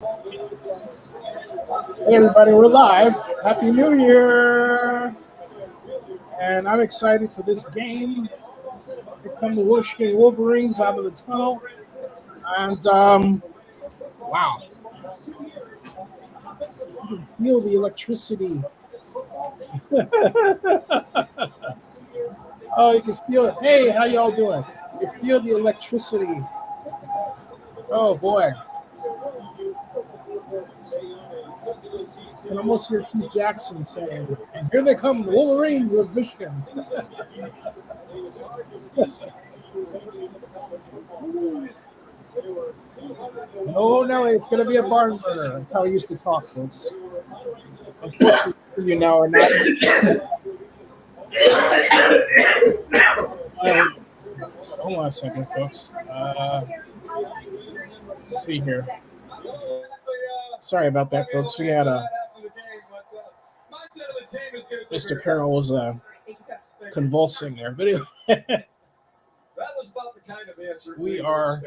Hey everybody, we're live. Happy New Year! And I'm excited for this game. Here come the Michigan Wolverines out of the tunnel. And wow. You can feel the electricity. Oh, you can feel it. Hey, how y'all doing? You can feel the electricity. Oh boy. I can almost hear Keith Jackson saying, and here they come, the Wolverines of Michigan. No, Nelly, it's going to be a barn burner. That's how he used to talk, folks. Unfortunately, you now are not. Hold on a second, folks. Let's see here. Sorry about that, folks. We had Mr. Carroll was convulsing there, but anyway, that was about the kind of answer we are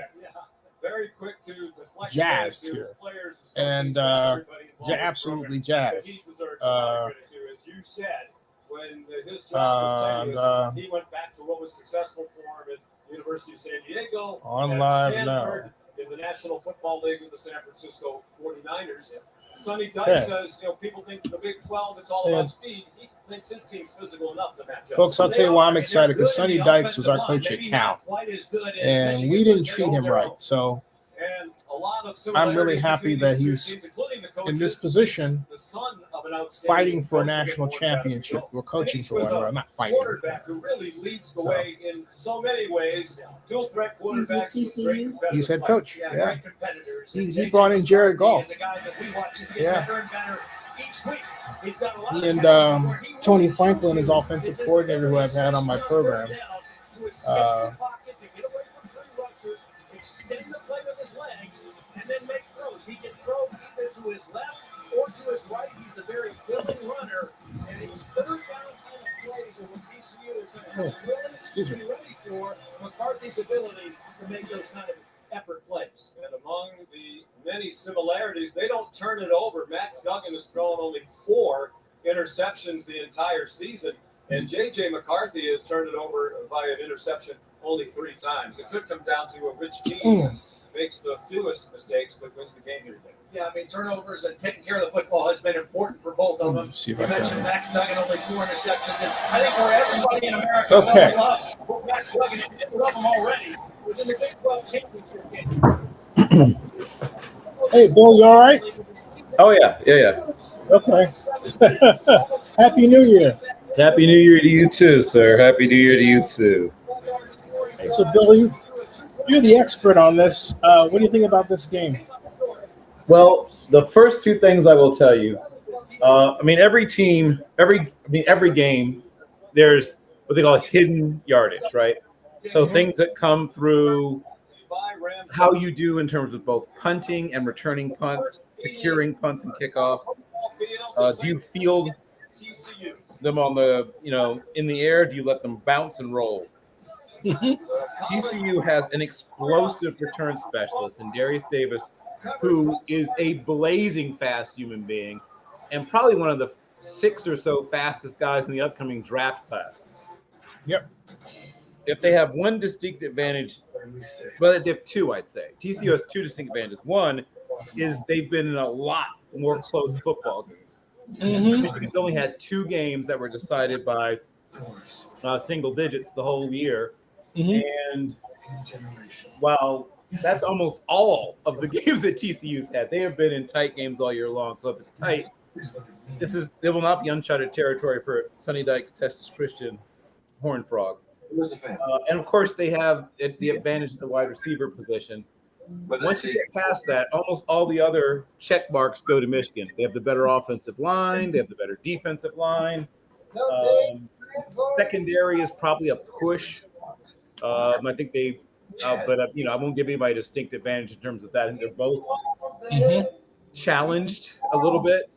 very quick to deflect jazzed here, and absolutely jazzed. As you said, when his job was tenuous, he went back to what was successful for him at University of San Diego, on live Stanford, now in the National Football League with the San Francisco 49ers. Sonny Dykes says, people think the Big 12, it's all about speed. He thinks his team's physical enough to match up. Folks, I'll tell you why I'm excited, because Sonny Dykes was our coach at Cal, and we didn't treat him right. So I'm really happy that he's in this position, fighting for a national championship. We're coaching for one, or not fighting. Quarterback who really leads the way in so many ways. Dual threat quarterbacks with great competitors. He's head coach. Yeah. He brought in Jared Goff. Yeah. He and Tony Franklin, his offensive coordinator, who I've had on my program. Extend the play with his legs and then make throws. He can throw either to his left or to his right. He's a very willing runner, and his third down kind of plays are what TCU is going to have be ready for McCarthy's ability to make those kind of effort plays. And among the many similarities, they don't turn it over. Max Duggan has thrown only 4 interceptions the entire season, and J.J. McCarthy has turned it over by an interception only 3 times. It could come down to which team makes the fewest mistakes but wins the game here today. Yeah, I mean, turnovers and taking care of the football has been important for both of them. You mentioned Max Duggan, only 4 interceptions, and I think for everybody in America, love Max Duggan, if you didn't love him already, was in the Big 12 championship game. Hey, Bill, you all right? Oh, yeah. Okay. Happy New Year. Happy New Year to you too, sir. Happy New Year to you too. So, Billy, you're the expert on this. What do you think about this game? Well, the first 2 things I will tell you. Every team, every game, there's what they call hidden yardage, right? So things that come through how you do in terms of both punting and returning punts, securing punts and kickoffs. Do you field them on the, in the air? Do you let them bounce and roll? TCU has an explosive return specialist in Darius Davis, who is a blazing fast human being and probably one of the 6 or so fastest guys in the upcoming draft class. Yep. If they have one distinct advantage, well, they have 2, I'd say. TCU has 2 distinct advantages. One is they've been in a lot more close football games. Michigan's only had 2 games that were decided by single digits the whole year. And while that's almost all of the games that TCU's had, they have been in tight games all year long. So if it's tight, it will not be uncharted territory for Sonny Dykes, Texas Christian Horned Frogs. And of course, they have the advantage of the wide receiver position. But once you get past that, almost all the other check marks go to Michigan. They have the better offensive line. They have the better defensive line. Secondary is probably a push. I think they, I won't give anybody a distinct advantage in terms of that. I think they're both challenged a little bit.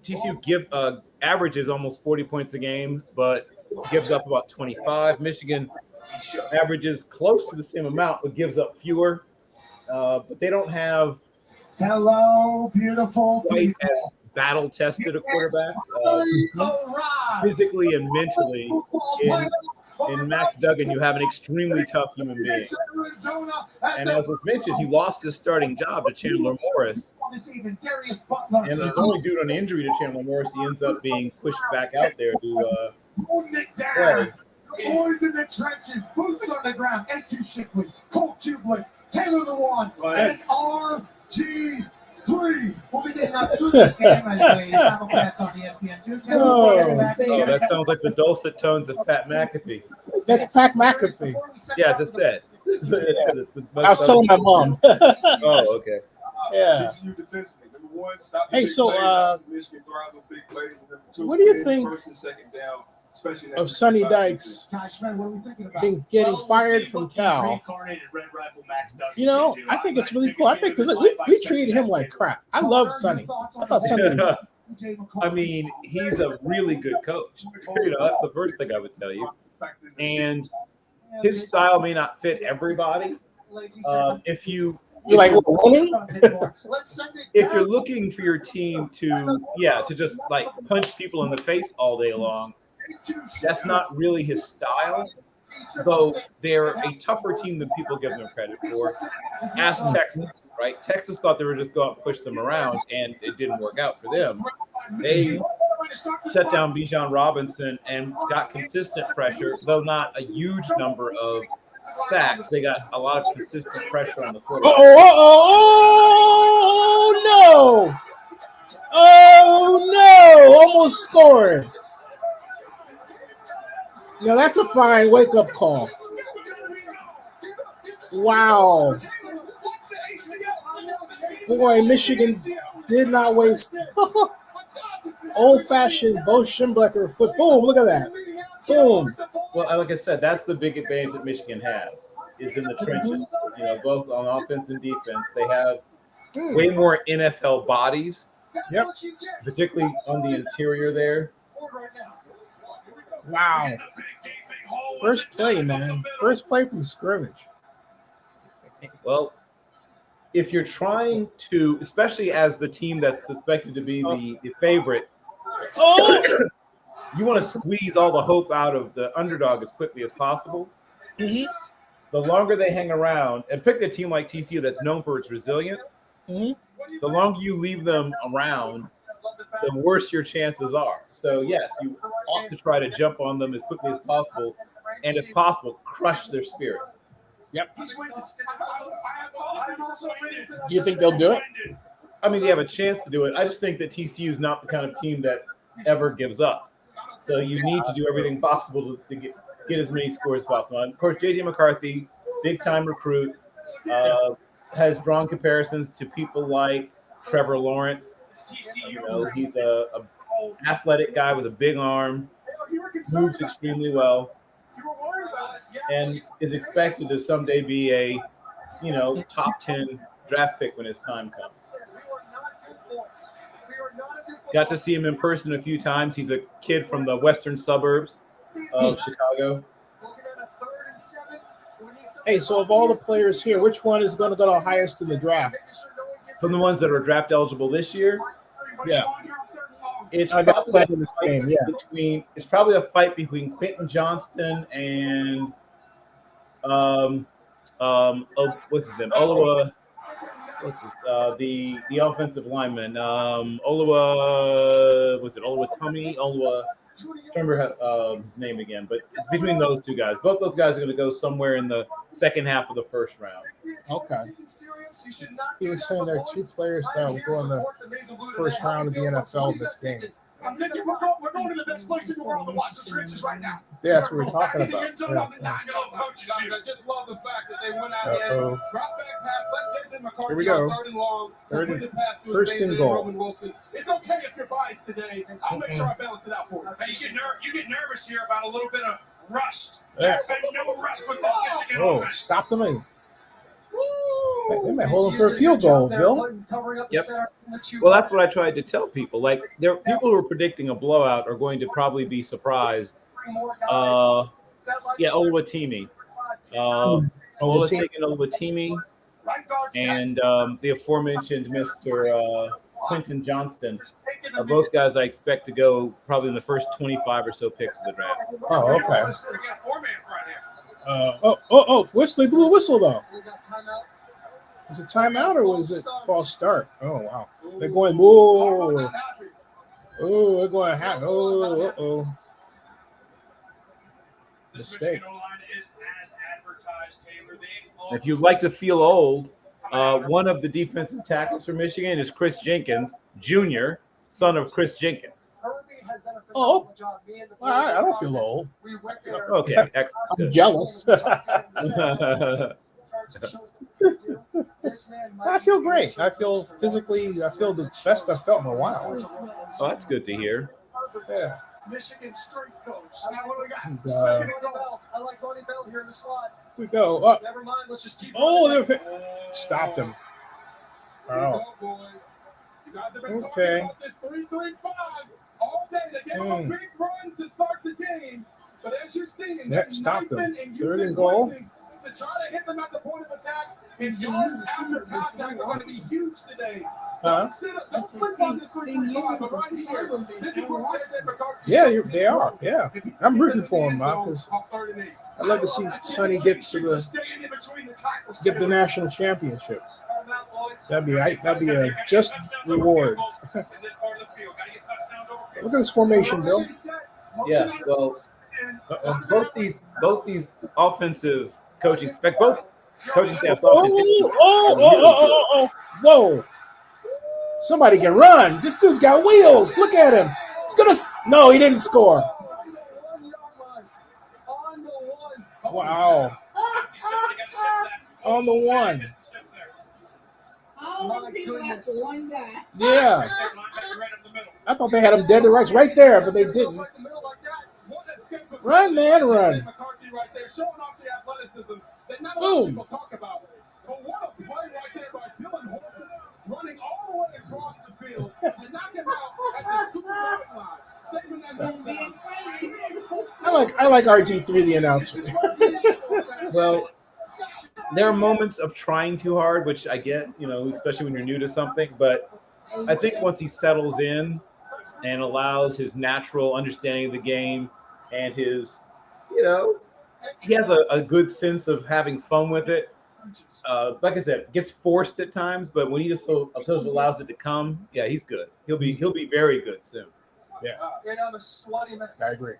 TCU averages almost 40 points a game, but gives up about 25. Michigan averages close to the same amount, but gives up fewer. but they don't have Hello, beautiful quite people. as battle-tested a quarterback physically and mentally. In Max Duggan, you have an extremely tough human being. And as was mentioned, he lost his starting job to Chandler Morris. And his only due to an injury to Chandler Morris, he ends up being pushed back out there to play. Boys in the trenches, boots on the ground. AQ Shipley, Cole Kublik, Taylor the One, and RG3. We'll be getting us through this game as a simulcast on ESPN2. Oh, that sounds like the dulcet tones of Pat McAfee. That's Pat McAfee. Yeah, as I said. I was telling my mom. Oh, okay. Yeah. Hey, so what do you think of Sonny Dykes being getting fired from Cal? You know, I think it's really cool. I think because we treated him like crap. I love Sonny. I thought Sonny. I mean, he's a really good coach. You know, that's the first thing I would tell you. And his style may not fit everybody. If you're looking for your team to just like punch people in the face all day long, that's not really his style. Though they're a tougher team than people give them credit for. Ask Texas, right? Texas thought they were just going to push them around, and it didn't work out for them. They shut down Bijan Robinson and got consistent pressure, though not a huge number of sacks. They got a lot of consistent pressure on the quarterback. Oh no! Almost scored. Now that's a fine wake-up call. Wow. Boy, Michigan did not waste old-fashioned Bo Schembechler foot. Boom, look at that. Boom. Well, like I said, that's the big advantage that Michigan has, is in the trenches. You know, both on offense and defense. They have way more NFL bodies, particularly on the interior there. Wow. First play, man. First play from scrimmage. Well, if you're trying to, especially as the team that's suspected to be the favorite, you want to squeeze all the hope out of the underdog as quickly as possible. The longer they hang around, and pick a team like TCU that's known for its resilience, the longer you leave them around, the worse your chances are. So, yes, you ought to try to jump on them as quickly as possible, and if possible, crush their spirits. Yep. Do you think they'll do it? I mean, they have a chance to do it. I just think that TCU is not the kind of team that ever gives up. So you need to do everything possible to get as many scores as possible. And of course, J.J. McCarthy, big-time recruit, has drawn comparisons to people like Trevor Lawrence. You know, he's a athletic guy with a big arm, moves extremely well, and is expected to someday be a, top 10 draft pick when his time comes. Got to see him in person a few times. He's a kid from the western suburbs of Chicago. Hey, so of all the players here, which one is going to go the highest in the draft? From the ones that are draft eligible this year? Yeah. It's probably a fight between Quentin Johnston and what's his name? The offensive lineman. Oluwatomi? I can't remember his name again, but it's between those two guys. Both those guys are going to go somewhere in the second half of the first round. Okay. He was saying there are two players that will go in the first round of the NFL this game. I'm thinking we're going to the best place in the world to watch the trenches right now. Yeah, that's what we're talking about. I just love the fact that they went out there, drop back pass, let J.J. McCarthy here we go. Third and long, First and goal. It's okay if you're biased today. I'll make sure I balance it out for you. Hey, you get nervous here about a little bit of rust. There's been no rust with this Michigan offense. Stop the lane. They might hold him for a field goal, Bill. Yep. Well, that's what I tried to tell people. Like, there people who are predicting a blowout are going to probably be surprised. Oluwatimi. Oluwatimi. and the aforementioned Mr. Quentin Johnston are both guys I expect to go probably in the first 25 or so picks of the draft. Oh, okay. Whistle, blew a whistle though. Was it timeout or was it false start? Oh wow. They're going whoa. Oh, they're going hack. Oh. Mistake. If you'd like to feel old, one of the defensive tackles for Michigan is Chris Jenkins, Jr., son of Chris Jenkins. Oh, I don't feel old. Okay, excellent. I'm jealous. I feel great. I feel physically, I feel the best I've felt in a while. Oh, that's good to hear. Yeah. Michigan strength coach. And, I like Ronnie Bell here in the slot. we go. Never mind. Let's just keep. They're stopped him. Oh. Okay. All day they gave him a big run to start the game, but as you're seeing, that stopped them. 3rd and goal. To try to hit them at the point of attack, and yards after contact are going to be huge today. Don't slip on this 3-3-5, but right here, this is what JJ McCarthy. Yeah, they are. Yeah, I'm rooting for him because I'd love to see Sonny get the national championship. That'd be a just reward. Look at this formation, Bill. Yeah, well, both these offensive coaching spec, both coaching staffs. Whoa! Somebody can run. This dude's got wheels. Look at him. He's gonna. No, he didn't score. Wow. On the one. Yeah. I thought they had him dead to rights right there, but they didn't. Run, man, run. Boom. Running all the way across the field to knock him out at the 2-yard line. I like RG3, the announcer. Well, there are moments of trying too hard, which I get, especially when you're new to something. But I think once he settles in and allows his natural understanding of the game and his, he has a good sense of having fun with it. Like I said, gets forced at times, but when he just allows it to come, yeah, he's good. He'll be very good soon. Yeah, I agree.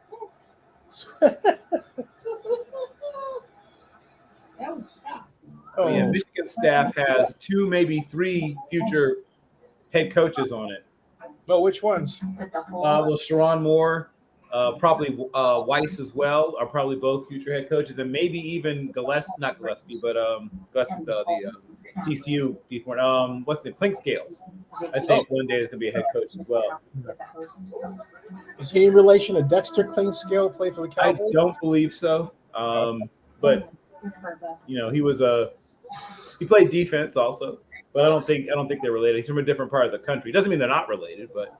Yeah, Michigan staff has 2, maybe 3 future head coaches on it. Well, which ones? Well, Sharon Moore, probably Weiss as well are probably both future head coaches, and maybe even not Gillespie, but Gillespie's the TCU defense. What's it? Clinkscales. I think one day is going to be a head coach as well. Is he in relation to Dexter Clinkscale, play for the Cowboys? I don't believe so. But he played defense also, but I don't think they're related. He's from a different part of the country. Doesn't mean they're not related, but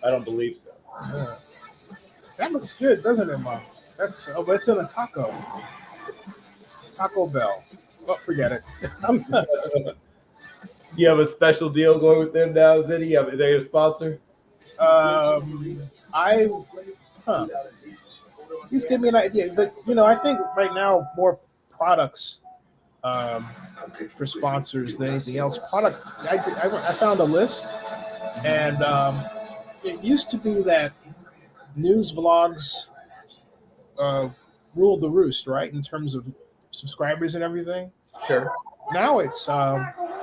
I don't believe so. Yeah. That looks good, doesn't it, Mom? It's in a Taco Bell. Oh, forget it. You have a special deal going with them now, Zennie? Are they your sponsor? Just give me an idea. But I think right now more products for sponsors than anything else. Product. I found a list, and it used to be that news vlogs ruled the roost, right, in terms of subscribers and everything. Sure. Now it's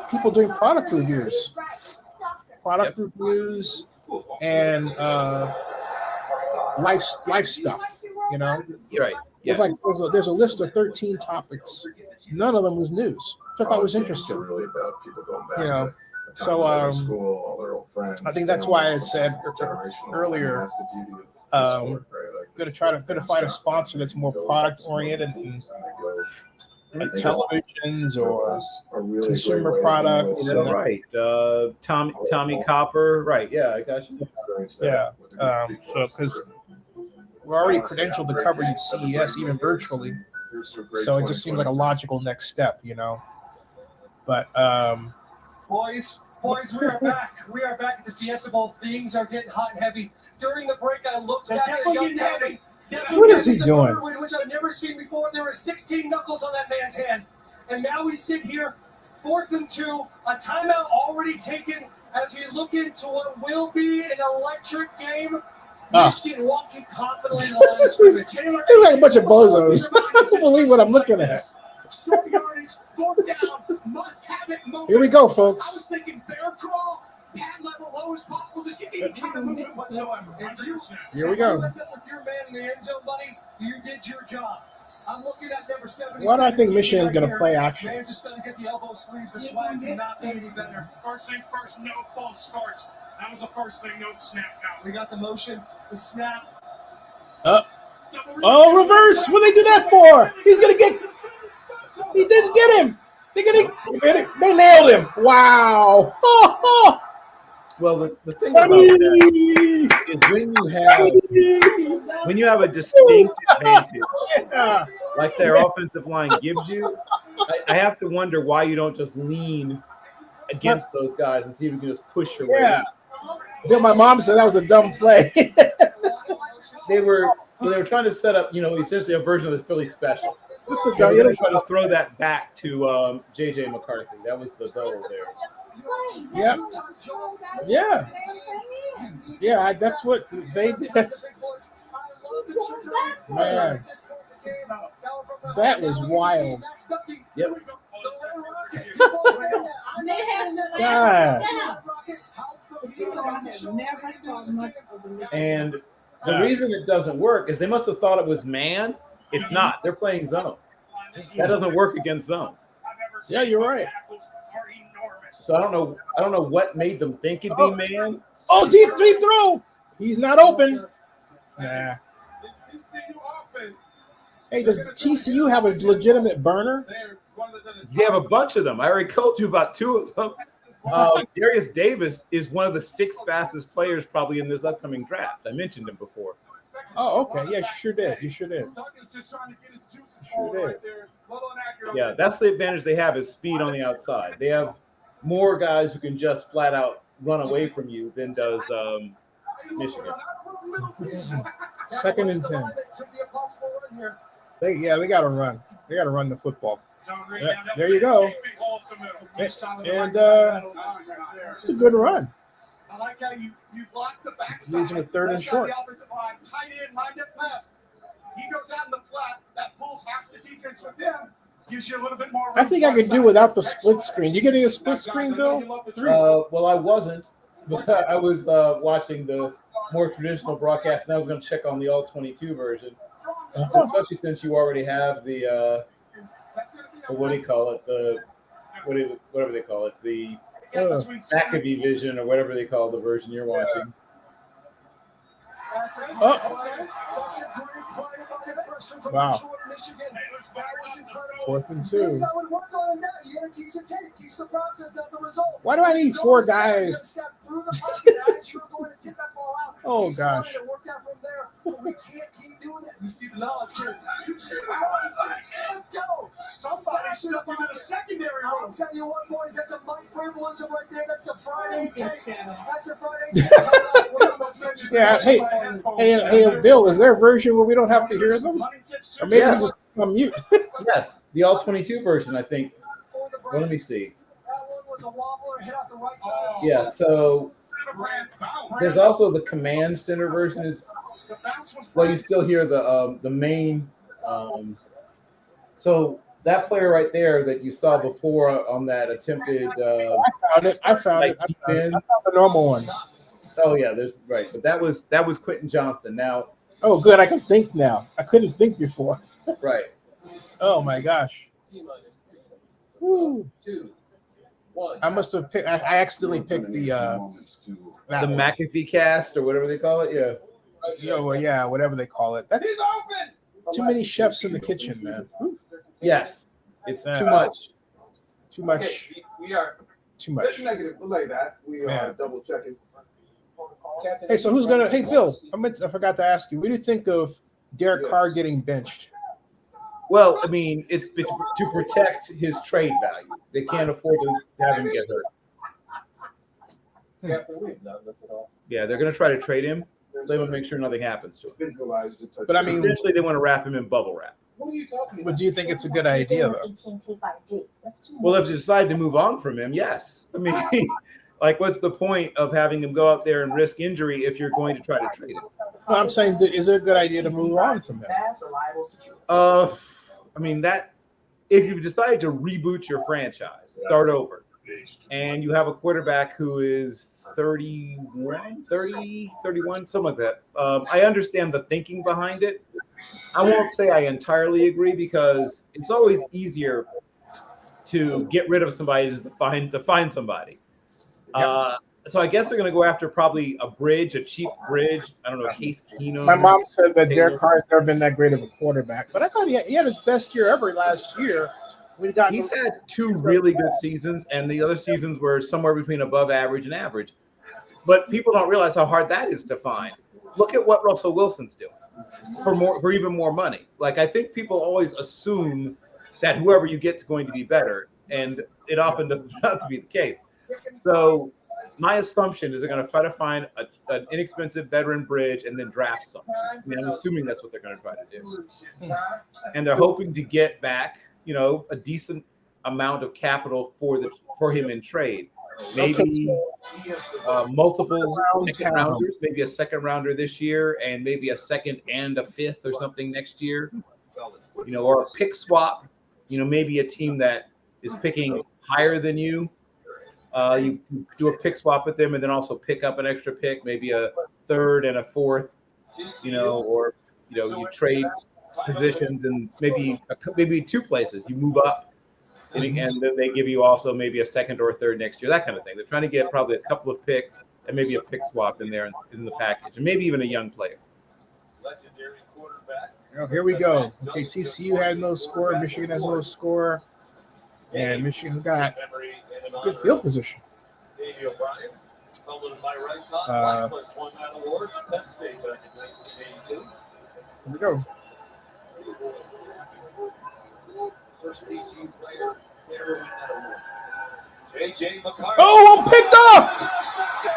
people doing product reviews, and life stuff. You're right. Yeah. It's like there's a list of 13 topics. None of them was news, which I thought was interesting. So I think that's why I said earlier, gonna find a sponsor that's more product oriented and televisions or consumer products. Right. Tommy Copper. Right. Yeah, I got you. Yeah. So because we're already credentialed to cover CES even virtually, so it just seems like a logical next step, But But Boys, we are back. We are back at the Fiesta Bowl. Things are getting hot and heavy. During the break, I looked back at young Kevin. what is he doing? Which I've never seen before. There were 16 knuckles on that man's hand. And now we sit here, 4th and 2, a timeout already taken as we look into what will be an electric game. Michigan walking confidently along the scrimmage. They're like a bunch of bozos. I don't believe what I'm looking at. Short yardage, 4th down, must have it moment. Here we go, folks. I was thinking bear crawl, pad level, low as possible, just get any kind of movement whatsoever. Here we go. If you're a man in the end zone, buddy, you did your job. I'm looking at number 77. Why do I think Michigan is going to play action? Man just studies at the elbow sleeves. The swag cannot be any better. First things first, no false starts. That was the first thing, no snap count. We got the motion, the snap. Oh, reverse. What did they do that for? He's going to get. He didn't get him. They nailed him. Wow. Well, the thing about that is when you have a distinct advantage, like their offensive line gives you, I have to wonder why you don't just lean against those guys and see if you can just push your way. Yeah, my mom said that was a dumb play. They were trying to set up, essentially a version of the Philly special. They were going to try to throw that back to J.J. McCarthy. That was the goal there. Yeah. That's what they did. Man, that was wild. Yep. God. And the reason it doesn't work is they must have thought it was man. It's not. They're playing zone. That doesn't work against zone. Yeah, you're right. So I don't know what made them think it'd be man. Oh, deep throw. He's not open. Nah. Hey, does TCU have a legitimate burner? You have a bunch of them. I already told you about 2 of them. Darius Davis is one of the 6 fastest players probably in this upcoming draft. I mentioned him before. Oh, okay. Yeah, you sure did. Yeah, that's the advantage they have is speed on the outside. They have more guys who can just flat out run away from you than does Michigan. 2nd and 10. They got to run. They got to run the football. Yeah, there you go. And it's a good run. I like how you block the backside. These are 3rd and short. The offensive line, tight end, lined up left. He goes out in the flat. That pulls half the defense with him. Gives you a little bit more. I think I could do without the split screen. You getting a split screen, Bill? Well, I wasn't. But I was watching the more traditional broadcast, and I was going to check on the all-22 version. So especially since you already have the what do you call it? Whatever they call it, the McAfee vision or whatever they call the version you're watching. Wow. 4th and 2. Why do I need 4 guys? Oh, gosh. We can't keep doing it. You see the knowledge here. Let's go. Somebody should have into the secondary room. I'll tell you what, boys, that's a Mike verbalism right there. That's the Friday tape. That's the Friday tape. Yeah, hey, Bill, is there a version where we don't have to hear them? Or maybe we just on mute? Yes, the all-22 version, I think. Well, let me see. That one was a wobbler, hit off the right side. Yeah, so there's also the command center version is you still hear the main so that player right there that you saw before on that attempted I found it. I found the normal one. Oh yeah, there's right. But that was Quentin Johnston. Now good, I can think now. I couldn't think before. Right. Oh my gosh. Woo. I must have picked. I accidentally picked the McAfee cast or whatever they call it. Yeah. Whatever they call it. That's too many chefs in the kitchen, man. Yes, it's too much. Too much. We are too much. Negative. Relay that. We are double checking. Hey, so who's gonna? Hey, Bill, I forgot to ask you. What do you think of Derek Carr getting benched? Well, I mean, it's to protect his trade value. They can't afford to have him get hurt. Yeah, they're going to try to trade him. So they want to make sure nothing happens to him. But I mean, Essentially, they want to wrap him in bubble wrap. What are you talking but do you think it's a good idea though? Well, if you decide to move on from him, yes. I mean, like, what's the point of having him go out there and risk injury if you're going to try to trade him? No, I'm saying, is it a good idea to move on from him? I mean, that if you've decided to reboot your franchise, start over, and you have a quarterback who is 31, 30, 31, something like that. I understand the thinking behind it. I won't say I entirely agree because it's always easier to get rid of somebody than to find somebody. So I guess they're going to go after probably a cheap bridge. I don't know, Case Keenum. My mom said that Derek Carr's never been that great of a quarterback, but I thought he had his best year ever last year. He's had 2 really good seasons, and the other seasons were somewhere between above average and average. But people don't realize how hard that is to find. Look at what Russell Wilson's doing for even more money. Like, I think people always assume that whoever you get is going to be better, and it often doesn't have to be the case. So my assumption is they're going to try to find an inexpensive veteran bridge and then draft someone. I mean, I'm assuming that's what they're going to try to do. And they're hoping to get back, a decent amount of capital for him in trade. Maybe multiple second rounders, maybe a second rounder this year, and maybe a second and a fifth or something next year. Or a pick swap. Maybe a team that is picking higher than you. You do a pick swap with them, and then also pick up an extra pick, maybe a third and a fourth. Or you trade positions and maybe 2 places. You move up. And then they give you also maybe a second or a third next year, that kind of thing. They're trying to get probably a couple of picks and maybe a pick swap in there in the package, and maybe even a young player. Legendary quarterback. Oh, here we go. Okay, TCU had no score. Michigan has no score. And Michigan's got good field position. Davey O'Brien, followed by right top, won that award, Penn State back in 1982. Here we go. First TCU player to ever win that award. J.J. McCarthy. Oh, I'm picked off.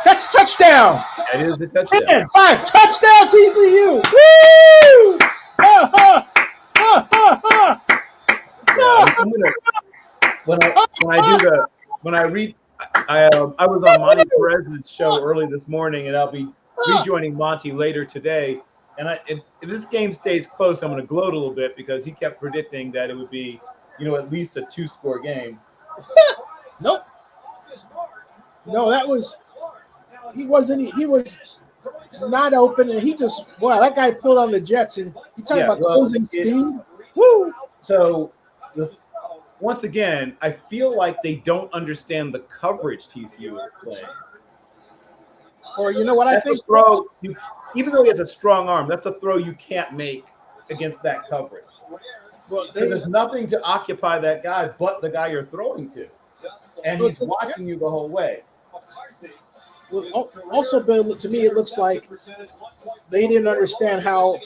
That's a touchdown. That is a touchdown. 10-5, touchdown TCU. Woo! Ha, ha, ha, ha, ha. I was on Monty Perez's show early this morning, and I'll be rejoining Monty later today. And if this game stays close, I'm going to gloat a little bit because he kept predicting that it would be, at least a 2-score game. Nope. No, that was he was not open, and he just that guy pulled on the Jets, and you talking about closing speed. Woo! So once again, I feel like they don't understand the coverage TCU is playing. Or what I think? Throw, even though he has a strong arm, that's a throw you can't make against that coverage. Well, there's nothing to occupy that guy but the guy you're throwing to. And he's watching you the whole way. Well, also, Bill, to me, it looks like they didn't understand how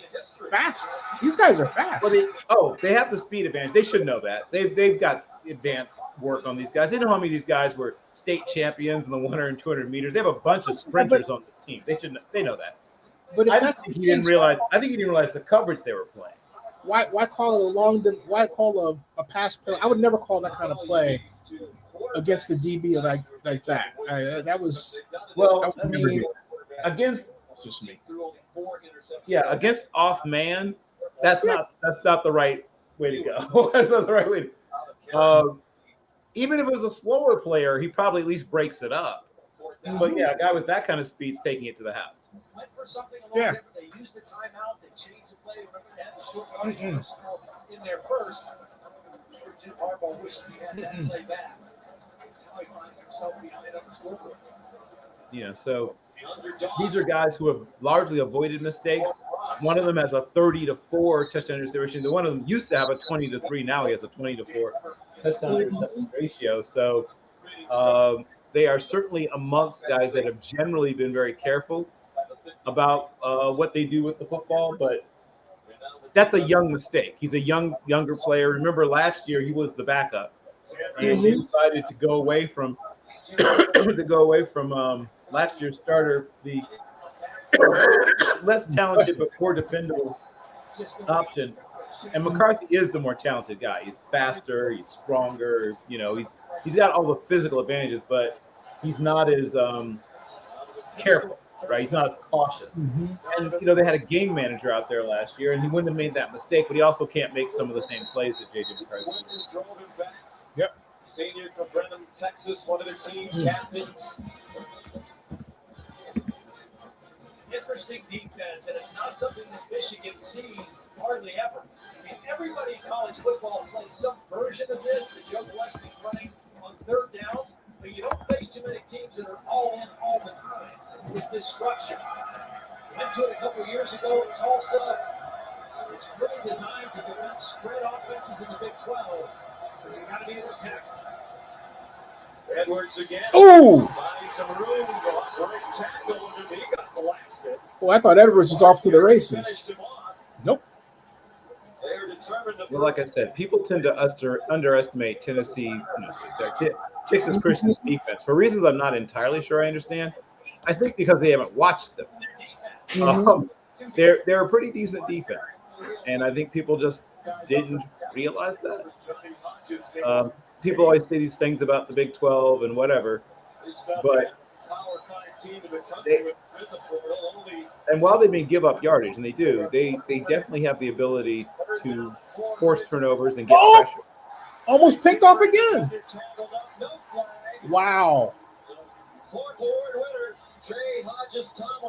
fast these guys are fast. They have the speed advantage. They should know that. They've got advanced work on these guys. They know how many of these guys were state champions in the 100 and 200 meters. They have a bunch of sprinters on this team. They know that. But I think he didn't realize the coverage they were playing. Why call it why call a pass play? I would never call that kind of play against the DB like that. That was against just me. Yeah, against off man, that's not the right way to go. That's not the right way. Even if it was a slower player, he probably at least breaks it up. But yeah, a guy with that kind of speed's taking it to the house. Yeah. They used the timeout. They changed the play. Remember, they had the short in there first. Jim Harbaugh wished he had that play back. Now he finds himself behind on the scoreboard. Yeah, so these are guys who have largely avoided mistakes. One of them has a 30-4 touchdown interception. The one of them used to have a 20-3. Now he has a 20-4 touchdown interception ratio. So they are certainly amongst guys that have generally been very careful about what they do with the football. But that's a young mistake. He's a younger player. Remember last year he was the backup, and he decided to go away from last year's starter, the less talented but more dependable option. And McCarthy is the more talented guy. He's faster, he's stronger. You know, he's got all the physical advantages, but he's not as careful, right? He's not as cautious. And you know, they had a game manager out there last year, and he wouldn't have made that mistake. But he also can't make some of the same plays that JJ McCarthy did. Yep. Senior from Brenham, Texas, one of their team captains. Interesting defense, and it's not something that Michigan sees hardly ever. I mean, everybody in college football plays some version of this that Joe Gillespie's running on third downs, but you don't face too many teams that are all in all the time with this structure. Went to it a couple years ago in Tulsa. It's really designed to prevent spread offenses in the Big 12, but you got to be able to tackle. Edwards again. Oh! Finding some room. Great tackle. He got blasted. Well, I thought Edwards was off to the races. Nope. They're determined to Well, like I said, people tend to underestimate Tennessee's, Texas Christian's defense for reasons I'm not entirely sure I understand. I think because they haven't watched them. They're a pretty decent defense, and I think people just didn't realize that. People always say these things about the Big 12 and whatever, but and while they may give up yardage, and they do, they definitely have the ability to force turnovers and get pressure. Almost picked off again. Wow.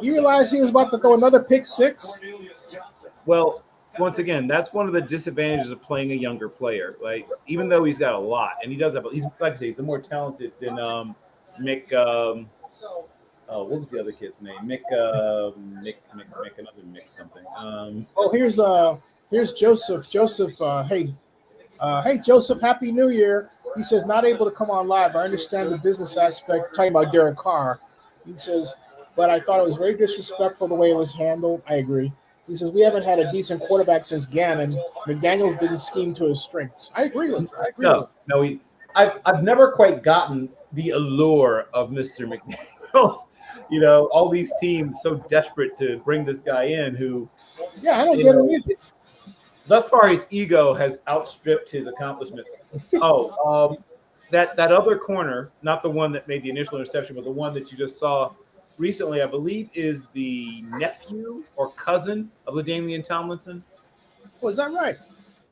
You realize he was about to throw another pick six? Well, once again, that's one of the disadvantages of playing a younger player. Like, even though he's got a lot, and he does have, he's like I say, he's the more talented than Mick. What was the other kid's name? Mick, another Mick something. Here's Joseph. Joseph, hey Joseph, Happy New Year. He says not able to come on live. I understand the business aspect. Talking about Derek Carr, he says, but I thought it was very disrespectful the way it was handled. I agree. He says, we haven't had a decent quarterback since Gannon. McDaniels didn't scheme to his strengths. I agree with him. I've never quite gotten the allure of Mr. McDaniels. You know, all these teams so desperate to bring this guy in who, I don't get it either. Thus far, his ego has outstripped his accomplishments. That other corner, not the one that made the initial interception, but the one that you just saw recently, I believe, is the nephew or cousin of LaDainian Tomlinson. Oh, is that right?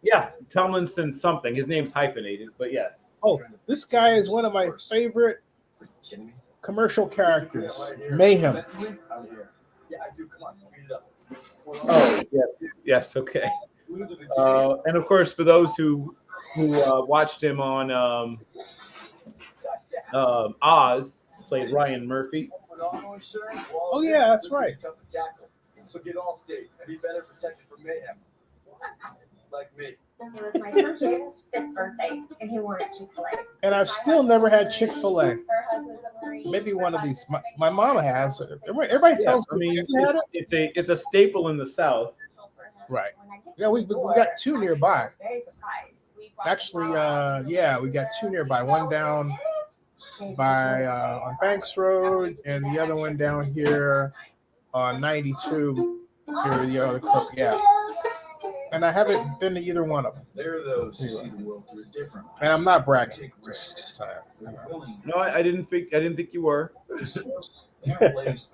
Yeah, Tomlinson something. His name's hyphenated, but yes. Oh, this guy is one of my favorite commercial characters. Mayhem. Oh, yes, okay. And of course, for those who watched him on Oz, played Ryan Murphy. Oh yeah, that's right. So get all state and be better protected from mayhem. Like me. It was my son Jaden's 5th birthday, and he wanted Chick-fil-A. And I've still never had Chick-fil-A. Her husband's a Marine. Maybe one of these. My mom has. Everybody tells me. It's a staple in the South. Right. Yeah, we got two nearby. Very surprised. Actually, we got two nearby. One down by on Banks Road, and the other one down here on 92. Here, the other and I haven't been to either one of them. There are those who see the world through a different lens. And I'm not bragging. No, I didn't think you were. They are blazed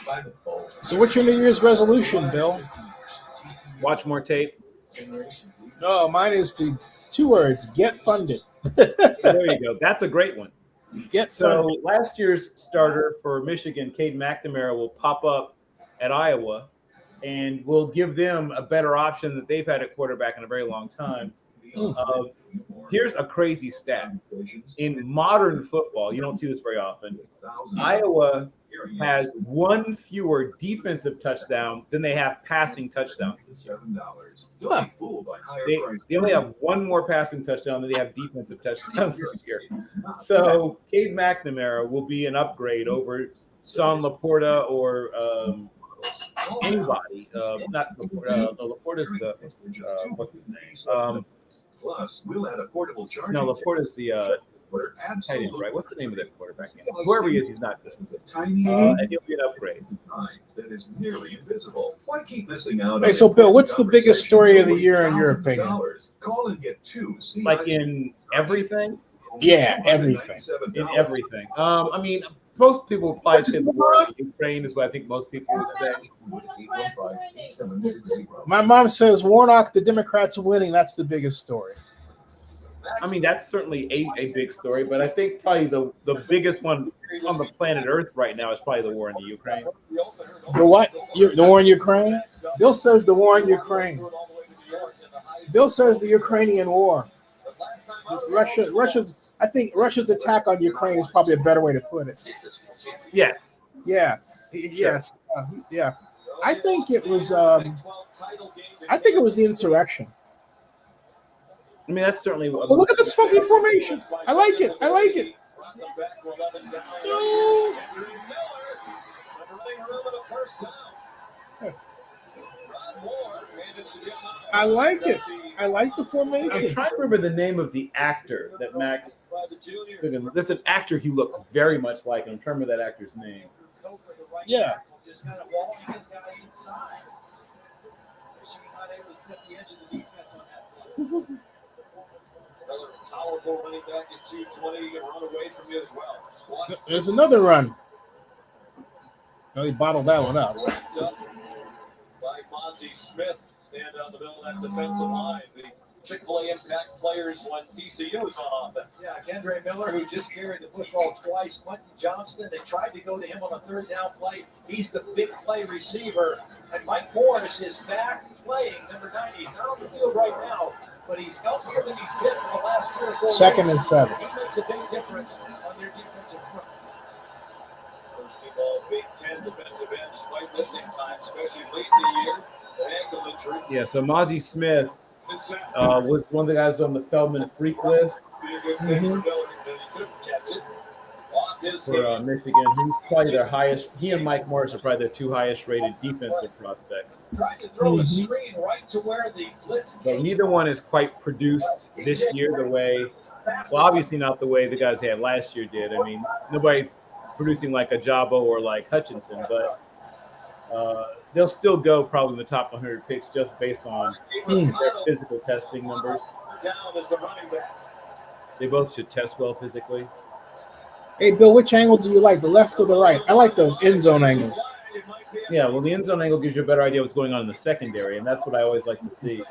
by the bowl. So, what's your New Year's resolution, Bill? Watch more tape. No, mine is two words: get funded. There you go. That's a great one. So last year's starter for Michigan, Cade McNamara, will pop up at Iowa, and will give them a better option that they've had at quarterback in a very long time. Here's a crazy stat. In modern football, you don't see this very often. Iowa has one fewer defensive touchdown than they have passing touchdowns. Huh. They only have one more passing touchdown than they have defensive touchdowns this year. So Cade McNamara will be an upgrade over Son Laporta or anybody. Not Laporta's the what's his name? Plus, we'll add a portable charging. No, Laporta's the We're absolutely right. What's the name of that quarterback? Whoever he is, he's not good. tiny And he'll be an upgrade. that is nearly invisible. Why keep missing out? Hey, on so Bill, important what's the biggest story of the year in your thousands of opinion? dollars? Call and get two. Like in everything. Yeah, everything. In everything. I mean, most people would probably say the war in Ukraine is what I think most people would say. My mom says Warnock, the Democrats are winning. That's the biggest story. I mean, that's certainly a big story, but I think probably the biggest one on the planet Earth right now is probably the war in the Ukraine. The what? The war in Ukraine? Bill says the war in Ukraine. Bill says the Ukrainian war. I think Russia's attack on Ukraine is probably a better way to put it. Yes. Yeah. Yes. Yeah. I think it was. I think it was the insurrection. I mean, that's certainly. Well, look at this fucking formation. I like it. I like it. I like it. I like the I'm formation. trying to remember the name of the actor that Max. There's an actor he looks very much like. I'm trying to remember that actor's name. Yeah. Just kind of walling his guy inside. Michigan not able to set the edge of the defense on that play. Another powerful running back at 220 and run away from you as well. There's another run. No, he bottled that one up. Wrapped up by Mozzie Smith. Stand down the middle of that defensive line. The Chick-fil-A impact players when TCU is on offense. Yeah, Kendra Miller, who just carried the football twice. Quentin Johnston, they tried to go to him on a third down play. He's the big play receiver. And Mike Morris is back playing, number 90. He's not on the field right now, but he's healthier than he's been for the last 3 or 4 Second weeks. and 7. He makes a big difference on their defensive front. First team all Big Ten defensive end, despite missing time, especially late in the year. An ankle injury. Yeah, so Mozzie Smith was one of the guys on the Feldman freak list for Michigan. He's probably their highest. He and Mike Morris are probably their 2 highest rated defensive prospects. Tried to throw a screen right to where the blitz But neither one is quite produced this year the way, well, obviously not the way the guys had last year did. I mean, nobody's producing like a Jabo or like Hutchinson, but they'll still go probably in the top 100 picks just based on their physical testing numbers. They both should test well physically. Hey, Bill, which angle do you like, the left or the right? I like the end zone angle. Yeah, well, the end zone angle gives you a better idea what's going on in the secondary, and that's what I always like to see. In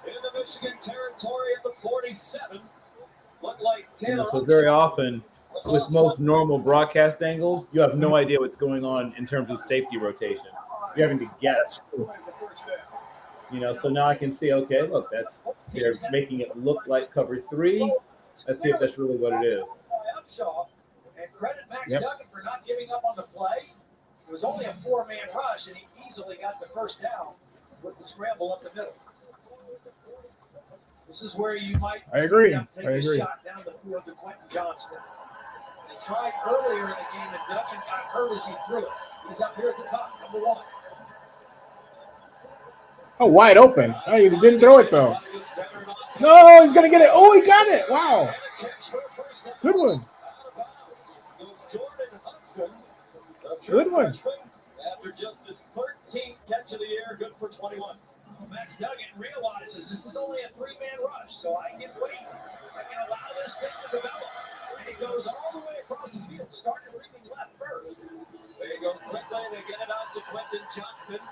the Michigan territory at the 47. Looked like So very often, with most normal broadcast angles, you have no idea what's going on in terms of safety rotation. You're having to guess. So now I can see, okay, look, they're making it look like cover 3. Let's see if that's really what it is. And credit Max Duggan for not giving up on the play. It was only a 4-man rush, and he easily got the first down with the scramble up the middle. This is where you might agree. see them take a shot down the field to Quentin Johnston. They tried earlier in the game, and Duggan got hurt as he threw it. He's up here at the top, number 1. Oh, wide open. Oh, he didn't throw it, though. No, he's going to get it. Oh, he got it. Wow. Good one. Good one. After just his 13th catch of the year, good for 21. Max Duggan realizes this is only a 3-man rush, so I can wait. I can allow this thing to develop. And he goes all the way across the field, started reading left first. They go quickly, they get it out to Quentin Johnston.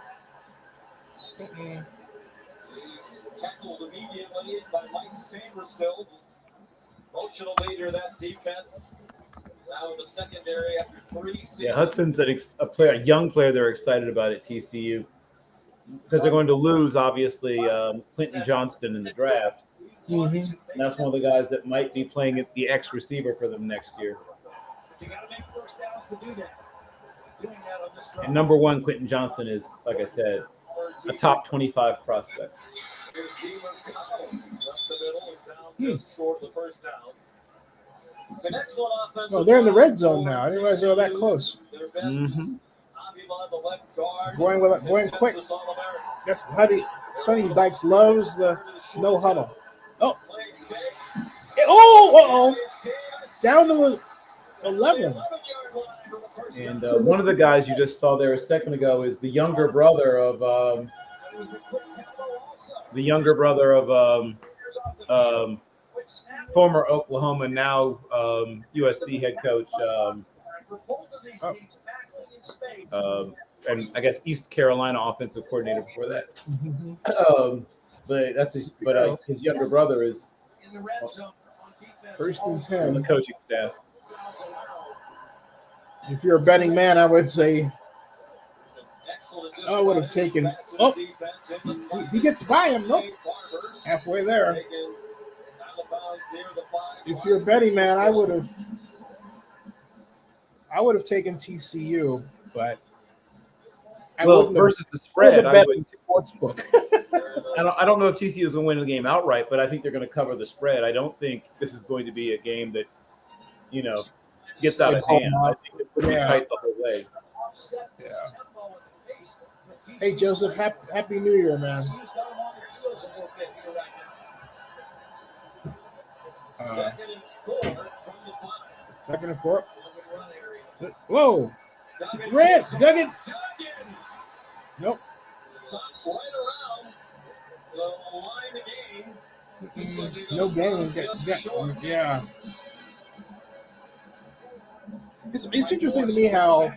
He's tackled immediately by Mike Saberstill, emotional leader of that defense. Now in the secondary after 3 seasons. Yeah, Hudson's a young player they're excited about at TCU because they're going to lose, obviously, Quentin Johnston in the draft. And that's one of the guys that might be playing at the X receiver for them next year. But you got to make first downs to do that. Doing that on this drive. And number 1, Quentin Johnston is, like I said, a top 25 prospect. Here's Dealer Kyle up the middle and down just short of the first down. An excellent offensive. Oh, they're in the red zone now. I didn't realize they were that close. Their best is Going quick. That's Sonny Dykes loves the no huddle. Oh, down to the 11. And one of the guys you just saw there a second ago is the younger brother of former Oklahoma, now USC head coach, and I guess East Carolina offensive coordinator before that. But his younger brother is First and on 10. the coaching staff. If you're a betting man, I would say I would have taken. Oh, he gets by him. Nope, halfway there. If you're a betting man, I would have taken TCU, but versus the spread, I would. Sportsbook. I don't know if TCU is going to win the game outright, but I think they're going to cover the spread. I don't think this is going to be a game that, gets out of hand. I think it's going to be tight the whole way. Yeah. Hey, Joseph, happy New Year, man. Second and 4. Whoa. Red. Duggan. Nope. No game. Yeah. It's interesting to me how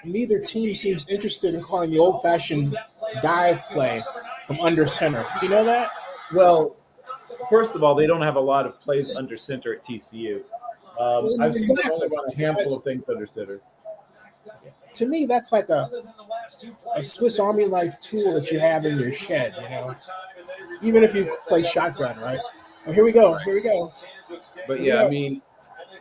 neither team seems interested in calling the old-fashioned dive play from under center. You know that? Well, first of all, they don't have a lot of plays under center at TCU. I've seen them only run a handful of things under center. To me, that's like a Swiss Army knife tool that you have in your shed, even if you play shotgun, right? Oh, here we go. But yeah, I mean,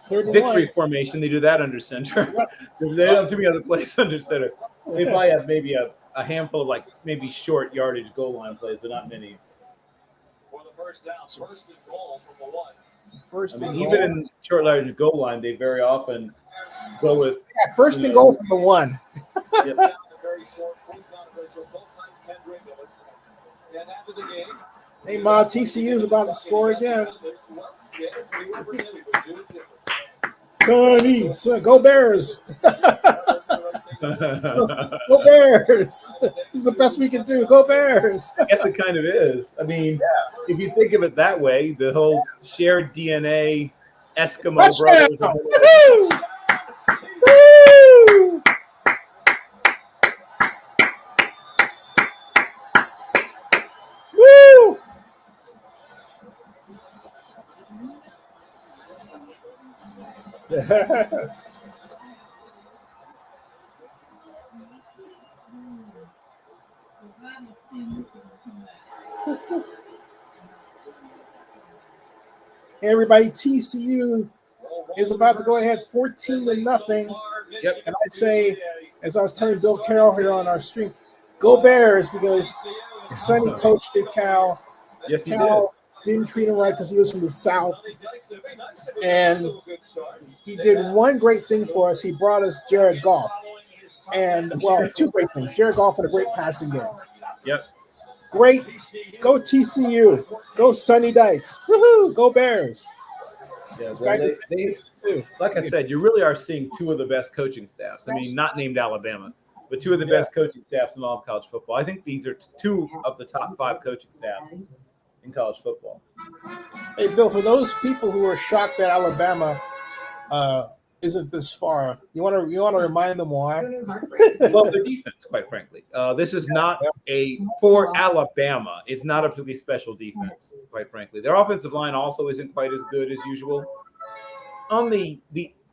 victory formation, they do that under center. They don't have too many other plays under center. They probably have maybe a handful of maybe short yardage goal line plays, but not many. For the first down, first and goal from the 1. Even in short yardage goal line, they very often go with first and goal from the 1. Yep. Hey, Ma, TCU is about to score again. Sonny, go Bears. Go Bears. This is the best we can do. Go Bears. Yes, it kind of is. I mean, if you think of it that way, the whole shared DNA Eskimo brothers. Woo! Woo! Hey everybody, TCU is about to go ahead 14-0. Yep. And I'd say, as I was telling Bill Carroll here on our stream, go Bears, because Sonny coached at Cal. Yes, he Cal didn't treat him right because he was from the South. And he did one great thing for us. He brought us Jared Goff. And, well, two great things. Jared Goff had a great passing game. Yep. Great. Go TCU. Go Sonny Dykes. Woohoo. Go Bears. Yeah, well, like I said, you really are seeing two of the best coaching staffs. I mean, not named Alabama, but two of the best coaching staffs in all of college football. I think these are two of the top 5 coaching staffs in college football. Hey, Bill, for those people who are shocked that Alabama isn't this far, you want to remind them why? Well, their defense, quite frankly. This is not for Alabama. It's not a really special defense, quite frankly. Their offensive line also isn't quite as good as usual. On the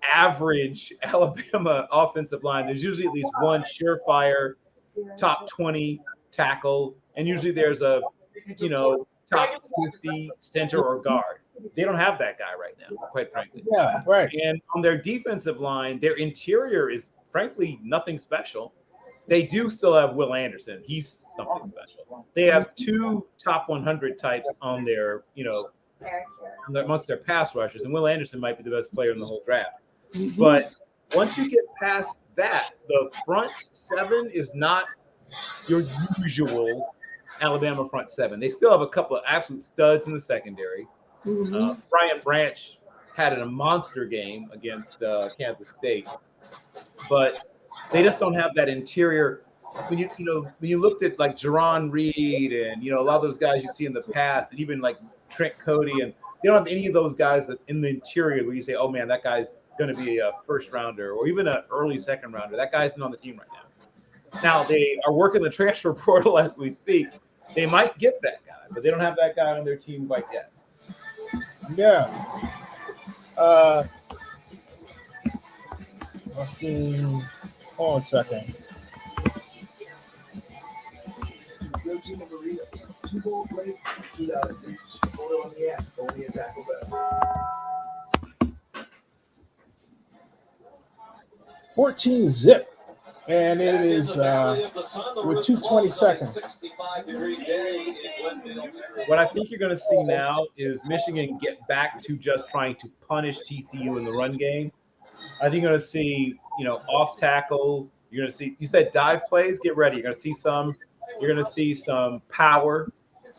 average Alabama offensive line, there's usually at least one surefire top 20 tackle, and usually there's a top 50 center or guard. They don't have that guy right now, quite frankly. Yeah, right. And on their defensive line, their interior is frankly nothing special. They do still have Will Anderson. He's something special. They have 2 top 100 types on their, amongst their pass rushers, and Will Anderson might be the best player in the whole draft. But once you get past that, the front seven is not your usual Alabama front seven. They still have a couple of absolute studs in the secondary. Brian Branch had a monster game against Kansas State, but they just don't have that interior. When you looked at like Jerron Reed and a lot of those guys you'd see in the past, and even like Trent Cody, and they don't have any of those guys that in the interior where you say, oh man, that guy's going to be a first rounder or even an early second rounder. That guy's not on the team right now. Now they are working the transfer portal as we speak. They might get that guy, but they don't have that guy on their team quite yet. Yeah. Hold on a second. Yogi and burritos. 2 bowl plate, $2 each. Photo on the app. Only a Taco Bell. 14 zip. And it is with 2:20 seconds. What I think you're going to see now is Michigan get back to just trying to punish TCU in the run game. I think you're going to see, off tackle. You're going to see, you said dive plays, get ready. You're going to see some. You're going to see some power,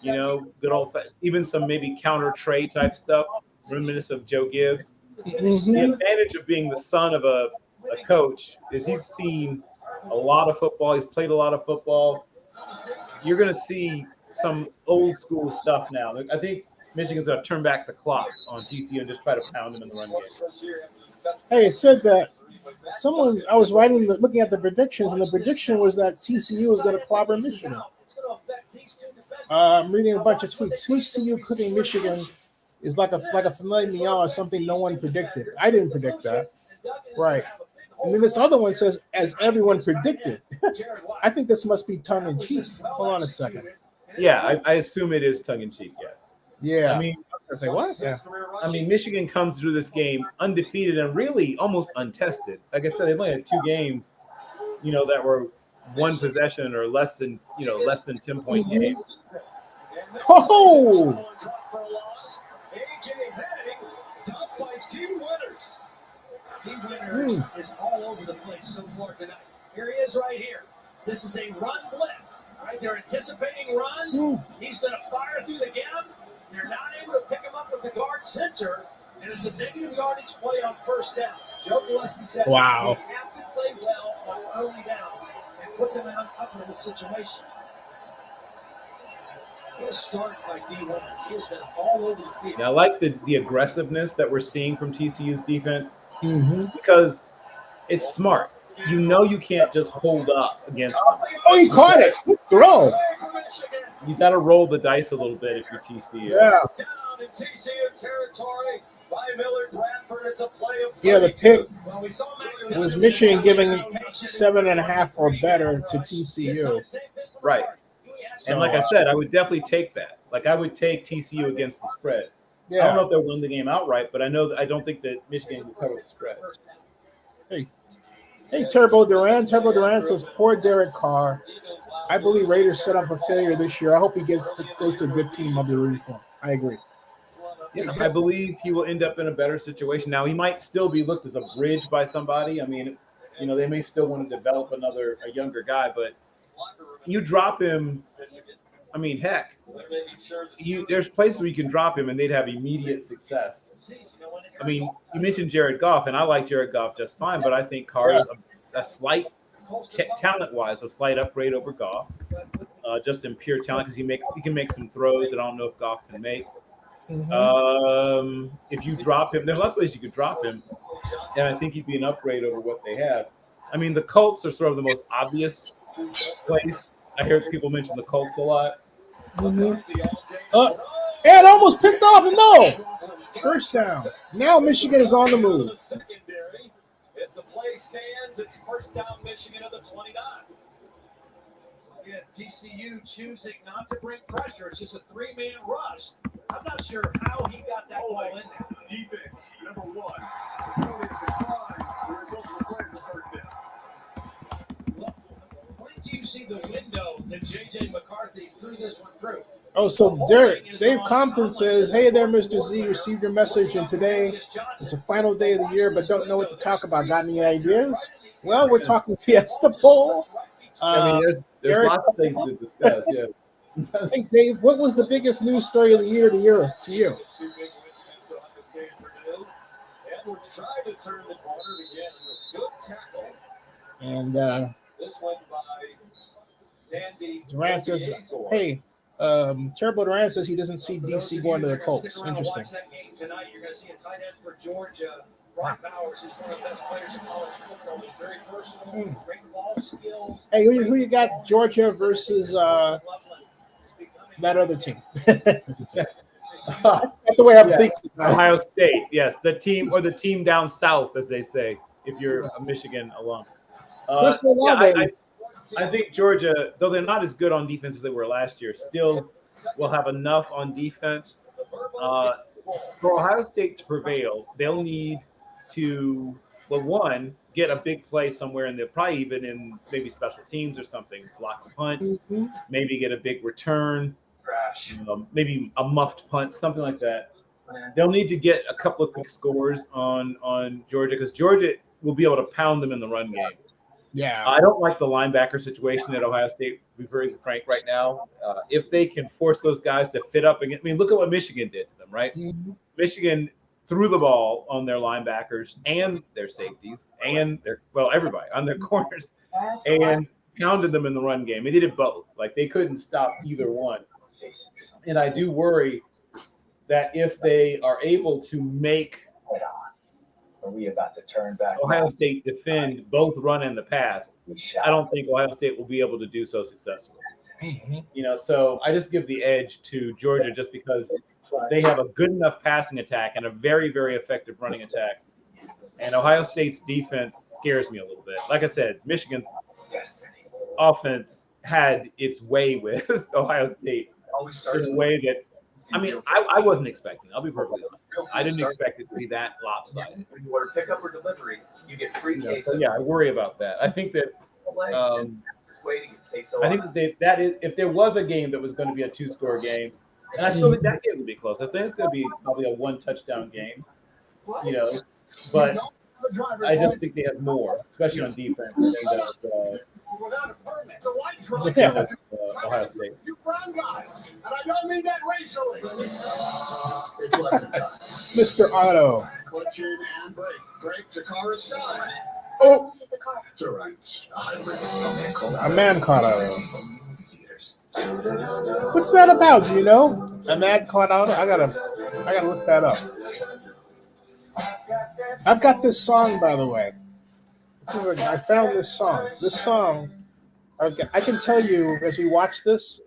good old, even some maybe counter trade type stuff, reminiscent of Joe Gibbs. The advantage of being the son of a coach is he's seen a lot of football. He's played a lot of football. You're going to see some old school stuff now. I think Michigan's going to turn back the clock on TCU and just try to pound them in the run game. Hey, it said that I was looking at the predictions, and the prediction was that TCU was going to clobber Michigan. I'm reading a bunch of tweets. TCU cooking Michigan is like a filet mignon or something no one predicted. I didn't predict that. Right. And then this other one says, as everyone predicted. I think this must be tongue-in-cheek. Hold on a second. Yeah, I assume it is tongue-in-cheek, yes. Yeah. I mean, I say what? Yeah. I mean, Michigan comes through this game undefeated and really almost untested. Like I said, they only had 2 games, that were one possession or less than 10-point games. Oh! Team Winners is all over the place so far tonight. Here he is right here. This is a run blitz. All right, they're anticipating run. He's going to fire through the gap. They're not able to pick him up with the guard center, and it's a negative yardage play on first down. Joe Gillespie said, wow. You have to play well on early downs and put them in an uncomfortable situation. Good start by D. Winners. He has been all over the field. Now, I like the aggressiveness that we're seeing from TCU's defense because it's smart. You can't just hold up against them. Oh, he caught it. Good throw. You got to roll the dice a little bit if you're TCU. Yeah. Down in TCU territory by Miller Bradford. It's a play of the pick well, was Michigan giving 7.5 or better to TCU. Right. So, and like I said, I would definitely take that. Like I would take TCU against the spread. Yeah. I don't know if they'll win the game outright, but I don't think that Michigan will cover the spread. Hey, Turbo Duran. Turbo Duran says, poor Derek Carr. I believe Raiders set up for failure this year. I hope he goes to a good team. I'll be rooting for him. I agree. Yeah, I believe he will end up in a better situation. Now, he might still be looked as a bridge by somebody. I mean, they may still want to develop a younger guy, but you drop him. I mean, heck, there's places where you can drop him and they'd have immediate success. I mean, you mentioned Jared Goff, and I like Jared Goff just fine, but I think Carr is a slight, talent-wise, a slight upgrade over Goff, just in pure talent because he can make some throws that I don't know if Goff can make. If you drop him, there's lots of ways you could drop him, and I think he'd be an upgrade over what they have. I mean, the Colts are sort of the most obvious place. I hear people mention the Colts a lot. Ed almost picked off the no. First down. Now Michigan is on the move. If the play stands, it's first down Michigan at the 29. Yeah, TCU choosing not to bring pressure. It's just a 3-man rush. I'm not sure how he got that ball in there. Defense, number 1. Opponents decline. The result of the play is a first down. When did you see the window that J.J. McCarthy threw this one through? Oh, so Dave Compton says, hey there, Mr. Z, received your message, and today is the final day of the year, but don't know what to talk about. Got any ideas? Well, we're talking Fiesta Bowl. I mean, there's Derek- lots of things to discuss. Yeah. Hey, Dave, what was the biggest news story of the year to you? Two big wins against Ohio State and Purdue. Edwards tried to turn the corner again with good tackle. And This went by Dandy. Durant says, hey, Terrible Durant says he doesn't see DC going to the Colts. Interesting. Watch that game tonight. You're going to see a tight end for Georgia. Brock Bowers, who's one of the best players in college football. He's very versatile, great ball skills. Hey, who you got? Georgia versus that other team. That's the way I'm thinking. Ohio State, yes, the team down south, as they say, if you're a Michigan alum. I think Georgia, though they're not as good on defense as they were last year, still will have enough on defense. For Ohio State to prevail, they'll need to, well, one, get a big play somewhere in there, probably even in maybe special teams or something, block a punt, maybe get a big return, maybe a muffed punt, something like that. They'll need to get a couple of quick scores on Georgia because Georgia will be able to pound them in the run game. Yeah, I don't like the linebacker situation at Ohio State, to be very frank right now. If they can force those guys to fit up again, I mean, look at what Michigan did to them, right? Michigan threw the ball on their linebackers and their safeties and everybody on their corners and pounded them in the run game. They did it both. Like they couldn't stop either one. And I do worry that if they are able to make Are we about to turn back? Ohio State defend both run and the pass, I don't think Ohio State will be able to do so successfully. You know, so I just give the edge to Georgia just because they have a good enough passing attack and a very, very effective running attack. And Ohio State's defense scares me a little bit. Like I said, Michigan's offense had its way with Ohio State in a way that, I mean, I wasn't expecting. I'll be perfectly honest. I didn't expect it to be that lopsided. When you order pickup or delivery, you get free queso. So yeah, I worry about that. I think that if there was a game that was going to be a 2-score game, and I still think that game will be close. I think it's going to be probably a 1-touchdown game. You know, but I just think they have more, especially on defense. Without a permit, the white truck. Ohio State. You brown guys, and I don't mean that racially. It's lesson time. Mr. Otto. Clutch in and brake. Brake, the car is stopped. Oh, The car. It's all right. a man caught Otto. What's that about? Do you know? A man caught Otto? I gotta look that up. I've got this song, by the way. I found this song. This song, I can tell you as we watch this,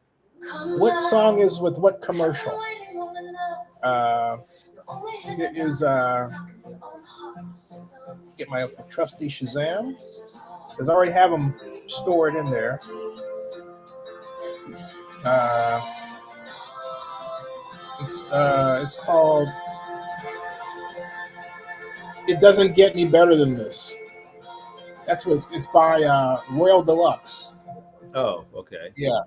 what song is with what commercial. It is, get my trusty Shazam, because I already have them stored in there. It's called It Doesn't Get Any Better Than This. That's what it's by Royal Deluxe. Oh, okay. Yeah.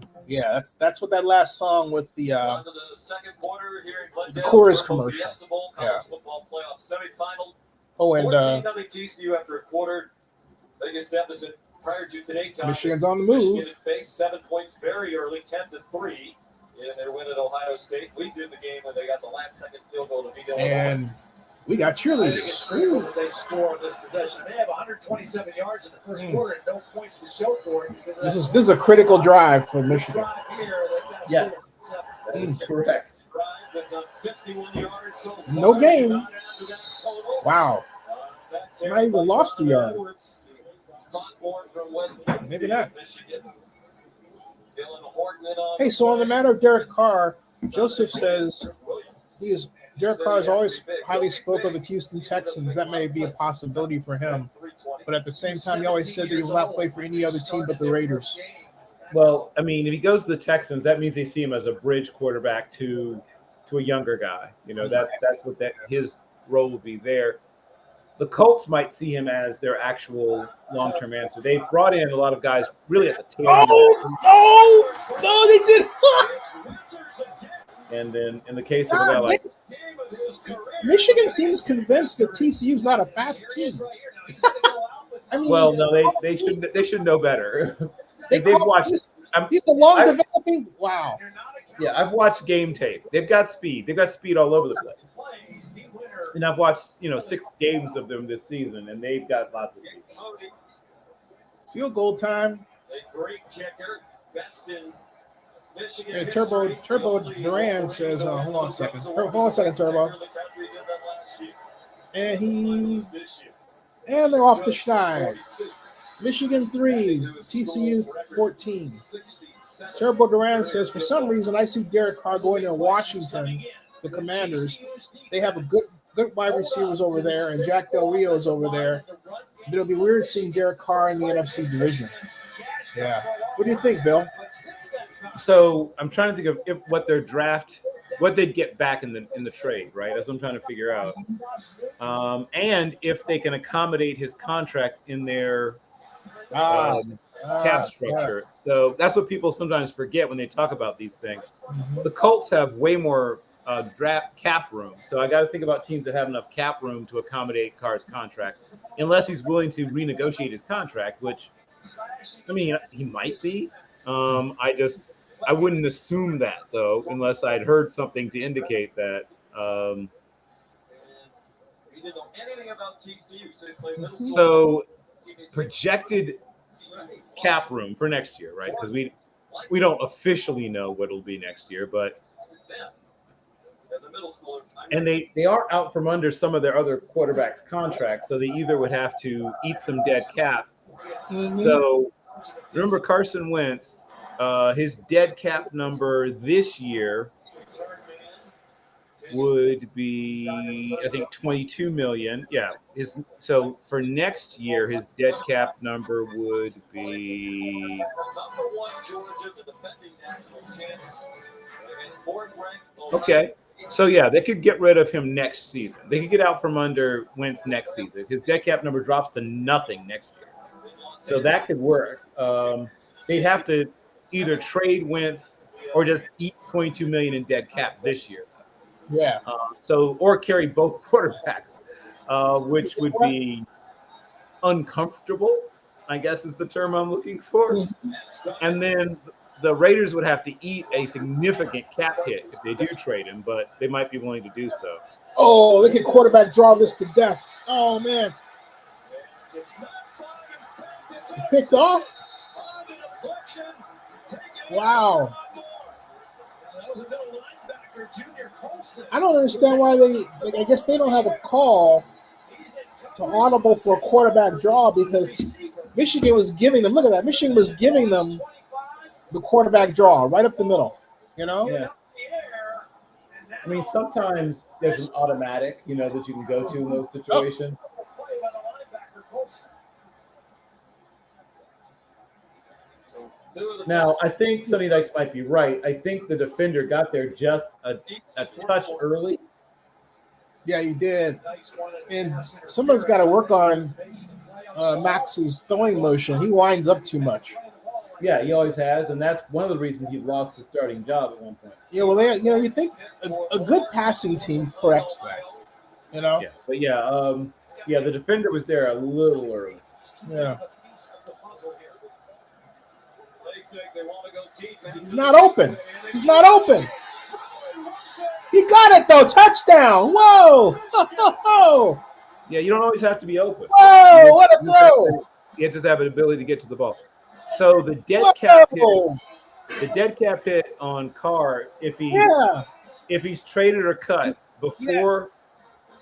That's what that last song with the second quarter here in Glendale, chorus VRBO commercial. Fiesta Bowl, college football playoff semifinal. Oh, and 14-0 TCU after a quarter. Biggest deficit prior to today. Michigan's on the move. Michigan faced 7 points very early, 10-3 in their win at Ohio State. We did the game when they got the last second field goal to beat Illinois. And we got I think it's cheerleaders. critical that they score on this possession. They have 127 yards in the first quarter and no points to show for it. This is a critical drive for Michigan. Yes, that is correct. No game. Wow. Might even lost a yard. Maybe not. Hey, so on the matter of Derek Carr, Joseph says Derek Carr is always highly spoken of the Houston Texans. That may be a possibility for him. But at the same time, he always said that he will not play for any other team but the Raiders. Well, I mean, if he goes to the Texans, that means they see him as a bridge quarterback to a younger guy. You know, that's what his role will be there. The Colts might see him as their actual long-term answer. They've brought in a lot of guys really at the tail end. No, they did. And then in the case of a guy like Michigan seems convinced that TCU is not a fast team. I mean, Well, no, they should know better. They've call watched. he's a long developing. Wow. Yeah, I've watched game tape. They've got speed. They've got speed all over the place. And I've watched 6 games of them this season, and they've got lots of speed. Field goal time. A great kicker, best in Michigan Yeah, Turbo Duran says, hold on a second. Hold on a second, Turbo. And they're off the schneid. Michigan 3, TCU 14. Turbo Duran says, for some reason, I see Derek Carr going to Washington, the Commanders. They have a good wide receivers over there, and Jack Del Rio is over there. But it'll be weird seeing Derek Carr in the NFC division. Yeah. What do you think, Bill? So I'm trying to think of what they'd get back in the trade, right? That's what I'm trying to figure out. And if they can accommodate his contract in their cap structure. So that's what people sometimes forget when they talk about these things. The Colts have way more draft cap room. So I got to think about teams that have enough cap room to accommodate Carr's contract, unless he's willing to renegotiate his contract, which, I mean, he might be. I wouldn't assume that, though, unless I'd heard something to indicate that. So projected cap room for next year, right? Because we don't officially know what it'll be next year, but and they are out from under some of their other quarterbacks' contracts, so they either would have to eat some dead cap. So remember Carson Wentz, his dead cap number this year would be, I think, 22 million. Yeah. So for next year, his dead cap number would be. Okay. So yeah, they could get rid of him next season. They could get out from under Wentz next season. His dead cap number drops to nothing next year. So that could work. They'd have to either trade Wentz or just eat 22 million in dead cap this year. Yeah. Or carry both quarterbacks, which would be uncomfortable, I guess is the term I'm looking for. And then the Raiders would have to eat a significant cap hit if they do trade him, but they might be willing to do so. Oh, look at quarterback draw this to death. Oh, man. Picked off? Wow. I don't understand why I guess they don't have a call to audible for a quarterback draw because Michigan was giving them, look at that, Michigan was giving them the quarterback draw right up the middle, Yeah. I mean, sometimes there's an automatic, that you can go to in those situations. Now, I think Sonny Dykes might be right. I think the defender got there just a touch early. Yeah, he did. And someone's got to work on Max's throwing motion. He winds up too much. Yeah, he always has, and that's one of the reasons he lost his starting job at one point. Yeah, well, you think a good passing team corrects that, Yeah, but the defender was there a little early. Yeah. He's not open. He's not open. He got it, though. Touchdown. Whoa. Yeah, you don't always have to be open. Whoa, what a throw. You just have an ability to get to the ball. So the dead cap hit on Carr, if he's traded or cut before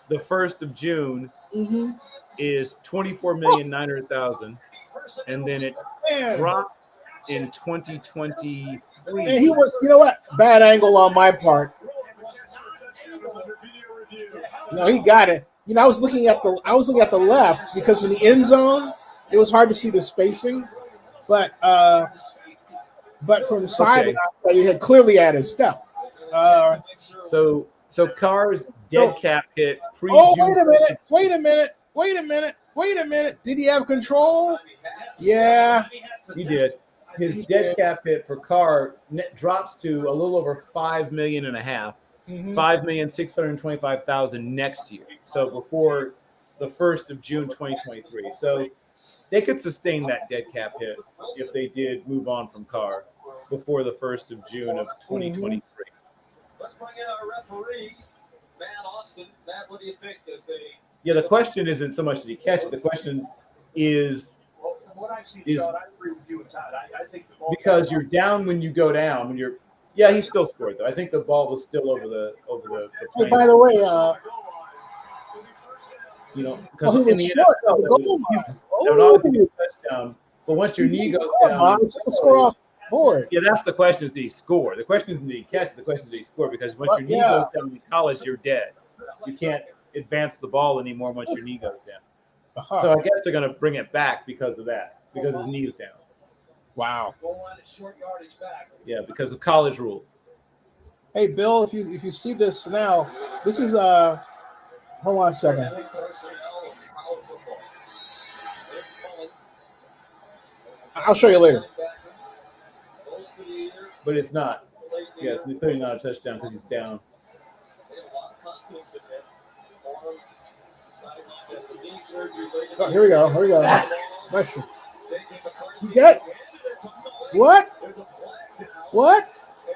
the 1st of June, is $24,900,000, and then it drops in 2023. And he was, bad angle on my part. No, he got it. I was looking at the left because when the end zone, it was hard to see the spacing, but from the side, he had clearly had his step. So Carr's dead cap hit. Oh, wait a minute. Did he have control? Yeah, he did. His dead cap hit for Carr drops to a little over $5.5 million, $5,625,000 next year. So before the 1st of June 2023. So They could sustain that dead cap hit if they did move on from Carr before the 1st of June of 2023. Let's bring in our referee, Matt Austin. Matt, what do you think? Yeah, the question isn't so much did he catch it. The question is, Well, from what I've seen, Sean, I agree with you and Todd. I think the ball because you're down when you go down. When you're, yeah, he still scored though. I think the ball was still over the Hey, by the way, you know, oh, because he in was the short NFL, of the goal that line. would always be a touchdown. But once your knee goes down, Score off the board. yeah, that's the question: is did he score? The question isn't did he catch. The question is did he score? Because once your knee goes down in college, you're dead. You can't advance the ball anymore once your knee goes down. So I guess they're going to bring it back because of that, because his knee is down. Wow. Yeah, because of college rules. Hey, Bill, if you see this now, this is hold on a second. I'll show you later. But it's not. Yeah, it's clearly not a touchdown because he's down. Oh, here we go. Here we go. Question. You get what? What?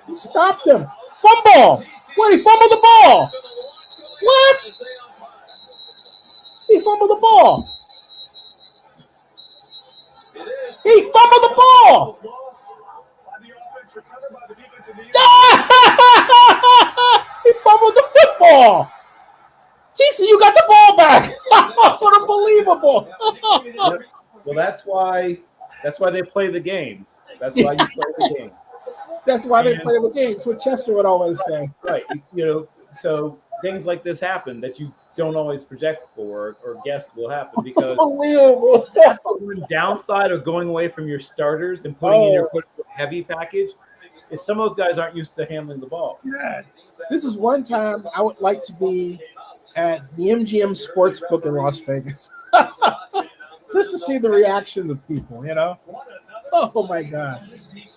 He stopped him. Fumble. What? He fumbled the ball. What? He fumbled the ball. He fumbled the ball. He fumbled the football. TCU got the ball back. Unbelievable. Well, that's why they play the games. That's why you play the games. That's why they play the games. That's what Chester would always say. Right. You know, so things like this happen that you don't always project for or guess will happen because Unbelievable. that's the one downside of going away from your starters and putting in your heavy package is some of those guys aren't used to handling the ball. God. This is one time I would like to be at the MGM Sportsbook in Las Vegas. Just to see the reaction of people, you know? Oh, my God.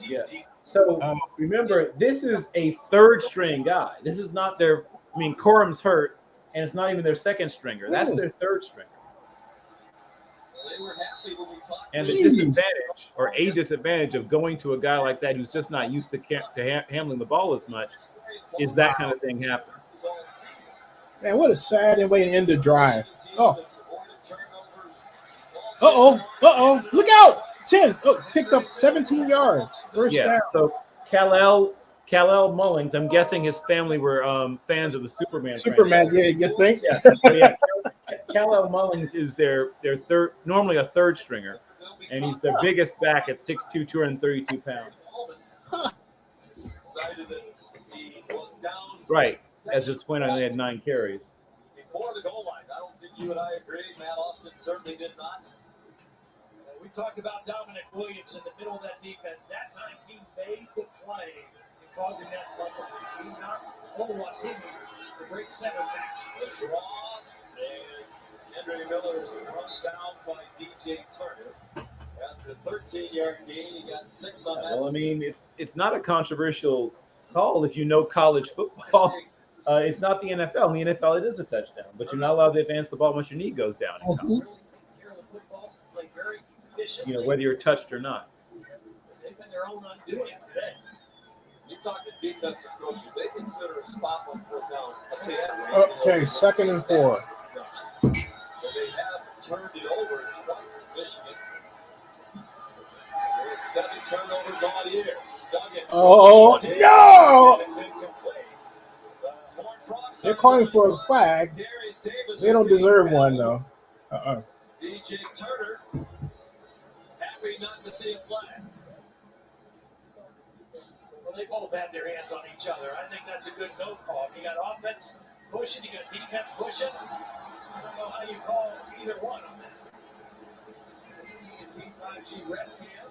Yeah. So remember, this is a third string guy. This is not their, I mean, Corum's hurt, and it's not even their second stringer. That's their third stringer. And the disadvantage or a disadvantage of going to a guy like that who's just not used to handling the ball as much is that kind of thing happens. Man, what a sad way to end the drive. Oh. Uh-oh. Look out. 10. Oh, picked up 17 yards. First down. So Kal-El Mullings, I'm guessing his family were fans of the Superman. Superman, yeah, you think? Yeah. So, yeah. Kal-El Mullings is their third, normally a third stringer, and he's their biggest back at 6'2", 232 pounds. Right. As it's point, I only had 9 carries. Before the goal line, I don't think you and I agree. Matt Austin certainly did not. We talked about Dominic Williams in the middle of that defense. That time he made the play in causing that fumble. He knocked Oluwatimi, the great center back. The draw, and Henry Miller is run down by DJ Turner. After a 13-yard gain, he got 6 on that. Well, I mean, it's not a controversial call if you know college football. It's not the NFL. In the NFL, it is a touchdown, but you're not allowed to advance the ball once your knee goes down. You know, whether you're touched or not. They've been their own undoing today. You talk to defensive coaches, they consider a stop on 4th down. Okay, 2nd and 4. They have turned it over twice, Michigan. They had 7 turnovers on the year. Oh, no! They're calling for a flag. They don't deserve one, though. DJ Turner, happy not to see a flag. Well, they both had their hands on each other. I think that's a good no call. You got offense pushing, you got defense pushing. I don't know how you call either one on that. TNT 5G red cam.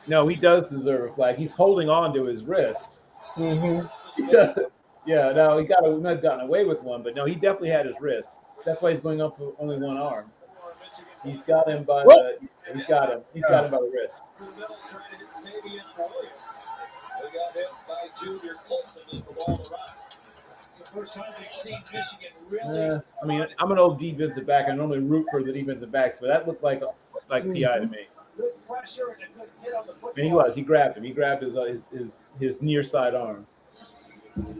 No, he does deserve a flag. He's holding on to his wrist. Yeah, no, he might have gotten away with one, but no, he definitely had his wrist. That's why he's going up with only one arm. He's got him by he's got him by the wrist. They got hit by Junior Colson as the ball arrived. So First time we've seen Michigan really. I mean, I'm an old defensive back. I normally root for the defensive backs, but that looked like PI to me. Good pressure and a good hit on the football. And he was. He grabbed him. He grabbed his near side arm. AJ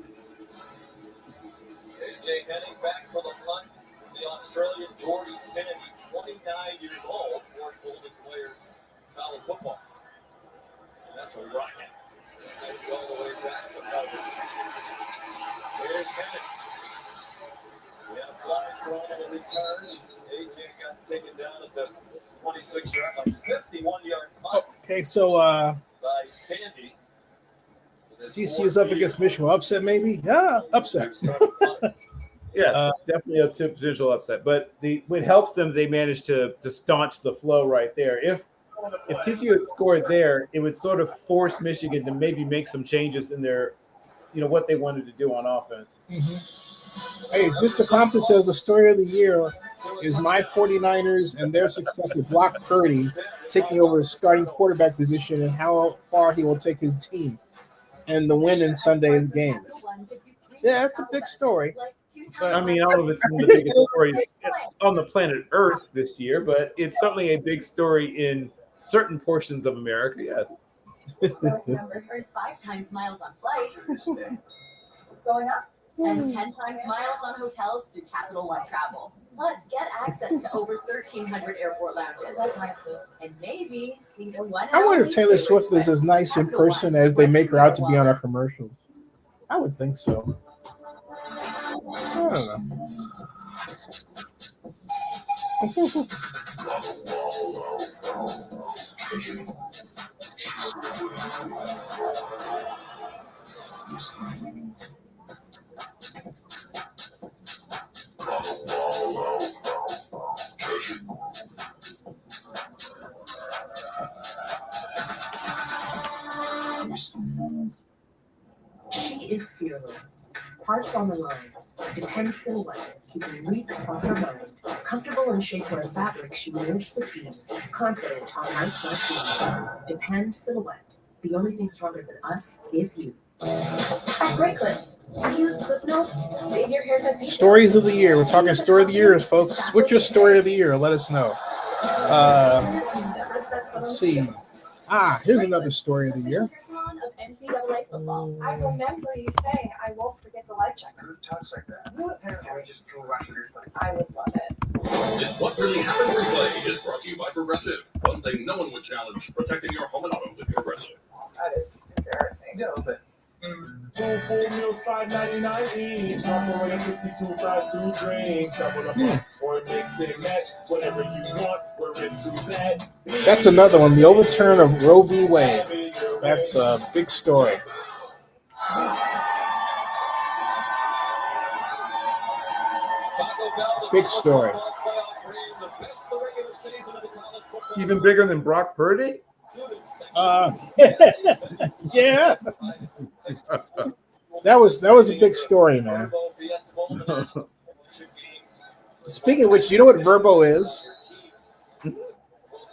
heading back for the punt. The Australian Jordy Sandy, 29 years old, fourth oldest player in college football. And that's a rocket. As we all the way back to Melbourne. Here's Hennig. We have a fly thrown on the return. AJ got taken down at the 26-yard, a 51-yard punt Okay, so by Sandy. TCU's up against Michigan. Upset, maybe? Yeah, upset. Yes, definitely a potential upset. But what helps them, they managed to staunch the flow right there. If TCU had scored there, it would sort of force Michigan to maybe make some changes in their, what they wanted to do on offense. Hey, Mr. Compton says the story of the year is my 49ers and their success with Brock Purdy taking over his starting quarterback position and how far he will take his team and the win in Sunday's game. Yeah, that's a big story. But, I mean, I don't know if it's one of the biggest stories on the planet Earth this year, but it's certainly a big story in certain portions of America, yes. Remember, 5 times miles on flights going up, and 10 times miles on hotels through Capital One Travel. Plus, get access to over 1,300 airport lounges. And maybe see the one. I wonder if Taylor Swift is as nice in person as they make her out to be on our commercials. I would think so. I don't know. She is fearless. Hearts on the line. Depends silhouette, keeping weeks off her mind. Comfortable in shapewear fabric, she wears with ease. Confident on nights like these. Depend silhouette. The only thing stronger than us is you. At Great Clips, we use clip notes to save your haircut. Stories of the year. We're talking story of the year, folks. What's your story of the year? Let us know. Let's see. Here's another story of the year. Of NCAA football. I remember you saying I won't forget the light checkers. Who talks like that? Can we just go watch it replay? I would love it. This What Really Happened replay is brought to you by Progressive. One thing no one would challenge, protecting your home and auto with Progressive. That is embarrassing. No, but Full meals, $5.99 each. Macaroni, crispy 2 fries, 2 drinks. Double up or mix and match. Whatever you want, we're into that. That's another one. The overturn of Roe v. Wade. That's a big story. Big story. Even bigger than Brock Purdy? Yeah. That was a big story, man. Speaking of which, you know what VRBO is?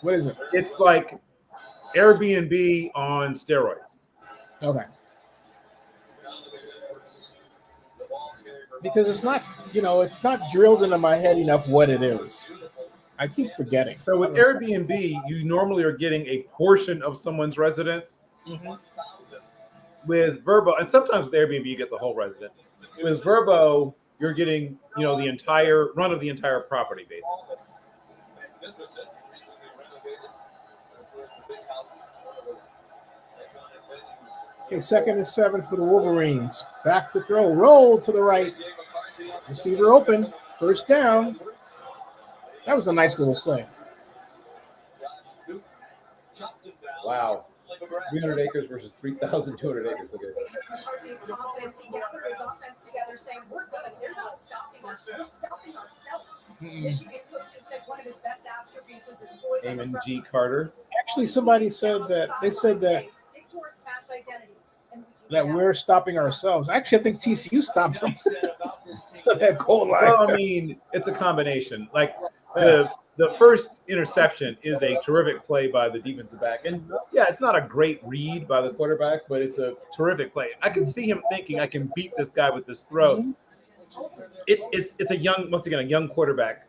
What is it? It's like Airbnb on steroids. Okay. Because it's not, it's not drilled into my head enough what it is. I keep forgetting. So with Airbnb, you normally are getting a portion of someone's residence. Mm-hmm. With VRBO, and sometimes with Airbnb, you get the whole residence. With VRBO, you're getting, the entire run of the entire property, basically. Okay, 2nd and 7 for the Wolverines. Back to throw. Roll to the right. Receiver open. First down. That was a nice little play. Wow. 300 acres versus 3,200 acres. Okay. McCarthy's confidence, he gathered his offense together saying, we're good. They're not stopping us. We're stopping ourselves. Michigan coaches said one of his best attributes is his poise. Damon G. Carter. Actually, somebody said that stick to our smash identity. That we're stopping ourselves. Actually, I think TCU stopped them. That goal line. Well, I mean, it's a combination. Like the the first interception is a terrific play by the defensive back. And yeah, it's not a great read by the quarterback, but it's a terrific play. I could see him thinking, I can beat this guy with this throw. It's a young quarterback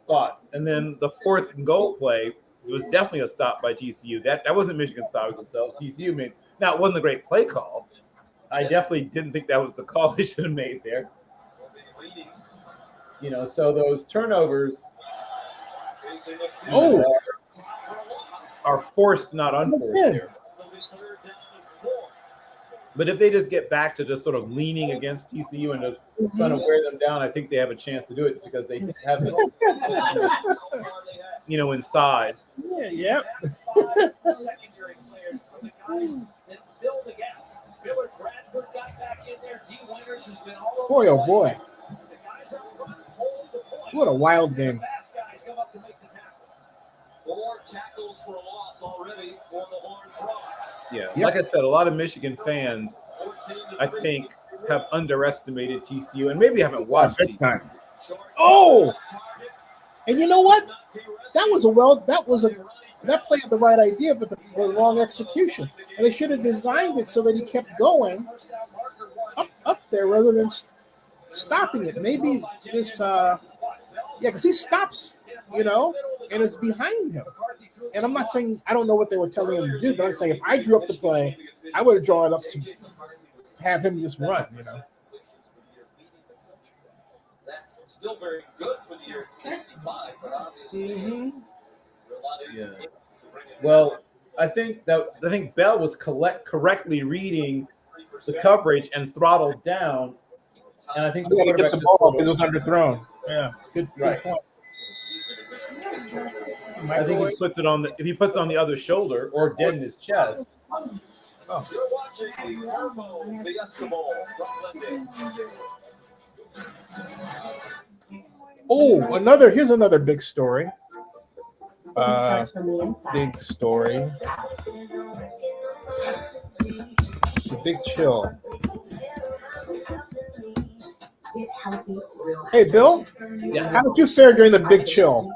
thought. And then the 4th and goal play, it was definitely a stop by TCU. That wasn't Michigan stopping themselves. TCU made, now it wasn't a great play call. I definitely didn't think that was the call they should have made there. You know, so those turnovers are forced, not unforced there. But if they just get back to just sort of leaning against TCU and just trying to wear them down, I think they have a chance to do it because they have, you know, in size. Yeah, yep. Secondary players for the guys that fill the gaps. Miller Bradford got back in there. D. Winters has been all over. Boy, oh boy. The guys up front hold the point. What a wild game. The fast guys come up to make the tackle. 4 tackles for a loss already for the Horned Frogs. Yeah, Yep. like I said, a lot of Michigan fans, I think, have underestimated TCU and maybe haven't watched Big TCU. time. Oh, and you know what? That play had the right idea, but the wrong execution. And they should have designed it so that he kept going up there rather than stopping it. Maybe this, because he stops, you know, and it's behind him. And I'm not saying I don't know what they were telling him to do, but I'm saying if I drew up the play, I would have drawn it up to have him just run, you know. That's still very good for the year 65, but obviously. Yeah. Well, I think Bell was correctly reading the coverage and throttled down, and I think the Yeah, he quarterback get the just ball because it was underthrown. Yeah, good Right. point. I think if he puts it on the other shoulder or dead in his chest. You're watching the VRBO Fiesta Bowl from Glendale. Oh, here's another big story. Big story. The Big Chill. Hey, Bill. Yeah. How did you fare during the Big Chill?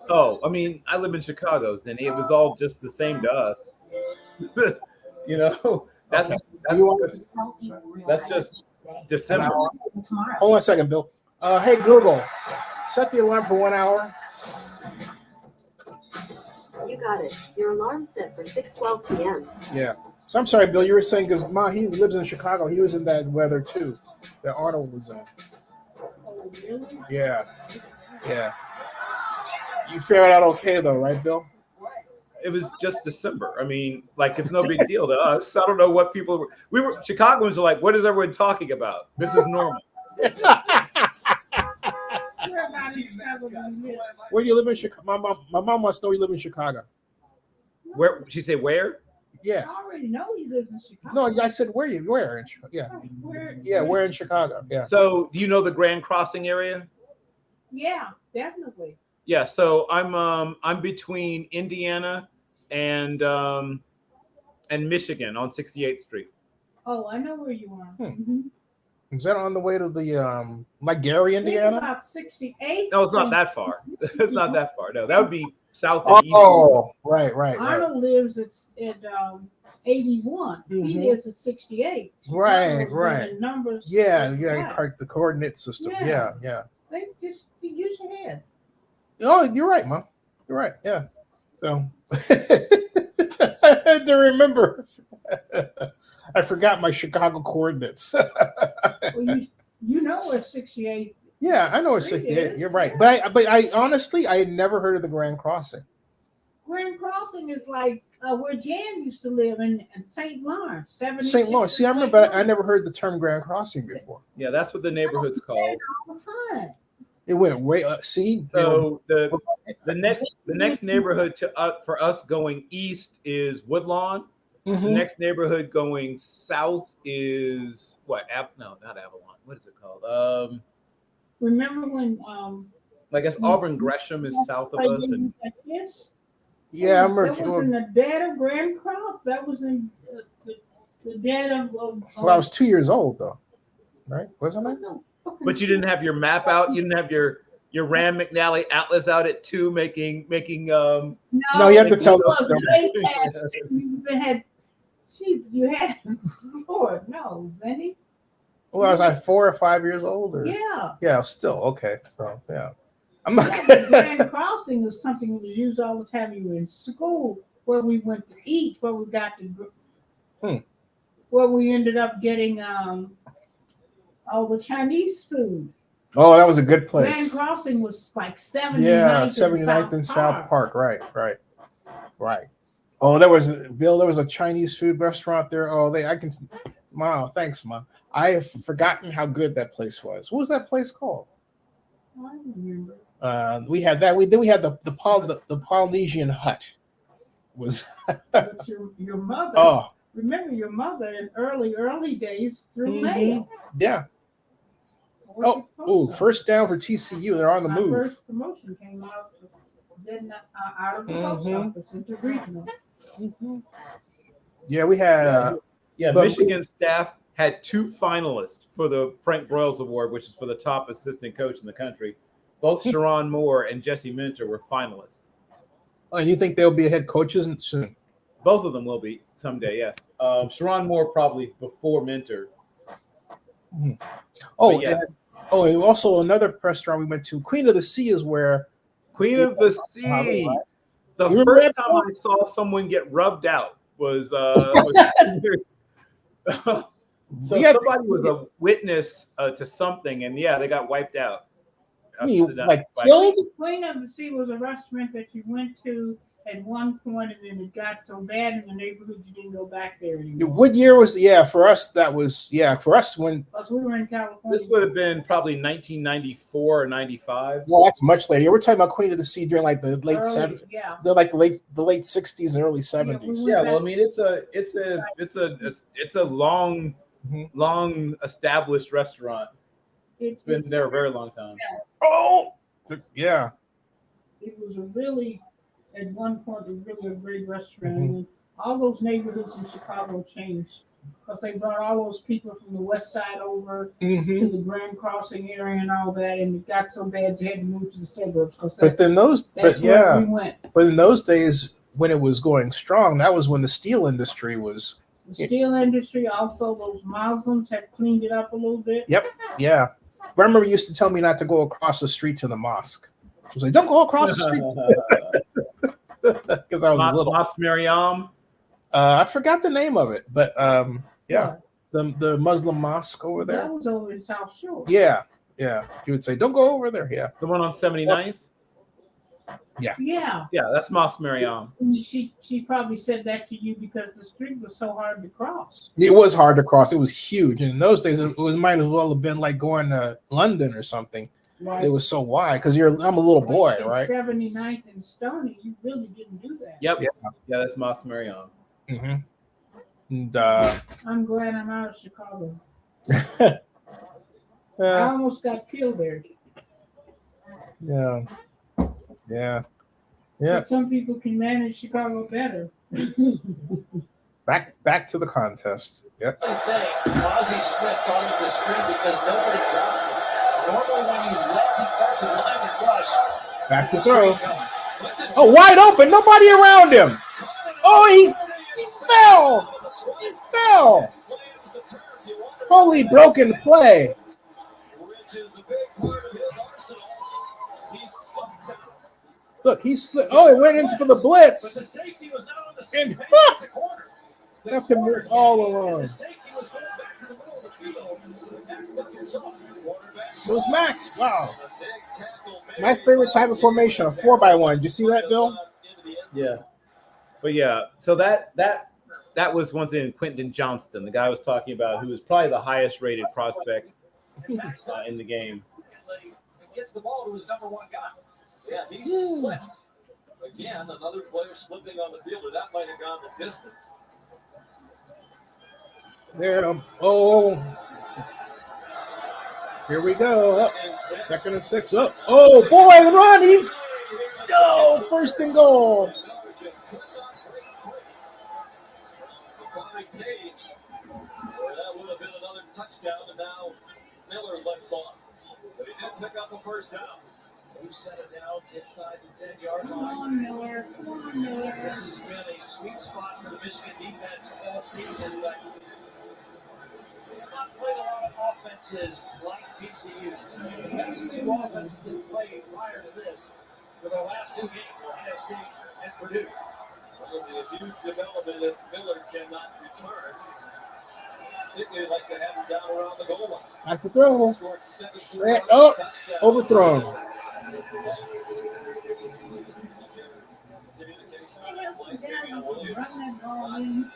Oh, I mean, I live in Chicago, and it was all just the same to us. You know, that's just December. Hold on a second, Bill. Hey, Google, set the alarm for 1 hour. You got it. Your alarm's set for 6:12 p.m. Yeah. So I'm sorry, Bill. You were saying because he lives in Chicago. He was in that weather too that Arnold was in. Yeah. Yeah. You fared out okay though, right, Bill? It was just December. I mean, like, it's no big deal to us. I don't know what people were. Chicagoans are like, what is everyone talking about? This is normal. Where do you live in Chicago? My mom wants to know you live in Chicago. Where she say where? Yeah. I already know he lives in Chicago. No, I said where in Chicago? Yeah. Yeah, where in Chicago? Yeah. So, do you know the Grand Crossing area? Yeah, definitely. Yeah. So I'm between Indiana and Michigan on 68th Street. Oh, I know where you are. Is that on the way to the like Gary, Indiana? About 68th. No, it's not that far. It's not that far. No, that would be south Oh, and east. right. Arnold lives at 81. He lives at 68. Right. The numbers. Yeah. The coordinate system. Yeah. They just use your head. Oh, you're right, Mom. You're right. Yeah. So I had to remember. I forgot my Chicago coordinates. Well, you know where 68. Yeah, I know where 68. You're right, but I honestly I had never heard of the Grand Crossing. Grand Crossing is like where Jan used to live in St. Lawrence. St. Lawrence. See, I remember, but I never heard the term Grand Crossing before. Yeah, that's what the neighborhood's called. All the time. It went way up. See, so the next neighborhood for us going east is Woodlawn. Mm-hmm. The next neighborhood going south is what? No, not Avalon. What is it called? Remember when I guess Auburn Gresham is south of us, and yeah, I remember. That was in the dead of Grand Cross. That was in the dead of. Well, I was 2 years old though, right? Wasn't I? But you didn't have your map out. You didn't have your Rand McNally Atlas out at 2 making No, you have to tell us. You had Lord, no, Zennie. Well, was I 4 or 5 years old? Or? Yeah, still okay. So yeah, I'm not. Grand crossing was something that was used all the time. You were in school, where we went to eat, where we got to, where we ended up getting all the Chinese food. Oh, that was a good place. Grand Crossing was like 79th. Yeah, 79th and South Park. Right. Oh, there was a Chinese food restaurant there. Oh, wow, thanks, Mom. I have forgotten how good that place was. What was that place called? I don't remember. We had that. Then we had the Polynesian hut. Was your mother? Oh, remember your mother in early days through mail. Yeah. First down for TCU. They're on the move. First promotion came out of the post office into regional. Yeah, we had. Michigan staff had 2 finalists for the Frank Broyles Award, which is for the top assistant coach in the country. Both Sharon Moore and Jesse Minter were finalists. Oh, and you think they'll be head coaches soon? Both of them will be someday, yes. Sharon Moore probably before Minter. Oh, yes. And also another restaurant we went to, Queen of the Sea, is where Queen of the Sea. The first time I saw someone get rubbed out was somebody was a witness to something, and they got wiped out. Killed? Queen of the Sea was a restaurant that you went to at one point, and then it got so bad in the neighborhood you didn't go back there anymore. What year was? For us that was for us when we were in California. This would have been probably 1994 or 95. Well, that's much later. We're talking about Queen of the Sea during like the late 70s. Yeah, they're like the late 60s and early 70s. Well, I mean, it's a long established restaurant. It's been there a very long time. Oh, yeah. It was at one point, a great restaurant. And all those neighborhoods in Chicago changed because they brought all those people from the west side over to the Grand Crossing area and all that, and it got so bad you had to move to the suburbs. But in those days, when it was going strong, that was when the steel industry was. The steel industry, also those Muslims had cleaned it up a little bit. Yep. Yeah. Grandma used to tell me not to go across the street to the mosque. She was like, "Don't go across the street," because I was little. Mosque Mariam. I forgot the name of it, but the Muslim mosque over there. That was over in South Shore. Yeah. You would say, "Don't go over there." Yeah. The one on 79th. Yeah, that's Mosque Mariam. She probably said that to you because the street was so hard to cross. It was hard to cross. It was huge, and in those days, it might as well have been like going to London or something. Right. It was so wide because I'm a little boy, right? 79th and Stony, you really didn't do that. Yep. Yeah, that's Mosque Mariam. And I'm glad I'm out of Chicago. I almost got killed there. Yeah. But some people can manage Chicago better. Back to the contest. Yep. Ozzie Smith thought it was a screen because nobody dropped it. Normally when you let defensive lineman rush. Back to throw. Oh, wide open. Nobody around him. Oh, he fell. He fell. Holy broken play. Which is a big part of his arsenal. Look, he slipped. Oh, it went into for the blitz. But the safety was not on the same page at the corner. Left him all alone. The safety was going back to the middle of the field. Next up is it was Max. Wow. My favorite type of formation, a 4x1. Did you see that, Bill? Yeah. But so that was once in Quentin Johnston, the guy I was talking about, who was probably the highest rated prospect in the game. Gets the ball to his number one guy. Yeah, he slipped. Again, another player slipping on the field, and that might have gone the distance. There. Oh. Here we go. Second and 6. Oh, boy, run. He's first and goal. So that would have been another touchdown, and now Miller lets off. But he did pick up a first down. We've set it now inside the 10-yard Come line. on, Miller. Come on, Miller. This has been a sweet spot for the Michigan defense all season, but they have not played a lot of offenses like TCU. The best two offenses they played prior to this were their last two games, Ohio State and Purdue. It'll be a huge development if Miller cannot return. Particularly like to have him down around the goal line. Back to throw. Scored 17 And, touchdowns. overthrown.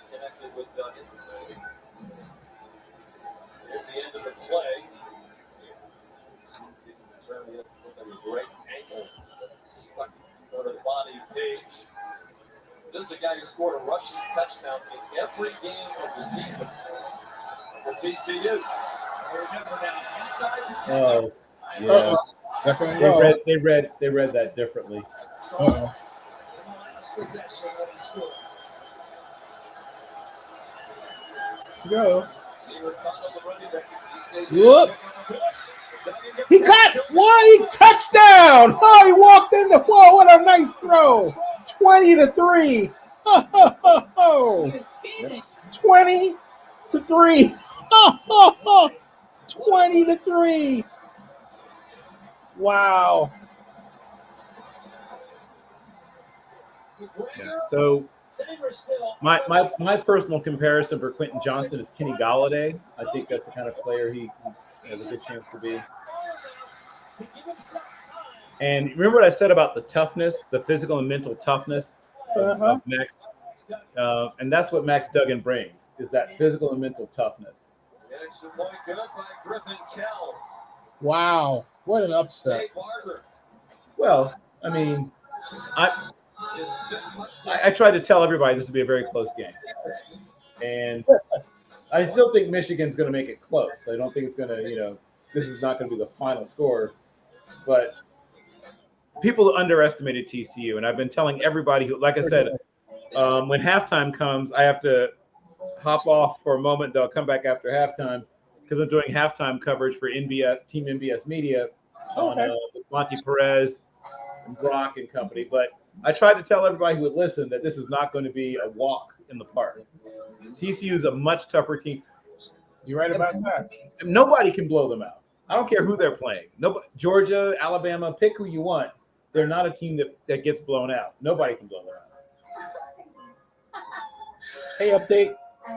Connected with Duggan. Here's the end of the play. That was right ankle stuck under the body of Page. This is a guy who scored a rushing touchdown in every game of the season for TCU. Remember now, inside the 10. Oh, yeah. Second and goal. They read that differently. So, in the last possession that he scored. Go. Whoop. Whoop. He caught one touchdown. Oh, he walked in the whoa, what a nice throw. 20-3. Ho, ho, ho, ho. 20-3. Ho, ho, ho. 20-3. Wow. Yeah, so my personal comparison for Quentin Johnson is Kenny Galladay. I think that's the kind of player he has a good chance to be. And remember what I said about the toughness, the physical and mental toughness of Max? And that's what Max Duggan brings, is that physical and mental toughness. Wow. What an upset. Well, I mean, I tried to tell everybody this would be a very close game. And I still think Michigan's going to make it close. I don't think it's going to, this is not going to be the final score. But people underestimated TCU. And I've been telling everybody who, like I said, when halftime comes, I have to hop off for a moment. They'll come back after halftime because I'm doing halftime coverage for Team NBS Media on Monty Perez and Brock and company. But I tried to tell everybody who would listen that this is not going to be a walk in the park. TCU is a much tougher team. You're right about that. Nobody can blow them out. I don't care who they're playing. Nobody, Georgia, Alabama, pick who you want. They're not a team that gets blown out. Nobody can blow them out. Hey, update.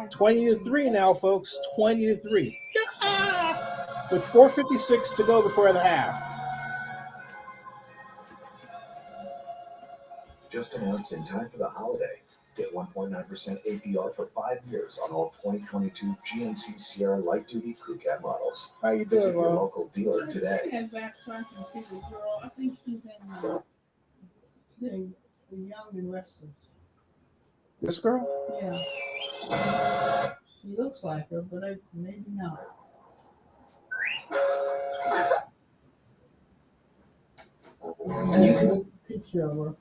20-3 now, folks. 20-3. Yeah! With 4:56 to go before the half. Just announced in time for the holiday. Get 1.9% APR for 5 years on all 2022 GMC Sierra Light Duty Crew Cab models. How you Visit doing, your Ron? local dealer today. I think she's in the Young and Restless. This girl? Yeah. She looks like her, but maybe not. And you can look at a picture of her.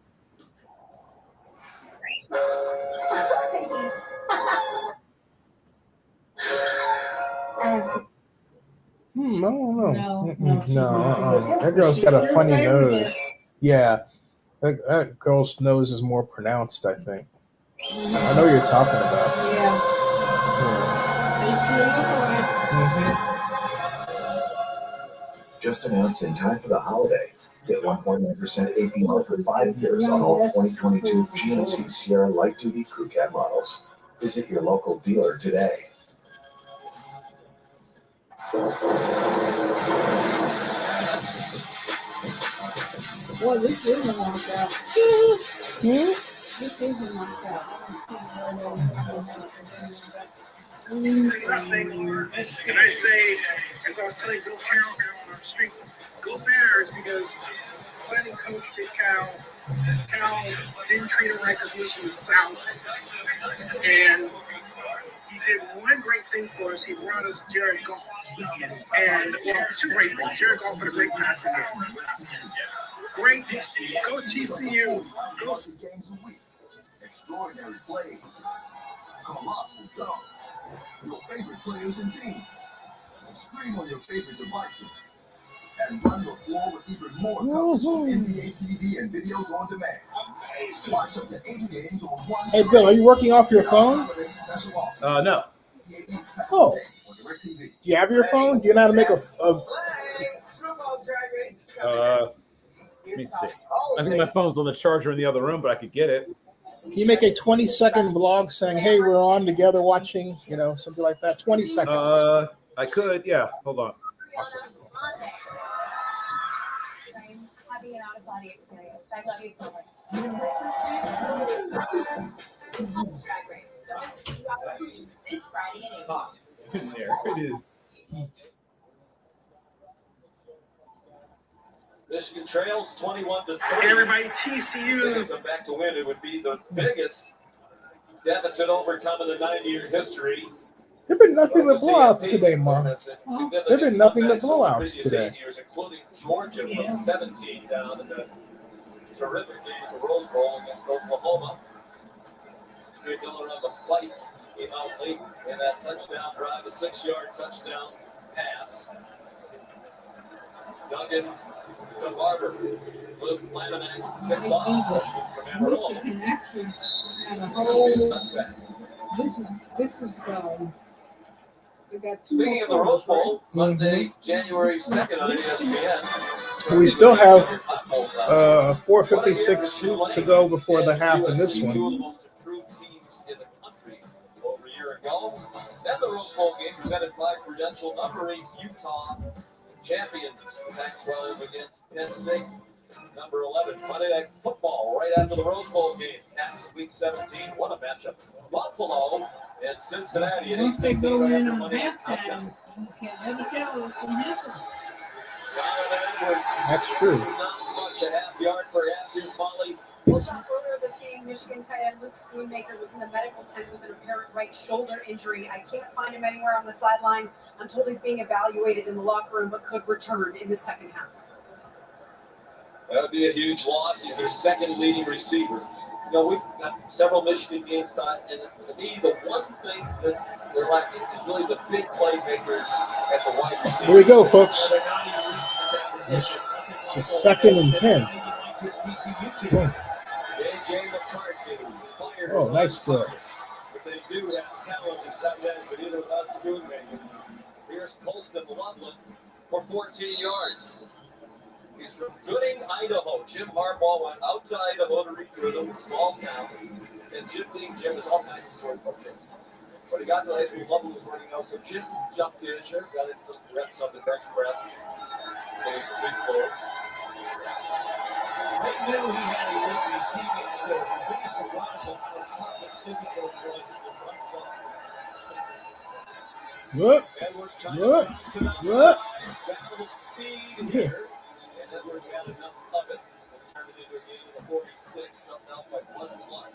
I don't know. No. That girl's got a funny nose. Yeah. That girl's nose is more pronounced, I think. I know what you're talking about. Yeah. Just announced in time for the holiday. Get 1.9% APR for 5 years on all 2022 GMC Sierra Light Duty Crew Cab models. Visit your local dealer today. Boy, this is a knockout. This is a knockout. Can I say, as I was telling Bill Carroll here on our street, go Bears, because signing coach did Cal didn't treat him right because he was from the South. And he did one great thing for us. He brought us Jared Goff. And two great things. Jared Goff had a great passing game. Great. Go TCU. Go. Games a week. Extraordinary plays. Colossal dunks. Your favorite players and teams. Stream on your favorite devices. and run the floor with even more coverage from NBA TV and videos on demand. Watch up to 80 games on one. Hey, Bill, are you working off your phone? No. Oh. Do you have your phone? Do you know how to make a Let me see. I think my phone's on the charger in the other room, but I could get it. Can you make a 20-second vlog saying, hey, we're on together watching, you know, something like that? 20 seconds. I could, yeah. Hold on. Awesome. Having an out-of-body experience. I love you so much. Drag race. This Friday at 8. Hot in there. It is heat. Michigan trails 21-3. Everybody, TCU. Come back to win. It would be the biggest deficit overcome in the 90-year history. There have been nothing but blowouts today, Mom. There have been nothing but blowouts today. Years, including Georgia from 17 down in the terrific game at the Rose Bowl against Oklahoma. Miller on the bike came out late in that touchdown drive, a 6-yard touchdown pass. Duggan to Barber. Luke Laminack picks off from Amarillo. Michigan actually had a whole. This is they got two. Speaking of the Rose Bowl, Monday, January 2nd on ESPN. We still have 4:56 to go before the half in this one. Two of the most improved teams in the country over a year ago. Then the Rose Bowl game presented by Prudential, number 8 Utah champions, Pac-12 against Penn State. Number 11, Monday Night Football, right after the Rose Bowl game. Cats Week 17, what a matchup. Buffalo and Cincinnati at 8:15 right after Monday Night Countdown. You can't never tell what's going to happen. Jonathan Edwards. That's true. Not much, a half yard perhaps. Here's Molly. We'll talk earlier this game. Michigan tight end Luke Schoonmaker was in the medical tent with an apparent right shoulder injury. I can't find him anywhere on the sideline. I'm told he's being evaluated in the locker room, but could return in the second half. That would be a huge loss. He's their second leading receiver. You know, we've got several Michigan games tonight, and to me, the one thing that they're lacking is really the big playmakers at the wide receiver. Here we go, folks. It's a 2nd and 10. J.J. McCarthy fired. Oh, nice throw. But they do have talented tight ends, and either without Schoonmaker. Here's Colston Loveland for 14 yards. He's from Gooding, Idaho. Jim Harbaugh went out to Idaho to recruit him, a small town. And Jim being Jim is all kinds of story about Jim. When he got to high school, Loveland was running out, so Jim jumped in, got in some reps on the bench press, those street clothes. They knew he had elite receiving skills. The biggest surprise was how tough and physical he was in the run block. What? Battle of speed here. And Edwards had enough of it to turn it into a game of 46, shut out by one block.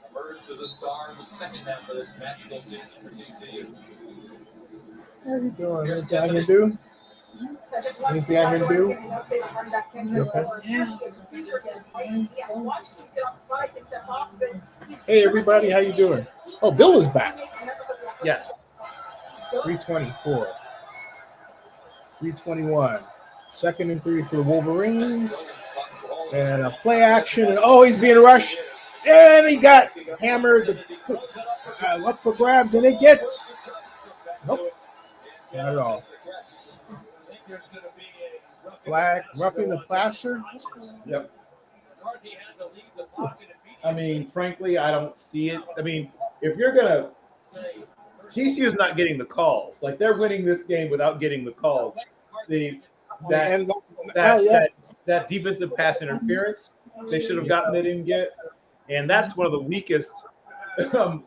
Emerged as a star in the second half of this magical season for TCU. How you doing? Anything I can do? Anything I can do? Hey, everybody. How you doing? Oh, Bill is back. Yes. 324. 321. 2nd and 3 for the Wolverines. And a play action. And oh, he's being rushed. And he got hammered. Up for grabs. And it gets. Nope. Not at all. Flag. Roughing the passer. Yep. I mean, frankly, I don't see it. I mean, if you're going to. TCU is not getting the calls. Like, they're winning this game without getting the calls. That defensive pass interference, they should have gotten, they didn't get. And that's one of the weakest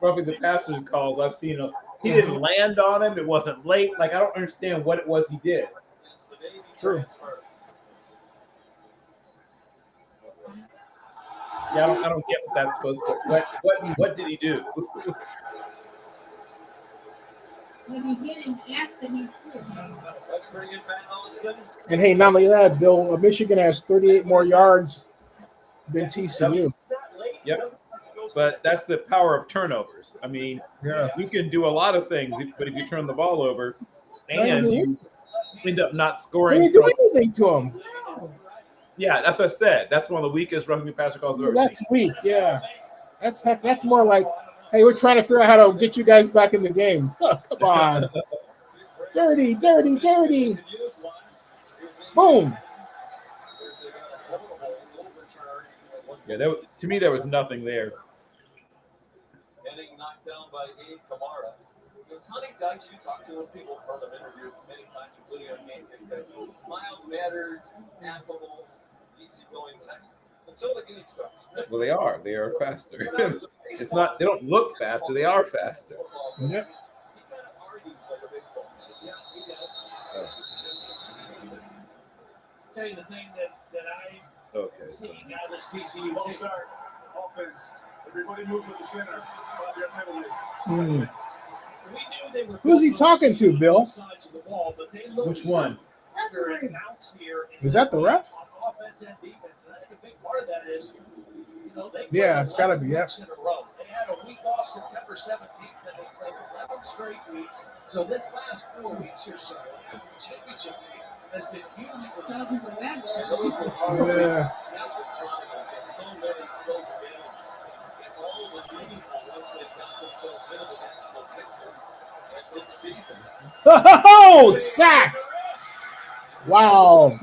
roughing the passer calls I've seen. He didn't land on him. It wasn't late. Like, I don't understand what it was he did. True. Yeah, I don't get what that's supposed to. What did he do? When he hit him after he threw. Let's bring in Matt Austin. And hey, not only that, Bill, Michigan has 38 more yards than TCU. Yep. But that's the power of turnovers. I mean, yeah, you can do a lot of things, but if you turn the ball over and end up not We scoring. didn't do anything to him. Yeah, that's what I said. That's one of the weakest roughing the passer calls I've ever That's seen. weak. Yeah, that's more like, hey, we're trying to figure out how to get you guys back in the game. Oh, come on, dirty, dirty, dirty. Boom. Yeah, to me, there was nothing there. Getting knocked down by Abe Kamara. The Sonny Dykes, you talked to him, people have heard him interviewed many times, including on Game Day. Mild-mannered, affable, easygoing Texan. Until the game starts. Well, they are. They are faster. It's not. They don't look faster. They are faster. Yep. He kind of argues like a baseball player. Yeah, he does. Tell you the thing that I see now this TCU Ball start. Offense. Everybody move to the center. 5-yard penalty. Hmm. We knew they were. Who's he talking to, Bill? Sides of the ball, but they look Which one? very bounce here. Is that the ref? On offense and defense. And I think a big part of that is, you know, they Yeah, it's got to be. Yeah. in a row. They had a week off September 17th, and they played 11 straight weeks. So this last 4 weeks or so, the championship game has been huge for them. And those were hard weeks. That's what brought them. There's so many close games. And all the meaningful once they've got themselves into the national picture at mid-season. Oh, sacked! Wow.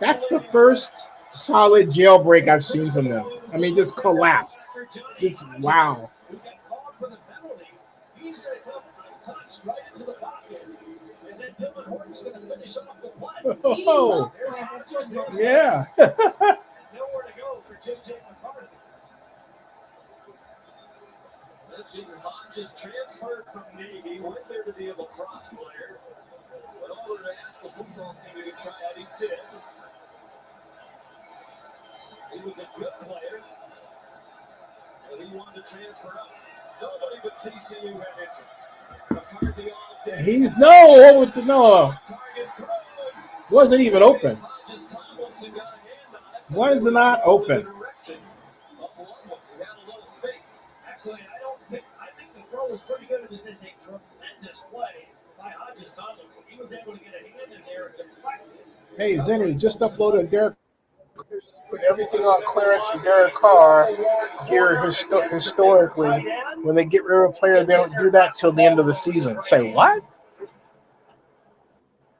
That's the first solid jailbreak I've seen from them. I mean, just collapse. Just wow. Who got called for the penalty. He's going to come untouched right into the pocket. And then Dylan Horton's going to finish off the play. Oh, yeah. Nowhere to go for J.J. McCarthy. Junior Hodges transferred from Navy, went there to be a lacrosse player. But over to ask the football team to try out, he did. He was a good player, but he wanted to transfer up. Nobody but TCU had interest. McCarthy all day. He's no. Wasn't even open. Why is it not open? Actually, I think the throw was pretty good. It was just a tremendous play by Hodges Tomlinson. He was able to get a hand in there and deflect it. Hey, Zennie, just uploaded Derek. Put everything on clearance for Derek Carr here historically. When they get rid of a player, they don't do that till the end of the season. Say what?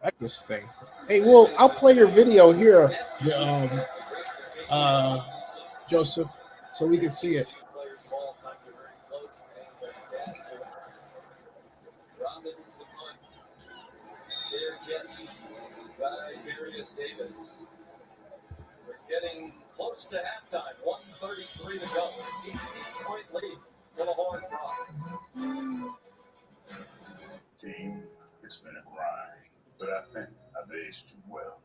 I like this thing. Hey, well, I'll play your video here, Joseph, so we can see it. Davis. We're getting close to halftime. 1:33 to go. 18-point lead for the Horned Frogs. Team, it's been a grind, but I think I've aged you well.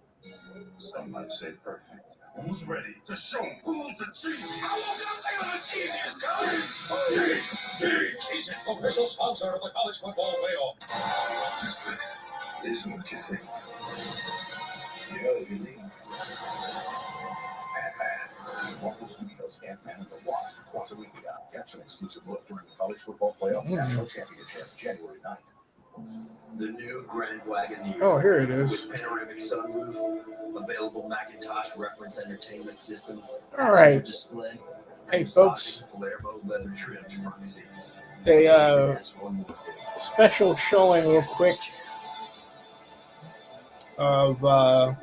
Some might say perfect. Who's ready to show who's the cheesiest? I want to the cheesiest, guys! Cheese's official sponsor of the college football playoff. This place isn't what you think. You know what you need. Ant-Man. Marvel Studios, Ant-Man and the Wasp, Quantumania. Catch an exclusive look during the college football playoff national championship, January 9th. The new Grand Wagoneer. Oh, here it is. With panoramic sunroof, available Macintosh reference entertainment system, All right. display. Hey, folks. Palermo leather trimmed front seats. A special showing real quick of I'm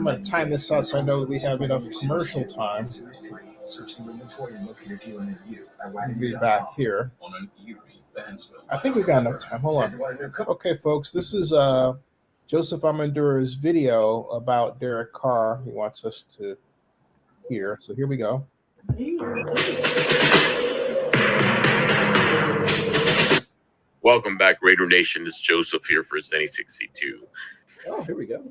going to time this out so I know that we have enough commercial time. We'll be back here. I think we've got enough time. Hold on. Okay, folks, this is Joseph Amandura's video about Derek Carr. He wants us to hear. So here we go. Welcome back, Raider Nation. It's Joseph here for Zennie62. Oh, here we go.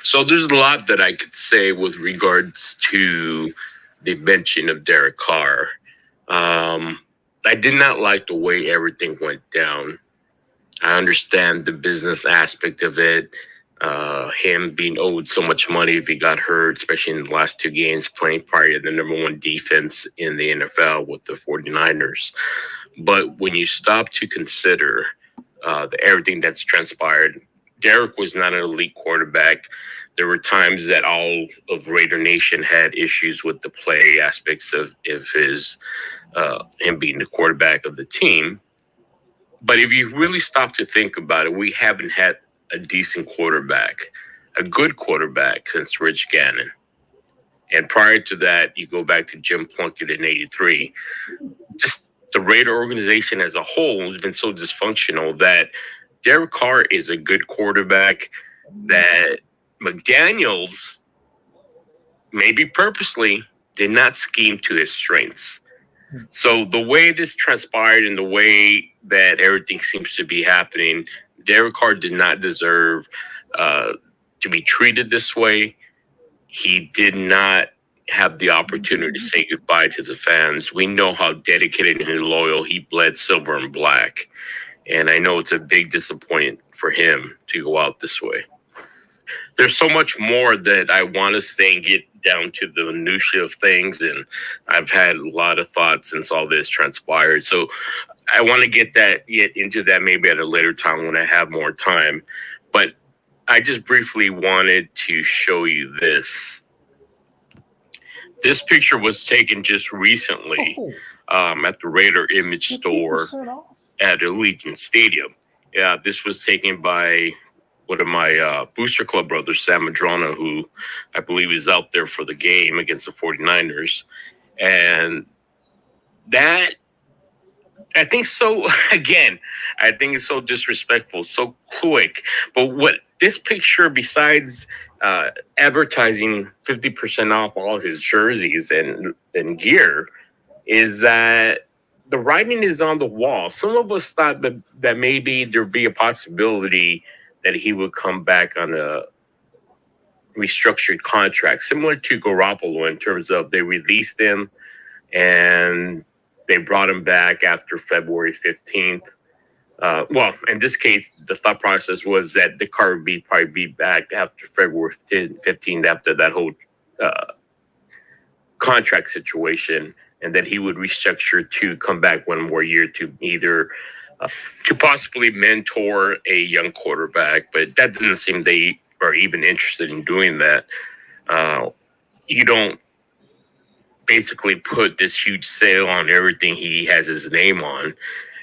So there's a lot that I could say with regards to the benching of Derek Carr. I did not like the way everything went down. I understand the business aspect of it, him being owed so much money if he got hurt, especially in the last 2 games, playing probably the #1 defense in the NFL with the 49ers. But when you stop to consider everything that's transpired, Derek was not an elite quarterback. There were times that all of Raider Nation had issues with the play aspects of his him being the quarterback of the team. But if you really stop to think about it, we haven't had a decent quarterback, a good quarterback since Rich Gannon. And prior to that, you go back to Jim Plunkett in '83. Just the Raider organization as a whole has been so dysfunctional that Derek Carr is a good quarterback that McDaniels, maybe purposely, did not scheme to his strengths. So the way this transpired and the way that everything seems to be happening, Derek Carr did not deserve to be treated this way. He did not have the opportunity to say goodbye to the fans. We know how dedicated and loyal he bled silver and black. And I know it's a big disappointment for him to go out this way. There's so much more that I want to say and get down to the minutiae of things. And I've had a lot of thoughts since all this transpired. So I want to get into that maybe at a later time when I have more time. But I just briefly wanted to show you this. This picture was taken just recently at the Raider Image Store at Allegiant Stadium. Yeah, this was taken by one of my Booster Club brothers, Sam Madrona, who I believe is out there for the game against the 49ers. And that, I think so, again, I think it's so disrespectful, so quick. But what this picture, besides advertising 50% off all his jerseys and gear, is that the writing is on the wall. Some of us thought that maybe there'd be a possibility that he would come back on a restructured contract, similar to Garoppolo in terms of they released him and they brought him back after February 15th. Well, in this case, the thought process was that the car would probably be back after February 15th after that whole contract situation, and that he would restructure to come back one more year to either to possibly mentor a young quarterback, but that doesn't seem they are even interested in doing that. You don't basically put this huge sale on everything he has his name on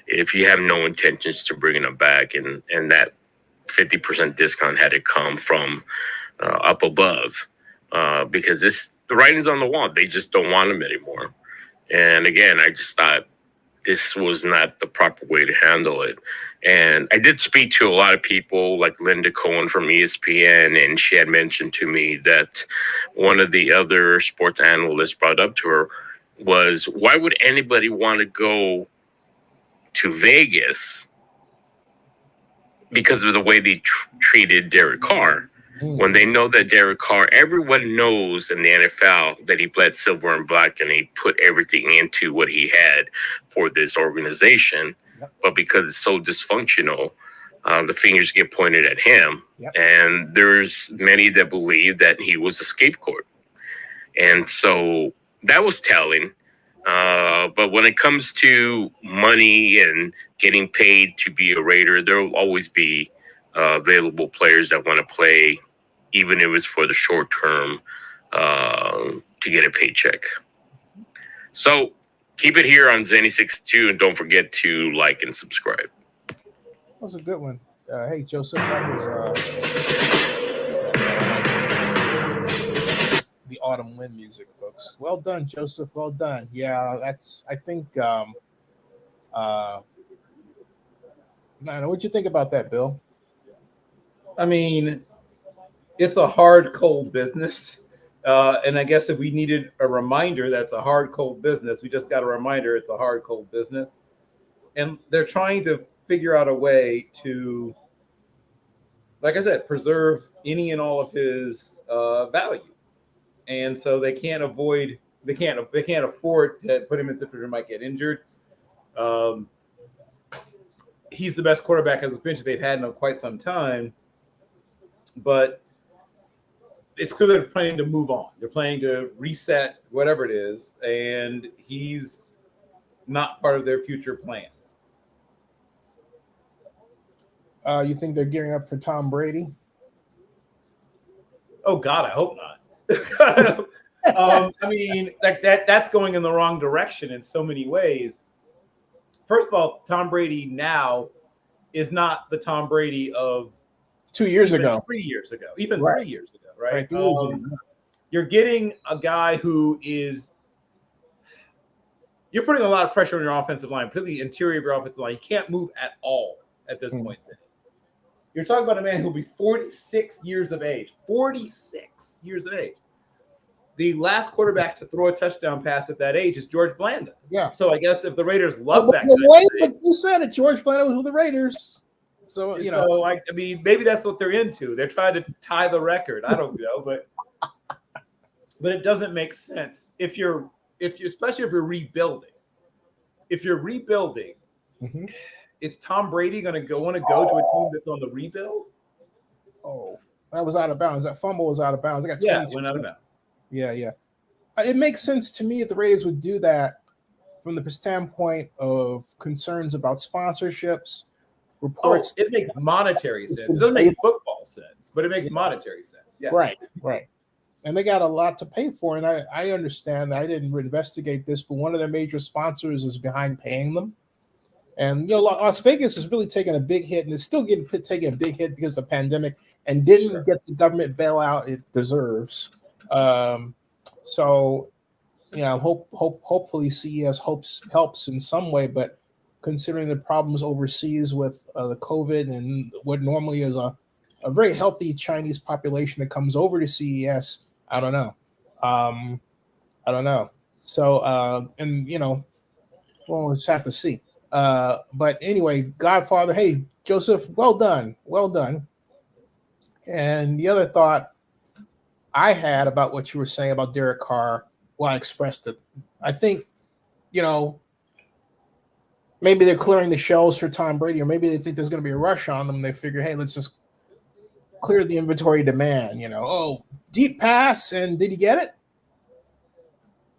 if you have no intentions to bringing him back, and that 50% discount had to come from up above because the writing's on the wall. They just don't want him anymore. And again, I just thought this was not the proper way to handle it. And I did speak to a lot of people like Linda Cohen from ESPN, and she had mentioned to me that one of the other sports analysts brought up to her was, why would anybody want to go to Vegas because of the way they treated Derek Carr? When they know that Derek Carr, everyone knows in the NFL that he bled silver and black and he put everything into what he had for this organization. Yep. But because it's so dysfunctional, the fingers get pointed at him. Yep. And there's many that believe that he was a scapegoat. And so that was telling. But when it comes to money and getting paid to be a Raider, there will always be available players that want to play, even if it's for the short term, to get a paycheck. So keep it here on Zennie62, and don't forget to like and subscribe. That was a good one. Hey, Joseph, that was the autumn wind music, folks. Well done, Joseph. Well done. Yeah, that's, I think, what'd you think about that, Bill? I mean, it's a hard, cold business. And I guess if we needed a reminder that's a hard, cold business, we just got a reminder it's a hard, cold business. And they're trying to figure out a way to, like I said, preserve any and all of his value. And so they can't afford to put him in situation he might get injured. He's the best quarterback as a bench they've had in quite some time. but it's clear they're planning to move on. They're planning to reset whatever it is, and he's not part of their future plans. You think they're gearing up for Tom Brady? Oh God, I hope not. I mean, like that's going in the wrong direction in so many ways. First of all, Tom Brady now is not the Tom Brady of 2 years ago, 3 years ago, even Right. 3 years ago, right? Right, 3 years ago. You're getting a guy who is, you're putting a lot of pressure on your offensive line, particularly the interior of your offensive line. You can't move at all at this point. You're talking about a man who'll be 46 years of age. 46 years of age. The last quarterback to throw a touchdown pass at that age is George Blanda. Yeah. So I guess if the Raiders love that, but you said it. George Blanda was with the Raiders. So you know. So I mean, maybe that's what they're into. They're trying to tie the record. I don't know, but it doesn't make sense if you're especially if you're rebuilding. If you're rebuilding, is Tom Brady going to want to go to a team that's on the rebuild? Oh, that was out of bounds. That fumble was out of bounds. I got 22 went out of bounds. Yeah. It makes sense to me if the Raiders would do that from the standpoint of concerns about sponsorships, reports. It makes monetary sense. It doesn't make football sense, but it makes monetary sense. Yeah. Right. And they got a lot to pay for. And I understand that. I didn't investigate this, but one of their major sponsors is behind paying them. And, you know, Las Vegas is really taking a big hit, and it's still taking a big hit because of the pandemic and didn't get the government bailout it deserves. So, you know, hopefully CES helps in some way, but considering the problems overseas with the COVID and what normally is a very healthy Chinese population that comes over to CES, I don't know. So, and, you know, we'll just have to see. But anyway, Godfather, hey, Joseph, well done. And the other thought I had about what you were saying about Derek Carr, well, I expressed it. I think, you know, maybe they're clearing the shelves for Tom Brady, or maybe they think there's going to be a rush on them. And they figure, hey, let's just clear the inventory demand, you know. Oh, deep pass, and did he get it?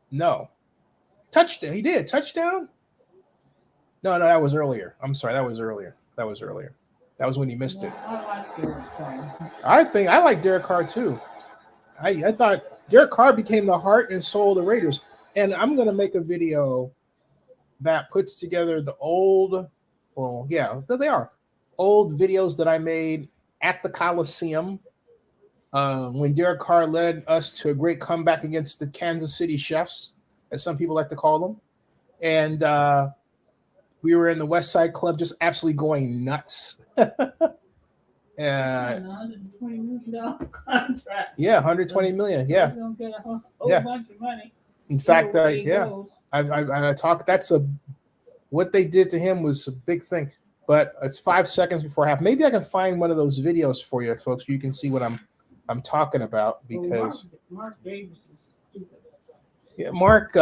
No. Touchdown. He did. Touchdown? No, that was earlier. I'm sorry. That was earlier. That was when he missed it. I like Derek Carr. I like Derek Carr too. I thought Derek Carr became the heart and soul of the Raiders. And I'm going to make a video that puts together the old videos that I made at the Coliseum when Derek Carr led us to a great comeback against the Kansas City Chiefs, as some people like to call them. And we were in the West Side Club just absolutely going nuts. $120 million contract. Yeah, $120 million. Yeah. He's gonna get a whole bunch of money. In fact, I talked. What they did to him was a big thing. But it's 5 seconds before half. Maybe I can find one of those videos for you, folks. You can see what I'm talking about, because Mark Davis is stupid. Yeah, Mark.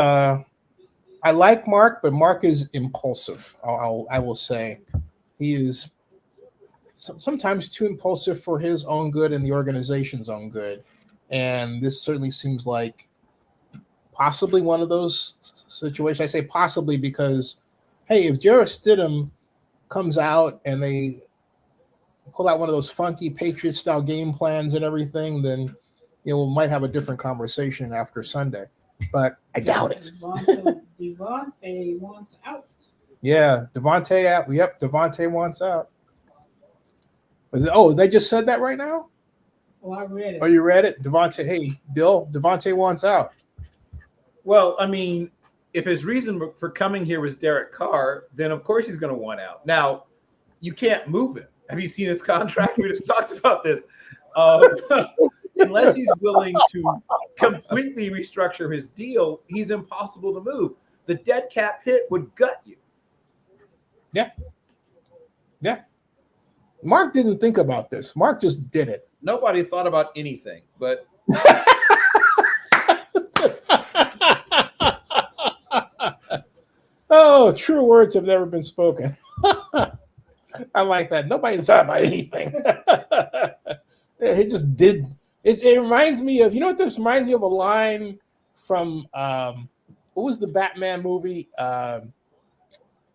I like Mark, but Mark is impulsive. I will say, he is sometimes too impulsive for his own good and the organization's own good. And this certainly seems like possibly one of those situations. I say possibly because, hey, if Jarrett Stidham comes out and they pull out one of those funky Patriot style game plans and everything, then, you know, we might have a different conversation after Sunday. But I doubt it. Devontae wants out. Yeah, Devontae out. Yep, Devontae wants out. They just said that right now? Oh, I read it. Oh, you read it? Devontae, hey, Bill, Devontae wants out. Well, I mean, if his reason for coming here was Derek Carr, then of course he's going to want out. Now, you can't move him. Have you seen his contract? We just talked about this. Unless he's willing to completely restructure his deal, he's impossible to move. The dead cap hit would gut you. Yeah. Mark didn't think about this. Mark just did it. Nobody thought about anything, but oh, true words have never been spoken. I like that. Nobody thought about anything. He just did. It reminds me of, you know what this reminds me of? A line from what was the Batman movie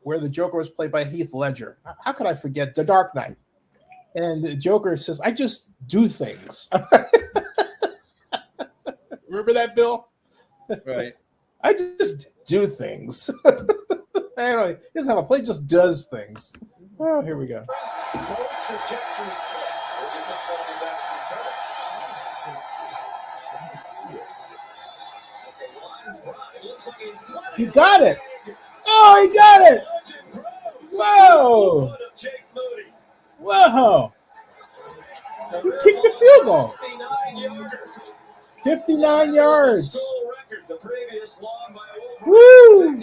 where the Joker was played by Heath Ledger? How could I forget? The Dark Knight. And the Joker says, "I just do things." Remember that, Bill? Right. I just do things. Anyway, he doesn't have a play, just does things. Oh, here we go. He got it. Oh, he got it. Whoa. Whoa. He kicked the field goal. 59 yards. Woo.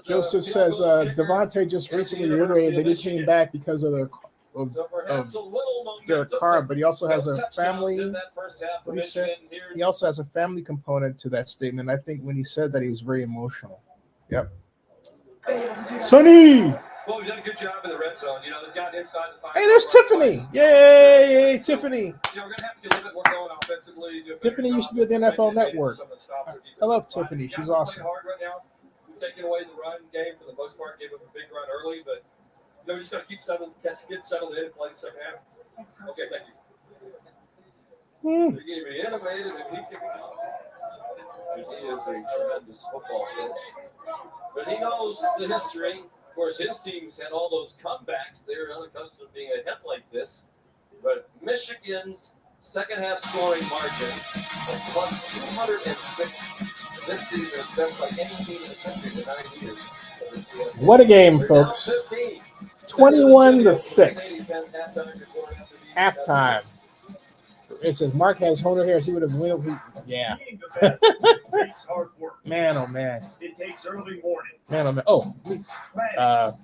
Joseph says Devontae just recently reiterated that he came back because of their car, but he also has a family. What he said, he also has a family component to that statement. I think when he said that, he was very emotional. Yep. Sonny. Well, we've done a good job in the red zone. You know, they've got inside the 5. Hey, there's Tiffany. Yay, Tiffany. You know, we're gonna have to get a little bit more going offensively. Tiffany used to be at the NFL Network. I love Tiffany. She's awesome. Hard right now. We've taken away the run game for the most part. Gave them a big run early, but you know, we just got to keep settled, get settled in, and play the second half. Okay, thank you. They gave me animated, and he is a tremendous football coach, but he knows the history. Of course, his teams had all those comebacks. They're unaccustomed to being ahead like this. But Michigan's second half scoring margin of plus 206 this season is best by any team in the country in the 9 years. What a game, folks. 21-6. Halftime. It says Mark has Honer Harris. He would have won. Yeah. Man, oh man. It takes early morning. Man, oh man. Oh.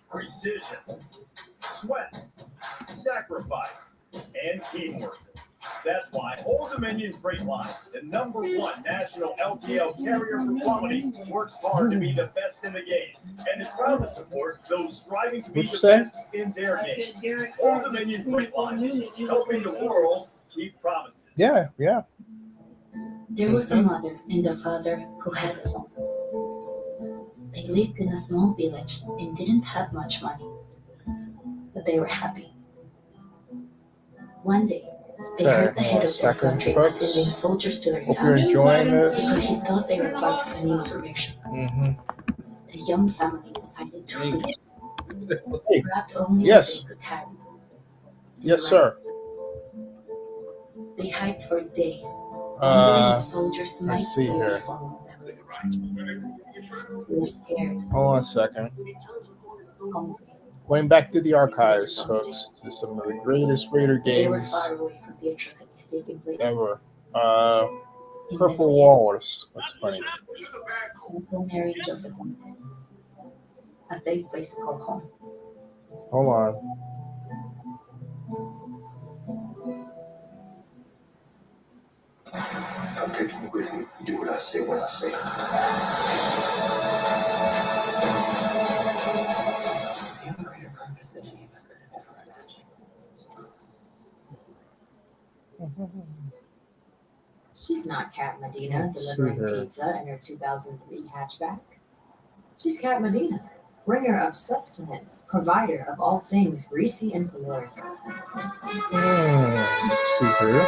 Precision, sweat, sacrifice, and teamwork. That's why Old Dominion Freight Line, the #1 national LTL carrier for quality, works hard to be the best in the game and is proud to support those striving to be the best in their game. Old Dominion Freight Line, helping the world keep promises. Yeah, yeah. There was a mother and a father who had a son. They lived in a small village and didn't have much money, but they were happy. One day, they heard the head of their country was sending soldiers to their town because he thought they were part of an insurrection. The young family decided to flee. They grabbed only what they could carry. Yes, sir. They hiked for days, wondering if soldiers might Let's see here. follow them. They were scared, Hold on a second. hungry. Going back to the archives, folks, to some of the greatest Raider They were games far away from the atrocities taking place. ever. Purple Walrus. That's funny. Uncle Mary and Joseph went, a safe place to call home. Hold on. I'm taking you with me. You do what I say when I say. She's not Cat Medina delivering pizza in her 2003 hatchback. She's Cat Medina, bringer of sustenance, provider of all things greasy and caloric. Let's see here.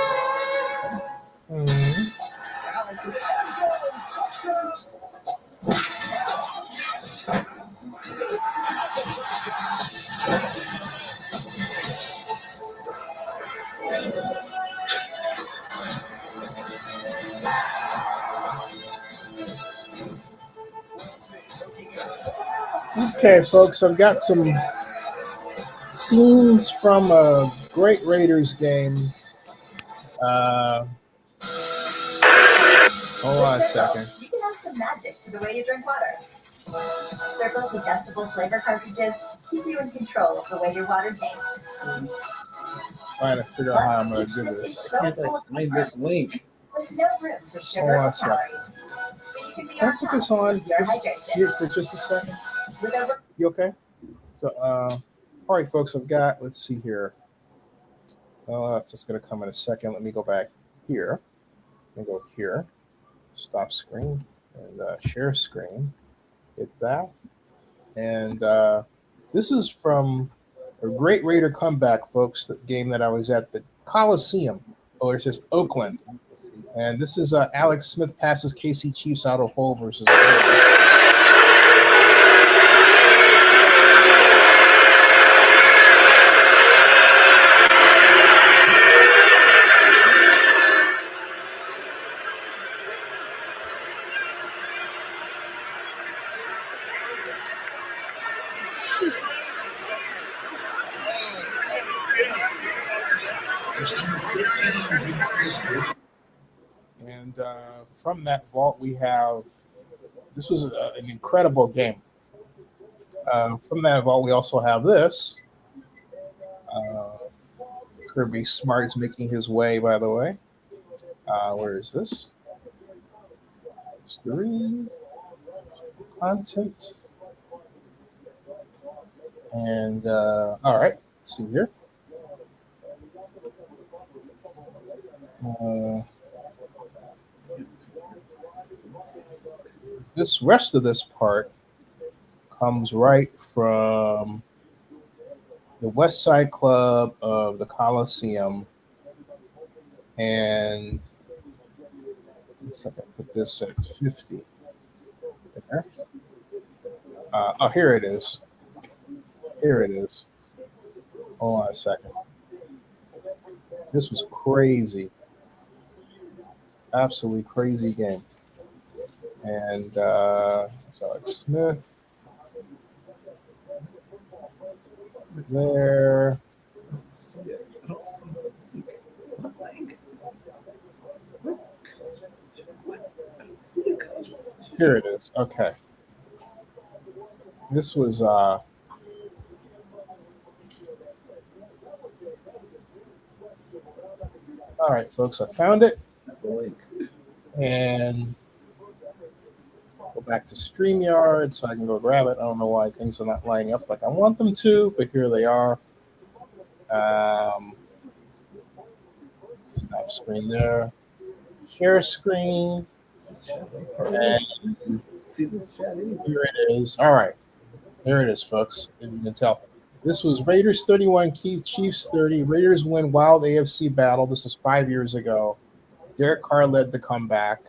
Okay, folks, I've got some scenes from a great Raiders game. Hold on a second. You can add some magic to the way you drink water. Circle's adjustable flavor cartridges keep you in control of the way your water tastes. Trying to figure out how I'm going to do this. Find this link. There's no room for Hold sugar on or a second. calories. So you can be Can I on put top this on of your just hydration. here for just a second? With over You okay? So, all right, folks, I've got, let's see here. It's just going to come in a second. Let me go back here. Let me go here. Stop screen and share screen. Hit that. And this is from a great Raider comeback, folks, the game that I was at, the Coliseum, or it's just Oakland. And this is Alex Smith passes KC Chiefs out of hole versus the Raiders. And from that vault, we have, this was an incredible game. From that vault, we also have this. Kirby Smart is making his way, by the way. Where is this? History, content. And all right, let's see here. This rest of this part comes right from the West Side Club of the Coliseum. And let's put this at 50. There. Oh, here it is. Here it is. Hold on a second. This was crazy. Absolutely crazy game. And Alex Smith there. Here it is. Okay. This was all right, folks, I found it. And go back to StreamYard so I can go grab it. I don't know why things are not lining up like I want them to, but here they are. Stop screen there. Share screen. And here it is. All right. There it is, folks. If you can tell. This was Raiders 31, Chiefs 30. Raiders win wild AFC battle. This was 5 years ago. Derek Carr led the comeback.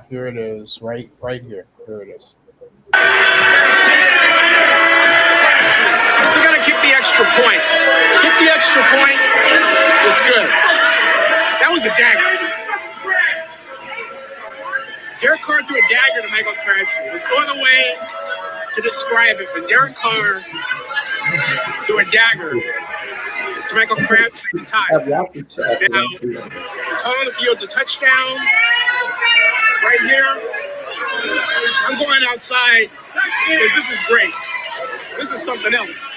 Here it is, right here. Here it is. You still got to kick the extra point. Kick the extra point. It's good. That was a dagger. Derek Carr threw a dagger to Michael Crabtree. There's no other way to describe it, but Derek Carr threw a dagger to Michael Crabtree to tie. Now, calling the field's a touchdown right here. I'm going outside because this is great. This is something else.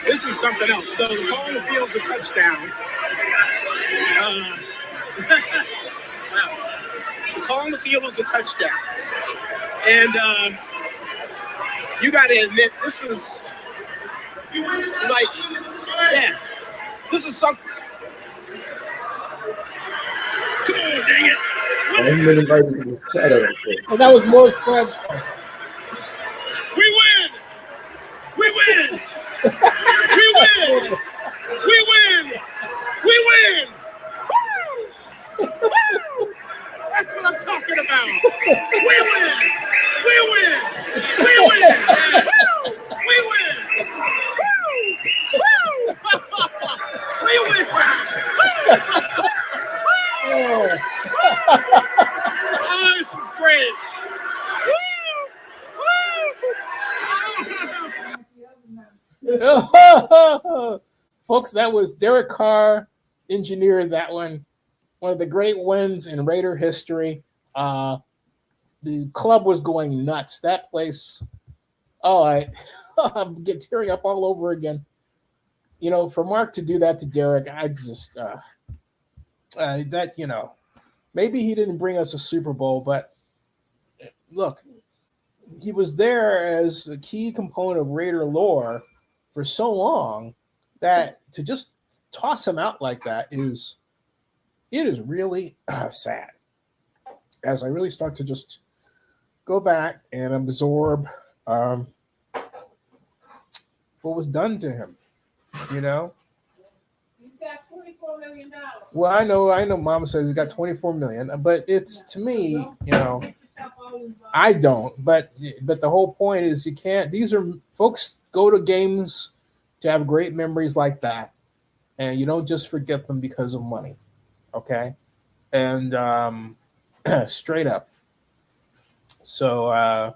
This is something else. So the call on the field's a touchdown. The call on the field was a touchdown. And you got to admit, this is like, yeah, this is something. Come on, dang it. Oh, that was Morris Pledge. We win! We win! We win! We win! We win! Woo! Woo! That's what I'm talking about. We win! We win! We win! Woo! We win! Woo! Woo! We win! Oh, this is great. Folks, that was Derek Carr engineered that one. One of the great wins in Raider history. The club was going nuts. That place, I'm tearing up all over again. You know, for Mark to do that to Derek, I just maybe he didn't bring us a Super Bowl, but look, he was there as a key component of Raider lore for so long that to just toss him out like that is really sad. As I really start to just go back and absorb what was done to him, you know. He's got $24 million. Well, I know. Mama says he's got 24 million, but it's to me, you know, I don't. But the whole point is you can't. These are folks go to games to have great memories like that, and you don't just forget them because of money, okay? And straight up. So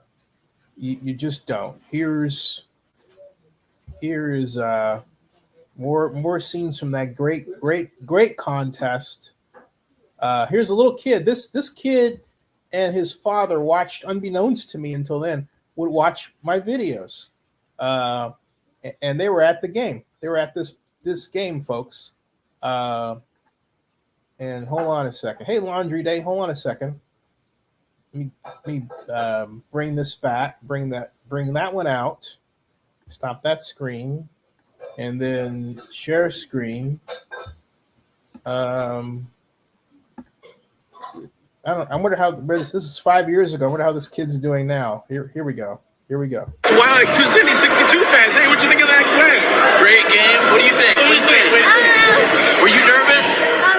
you just don't. Here is more scenes from that great contest. Here's a little kid. This kid and his father watched, unbeknownst to me until then, would watch my videos, and they were at the game. They were at this game, folks. And hold on a second. Hey, Laundry Day, hold on a second. Let me bring this back. Bring that one out. Stop that screen, and then share screen. I wonder how this is 5 years ago. I wonder how this kid's doing now. Here we go. So wow, like two Zennie62 fans. Hey, what you think of that win? Great game. What do you think? Were you nervous?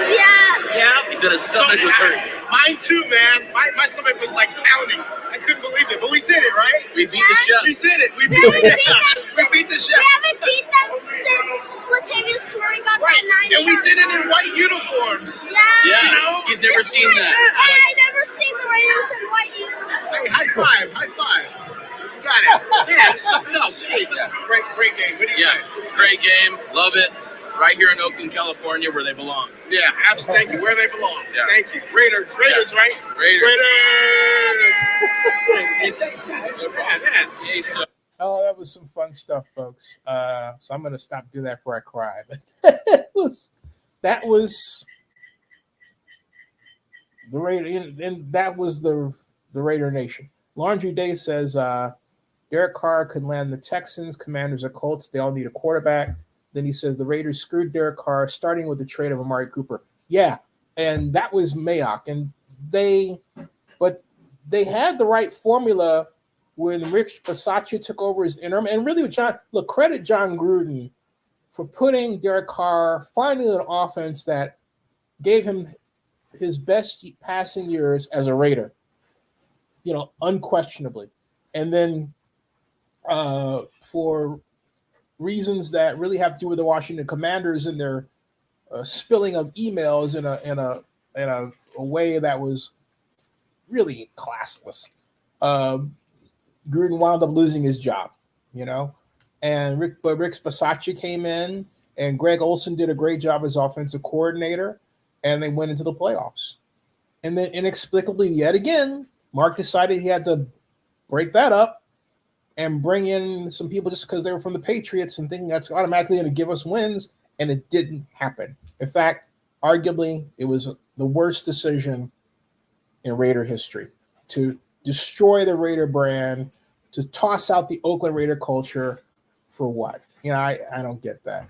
Yeah. He said his stomach was hurt. Mine too, man. My stomach was like pounding. I couldn't believe it, but we did it, right? We beat the chefs. We did it. We beat the chefs. We beat the chefs. We haven't beat them since Latavius Swearing got that 9 And we did it in white uniforms. Yeah. Yeah. You know? He's never seen that. Hey, I never seen the Raiders in white uniforms. Hey, high five. You got it. Yeah, it's something else. Hey, this is a great game. What do you think? Great game. Love it. Right here in Oakland, California, where they belong. Yeah, absolutely. Thank you. Where they belong. Yeah. Thank you. Raiders, right? Raiders. Man. Hey, so Oh, that was some fun stuff, folks. So I'm gonna stop doing that before I cry. But that was the Raider, and that was the Raider Nation. Laundry Day says Derek Carr could land the Texans, Commanders, or Colts. They all need a quarterback. Then he says the Raiders screwed Derek Carr, starting with the trade of Amari Cooper. Yeah, and that was Mayock, and they had the right formula when Rich Bisaccia took over as interim. And really, credit John Gruden for putting Derek Carr, finding an offense that gave him his best passing years as a Raider, you know, unquestionably. And then for reasons that really have to do with the Washington Commanders and their spilling of emails in a way that was really classless, Gruden wound up losing his job, you know. And Rick Bisaccia came in, and Greg Olson did a great job as offensive coordinator, and they went into the playoffs. And then inexplicably, yet again, Mark decided he had to break that up and bring in some people just because they were from the Patriots and thinking that's automatically going to give us wins, and it didn't happen. In fact, arguably, it was the worst decision in Raider history to destroy the Raider brand, to toss out the Oakland Raider culture for what? You know, I don't get that.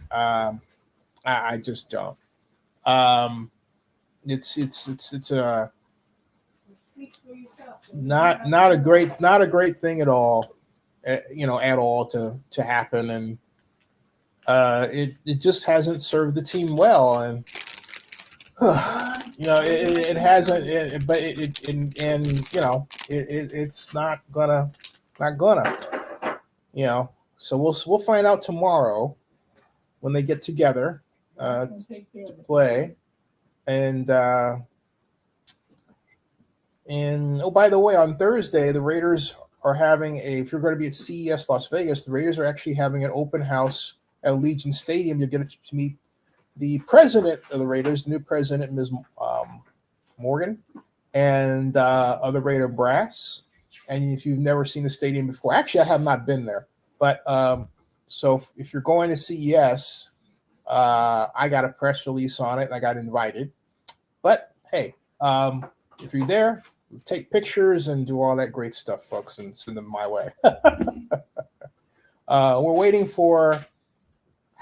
I just don't. It's a not a great thing at all. You know, at all to happen, and it just hasn't served the team well, and you know it hasn't. It's not gonna, you know. So we'll find out tomorrow when they get together to play, and oh, by the way, on Thursday the Raiders are having if you're going to be at CES Las Vegas, the Raiders are actually having an open house at Allegiant Stadium. You'll get to meet the president of the Raiders, the new president, Ms. Morgan, and other Raider brass. And if you've never seen the stadium before, actually, I have not been there. But so if you're going to CES, I got a press release on it, and I got invited. But hey, if you're there, take pictures and do all that great stuff, folks, and send them my way. We're waiting for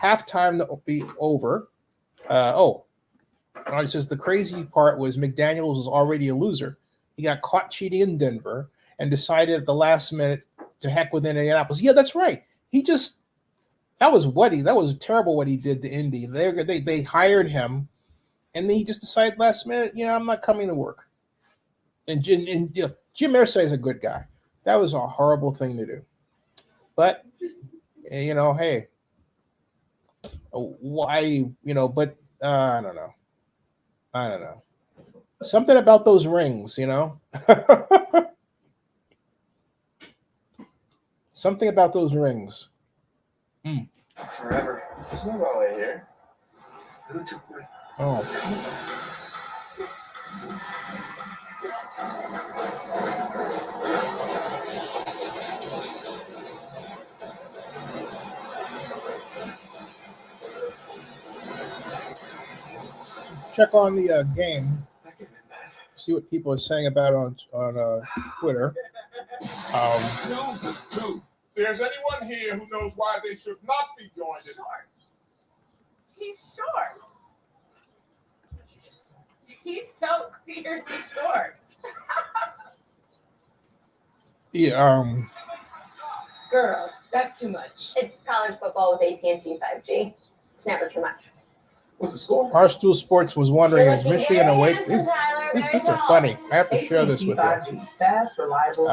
halftime to be over. It says the crazy part was McDaniels was already a loser. He got caught cheating in Denver and decided at the last minute to heck with Indianapolis. Yeah, that's right. That was terrible what he did to Indy. They hired him, and then he just decided last minute, I'm not coming to work. And Jim Irsay is a good guy. That was a horrible thing to do. But hey, why? But I don't know. Something about those rings, Something about those rings. Forever. There's no wrong way here. Oh. Check on the game. See what people are saying about it on Twitter. Two. There's anyone here who knows why they should not be joined in He's short. He's so clearly short. Yeah. Girl, that's too much. It's college football with AT&T 5G. It's never too much. What's the score? Barstool Sports was wondering, is Michigan awake? These are funny. I have to share this with you. Fast, reliable.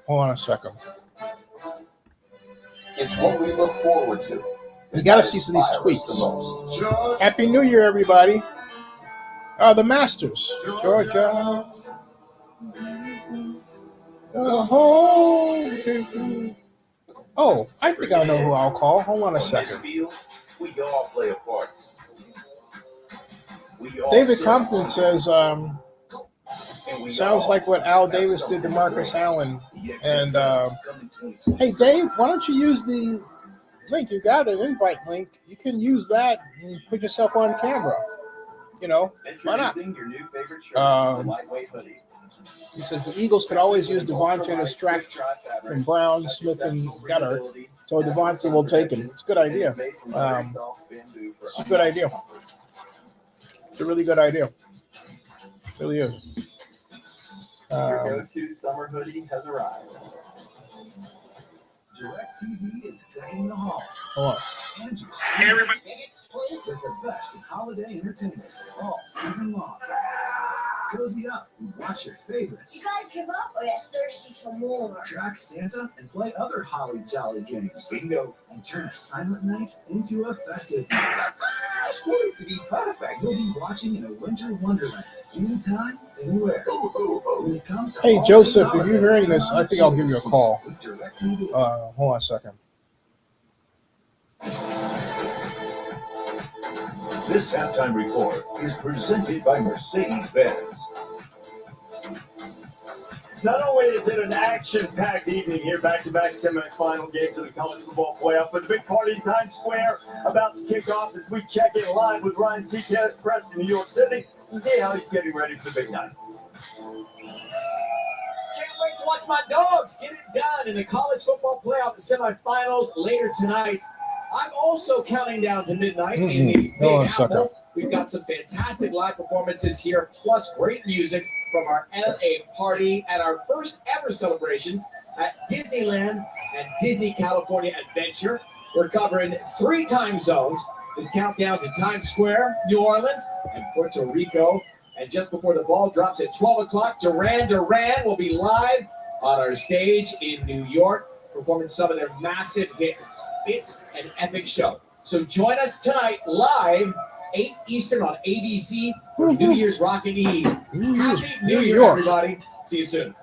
Hold on a second. It's what we look forward to. You got to see some of these tweets. Happy New Year, everybody. The Masters. Georgia. Oh, I think I know who I'll call. Hold on a second. We all play a part. David Compton says, sounds like what Al Davis did to Marcus Allen. And, hey, Dave, why don't you use the link? You got an invite link. You can use that and put yourself on camera. Why not? Your new favorite shirt, the lightweight hoodie. He says the Eagles could always use Devontae to distract from Brown, Smith, and Gutter. So Devontae will take him. It's a good idea. It's a good idea. It's a really good idea. It really is. Your go-to summer hoodie has arrived. DirecTV is decking the halls. Hold on. And your Everybody. with the best in holiday entertainment all season long. Cozy up and watch your favorites. You guys give up or you're thirsty for more? Track Santa and play other holly jolly games. Bingo. And turn a silent night into a festive night. Sporting to be perfect. You'll be watching in a winter wonderland. Anytime, anywhere. When it comes to Hey, Joseph, if you're hearing this, I think I'll give you a call. Hold on a second. This halftime report is presented by Mercedes-Benz. Not only is it an action-packed evening here, back-to-back semifinal games of the college football playoff, but the big party in Times Square about to kick off as we check in live with Ryan Seacrest in New York City to see how he's getting ready for the big night. Can't wait to watch my dogs get it done in the college football playoff semifinals later tonight. I'm also counting down to midnight in the Big Apple. We've got some fantastic live performances here, plus great music from our LA party at our first ever celebrations at Disneyland and Disney California Adventure. We're covering 3 time zones with countdowns in Times Square, New Orleans, and Puerto Rico. And just before the ball drops at 12 o'clock, Duran Duran will be live on our stage in New York, performing some of their massive hits. It's an epic show. So join us tonight live, 8 Eastern on ABC for New Year's Rockin' Eve. Happy New Year, everybody. See you soon.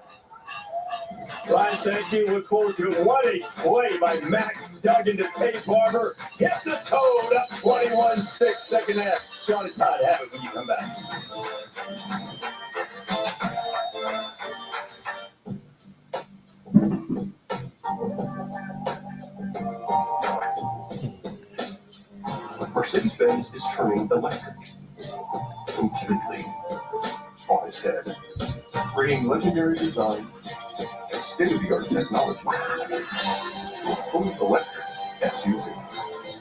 Ryan, thank you. Look forward to it. What a play by Max Duggan to Pace Barber. Hit the toad up 21-6 second half. Sean and Todd have it when you come back. Mercedes-Benz is turning electric completely on its head. Creating legendary design and state-of-the-art technology. A fully electric SUV.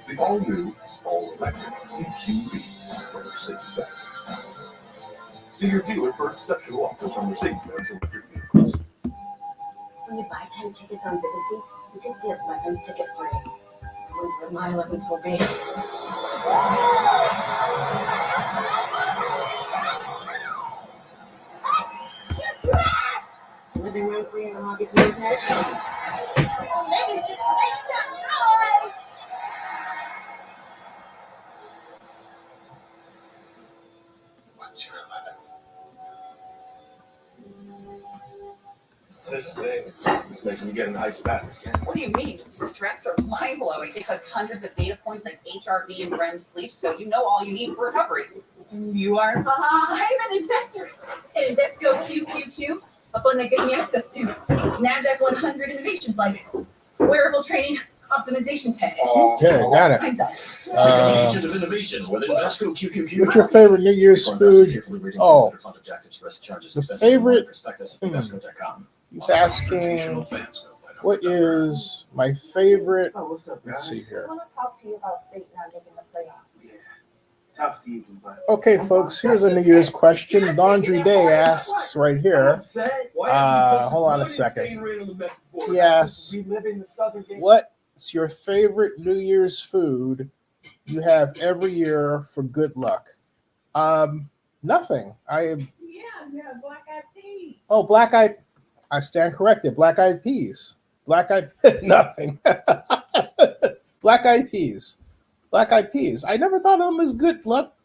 The all-new, all-electric EQV from Mercedes-Benz. See your dealer for exceptional offers on Mercedes-Benz electric vehicles. When you buy 10 tickets on Vivid Seats, you get the 11th ticket free. I wonder what my 11th will be. Living room free in the hockey team pet. Oh, maybe just make some noise. What's your 11th? This thing. This makes me get an ice bath again. What do you mean? Stress are mind-blowing. They collect hundreds of data points like HRV and REM sleep, so you know all you need for recovery. You are? I'm an investor in Invesco QQQ, a fund that gives me access to NASDAQ 100 innovations like wearable training optimization tech. Okay, got it. I'm done. Agent of innovation with Invesco QQQ. What's your favorite New Year's food? Oh, the favorite. He's asking, what is my favorite? Let's see here. I want to talk to you about state not making the playoff. Tough season, but Okay, folks, here's a New Year's question. Laundry Day asks right here. Hold on a second. He asks, what's your favorite New Year's food you have every year for good luck? Nothing. Yeah, black eyed peas. Oh, black eyed. I stand corrected. Black eyed peas. Black eyed. Nothing. Black eyed peas. Black eyed peas. I never thought of them as good luck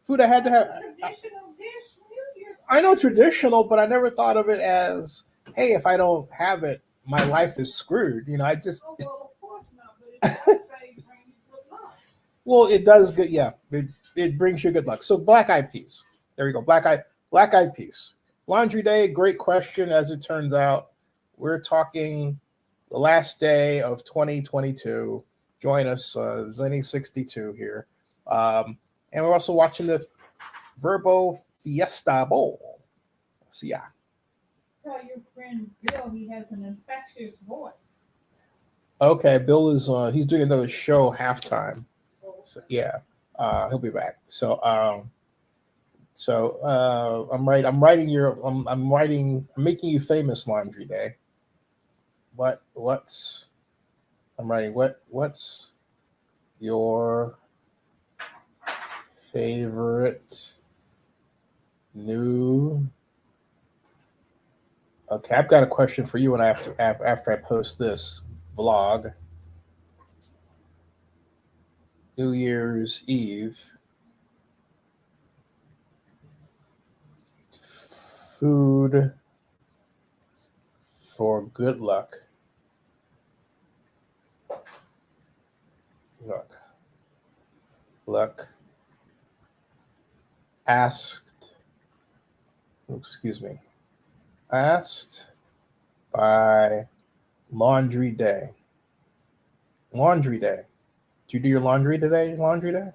food. I had to have. Traditional dish, New Year's. I know traditional, but I never thought of it as, hey, if I don't have it, my life is screwed. You know, I just. Oh, well, of course not, but it does say bring you good luck. Well, it does good. Yeah, it brings you good luck. So black eyed peas. There you go. Black eyed peas. Laundry Day. Great question. As it turns out, we're talking the last day of 2022. Join us, Zennie62 here. And we're also watching the VRBO FIESTA BOWL. So, yeah. Tell your friend Bill he has an infectious voice. Okay, Bill is he's doing another show halftime. So, yeah, he'll be back. So, I'm making you famous, Laundry Day. What's your favorite new? Okay, I've got a question for you, and after I post this vlog, New Year's Eve food for good luck. Look. Asked by Laundry Day. Laundry Day. Did you do your laundry today? Laundry Day?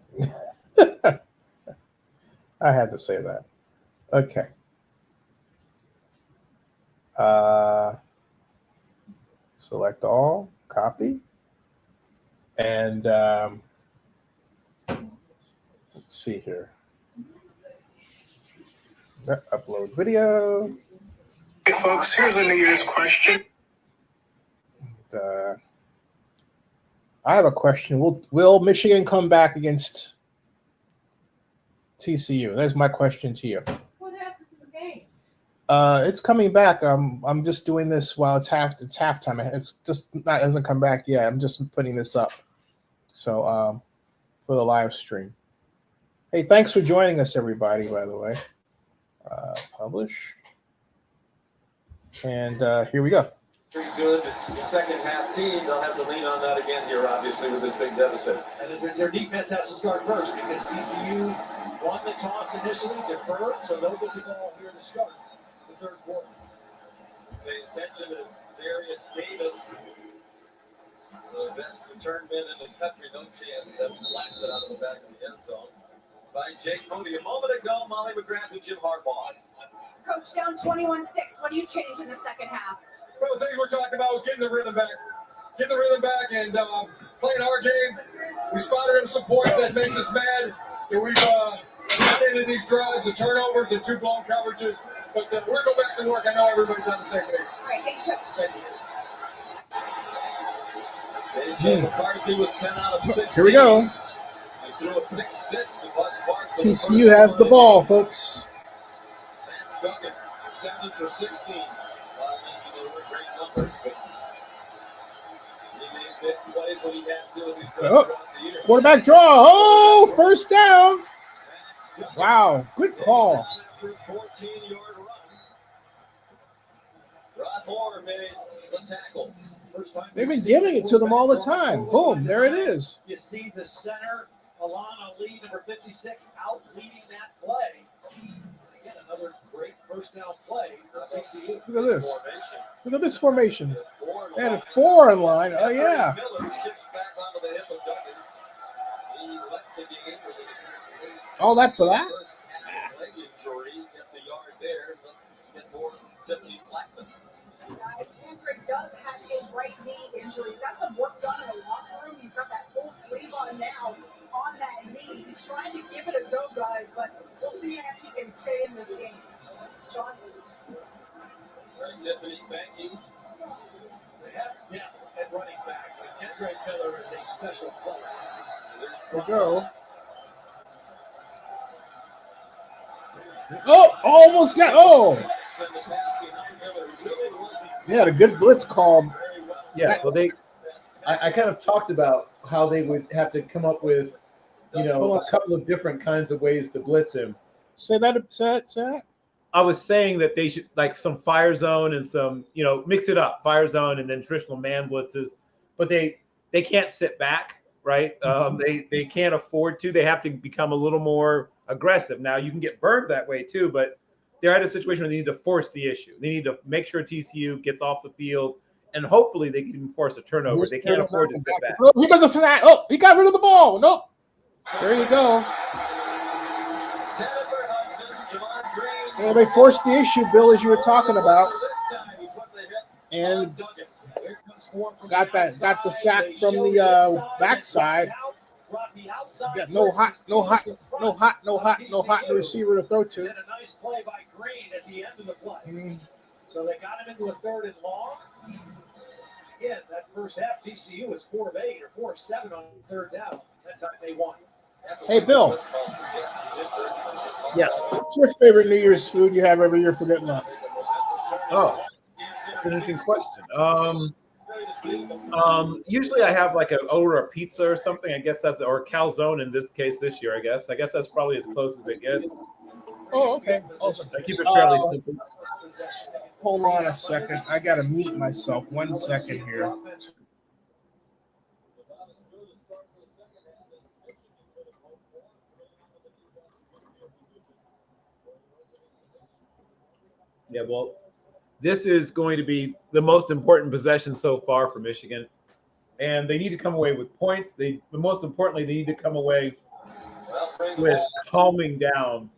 I had to say that. Okay. Select all, copy. And let's see here. Upload video. Hey folks, here's a New Year's question. I have a question. Will Michigan come back against TCU? That's my question to you. What happened to the game? It's coming back. I'm just doing this while it's halftime. It's just not hasn't come back yet. I'm just putting this up. So for the live stream. Hey, thanks for joining us, everybody, by the way. Publish. And here we go. Pretty good. The second half team, they'll have to lean on that again here, obviously, with this big deficit. And their defense has to start first because TCU won the toss initially, deferred, so they'll get the ball here to start the third quarter. Pay attention to Darius Davis, the best return man in the country. No chance. That's blasted out of the back of the end zone by Jake Moody. A moment ago, Molly McGrath and Jim Harbaugh Coach, down 21-6. What do you change in the second half? Well, the things we're talking about was getting the rhythm back. Getting the rhythm back and playing our game. We spotted him some points that makes us mad. And we've got into these drives, the turnovers, and 2 blown coverages. But we're going back to work. I know everybody's on the same page. All right, thank you, Coach. Thank you. AJ McCarthy was 10 out of 16. Here we go. He threw a pick 6 to Bud Clark. TCU has the ball, folks. Vance Duggan, 7 for 16. I mentioned they were great numbers, but he made big plays when he had to as he's done throughout the year. Quarterback draw. Oh, first down. Wow, good call. After a 14-yard run, Rod Moore made the tackle. First time They've been giving it to them all the time. Boom, there it is. You see the center, Alana Lee, number 56, out leading that play. Again, another great first down play for TCU. Look at this. Look at this formation. They had a 4 in line. Oh, yeah. Miller shifts back onto the hip of Duggan. He left the game with his All that for that? first leg injury. Gets a yard there. Let's get more from Tiffany Blackman. Guys, Hendrick does have a right knee injury. That's some work done in the locker room. He's got that full sleeve on now on that knee. He's trying to give it a go, guys, but we'll see if he can stay in this game. Sean? All right, Tiffany, thank you. They have depth at running back, but Kendrick Miller is a special player. There we go. Oh, almost got. Oh. They had a good blitz called. Yeah, well, I kind of talked about how they would have to come up with, a couple of different kinds of ways to blitz him. Say that. Say that. I was saying that they should like some fire zone and some, mix it up, fire zone and then traditional man blitzes, but they can't sit back, right? They can't afford to. They have to become a little more aggressive. Now you can get burned that way too, but they're at a situation where they need to force the issue. They need to make sure TCU gets off the field, and hopefully they can even force a turnover. They can't afford to sit back. Oh, he does a flat. Oh, he got rid of the ball. Nope. There you go. Well, they forced the issue, Bill, as you were talking about, and got the sack from the backside. Got no hot receiver to throw to. And a nice play by Green at the end of the play. So they got him into a 3rd and long. Again, that first half, TCU was 4 of 8 or 4 of 7 on 3rd down. That time they won. Hey, Bill. Yes. What's your favorite New Year's food you have every year for getting up? Oh, interesting question. Usually I have like a pizza or something. I guess that's, or calzone in this case this year, I guess. I guess that's probably as close as it gets. Oh, okay. Awesome. I keep it fairly simple. Hold on a second. I got to mute myself. 1 second here. Yeah, well, this is going to be the most important possession so far for Michigan, and they need to come away with points. Most importantly, they need to come away with calming down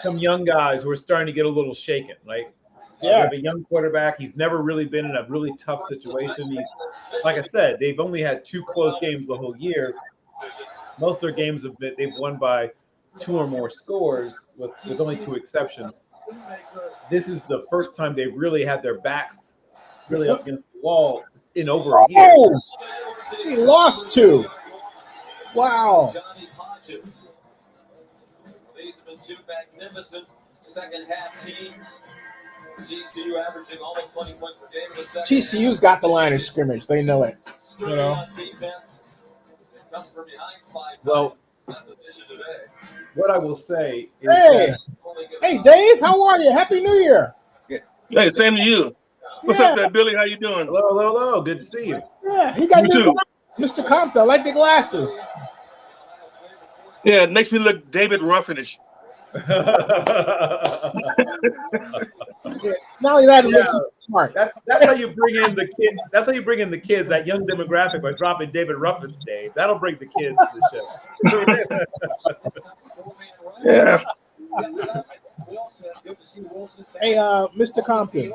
some young guys who are starting to get a little shaken. Like, they have a young quarterback. He's never really been in a really tough situation. Like I said, they've only had 2 close games the whole year. Most of their games they've won by 2 or more scores, with only 2 exceptions. This is the first time they've really had their backs really up against the wall in over a year. Oh, he lost 2. Wow. Johnny Hodges. These have been 2 magnificent second half teams. TCU averaging almost 20 points per game in the second TCU's got the line of scrimmage. They know it. Straight on defense. They come from behind 5 Well, today. what I will say is Hey, Dave, how are you? Happy New Year. Hey, same to you. What's up there, Billy? How you doing? Hello. Good to see you. Yeah, he got You new too. glasses. Mr. Compton, I like the glasses. Yeah, it makes me look David Ruffinish. Yeah, not only that, it makes you smart. That's how you bring in the kids. That's how you bring in the kids. That young demographic by dropping David Ruffin's Dave. That'll bring the kids to the show. Yeah. Hey, Mr. Compton,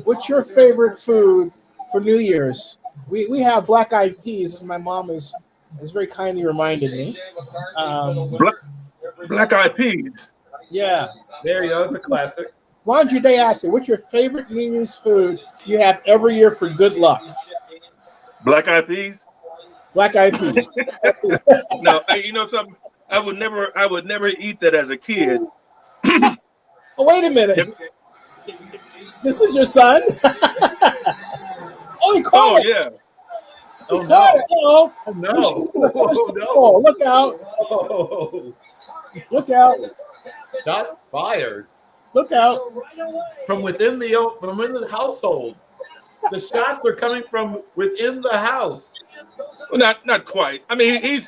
what's your favorite food for New Year's? We have black-eyed peas, as my mom has very kindly reminded me. Black-eyed peas. Yeah. There you go. That's a classic. Laundry Day asked you, what's your favorite New Year's food you have every year for good luck? Black-eyed peas. Black-eyed peas. No, you know something? I would never eat that as a kid. Oh, wait a minute. This is your son? Oh, he caught it. Yeah. He caught it. Oh, no. Oh, look out. Oh. Look out. Shots fired. Look out. From within the household. The shots are coming from within the house. Well, not quite. I mean, he's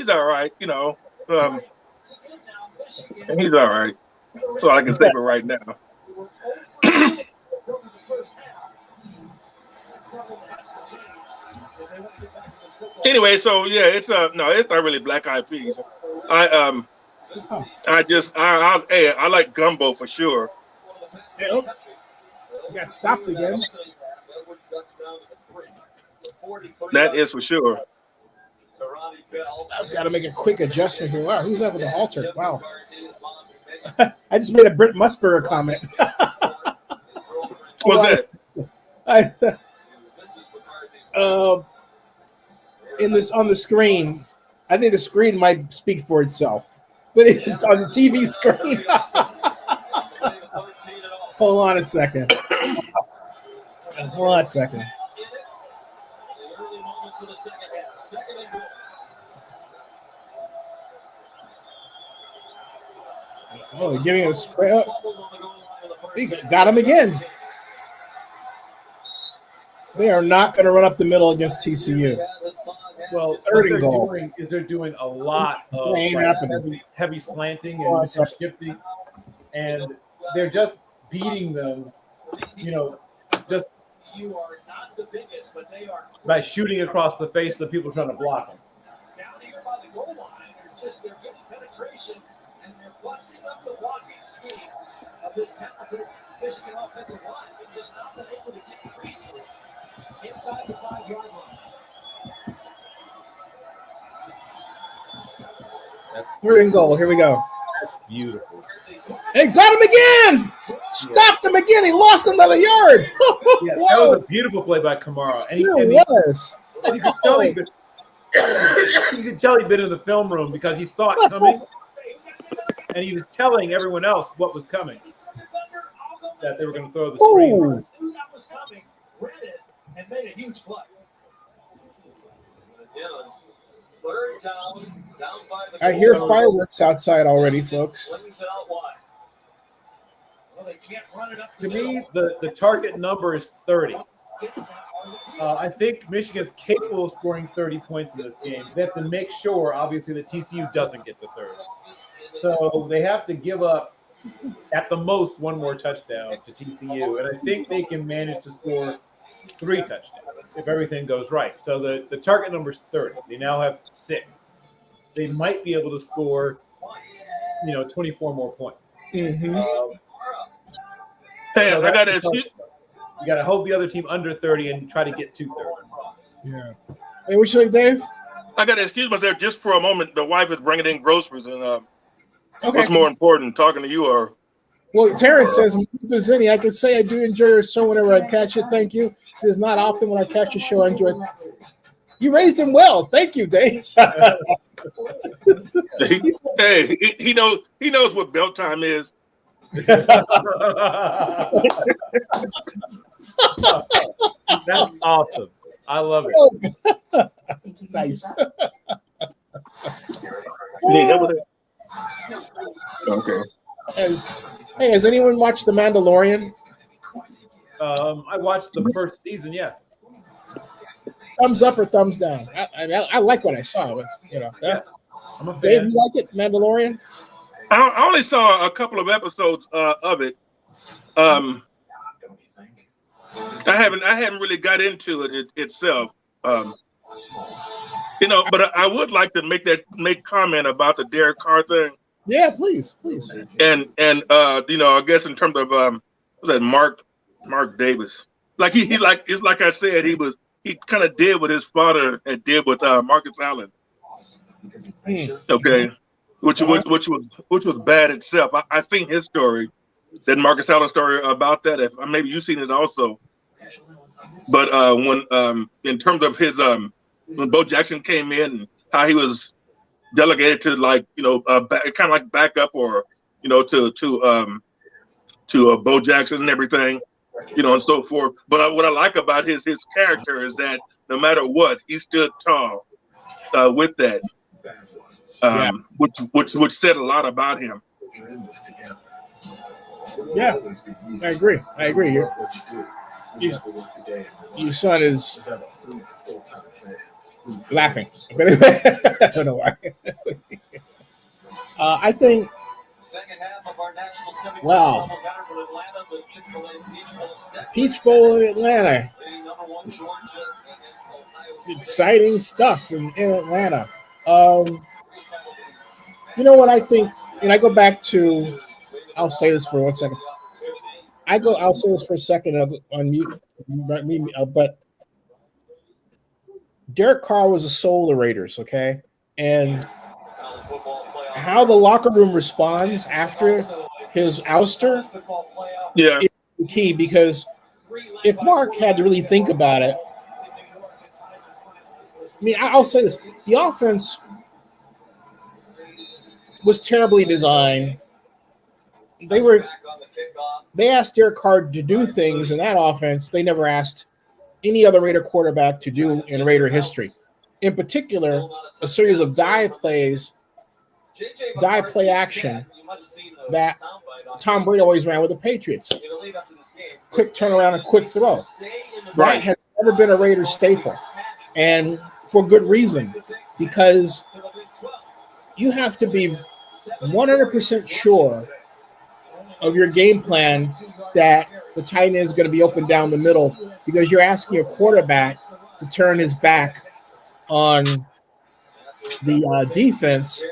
all right, you know. He's all right. That's all I can say for right now. Anyway, so yeah, it's not really black-eyed peas. I like gumbo for sure. Yep. Got stopped again. That is for sure. I've got to make a quick adjustment here. Wow, who's that with the halter? Wow. I just made a Brent Musburger comment. What's that? On the screen, I think the screen might speak for itself, but it's on the TV screen. Hold on a second. Oh, giving it a spray up. He got him again. They are not going to run up the middle against TCU. Well, third and goal. They're doing a lot of heavy slanting and shifting, and they're just beating them, just by shooting across the face of the people trying to block them. Down here by the goal line, they're getting penetration and they're busting up the blocking scheme of this talented Michigan offensive line. They've just not been able to get creases inside the 5-yard line. That's third and goal. Here we go. That's beautiful. Hey, got him again! Stopped him again. He lost another yard. Yeah, that was a beautiful play by Kamara. And it was. And you could tell he'd been in the film room because he saw it coming, and he was telling everyone else what was coming. That they were going to throw the screen. Knew that was coming, read it, and made a huge play. Third down by the I hear fireworks outside already, folks. Well, they can't run it up To me, the target number is 30. I think Michigan's capable of scoring 30 points in this game. They have to make sure, obviously, that TCU doesn't get to 30. So they have to give up, at the most, one more touchdown to TCU. And I think they can manage to score 3 touchdowns if everything goes right. So the target number is 30. They now have 6. They might be able to score, 24 more points. Mm-hmm. Hey, I got it. You got to hold the other team under 30 and try to get to 30. Yeah. Hey, what you think, Dave? I got to excuse myself just for a moment. The wife is bringing in groceries, and what's more important, talking to you or? Well, Terrence says, Mr. Zennie, I can say I do enjoy your show whenever I catch it. Thank you. It is not often when I catch your show. I enjoy it. You raised him well. Thank you, Dave. Hey, he knows what belt time is. That's awesome. I love it. Nice. Okay. Has anyone watched The Mandalorian? I watched the first season, yes. Thumbs up or thumbs down? I like what I saw, but I'm a fan. Dave, you like it, Mandalorian? I only saw a couple of episodes of it. I haven't really got into it itself. But I would like to make comment about the Derek Carr thing. Yeah, please. And you know, I guess in terms of was that Mark Davis, like he like it's like I said, he kind of did what his father had did with Marcus Allen. Okay, which was bad itself. I seen his story, that Marcus Allen story about that. If maybe you've seen it also. But when in terms of his when Bo Jackson came in, and how he was delegated to, like, you know, kind of like backup, or you know, to Bo Jackson and everything, you know, and so forth. But what I like about his character is that no matter what, he stood tall with that, which said a lot about him. Yeah, I agree. Your son is laughing. I don't know why. I think. Second half of our national semifinal. Wow. Banner from Atlanta, the CHICK-FIL-A Peach Bowl steps Peach Bowl in Atlanta. leading number 1 Georgia against Ohio State. Exciting stuff in Atlanta. You know what I think? And I go back to. I'll say this for 1 second. I'll say this for a second on mute. But Derek Carr was a soul of the Raiders, okay? And how the locker room responds after his ouster is the key, because if Mark had to really think about it, I mean, I'll say this. The offense was terribly designed. They asked Derek Carr to do things in that offense they never asked any other Raider quarterback to do in Raider history. In particular, a series of dive play action that Tom Brady always ran with the Patriots. Quick turnaround and quick throw. That has never been a Raider staple, and for good reason, because you have to be 100% sure of your game plan that the tight end is going to be open down the middle, because you're asking your quarterback to turn his back on the defense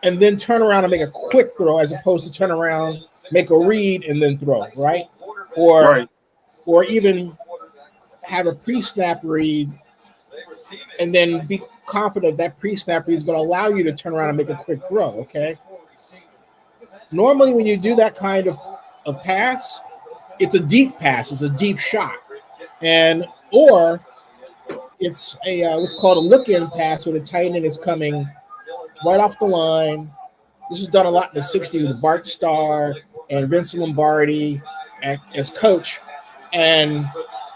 and then turn around and make a quick throw, as opposed to turn around, make a read, and then throw, right? Or even have a pre-snap read and then be confident that pre-snap read is going to allow you to turn around and make a quick throw, okay? Normally, when you do that kind of pass, it's a deep pass. It's a deep shot. Or it's a what's called a look-in pass, where the tight end is coming right off the line. This was done a lot in the 60s with Bart Starr and Vince Lombardi as coach. And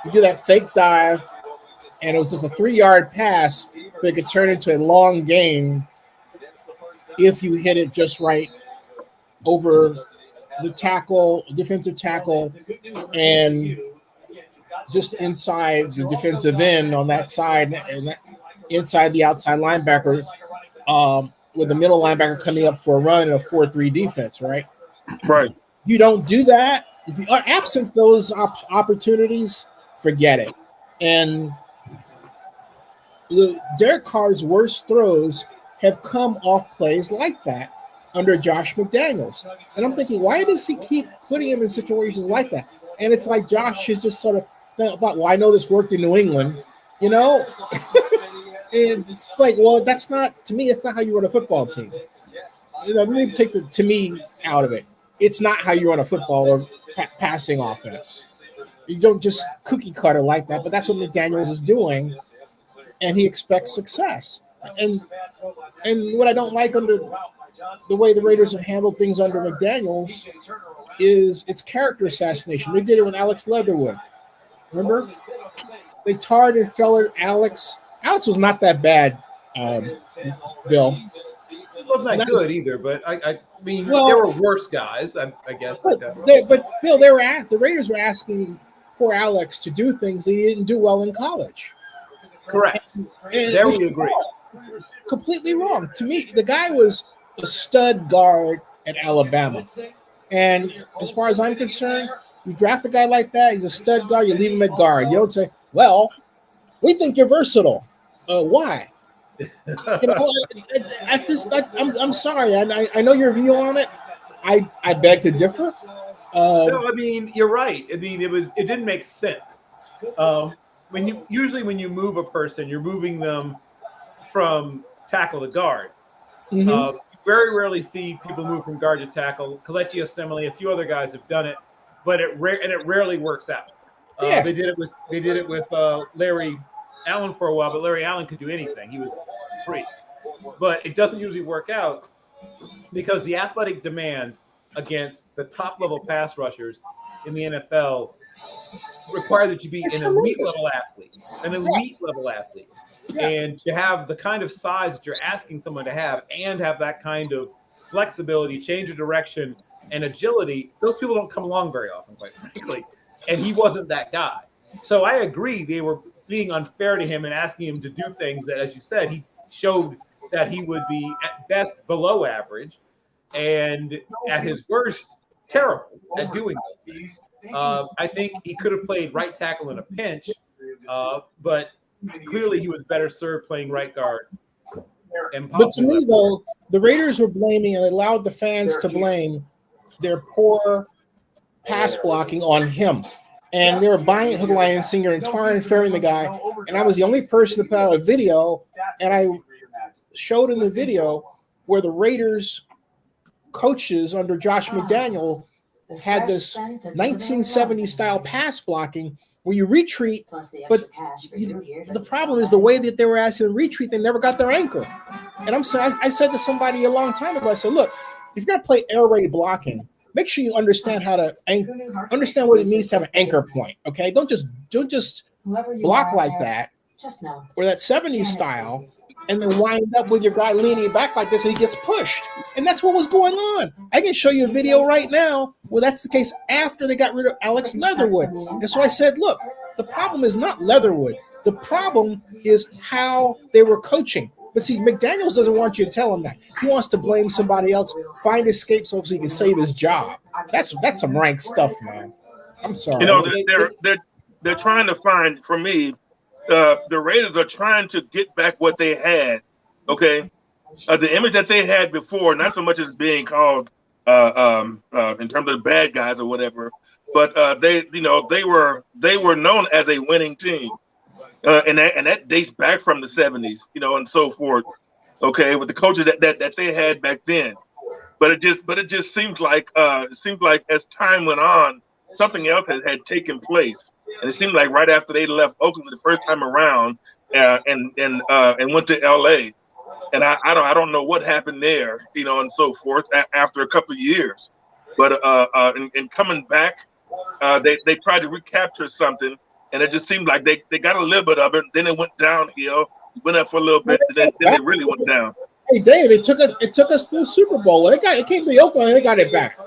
you do that fake dive, and it was just a 3-yard pass, but it could turn into a long gain if you hit it just right over the tackle, defensive tackle, and just inside the defensive end on that side, and inside the outside linebacker, with the middle linebacker coming up for a run in a 4-3 defense, right? Right. If you don't do that, if you are absent those opportunities, forget it. And Derek Carr's worst throws have come off plays like that under Josh McDaniels. And I'm thinking, why does he keep putting him in situations like that? And it's like Josh should just sort of thought, well, I know this worked in New England, you know? It's like, well, that's not, to me, it's not how you run a football team. You know, let me take the to me out of it. It's not how you run a football or passing offense. You don't just cookie cutter like that, but that's what McDaniels is doing, and he expects success. And what I don't like under the way the Raiders have handled things under McDaniels is it's character assassination. They did it with Alex Leatherwood. Remember? They tarred and feathered Alex. Alex was not that bad, Bill. Well, not good either, but I mean, there were worse guys, I guess. But Bill, the Raiders were asking poor Alex to do things he didn't do well in college. Correct. There we agree. Completely wrong. To me, the guy was a stud guard at Alabama. And as far as I'm concerned, you draft a guy like that, he's a stud guard, you leave him at guard. You don't say, well, we think you're versatile. Why? You know, at this, I'm sorry. I know your view on it. I beg to differ. No, I mean you're right. I mean it didn't make sense. When you move a person, you're moving them from tackle to guard. Mm-hmm. You very rarely see people move from guard to tackle. Kelechi Osemele, a few other guys have done it, but it rarely works out. Yeah. They did it with Larry Allen for a while, but Larry Allen could do anything. He was free. But it doesn't usually work out because the athletic demands against the top level pass rushers in the NFL require that you be an elite level athlete, Yeah. and to have the kind of size that you're asking someone to have and have that kind of flexibility, change of direction, and agility. Those people don't come along very often, quite frankly. And he wasn't that guy. So I agree they were being unfair to him and asking him to do things that, as you said, he showed that he would be at best below average and at his worst terrible at doing those things. I think he could have played right tackle in a pinch, but clearly he was better served playing right guard. But to me, though, the Raiders were blaming and allowed the fans to blame their poor pass blocking on him. And they were buying hook, line, and sinker and tarring and fairing the guy. And I was the only person to put out a video, and I showed in the video where the Raiders coaches under Josh McDaniel had this 1970s style pass blocking where you retreat, but the problem is the way that they were asking to retreat, they never got their anchor. And I said to somebody a long time ago, I said, look, if you're going to play air raid blocking, make sure you understand how to understand what it means to have an anchor point. Okay, don't just block like that or that 70s style, and then wind up with your guy leaning back like this and he gets pushed. And that's what was going on. I can show you a video right now where that's the case after they got rid of Alex Leatherwood. And so I said, look, the problem is not Leatherwood. The problem is how they were coaching. But see, McDaniels doesn't want you to tell him that. He wants to blame somebody else, find escape so he can save his job. That's some rank stuff, man. I'm sorry. You know, they're trying to find, for me, the Raiders are trying to get back what they had. Okay, the image that they had before, not so much as being called in terms of bad guys or whatever, but they were known as a winning team. And that dates back from the 70s, and so forth. Okay, with the coaches that they had back then, but it just seems like as time went on, something else had taken place, and it seemed like right after they left Oakland the first time around, and went to LA, and I don't know what happened there, and so forth after a couple of years, but in coming back, they tried to recapture something. And it just seemed like they got a little bit of it. Then it went downhill. Went up for a little bit. Then it really went down. Hey, Dave, it took us to the Super Bowl. It came to Oakland and they got it back.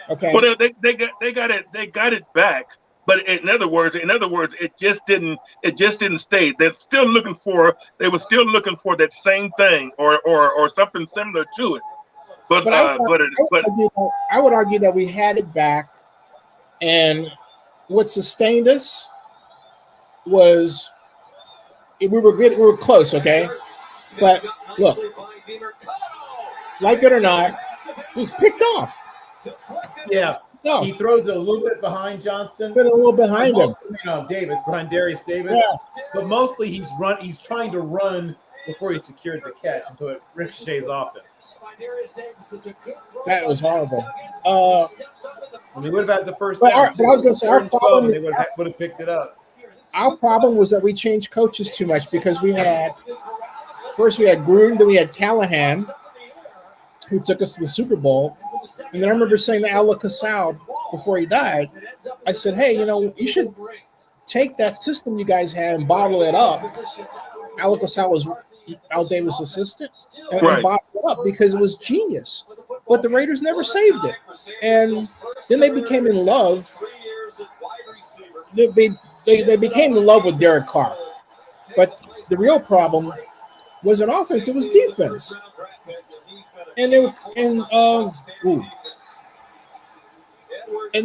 Okay. Well, they got it back. But in other words, it just didn't stay. They were still looking for that same thing or something similar to it. But I would argue that we had it back, and what sustained us was we were close, okay? But look, like it or not, he was picked off. Yeah, he throws it a little bit behind Johnston. Been a little behind him. Davis, behind Darius Davis. Yeah. But mostly he's trying to run before he secured the catch until it ricochets off him. That was horrible. We would have had the first but down. I was going to say our problem. They would have picked it up. Our problem was that we changed coaches too much because we had Gruden, then we had Callahan, who took us to the Super Bowl. And then I remember saying to Al Casal before he died, I said, hey, you should take that system you guys had and bottle it up. Al Casal was Al Davis' assistant, and bottle it up because it was genius. But the Raiders never saved it. And then they became in love. They became in love with Derek Carr. But the real problem wasn't offense, it was defense. And the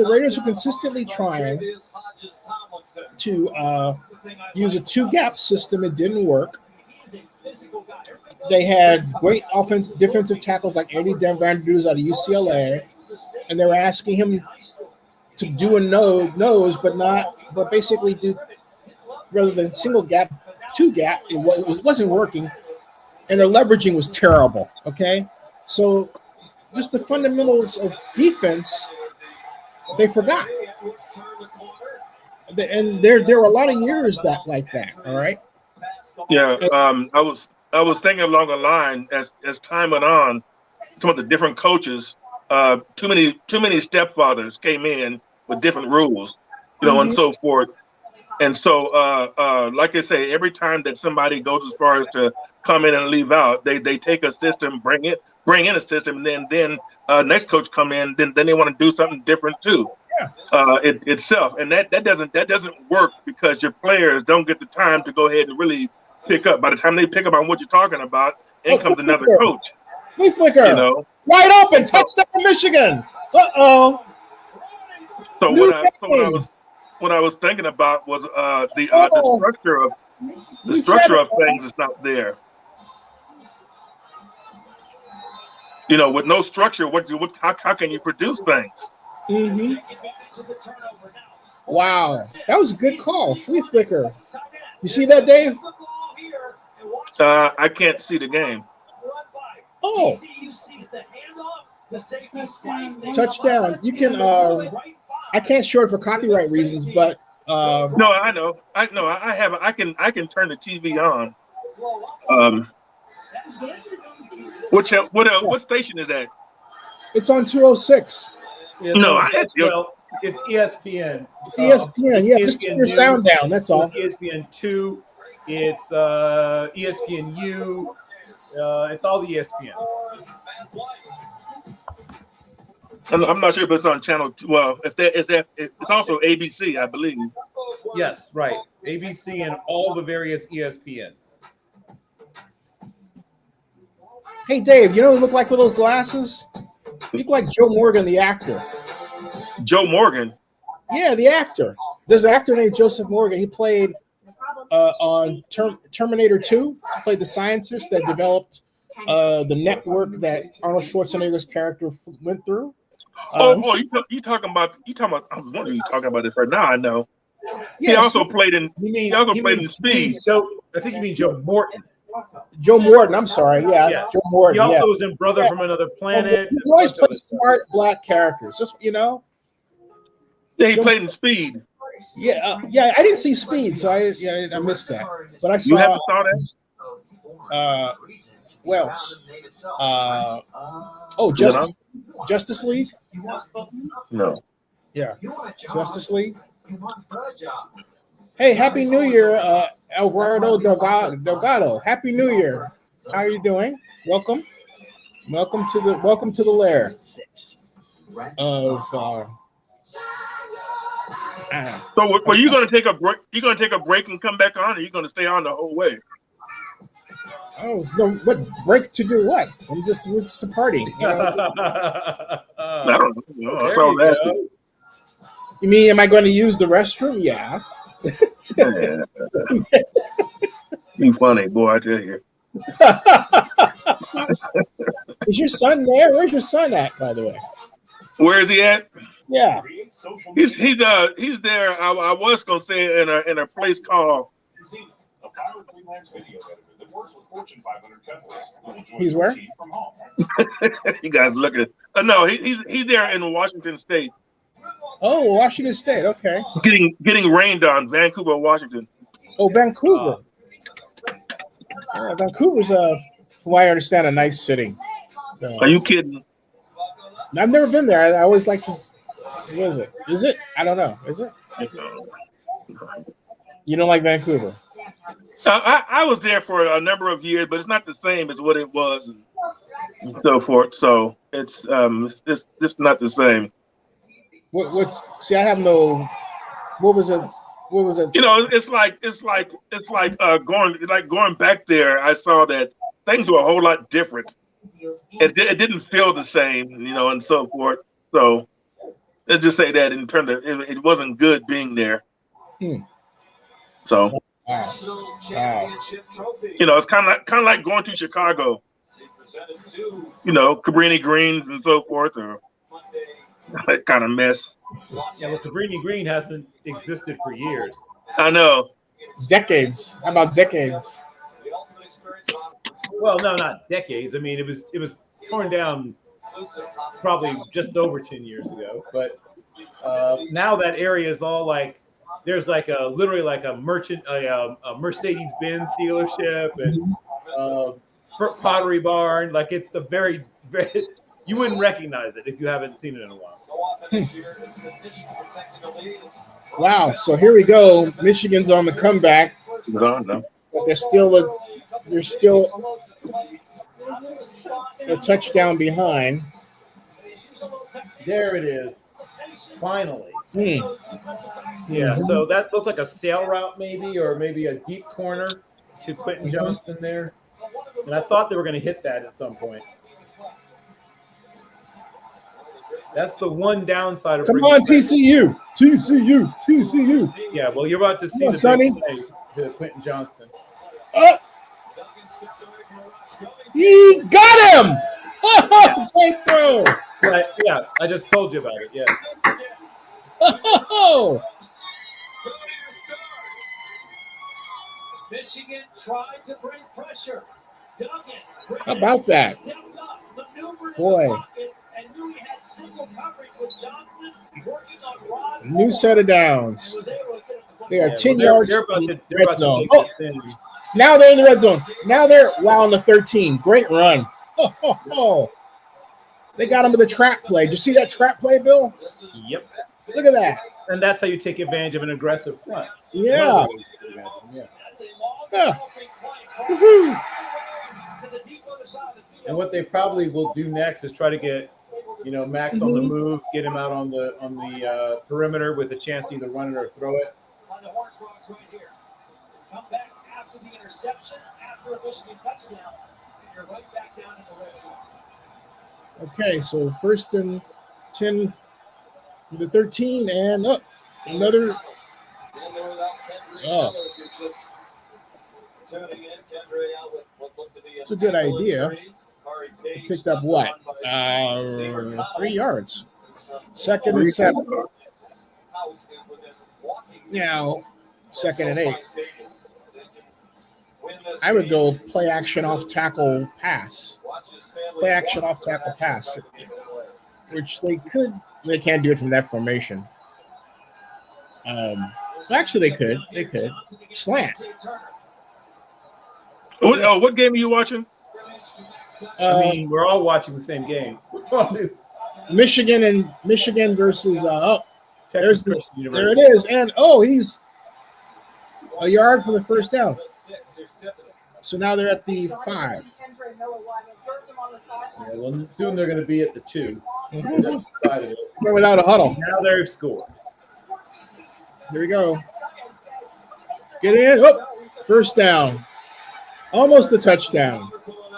Raiders were consistently trying to use a two-gap system. It didn't work. they had great defensive tackles like Andy Van out of UCLA, and they were asking him to do a nose, but basically do rather than single gap, two gap. It wasn't working, and the leveraging was terrible. Okay, so just the fundamentals of defense, they forgot. And there were a lot of years like that. All right. Yeah. I was thinking along the line as time went on, some of the different coaches, too many stepfathers came in with different rules, and so forth. And so, like I say, every time that somebody goes as far as to come in and leave out, they take a system, bring in a system, and then next coach come in, then they want to do something different too. Itself, and that doesn't work because your players don't get the time to go ahead and really pick up. By the time they pick up on what you're talking about, in comes another coach. Flea flicker, wide open, touchdown, Michigan. So what I was thinking about was the structure of things is not there. With no structure, how can you produce things? Wow, that was a good call, flea flicker. You see that, Dave? I can't see the game. Oh, touchdown! You can. I can't show it for copyright reasons, but no, I know. I have. I can turn the TV on. What station is that? It's on 206. No, it's ESPN. It's ESPN. Yeah, just turn your sound down. That's all. It's ESPN2. It's ESPNU. It's all the ESPNs. I'm not sure if it's on channel 2. Well, it's also ABC, I believe. Yes, right. ABC and all the various ESPNs. Hey, Dave, you know what you look like with those glasses? You look like Joe Morgan, the actor. Joe Morgan? Yeah, the actor. There's an actor named Joseph Morgan. He played on Terminator 2. He played the scientist that developed the network that Arnold Schwarzenegger's character went through. You talking about? I was wondering you talking about this right now. I know. Yeah, he also played in. He played in Speed. I think you mean Joe Morton. Joe Morton. I'm sorry. Yeah, Joe Morton. He also was in Brother from Another Planet. He's always played smart black characters. Just Yeah, he played in Speed. Yeah, I didn't see Speed, so I missed that. But I saw. You haven't saw that? Wells. Justice League? No. Yeah. Justice League. Hey, Happy New Year, Alvarado Delgado. Happy New Year. How are you doing? Welcome to the lair of So were you gonna take a break? You gonna take a break and come back on, or are you gonna stay on the whole way? Oh, so what break to do what? It's a party. I don't know. You mean, am I going to use the restroom? Yeah. You funny, boy, I tell you. Is your son there? Where's your son at, by the way? Where is he at? Yeah. He's there. I was gonna say in a place called. He's where? You guys look at. No, he's there in Washington State. Oh, Washington State. Okay. Getting rained on, Vancouver, Washington. Oh, Vancouver. Vancouver's from what I understand, a nice city. Are you kidding? I've never been there. I always like to. What is it? Is it? I don't know. Is it? You don't like Vancouver? I was there for a number of years, but it's not the same as what it was, and so forth. So it's just not the same. See? I have no. What was it? It's like going back there. I saw that things were a whole lot different. It didn't feel the same, and so forth. So let's just say that in terms of it wasn't good being there. So National Championship trophy. You know, it's kind of like going to Chicago. You know, Cabrini Greens and so forth, or that kind of mess. Yeah, well, Cabrini Green hasn't existed for years. I know. Decades. How about decades? Well, no, not decades. I mean, it was torn down probably just over 10 years ago. But now that area is all like, there's like a literally like a Mercedes-Benz dealership and Pottery Barn. Like it's a very, very, you wouldn't recognize it if you haven't seen it in a while. Wow. So here we go. Michigan's on the comeback. But they're still a touchdown behind. There it is. Finally. Yeah, so that looks like a sail route maybe, or maybe a deep corner to Quentin Johnston there. And I thought they were going to hit that at some point. That's the one downside of. Come on, TCU. TCU. Yeah, well, you're about to see the Sonny. big play to Quentin Johnston. Oh. He got him. Great throw. Right, yeah, I just told you about it. Yeah. Oh. Michigan tried to bring pressure. Duggan. How about that? Boy. And knew he had single coverage with Johnson working on Rod. New set of downs. They are 10 yards in the red zone. Oh, now they're in the red zone. Now they're on the 13. Great run. Oh. They got him with a trap play. Did you see that trap play, Bill? Yep. Look at that. And that's how you take advantage of an aggressive front. Yeah. Woohoo. And what they probably will do next is try to get, Max on the move, get him out on the perimeter with a chance to either run it or throw it. On the Horned Frogs right here. Come back after the interception, after a Michigan touchdown, and you're right back down in the red zone. Okay, so 1st and 10 to the 13, and up another. Oh, it's a good idea. He picked up what? 3 yards. 2nd and 7. Now, 2nd and 8. I would go play action off tackle pass. Play action off tackle pass, which they could. They can't do it from that formation. Actually, they could. They could slant. What game are you watching? I mean, we're all watching the same game. Michigan versus Texas there University. it is, and he's a yard for the first down. So now they're at the 5. Yeah, well, soon they're going to be at the 2. They're without a huddle. Now they've scored. Here we go. Get in. Oh, first down. Almost a touchdown.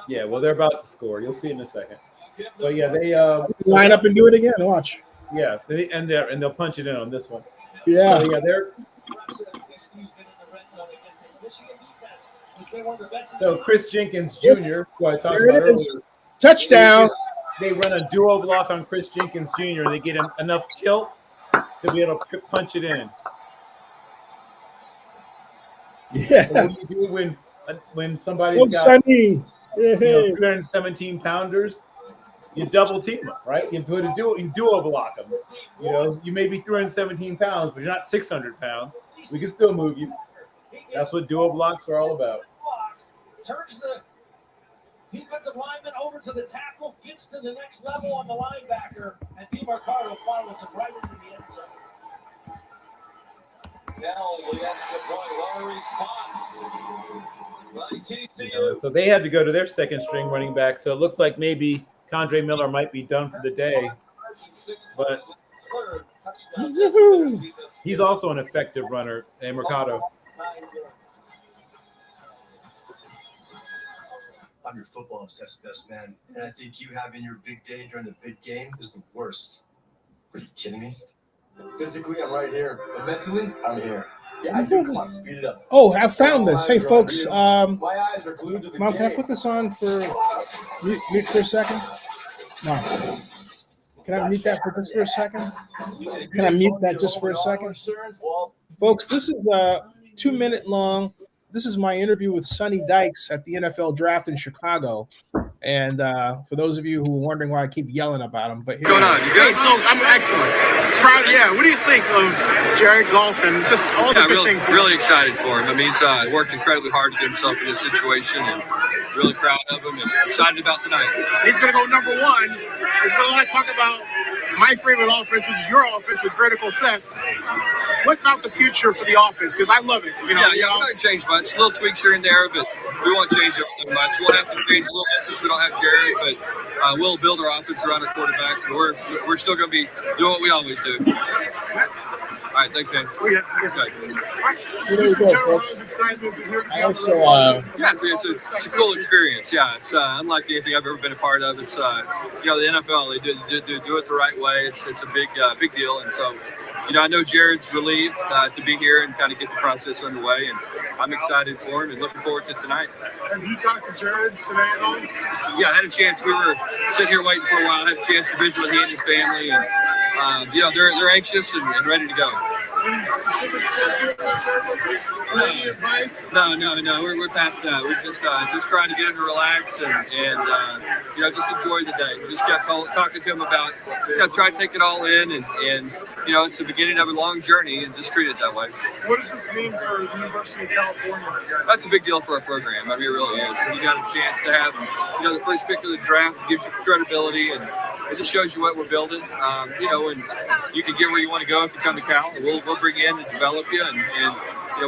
Yeah, well, they're about to score. You'll see in a second. But yeah, they line up and do it again. Watch. Yeah, and they'll punch it in on this one. Yeah. So, yeah, they're. So Chris Jenkins Jr., who I talked about earlier, touchdown. They run a duo block on Chris Jenkins Jr. They get him enough tilt to be able to punch it in. Yeah. So what do you do when somebody's got Sonny. 317 pounders? You double team them, right? You duo block them. You may be 317 pounds, but you're not 600 pounds. We can still move you. That's what duo blocks are all about. Turns the defensive lineman over to the tackle, gets to the next level on the linebacker, and DeMarcado follows him right into the end zone. Now the extra point, well response by TCU. So they had to go to their second string running back. So it looks like maybe Condre Miller might be done for the day. But he's also an effective runner, and Mercado. I'm your football obsessed best man, and I think you having your big day during the big game is the worst. Are you kidding me? Physically, I'm right here, but mentally, I'm here. Yeah, I do. Come on, speed it up. Oh, I found this. Hey, folks. My eyes are glued to the Mom, game. can I put this on for mute for a second? Mom, can I mute that for just for a second? Can I mute that just for a second? Folks, this is a 2-minute long. This is my interview with Sonny Dykes at the NFL Draft in Chicago. And for those of you who are wondering why I keep yelling about him, but here What's going on? You good? So I'm excellent. Proud. Yeah. What do you think of Jared Goff and just all the good things? Really excited for him. I mean, he's worked incredibly hard to get himself in this situation, and really proud of him and excited about tonight. He's going to go number one. There's been a lot of talk about my favorite offense, which is your offense with vertical sets. What about the future for the offense? Because I love it. You know, we're not going to change much. Little tweaks here and there, but we won't change it much. We'll have to change a little bit since we don't have Jared, but we'll build our offense around our quarterbacks, and we're still going to be doing what we always do. All right, thanks, man. So there you go, folks. I also, it's a cool experience. Yeah, it's unlike anything I've ever been a part of. It's the NFL. They do it the right way. It's a big deal, and so I know Jared's relieved to be here and kind of get the process underway, and I'm excited for him and looking forward to tonight. Have you talked to Jared today at all? Yeah, I had a chance. We were sitting here waiting for a while. I had a chance to visit with he and his family, and they're anxious and ready to go. Any specific subjects to share with you? Or any advice? No. We're past that. We're just trying to get him to relax and just enjoy the day. We just kept talking to him about try to take it all in and it's the beginning of a long journey and just treat it that way. What does this mean for the University of California? That's a big deal for our program. I mean, it really is. When you got a chance to have the first pick of the draft, it gives you credibility and it just shows you what we're building. And you can get where you want to go if you come to Cal. We'll bring you in and develop you and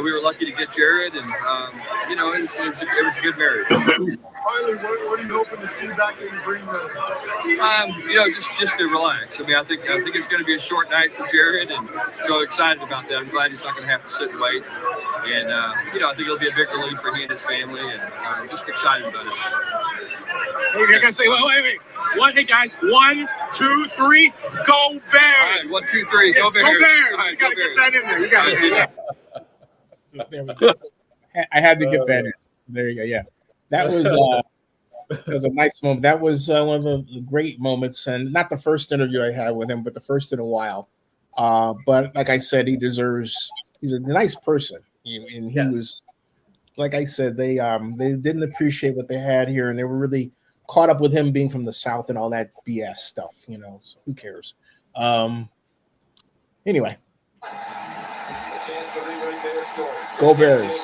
we were lucky to get Jared, and it was a good marriage. Finally, what are you hoping to see back in Green Bay? Just to relax. I mean, I think it's going to be a short night for Jared, and so excited about that. I'm glad he's not going to have to sit and wait, and I think it'll be a big relief for he and his family, and just excited about it. I gotta say, wait. Hey guys, 1, 2, 3, go Bears! All right, 1, 2, 3, go Bears! Go Bears! All right, you gotta get that in there. You gotta do that. There we go. I had to get that in. So there you go. Yeah, that was a nice moment. That was one of the great moments, and not the first interview I had with him, but the first in a while. But like I said, he's a nice person, and he was, like I said, they didn't appreciate what they had here, and they were really caught up with him being from the South and all that BS stuff. So who cares? Anyway. Go Bears.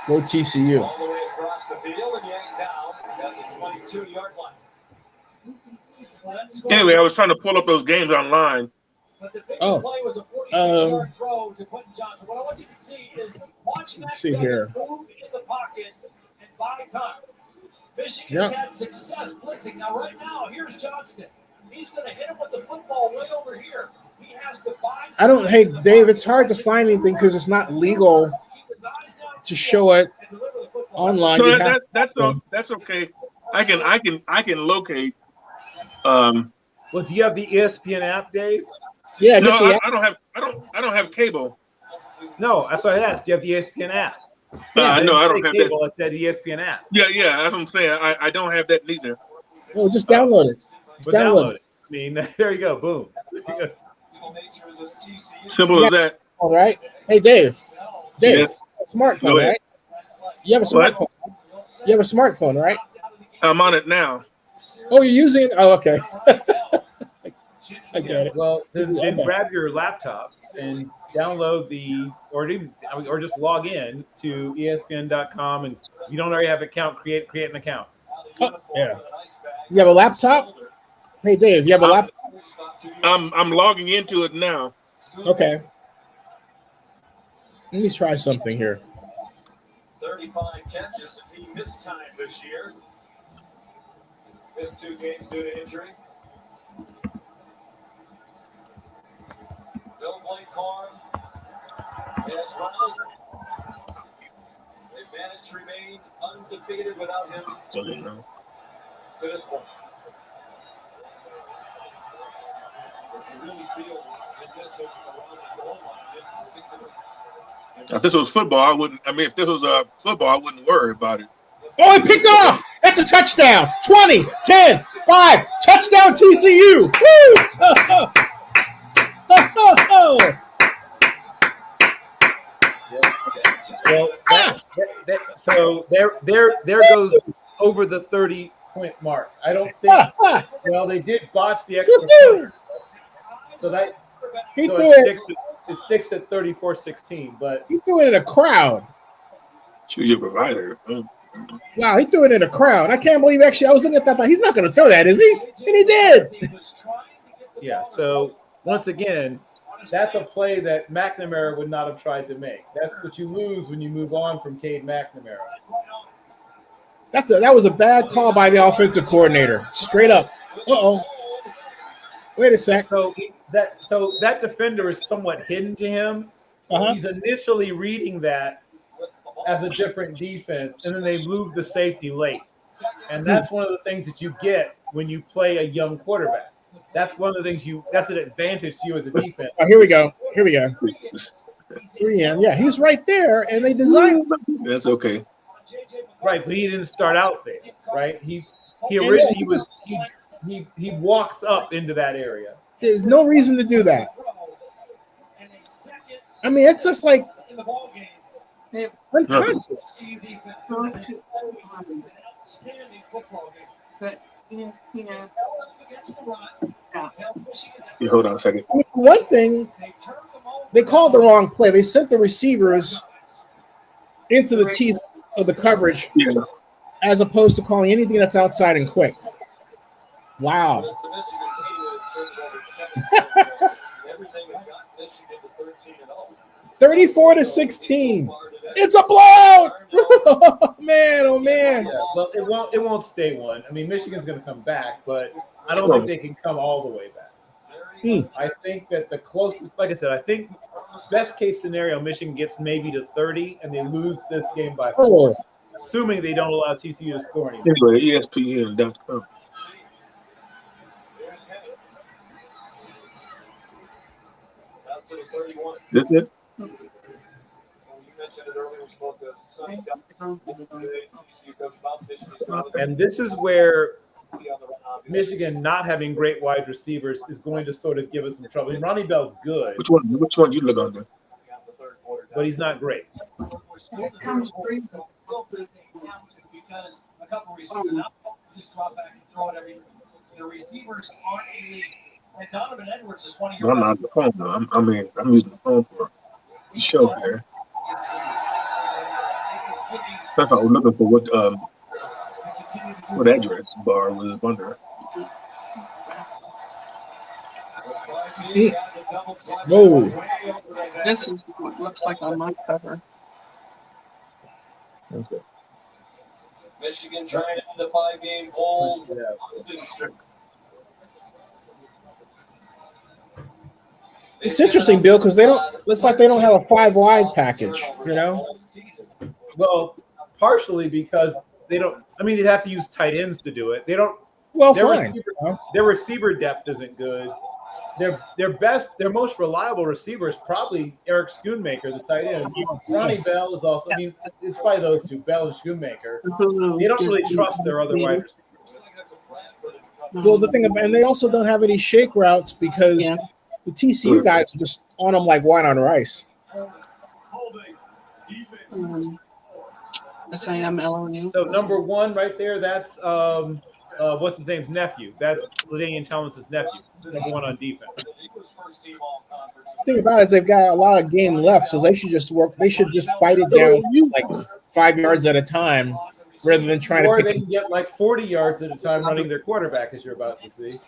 Go TCU. All the way across the field and yanked down at the 22-yard line. Anyway, I was trying to pull up those games online. But the biggest play was a 46-yard throw to Quentin Johnson. What I want you to see is watch that guy move in the pocket and buy time. Michigan's had success blitzing. Now, right now, here's Johnston. He's going to hit him with the football way over here. He has to buy. Hey, Dave, it's hard to find anything because it's not legal to show it online. So that's okay. I can locate. Well, do you have the ESPN app, Dave? Yeah. No, I don't have cable. No, that's what I asked. Do you have the ESPN app? I don't have cable. that. I said ESPN app. Yeah, that's what I'm saying. I don't have that neither. Well, just download it. Download it. I mean, there you go. Boom. Simple as that. All right. Hey, Dave. Yes. Smartphone, right? You have a smartphone. You have a smartphone, right? I'm on it now. Oh, you're using it? Oh, okay. I get it. Well, then grab your laptop and download or just log in to ESPN.com, and if you don't already have an account, create an account. Oh, yeah. You have a laptop? Hey, Dave, you have a laptop? I'm logging into it now. Okay. Let me try something here. 35 catches. He missed time this year. Missed 2 games due to injury. Bill Blancarn has run. They've managed to remain undefeated without him to this point. But you really feel you miss him around the goal line in particular. If this was football, I wouldn't. I mean, if this was football, I wouldn't worry about it. Oh, he picked off. That's a touchdown. 20, 10, 5. Touchdown TCU. Woo! Well, so there goes over the 30-point mark. I don't think. Well, they did botch the extra point, so that it sticks at 34-16. But he threw it in a crowd. Choose your provider. Wow, he threw it in a crowd. I can't believe actually I was looking at that. He's not going to throw that, is he? And he did. Yeah. So once again, that's a play that McNamara would not have tried to make. That's what you lose when you move on from Cade McNamara. That was a bad call by the offensive coordinator. Straight up. Wait a sec. So that defender is somewhat hidden to him. He's initially reading that as a different defense, and then they move the safety late. And that's one of the things that you get when you play a young quarterback. That's one of the things that's an advantage to you as a defense. Oh, here we go. 3M. Yeah, he's right there, and they designed. That's okay. Right, but he didn't start out there, right? He walks up into that area. There's no reason to do that. I mean, it's just like unconscious. Hold on a second. I mean, for one thing, they called the wrong play. They sent the receivers into the teeth of the coverage, as opposed to calling anything that's outside and quick. Wow. 34-16. It's a blowout. Oh man. Yeah, well, it won't stay one. I mean, Michigan's going to come back, but I don't think they can come all the way back. I think that the closest, like I said, I think best case scenario, Michigan gets maybe to 30 and they lose this game by 4, assuming they don't allow TCU to score anymore. Anyway, ESPN.com. That's it. And this is where Michigan not having great wide receivers is going to sort of give us some trouble. Ronnie Bell's good. Which one you look under? But he's not great. Because a couple receivers just drop back and throw it every. The receivers aren't elite. And Donovan Edwards is one of your. I'm not on the phone. I'm using the phone for the show here. That's why I was looking for what address bar was up under. Whoa. This is what looks like on my cover. Okay. Michigan trying to end a 5-game bowl. It's interesting, Bill, because they don't. Looks like they don't have a 5-wide package. You know. Well, partially because they don't. I mean, they'd have to use tight ends to do it. They don't. Well, fine. Their receiver depth isn't good. Their most reliable receiver is probably Eric Schoonmaker, the tight end. Ronnie Bell is also. I mean, it's probably those two, Bell and Schoonmaker. They don't really trust their other wide receivers. Well, the thing about, and they also don't have any shake routes because the TCU guys are just on them like wine on rice. SIMLOU. So number 1 right there, that's what's his name's nephew. That's LaDainian Thomas's nephew. Number 1 on defense. The thing about it is they've got a lot of game left, so they should just work. They should just bite it down like 5 yards at a time, rather than trying or to. Or they can get like 40 yards at a time running their quarterback, as you're about to see.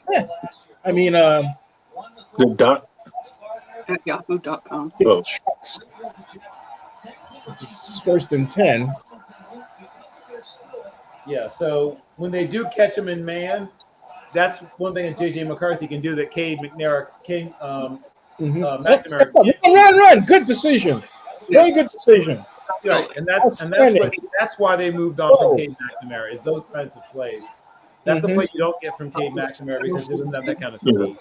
I mean, At yahoo.com. Oh. It's 1st and 10. Yeah, so when they do catch him in man, that's one thing that J.J. McCarthy can do that Cade McNamara Run. Good decision. Very good decision. Right, and that's why they moved on from Cade McNamara, is those kinds of plays. That's a play you don't get from Cade McNamara because he doesn't have that kind of speed.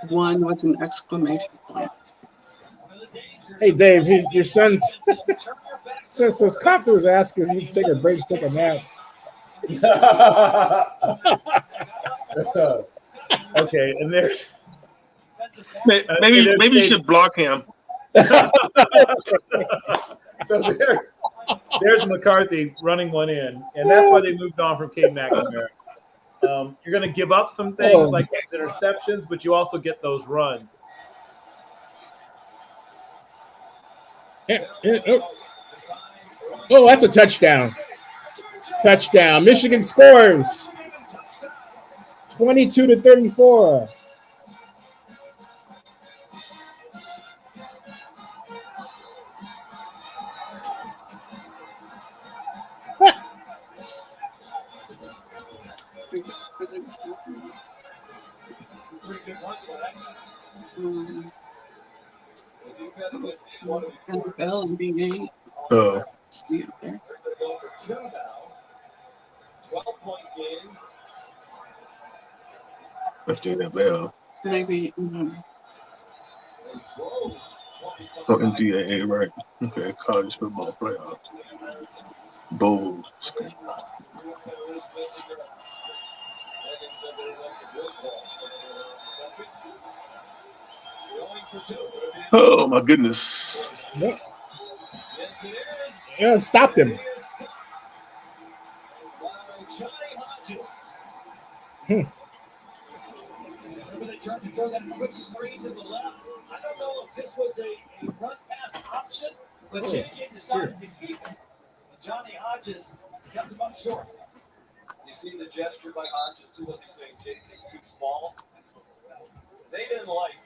One with an exclamation point. Hey, Dave, your son's says cop was asking if you take a break, take a nap. Okay, and there's maybe you should block him. So there's McCarthy running one in, and that's why they moved on from Cade McNamara. You're going to give up some things like those interceptions, but you also get those runs. Oh, that's a touchdown. Touchdown. Michigan scores 22-34. NFL and BA. Oh. See it there. 12-point game. 15 NFL. Maybe. Oh, NCAA, right? Okay, college football playoffs. Bowls. Oh my goodness! Yep. Yeah, stopped him. They tried to throw that quick screen to the left. I don't know if this was a run pass option, but JJ decided to keep it. Johnny Hodges kept him up short. You see the gesture by Hodges too? Was he saying JJ's too small? They didn't like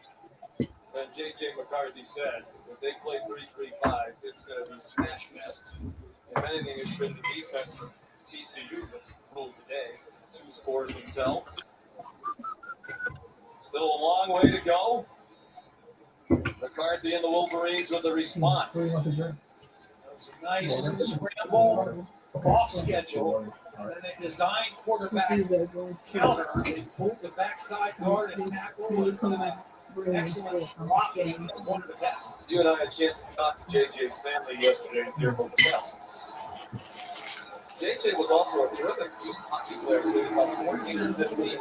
when JJ McCarthy said if they play 3-3-5, it's going to be smash fest. If anything, it's been the defense of TCU that's ruled today. 2 scores themselves. Still a long way to go. McCarthy and the Wolverines with the response. That was a nice scramble off schedule. And then they designed quarterback counter. They pulled the backside guard and tackle. Excellent blocking in the corner of the tackle. You and I had a chance to talk to JJ's family yesterday in their hotel. JJ was also a terrific hockey player. He was about 14 or 15.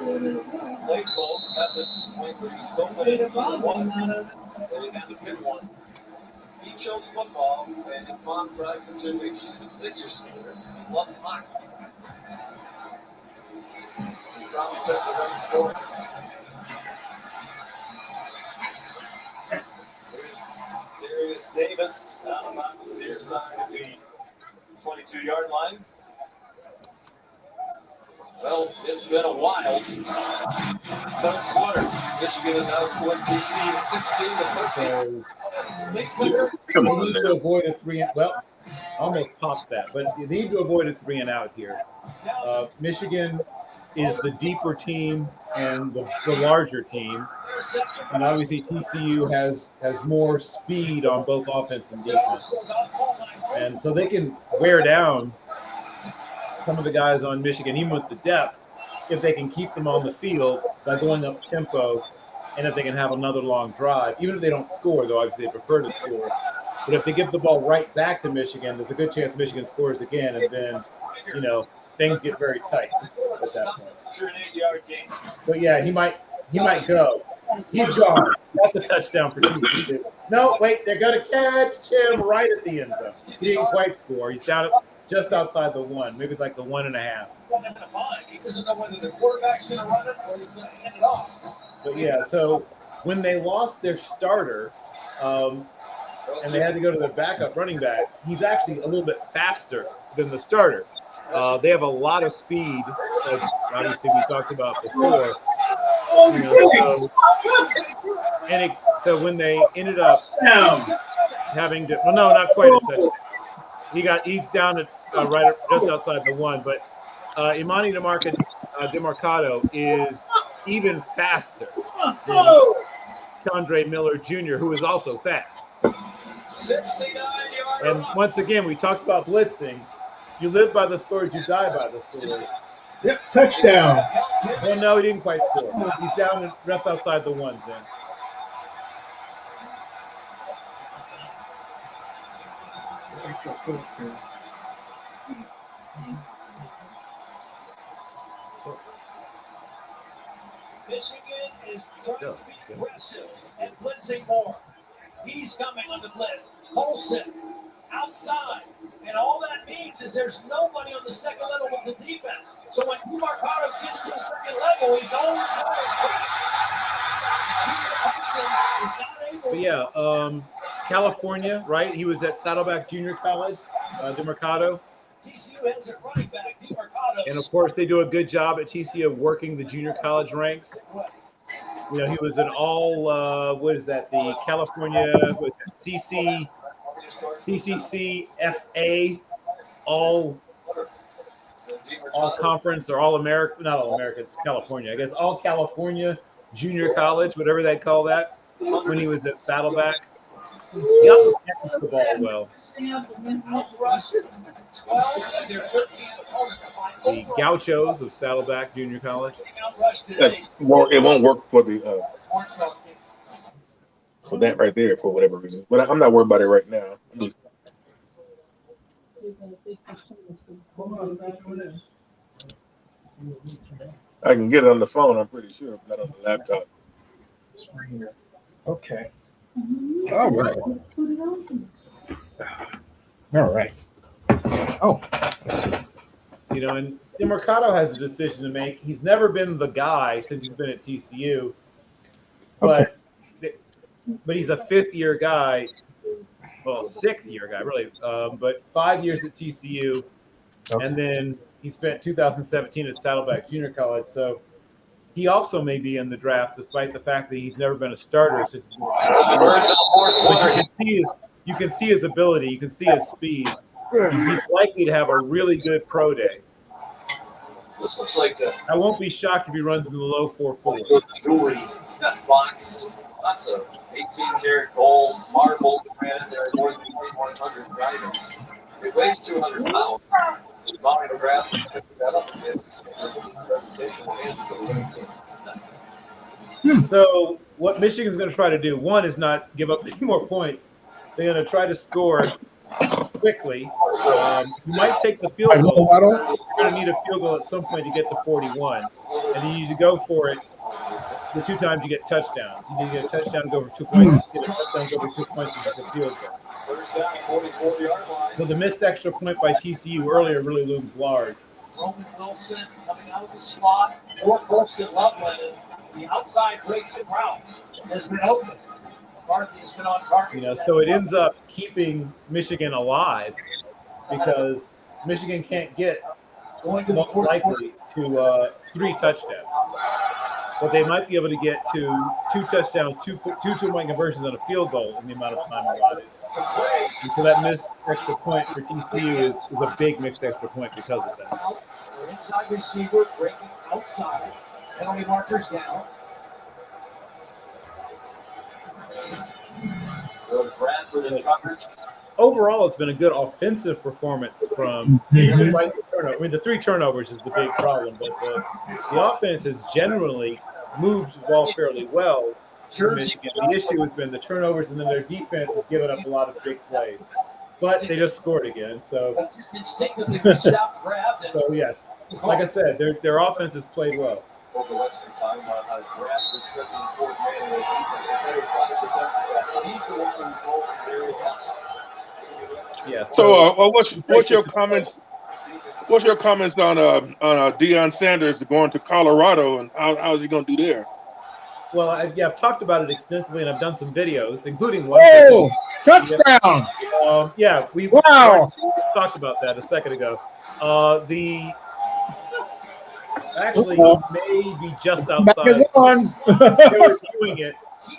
Played both. That's a point where he's so good at one that he had to pick one. He chose football, and his mom tried for 2 weeks. She's a figure skater. He loves hockey. He probably picked the right sport. Here's Darius Davis out on the near side of the 22-yard line. Well, it's been a while. Third quarter, Michigan is outscored TCU 16-13. Come on, you need to avoid a 3 and well, almost popped that, but you need to avoid a 3 and out here. Michigan is the deeper team and the larger team, and obviously TCU has more speed on both offense and defense, and so they can wear down some of the guys on Michigan, even with the depth, if they can keep them on the field by going up tempo, and if they can have another long drive, even if they don't score, though obviously they prefer to score. But if they give the ball right back to Michigan, there's a good chance Michigan scores again, and then, things get very tight at that point. But yeah, he might go. He's gone. That's a touchdown for TCU. No, wait, they're going to catch him right at the end zone. He didn't quite score. He's down just outside the 1, maybe like the 1.5. He doesn't know whether the quarterback's going to run it or he's going to hand it off. But yeah, so when they lost their starter, and they had to go to their backup running back, he's actually a little bit faster than the starter. They have a lot of speed, as obviously we talked about before. So when they ended up having to, well, no, not quite a touchdown. He's down at right just outside the 1, but Imani DeMarcado is even faster than Chandre Miller Jr., who is also fast. 69-yard. And once again, we talked about blitzing. You live by the sword, you die by the sword. Yep, touchdown. Well, no, he didn't quite score. He's down just outside the 1, Zen. Michigan is trying to be aggressive and blitzing more. He's coming on the blitz. Colson outside. And all that means is there's nobody on the second level with the defense. So when Mercado gets to the second level, he's only But yeah, California, right? He was at Saddleback Junior College, DeMercado. TCU has a running back, DeMercado. And of course, they do a good job at TCU of working the junior college ranks. You know, he was an all, what is that? The California CCC-FA, all conference or all American, not all American, it's California, I guess, all California junior college, whatever they call that, when he was at Saddleback. He also catches the ball well. The Gauchos of Saddleback Junior College. It won't work for the for that right there for whatever reason. But I'm not worried about it right now. I can get it on the phone, I'm pretty sure, but not on the laptop. Okay. All right. All right. Oh, let's see. You know, and DeMercado has a decision to make. He's never been the guy since he's been at TCU, but he's a fifth-year guy, well, sixth-year guy, really, but 5 years at TCU, and then he spent 2017 at Saddleback Junior College, so he also may be in the draft, despite the fact that he's never been a starter since he's been at TCU. But you can see his ability, you can see his speed. He's likely to have a really good pro day. This looks like I won't be shocked if he runs in the low 4.4. jewelry box. Lots of 18-karat gold, marble, thread. There are more than 2,100 items. It weighs 200 pounds. Molly McGrath picked that up a bit. Presentation will hand to the winning team. So what Michigan's going to try to do, one, is not give up any more points. They're going to try to score quickly. You might take the field goal. You're going to need a field goal at some point to get to 41. And you need to go for it the 2 times you get touchdowns. You need to get a touchdown to go over 2 points. Get a touchdown to go over 2 points to get the field goal. First down, 44-yard line. So the missed extra point by TCU earlier really looms large. Roman Wilson coming out of the slot. Or Colston Loveland. The outside breaking route has been open. McCarthy has been on target. You know, so it ends up keeping Michigan alive because Michigan can't get most likely to 3 touchdowns. But they might be able to get to 2 touchdowns, two two-point conversions on a field goal in the amount of time allotted. And so that missed extra point for TCU is a big missed extra point because of that. Inside receiver breaking outside. Penalty markers down. Bradford and coverage. Overall, it's been a good offensive performance from despite the turnover. I mean, the 3 turnovers is the big problem, but the offense has generally moved the ball fairly well for Michigan. The issue has been the turnovers, and then their defense has given up a lot of big plays. But they just scored again, so instinctively reached out, grabbed, and so yes, like I said, their offense has played well. Over Western time, Bradford's such an important man in the defense. A better 5 defensive backs. He's the one who's going very well. Yeah. So, what's your comments? What's your comments on Deion Sanders going to Colorado, and how is he going to do there? Well, I've talked about it extensively, and I've done some videos, including one. Oh, touchdown! Yeah, we talked about that a second ago. Actually, he may be just outside.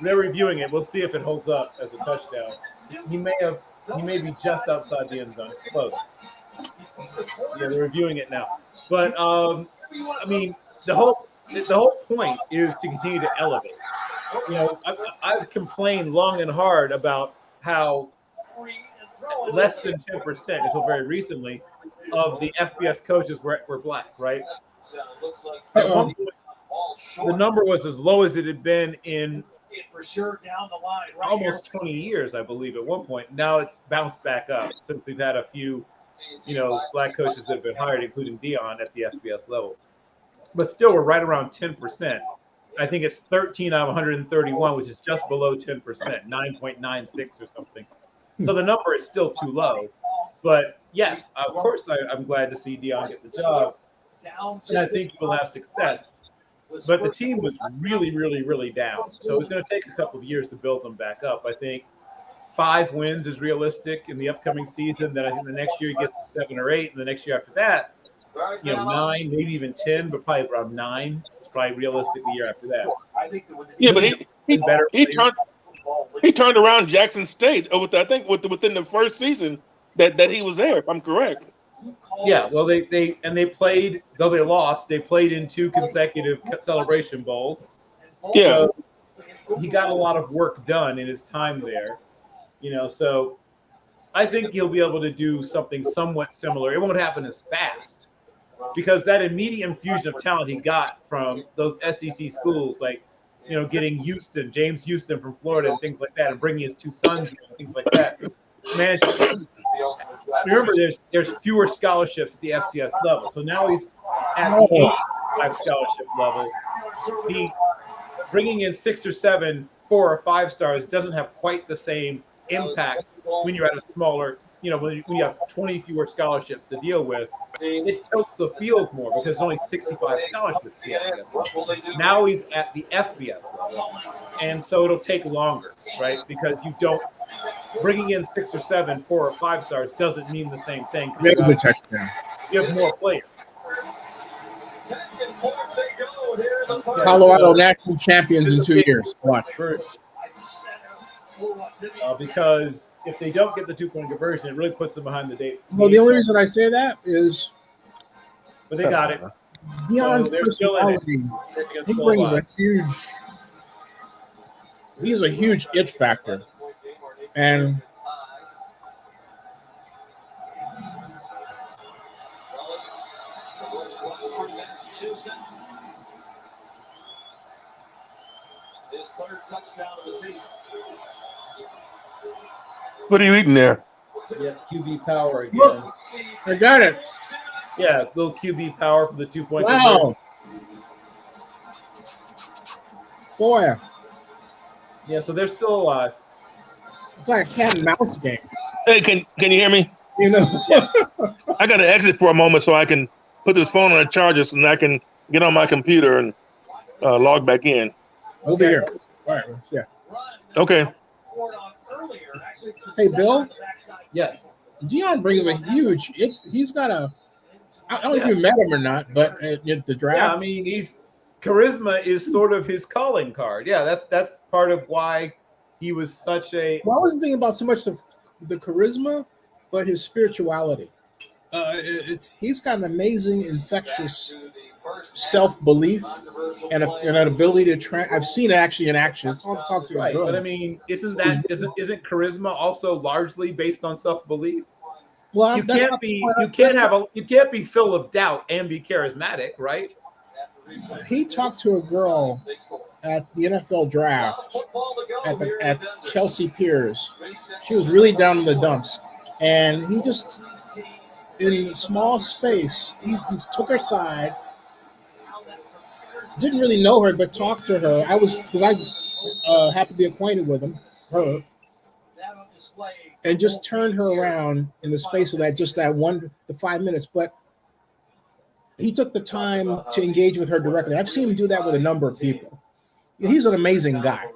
They're reviewing it. We'll see if it holds up as a touchdown. He may be just outside the end zone. It's close. Yeah, they're reviewing it now. But I mean, the whole point is to continue to elevate. You know, I've complained long and hard about how less than 10% until very recently of the FBS coaches were black, right? At one point, the number was as low as it had been in for sure down the line. Right almost 20 years, I believe, at one point. Now it's bounced back up since we've had a few, black coaches that have been hired, including Dion at the FBS level. But still, we're right around 10%. I think it's 13 out of 131, which is just below 10%, 9.96 or something. So the number is still too low. But yes, of course, I'm glad to see Dion get the job. And I think he will have success. But the team was really, really, really down. So it's going to take a couple of years to build them back up. I think 5 wins is realistic in the upcoming season. Then I think the next year he gets to 7 or 8. And the next year after that, 9, maybe even 10, but probably around 9. It's probably realistic the year after that. Yeah, but he turned around Jackson State I think within the first season that he was there, if I'm correct. Yeah, well, they played, though they lost, they played in 2 consecutive Celebration Bowls. Yeah. So he got a lot of work done in his time there, so I think he'll be able to do something somewhat similar. It won't happen as fast because that immediate infusion of talent he got from those SEC schools, like, getting James Houston from Florida and things like that, and bringing his 2 sons and things like that. Man, remember, there's fewer scholarships at the FCS level. So now he's at the 8 scholarship level. Bringing in 6 or 7 4 or 5 stars doesn't have quite the same impact when you're at a smaller, when you have 20 fewer scholarships to deal with. It tilts the field more because there's only 65 scholarships at the FCS level. Now he's at the FBS level, and so it'll take longer, right? Because bringing in 6 or 7 4 or 5 stars doesn't mean the same thing. There's a touchdown. You have more players. Colorado national champions in 2 years. Watch. Because if they don't get the 2-point conversion, it really puts them behind the date. Well, the only reason I say that is, but they got it. Dion's personality. He brings he's a huge it factor, and his 3rd touchdown of the season. What are you eating there? Yeah, QB power again. Look, I got it. Yeah, little QB power for the 2-point Wow. Boy. Yeah, so they're still alive. It's like a cat and mouse game. Hey, can you hear me? I got to exit for a moment so I can put this phone on a charger so that I can get on my computer and log back in. We'll be here. All right. Yeah. Okay. Hey, Bill. Yes. Dion brings a huge. He's got a. I don't know if you met him or not, but at the draft. Yeah, I mean, charisma is sort of his calling card. Yeah, that's part of why he was such a. Well, I wasn't thinking about so much the charisma, but his spirituality. He's got an amazing, infectious self-belief and an ability to I've seen it actually in action. It's all talk to right, but I mean, isn't charisma also largely based on self-belief? Well, you can't be full of doubt and be charismatic, right? He talked to a girl at the NFL draft at Chelsea Piers. She was really down in the dumps, and he just in small space he took her aside. Didn't really know her, but talked to her. I happened to be acquainted with her, and just turned her around in the space of the 5 minutes. But he took the time to engage with her directly. I've seen him do that with a number of people. He's an amazing guy,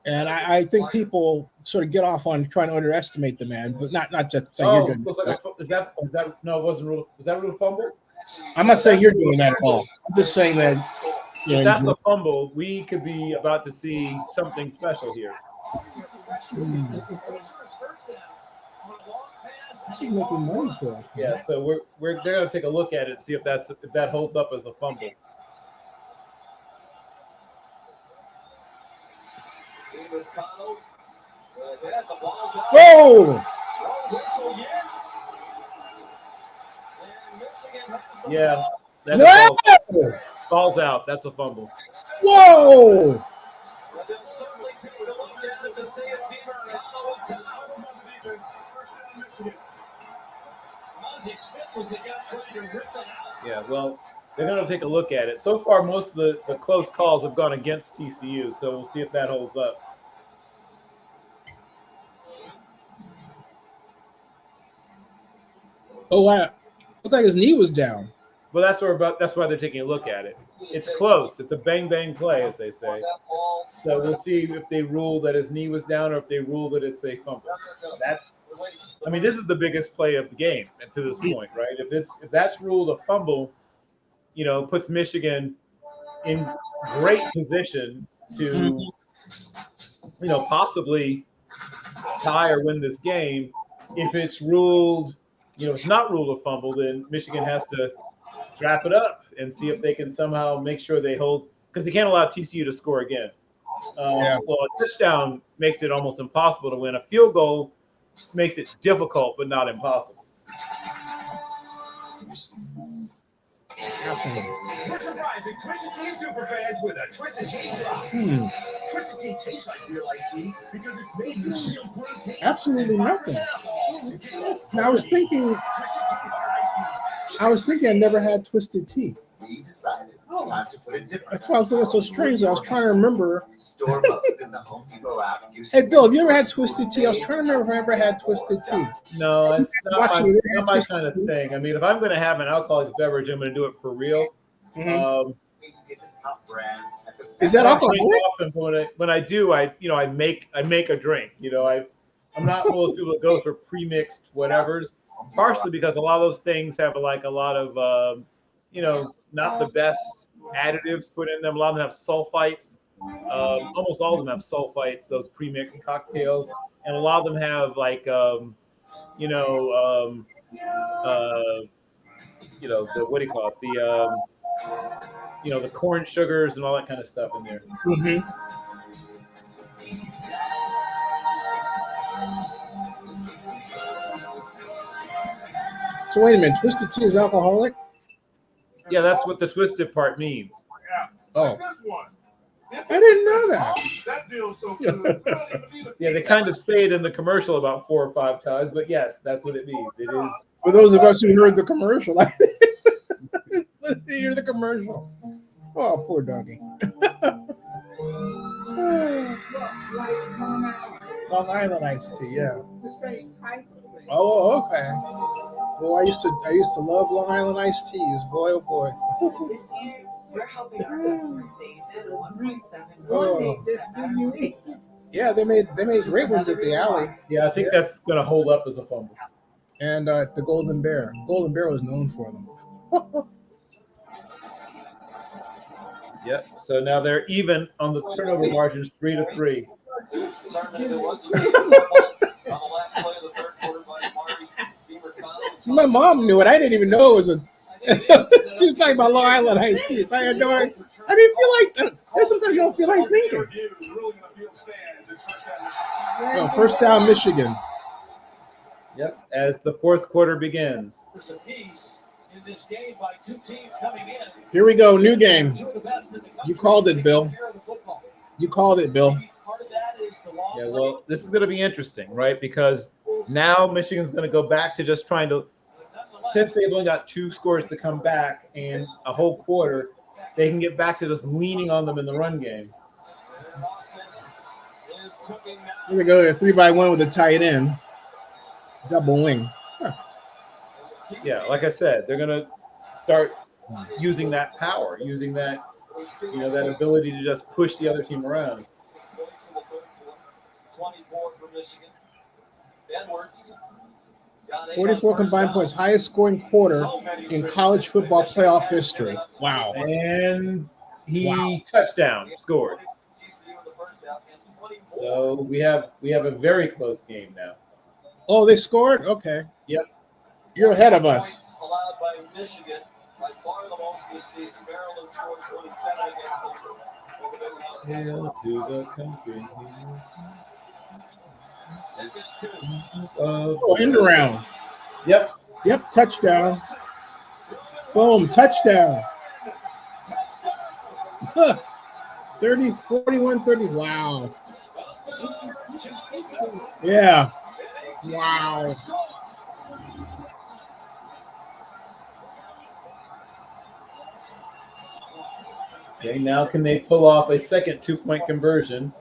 and I think people sort of get off on trying to underestimate the man, but not just saying you're doing is that no? It wasn't real. Was that a real fumble? I'm not saying you're doing that at all. I'm just saying that. If that's a fumble, we could be about to see something special here. This is making money for us. Yeah, so they're going to take a look at it and see if that holds up as a fumble. Whoa! Yeah. Ball's out. That's a fumble. Whoa! the CFP follows down on the defense. First down, Michigan. Ozzie Smith was the guy trying to rip it out. Yeah, well, they're going to take a look at it. So far, most of the close calls have gone against TCU, so we'll see if that holds up. Oh, I looked like his knee was down. Well, that's why they're taking a look at it. It's close. It's a bang play, as they say. So we'll see if they rule that his knee was down or if they rule that it's a fumble. I mean, this is the biggest play of the game to this point, right? If that's ruled a fumble, you know, puts Michigan in great position to, you know, possibly tie or win this game. If it's ruled, you know, it's not ruled a fumble, then Michigan has to strap it up and see if they can somehow make sure they hold, because they can't allow TCU to score again. Well, a touchdown makes it almost impossible to win. A field goal makes it difficult, but not impossible. We're surprising Twisted Tea superfans with a Twisted Tea drop. Twisted Tea tastes like real iced tea because it's made with real green tea. Absolutely nothing. Now, I was thinking I never had Twisted Tea. We decided it's time to put it different. That's why I was thinking so strange. I was trying to remember. Store up in the Home Depot app. Hey, Bill, have you ever had Twisted Tea? I was trying to remember if I ever had Twisted Tea. No, it's not my kind of thing. I mean, if I'm going to have an alcoholic beverage, I'm going to do it for real. Is that alcoholic? Often when I do, I make a drink. You know, I'm not one of those people that goes for pre-mixed whatevers. Partially because a lot of those things have like a lot of you know, not the best additives put in them. A lot of them have sulfites. Almost all of them have sulfites, those pre-mixed cocktails. And a lot of them have like, you know, what do you call it? You know, the corn sugars and all that kind of stuff in there. So wait a minute, Twisted Tea is alcoholic? Yeah, that's what the twisted part means. Oh. I didn't know that. That deal's so good. Yeah, they kind of say it in the commercial about 4 or 5 times, but yes, that's what it means. It is. For those of us who heard the commercial, let's hear the commercial. Oh, poor doggy. Long Island iced tea, yeah. Oh, okay. Well, I used to love Long Island iced teas. Boy, oh boy. This year, we're helping our customers save 1.7 million. Yeah, they made great ones at the Alley. Yeah, I think that's going to hold up as a fumble. And the Golden Bear. Golden Bear was known for them. Yep. So now they're even on the turnover margins, 3-3. My mom knew it. I didn't even know it was a. She was talking about Long Island iced tea. So I had no idea. I didn't feel like. Sometimes you don't feel like thinking. No, first down, Michigan. Yep. As the fourth quarter begins. There's a piece in this game by 2 teams coming in. Here we go. New game. You called it, Bill. You called it, Bill. Yeah, well, this is going to be interesting, right? Because now Michigan's going to go back to just trying to, since they've only got 2 scores to come back and a whole quarter, they can get back to just leaning on them in the run game. Here we go, a 3-by-1 with a tight end. Double wing. Huh. Yeah, like I said, they're going to start using that power, using that, you know, that ability to just push the other team around. 24 for Michigan. Edwards. 44 combined points, highest scoring quarter in college football playoff history. Wow. And he touchdown scored. So we have a very close game now. Oh, they scored? Okay. Yep. You're ahead of us. Allowed by Michigan, by far the most this season. Maryland scored 27 against them. Hail to the country. Oh, end around. Yep. Yep, touchdown. Boom, touchdown. 41-30. Wow. Yeah. Wow. Okay, now can they pull off a second 2-point conversion?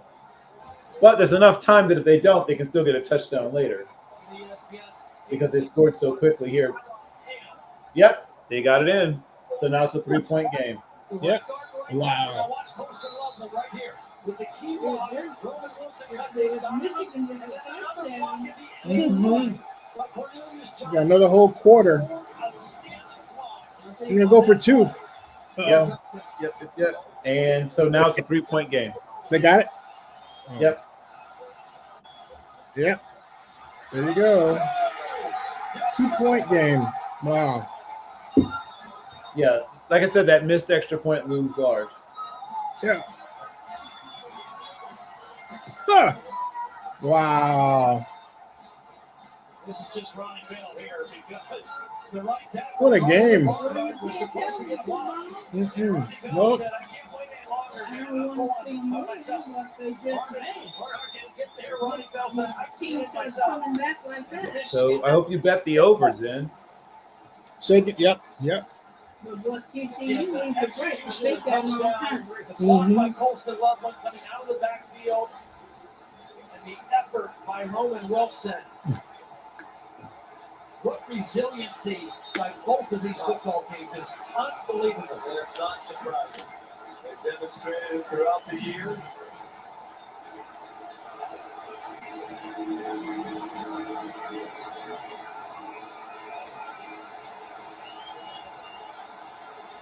But there's enough time that if they don't, they can still get a touchdown later because they scored so quickly here. Yep, they got it in. So now it's a 3-point game. Yep. Wow. Got another whole quarter. You're gonna go for 2. Yep. And so now it's a 3-point game. They got it. Yep. Yep. There you go. 2-point game. Wow. Yeah. Like I said, that missed extra point looms large. Yeah. Huh. Wow. This is just Ronnie Bell here because the right tackle. What a game. Nope. So I hope you bet the overs in. Shake it. Yep. Yep. By Colston Loveland coming out of the backfield, and the effort by Roman Wilson. What resiliency by both of these football teams is unbelievable. And it's not surprising. They demonstrated it throughout the year.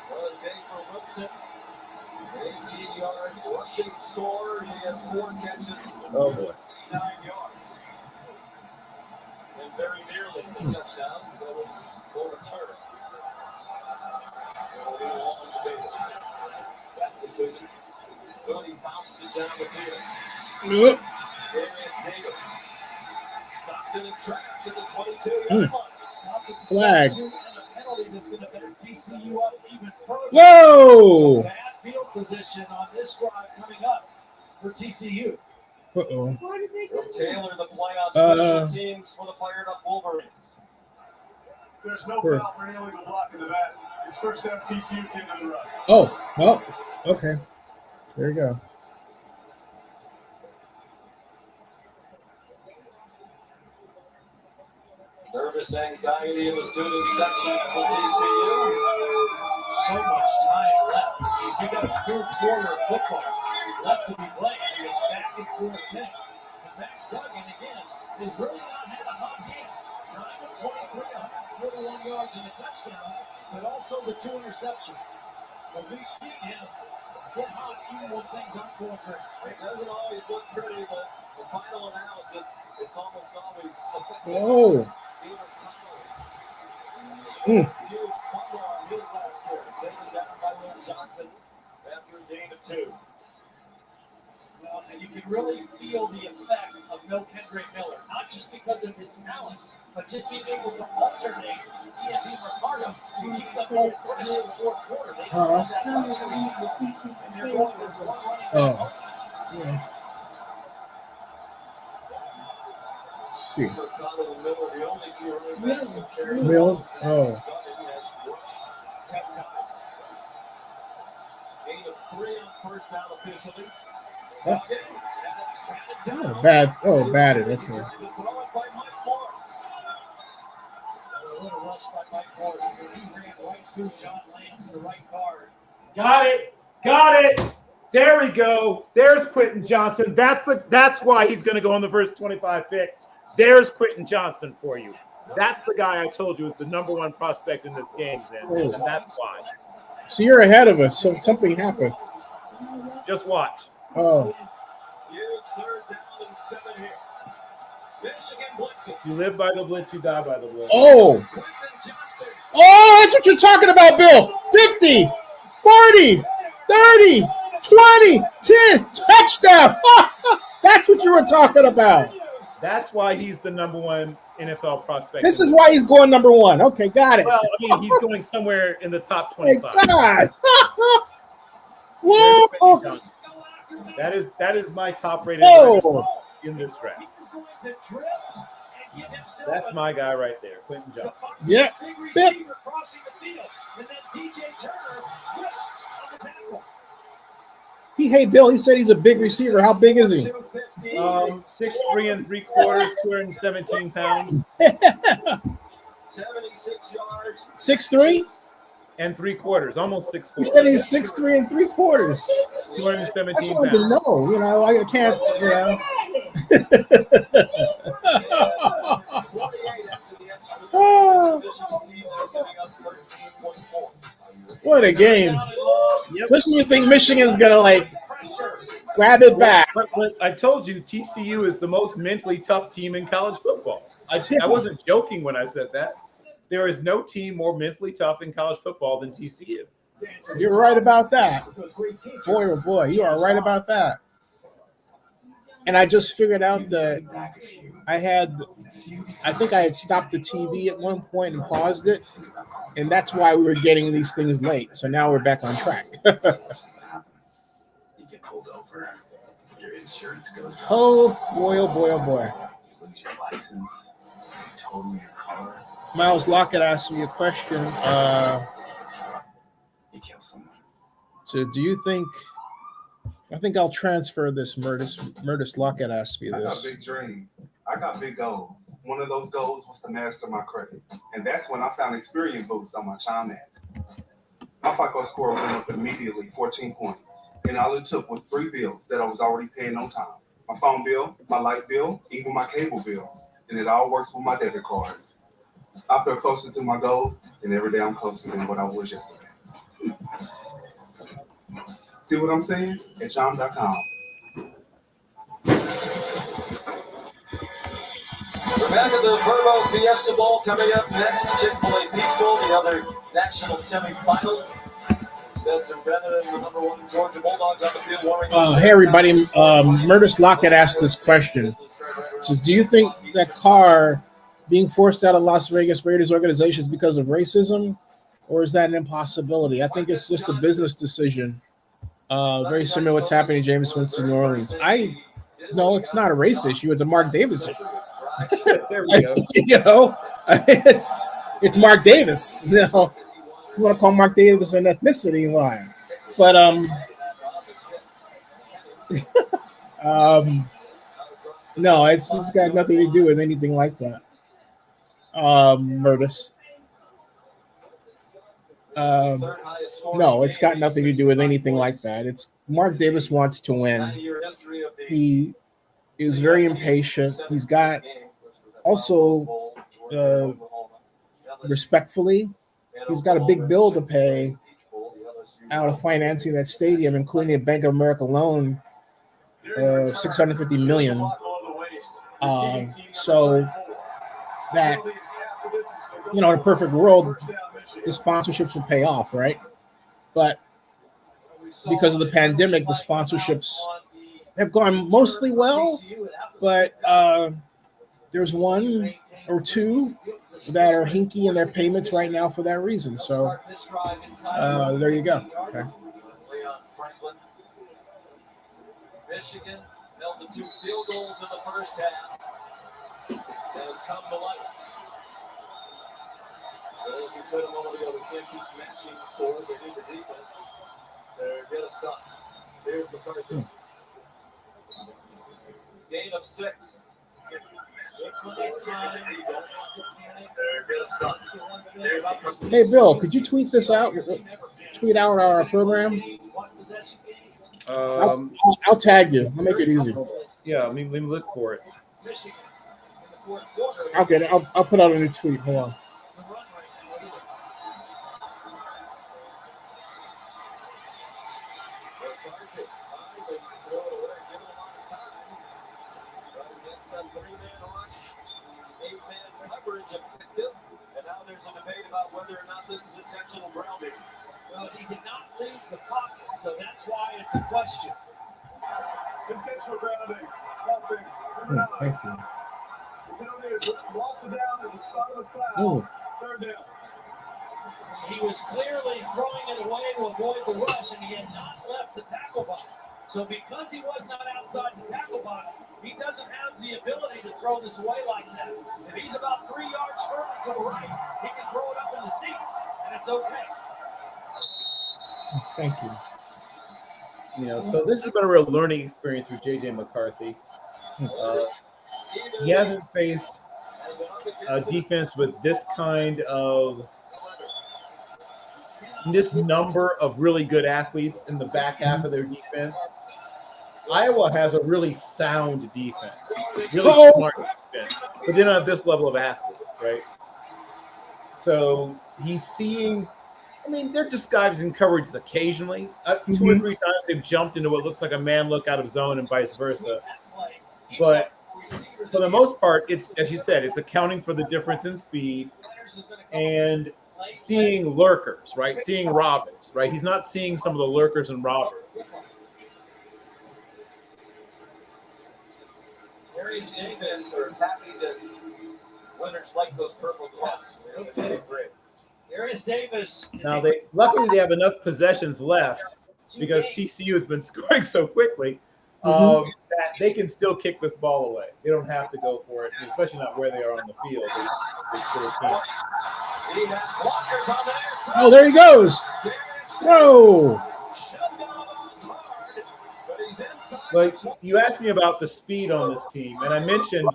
What a day for Wilson. 18-yard rushing score. He has 4 catches. Oh boy. 9 yards. And very nearly the touchdown. That was overturned. That decision. Well, he bounces it down the field. Yep. Darius Davis stopped in his tracks at the 22-yard line. Flag. And a penalty that's going to better TCU up even further. Whoa. So bad field position on this drive coming up for TCU. Uh-oh. Taylor, the play on special teams for the fired up Wolverines. There's no foul for an illegal block in the back. It's first down TCU getting to the run. Oh, well, okay. There you go. Nervous anxiety in the student section for TCU. So much time left. We got a full quarter of football left to be played in this back and forth thing. And Max Duggan, again, has really not had a hot game. 9 of 23, 141 yards and a touchdown, but also the 2 interceptions. But we've seen him get hot even when things aren't going great. It doesn't always look pretty, but the final analysis, it's almost always effective. Oh. Huge fumble on his last carry, taken down by Will Johnson after a gain of 2. Well, and you can really feel the effect of no Kendrick Miller, not just because of his talent, but just being able to alternate he and Ricardo to keep them both fresh in the fourth quarter. They don't have that luxury, and they're going with one running back. Yeah. Let's see. Ricardo and Miller, the only 2 running backs who carry the Miller? ball. Oh. Duggan has rushed 10 times. Gain of 3 on first down officially. Oh. Oh, bad. Oh, batted. Okay. A little rush by Mike Morris. He ran right through John Lance, the right guard. Got it. Got it. There we go. There's Quentin Johnson. That's why he's going to go on the first 25 picks. There's Quentin Johnson for you. That's the guy I told you is the #1 prospect in this game, Zen, and that's why. So you're ahead of us. So something happened. Just watch. Oh. Huge 3rd down and 7 here. Michigan blitzes. You live by the blitz, you die by the blitz. Oh. Oh, that's what you're talking about, Bill. 50, 40, 30, 20, 10, touchdown. That's what you were talking about. That's why he's the #1 NFL prospect. This is why he's going #1. Okay, got it. Well, I mean, he's going somewhere in the top 25. Thank God. Whoa. That is my top rated. Oh. in this draft. He's going to drift and give himself That's my guy right there, Quentin Johnson. Yeah. big Yep. receiver crossing the field. And then DJ Turner whips on the tackle. Hey, Bill, he said he's a big receiver. How big is he? 6'3" 3/4, 217 pounds. 76 yards. 6'3" and 3/4, almost 6'4". He said he's 6'3" 3/4. 217 That's what I didn't pounds. know. You know, I can't. You know. What a game! Especially when you think Michigan's gonna like grab it back. But I told you, TCU is the most mentally tough team in college football. I wasn't joking when I said that. There is no team more mentally tough in college football than TCU. You're right about that. Boy, oh boy, you are right about that. And I just figured out that I think I had stopped the TV at one point and paused it. And that's why we were getting these things late. So now we're back on track. You get pulled over, your insurance goes up. Oh boy, oh boy, oh boy. You lose your license, you total your car. Miles Lockett asked me a question. You kill someone. So do you think, I think I'll transfer this. Murtis Lockett asked me I got this. big dreams. I got big goals. One of those goals was to master my credit. And that's when I found Experience Boost on my Chime app. My FICO score went up immediately, 14 points. And all it took was 3 bills that I was already paying on time. My phone bill, my light bill, even my cable bill. And it all works with my debit card. I feel closer to my goals, and every day I'm closer than what I was yesterday. See what I'm saying? At Chime.com. We're back at the VRBO Fiesta Bowl coming up next. CHICK-FIL-A Peach Bowl, the other national semifinal. Spencer Bennett and the #1 Georgia Bulldogs on the field warming up. Hey everybody, Murtis Lockett asked this question. He says, do you think that Carr being forced out of Las Vegas Raiders organization is because of racism, or is that an impossibility? I think it's just a business decision. Very similar to what's happening in James Winston, New Orleans. No, it's not a race issue. It's a Mark Davis issue. There we go. You know, it's Mark Davis. You know, you want to call Mark Davis an ethnicity line, but no, it's just got nothing to do with anything like that. Murtis. No, it's got nothing to do with anything like that. It's Mark Davis wants to win. He is very impatient. He's got also respectfully, he's got a big bill to pay out of financing that stadium, including a Bank of America loan of $650 million. So that, you know, in a perfect world, the sponsorships would pay off, right? But because of the pandemic, the sponsorships have gone mostly well, but there's one or two that are hinky in their payments right now for that reason. So there you go. Okay. Michigan held the 2 field goals in the first half. That has come to life. As we said a moment ago, we can't keep matching scores. They need the defense to get a stop. There's McCarthy. Gain of 6. Hey, Bill, could you tweet this out? Tweet out our program. I'll tag you. I'll make it easy. Yeah, let me look for it. I'll get it. I'll put out a new tweet. Hold on. This is intentional grounding. Well, he did not leave the pocket, so that's why it's a question. Intentional grounding. Thank you. The penalty is lost it down at the spot of the foul. Third down. He was clearly throwing it away to avoid the rush, and he had not left the tackle box. So because he was not outside the tackle box, He doesn't have the ability to throw this away like that. If he's about 3 yards further to the right, he can throw it up in the seats, and it's okay. Thank you. You know, so this has been a real learning experience for J.J. McCarthy. He hasn't faced a defense with this number of really good athletes in the back half of their defense. Iowa has a really sound defense, really smart defense, but they don't have this level of athlete, right? So he's seeing, I mean, they're disguising coverage occasionally. 2 or 3 times they've jumped into what looks like a man look out of zone and vice versa. But for the most part, it's, as you said, it's accounting for the difference in speed and seeing lurkers, right? Seeing robbers, right? He's not seeing some of the lurkers and robbers. Darius Davis are happy that winners like those purple gloves. Darius Davis. Now luckily they have enough possessions left because TCU has been scoring so quickly that they can still kick this ball away. They don't have to go for it, especially not where they are on the field. They still can't. He has blockers on the near side. Oh, there he goes. Whoa. But you asked me about the speed on this team, and I mentioned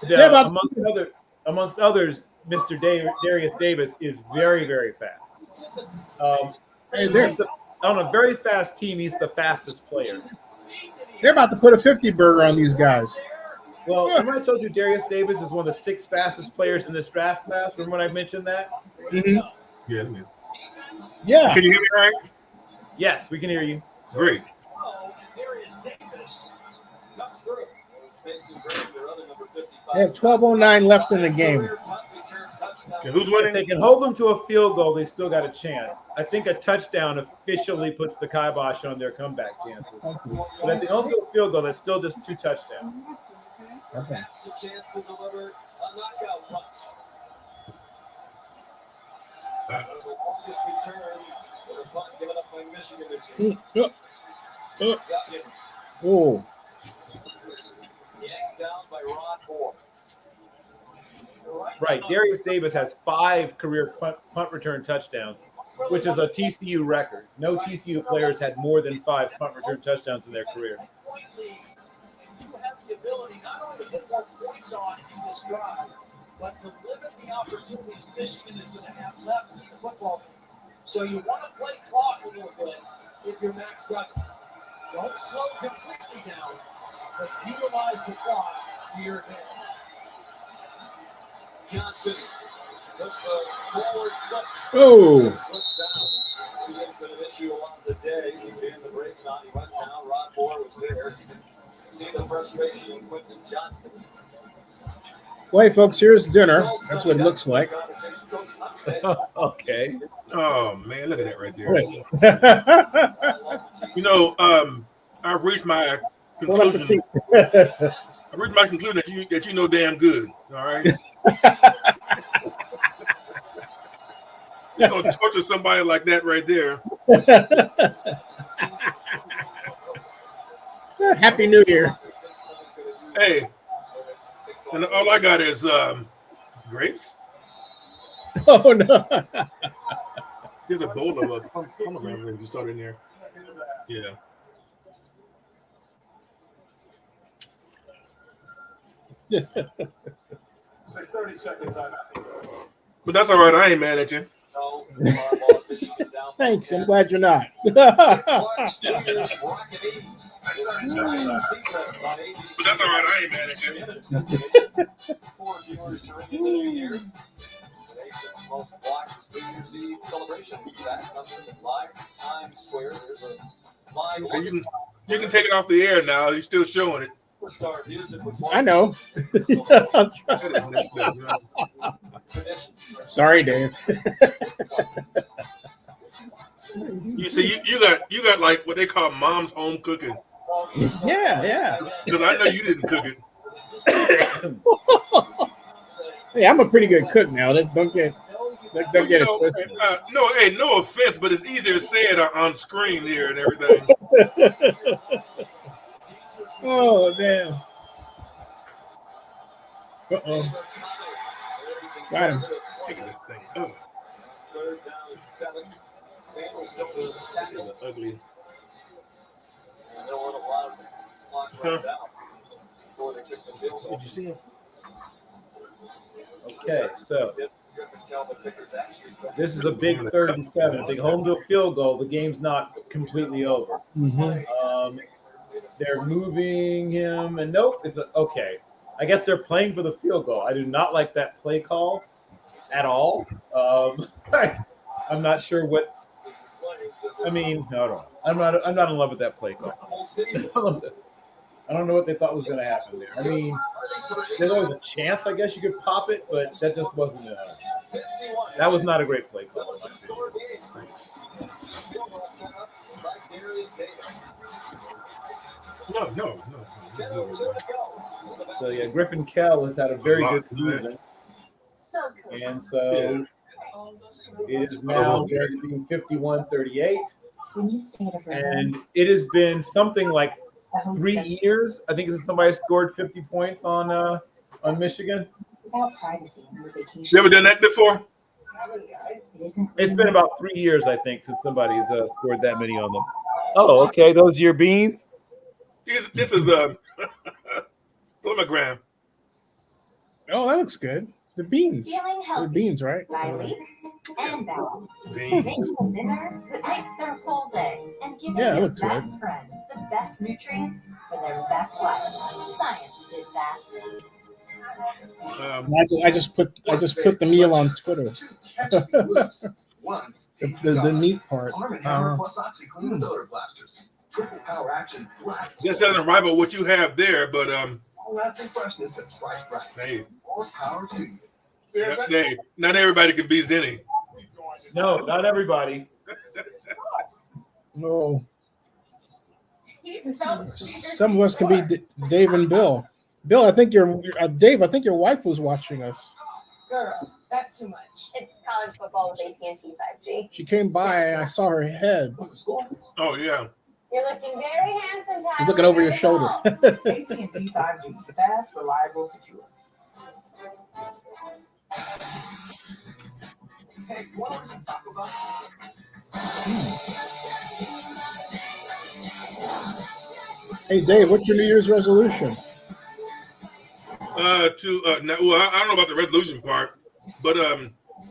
that amongst others, Mr. Darius Davis is very, very fast. On a very fast team, he's the fastest player. They're about to put a 50 burger on these guys. Well, remember I told you Darius Davis is one of the 6 fastest players in this draft class? Remember when I mentioned that? Yeah. Yeah. Can you hear me right? Yes, we can hear you. Great. They have 12:09 left in the game. Who's winning? If they can hold them to a field goal, they still got a chance. I think a touchdown officially puts the kibosh on their comeback chances. But if they hold to a field goal, that's still just 2 touchdowns. Okay. A chance to deliver a knockout punch. Longest return with a punt given up by Michigan this year. Oh. Yanked down by Ron Moore. Right. Darius Davis has 5 career punt return touchdowns, which is a TCU record. No TCU players had more than 5 punt return touchdowns in their career. You have the ability not only to put more points on in this drive, but to limit the opportunities Michigan is going to have left in the football game. So you want to play clock a little bit if you're Max Duggan. Don't slow completely down, but utilize the clock to your advantage. Johnston took the forward flip. Oh. Slips down. It's been an issue along the day. He jammed the brakes on. He went down. Ron Moore was there. You can see the frustration in Quentin Johnston. Well, hey, folks, here's dinner. That's what it looks like. Okay. Oh man, look at that right there. You know, I've reached my conclusion. I've reached my conclusion that you know damn good. All right. You're gonna torture somebody like that right there. Happy New Year. Hey, and all I got is grapes. Oh no. There's a bowl of pomegranate you start in there. Yeah. Say 30 seconds on that. But that's all right. I ain't mad at you. Thanks. I'm glad you're not. But that's all right. I ain't mad at you. 4 viewers during the new year. The nation's most watched New Year's Eve celebration. That comes live Times Square. There's a live. Okay, you can take it off the air now. You're still showing it. I know. Sorry, Dave. You see, you got like what they call mom's home cooking. Yeah. Because I know you didn't cook it. Hey, I'm a pretty good cook now. Don't get it twisted. No offense, but it's easier said on screen here and everything. Oh, damn. Uh-oh. Got him. Taking this thing up. Third down and 7. Samuel's still with the tackle. This is ugly. And they'll let a lot of clock run down before they kick the field goal. Did you see him? Okay, so this is a big 37. If they hold to a field goal, the game's not completely over. They're moving him, and nope, it's okay. I guess they're playing for the field goal. I do not like that play call at all. I'm not sure what. I mean, no, I'm not in love with that play call. I don't know what they thought was going to happen there. I mean, there's always a chance, I guess, you could pop it, but that just wasn't. That was not a great play call. No. So yeah, Griffin Kell has had a very good season, and so it is now being 51-38, and it has been something like 3 years. I think somebody scored 50 points on Michigan. You ever done that before? It's been about 3 years, I think, since somebody's scored that many on them. Oh, okay, those are your beans. This is Plumbergram. Oh, that looks good. The beans. The beans, right? By leaps and balance. Beans. Make the dinner that makes their whole day and give Yeah, it their looks good. best friend the best nutrients for their best life. Science did that. I just put the meal on Twitter. the meat part. This doesn't rival what you have there, but lasting freshness that's priced right. hey, More power to you. hey, not everybody can be Zennie. No, not everybody. No. Some of us can be Dave and Bill. Bill, I think Dave. I think your wife was watching us. Girl, that's too much. It's college football with AT&T 5G. She came by. I saw her head. Oh yeah. You're looking very handsome, Tyler. She's looking over your shoulder. AT&T 5G, fast, reliable, secure. Hey, you want to talk about? Hey, Dave, what's your New Year's resolution? Well, I don't know about the resolution part, but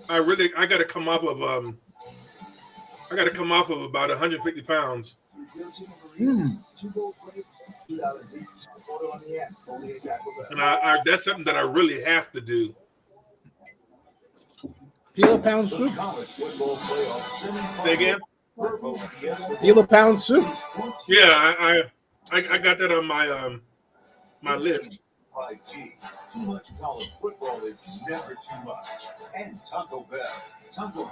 I got to come off of about 150 pounds. And that's something that I really have to do. Peel a pound soup. Say again? Peel a pound soup. Yeah, I got that on my list. 5G. Too much college football is never too much. And Taco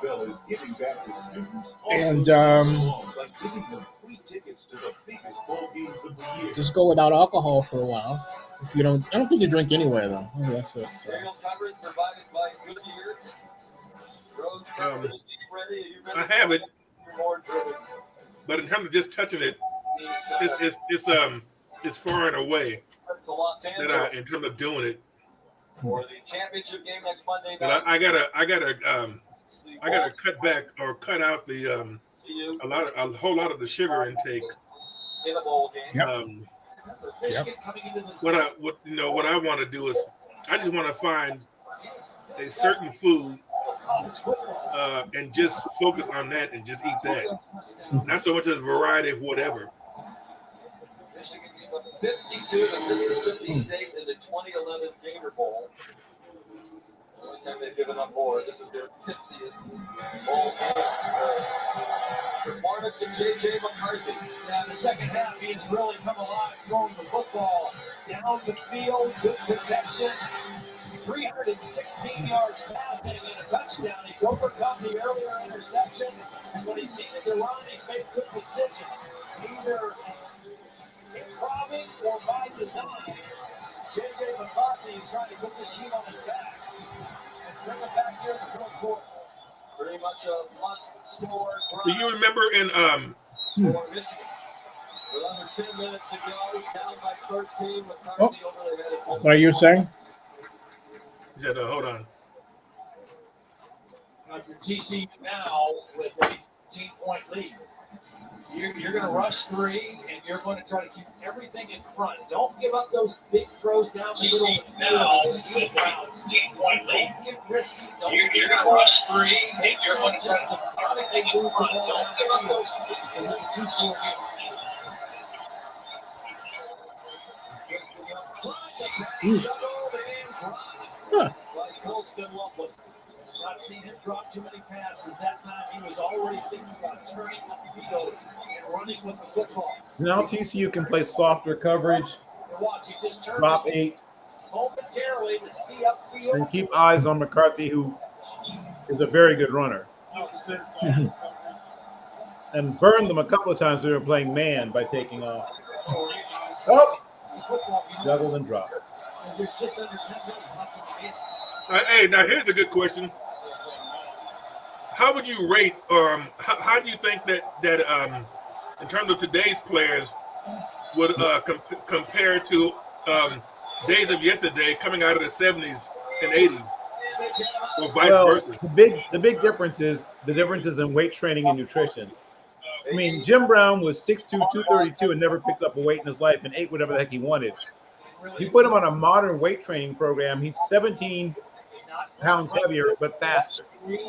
Bell is giving back to students And by giving them free tickets to the biggest bowl games of the year. just go without alcohol for a while. If you don't, I don't think you drink anyway though. Maybe that's it. So. Coverage provided by Goodyear. Road tested, ready. Are you ready? I have it, More driven. but in terms of just touching it, it's far and away To Los that Angeles in terms of doing it. for the championship game next Monday But night. I gotta cut back or cut out the a whole lot of the sugar intake. In a bowl game. What I want to do is I just want to find a certain food and just focus on that and just eat that. Not so much as variety of whatever. Michigan gave up 52 to Mississippi State in the 2011 Gator Bowl. The only time they've given up more. This is their 50th bowl game. Performance of J.J. McCarthy. Yeah, in the second half, he has really come alive, throwing the football down the field, good protection. 316 yards passing and a touchdown. He's overcome the earlier interception. When he's needed to run, he's made good decisions, either improving or by design. J.J. McCarthy is trying to put this team on his back and bring it back here in the fourth quarter. Pretty much a must score. Do you remember in for Michigan. With under 10 minutes to go, down by 13. McCarthy Oh. over the head. What are you saying? He said, hold on. Under TCU now with a 15-point lead. You're going to rush three, and you're going to try to keep everything in front. Don't give up those big throws down the middle. Now with a 15-point lead. Don't get risky. You're going to rush three, and you're going to try to keep everything in front. Don't give up those. And it's a two-score game. Huh. Colston Loveless. Not seen him drop too many passes. That time he was already thinking about turning up the field and running with the football. So now TCU can play softer coverage, And watch, he just turned drop his 8, momentarily to see upfield. and keep eyes on McCarthy, who is a very good runner. And burned them a couple of times when they were playing man by taking off. Oh! Juggled and dropped. There's just under 10 minutes left in the game. Hey, now here's a good question. How would you rate, how do you think that in terms of today's players would compare to days of yesterday coming out of the 70s and 80s, or vice versa? The big difference is the differences in weight training and nutrition. I mean, Jim Brown was 6'2", 232 and never picked up a weight in his life and ate whatever the heck he wanted. You put him on a modern weight training program, he's 17 pounds heavier but faster.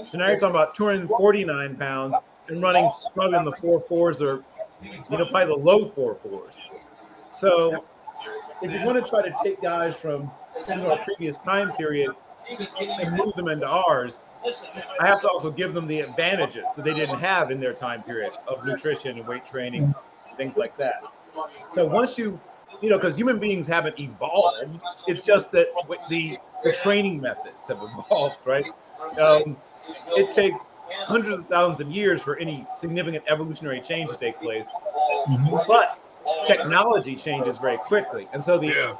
So now you're talking about 249 pounds and running probably in the 4.4s or probably the low 4.4s. So if you want to try to take guys from a previous time period and move them into ours, I have to also give them the advantages that they didn't have in their time period of nutrition and weight training, things like that. So once because human beings haven't evolved, it's just that the training methods have evolved, right? It takes hundreds of thousands of years for any significant evolutionary change to take place, but technology changes very quickly. And so the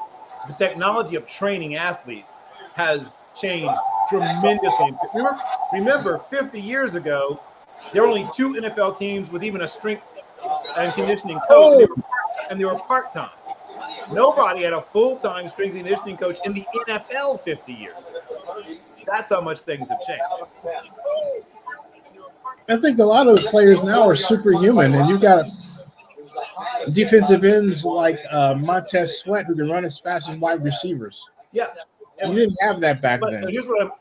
technology of training athletes has changed tremendously. Remember 50 years ago, there were only 2 NFL teams with even a strength and conditioning coach, and they were part-time. Nobody had a full-time strength and conditioning coach in the NFL 50 years ago. That's how much things have changed. I think a lot of the players now are superhuman, and you've got defensive ends like Montez Sweat who can run as fast as wide receivers. Yeah. You didn't have that back but then.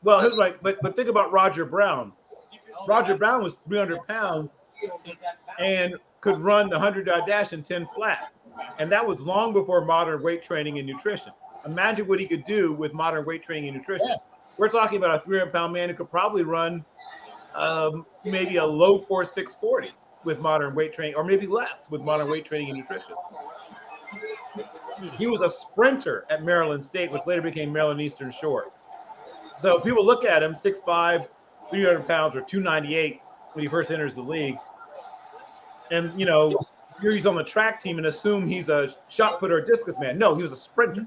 But think about Roger Brown. Roger Brown was 300 pounds and could run the 100-yard dash in 10 flat. And that was long before modern weight training and nutrition. Imagine what he could do with modern weight training and nutrition. Yeah. We're talking about a 300-pound man who could probably run maybe a low 4.6 40 with modern weight training, or maybe less with modern weight training and nutrition. He was a sprinter at Maryland State, which later became Maryland Eastern Shore. So people look at him, 6'5", 300 pounds, or 298 when he first enters the league. And, he's on the track team and assume he's a shot putter or discus man. No, he was a sprinter.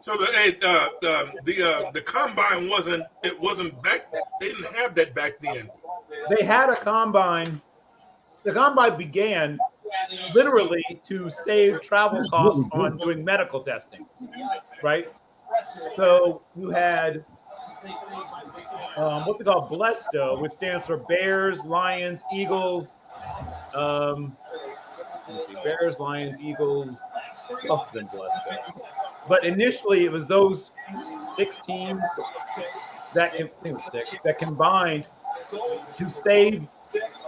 So the combine wasn't back. They didn't have that back then. They had a combine. The combine began literally to save travel costs on doing medical testing, right? So you had what they call BLESTO, which stands for Bears, Lions, Eagles. Bears, Lions, Eagles, plus than BLESTO. But initially, it was those 6 teams that combined to save.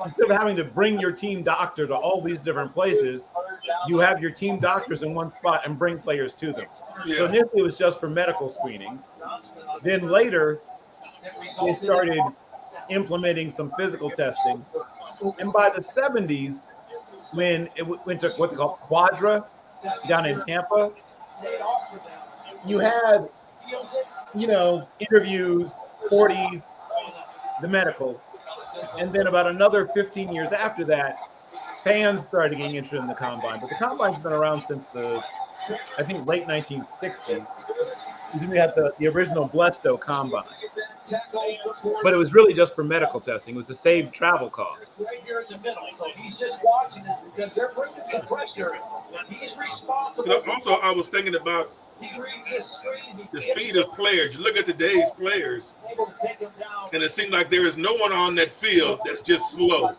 Instead of having to bring your team doctor to all these different places, you have your team doctors in one spot and bring players to them. Yeah. So initially, it was just for medical screenings. Then later, they started implementing some physical testing. And by the 70s, when it went to what they call Quadra down in Tampa, you had, interviews, 40s, the medical. And then about another 15 years after that, fans started getting interested in the combine. But the combine's been around since late 1960s. We had the original BLESTO combine. But it was really just for medical testing. It was to save travel costs. Right here in the middle. So he's just watching this because they're bringing some pressure. And he's responsible. Also, I was thinking about the speed of players. You look at today's players, and it seems like there is no one on that field that's just slow.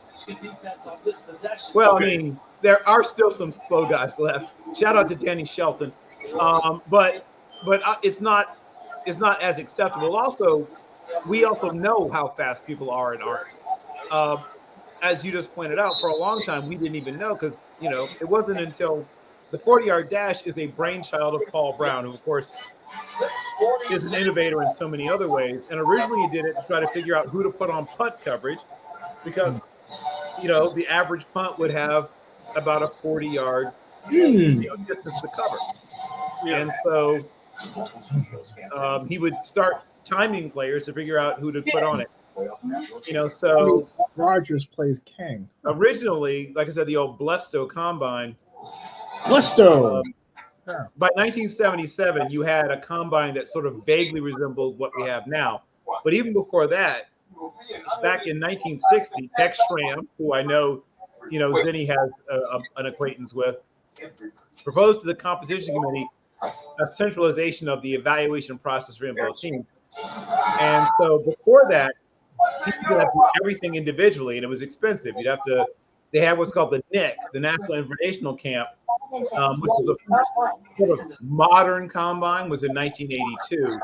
Well, I mean, there are still some slow guys left. Shout out to Danny Shelton, but it's not as acceptable. Also, we also know how fast people are and aren't. As you just pointed out, for a long time we didn't even know because it wasn't until the 40-yard dash is a brainchild of Paul Brown, who of course is an innovator in so many other ways. And originally he did it to try to figure out who to put on punt coverage because the average punt would have about a 40-yard distance to cover. And so he would start timing players to figure out who to put on it. So Rogers plays King. Originally, like I said, the old Blesto combine. Blesto. By 1977, you had a combine that sort of vaguely resembled what we have now. But even before that, back in 1960, Tex Schramm, who I know, Zennie has an acquaintance with, proposed to the competition committee a centralization of the evaluation process for both teams. And so before that, teams would have to do everything individually, and it was expensive. They had what's called the NIC, the National Invitational Camp, which was a sort of modern combine, was in 1982.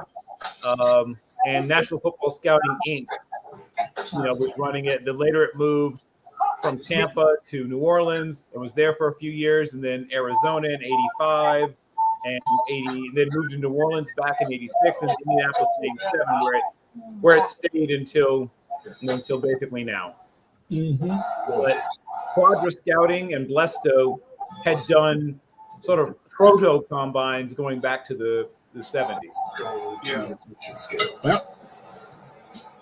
And National Football Scouting Inc., was running it. Then later it moved from Tampa to New Orleans. It was there for a few years, and then Arizona in 85. And 80, and then moved to New Orleans back in 86 and Indianapolis in 87, where it stayed until basically now. But Quadra Scouting and Blesto had done sort of proto combines going back to the 70s. Yeah.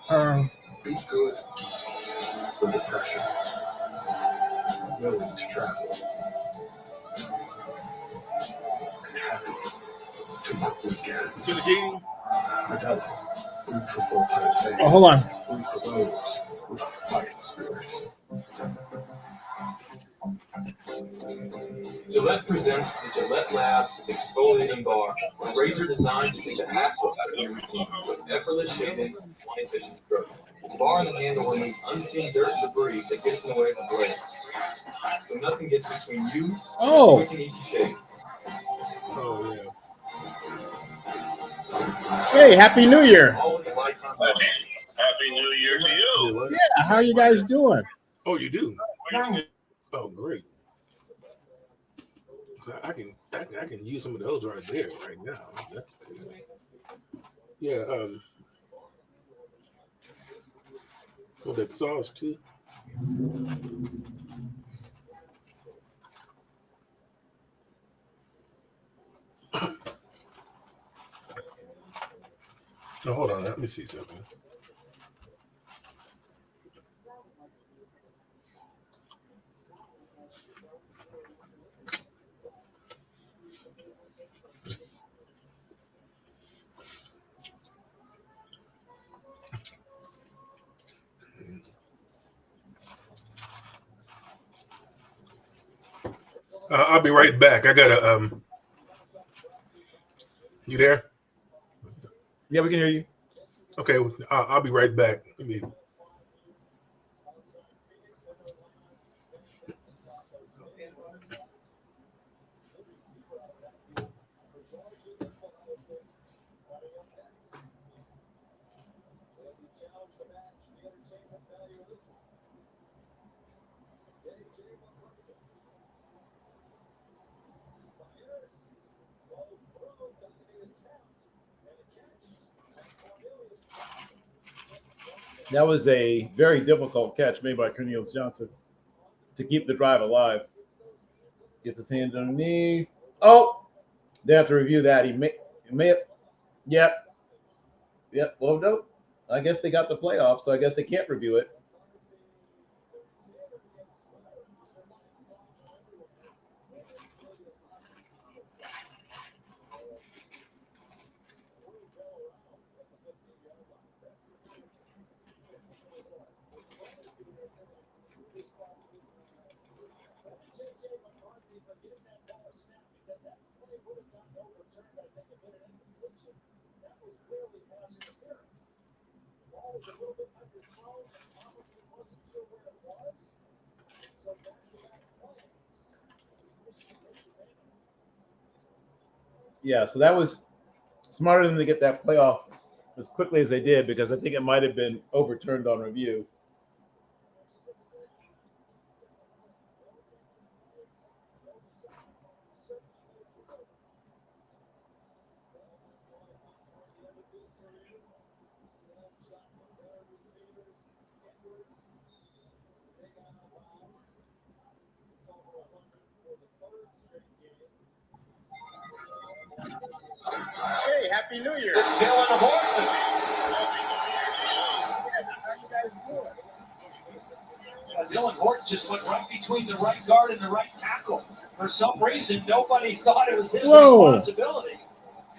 Well, be good under pressure, willing to travel. To work weekends. Finish eating? Modelo, brewed for full-time fans. Oh, hold on. Brewed for those with a fighting spirit. Gillette presents the Gillette Labs Exfoliating Bar, a razor designed to take the hassle out of your routine with effortless shaving and one efficient stroke. The bar and the handle removes unseen dirt and debris that gets in the way of the blades, so nothing gets between you and a quick and easy shave. Oh, yeah. Hey, Happy New Year. Happy New Year to you. Yeah, how are you guys doing? Oh, you do? Oh, great. So I can use some of those right there right now. That's crazy. Yeah, for that sauce too. Oh, hold on, let me see something. I'll be right back. I gotta you there? Yeah, we can hear you. Okay, I'll be right back. Let me. That was a very difficult catch made by Cornelius Johnson to keep the drive alive. Gets his hand underneath. Oh, they have to review that. He may have. Yep. Well, no. I guess they got the playoff, so I guess they can't review it. Yeah, so that was smarter than to get that playoff as quickly as they did, because I think it might have been overturned on review. Hey, Happy New Year. It's Dylan Horton. Dylan Horton just went right between the right guard and the right tackle. For some reason, nobody thought it was his responsibility.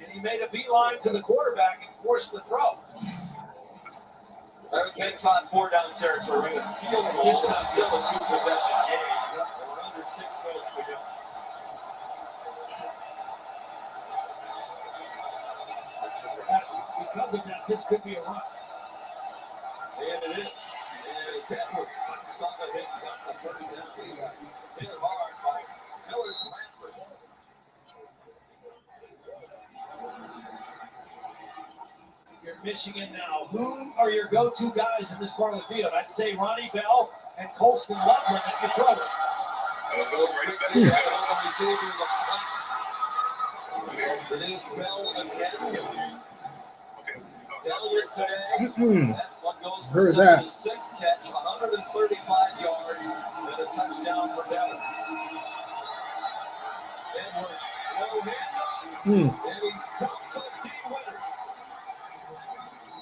And he made a beeline to the quarterback and forced the throw. That was big time 4-down territory. We're going to feel the this time still a 2-possession game. We're under 6 minutes to go. Because of that, this could be a run. And it is. And it's Edwards. Stop the hit. Got the first down. Hit hard by Howard Bradford. You're Michigan now. Who are your go-to guys in this part of the field? I'd say Ronnie Bell and Colston Loveland at the throw. Receiver in the flat. It is Bell again. Failure today. That one goes for Heard that. 6 catch, 135 yards, and a touchdown for Devin. Edwards, slow handoff, and he's topped by D. Winters.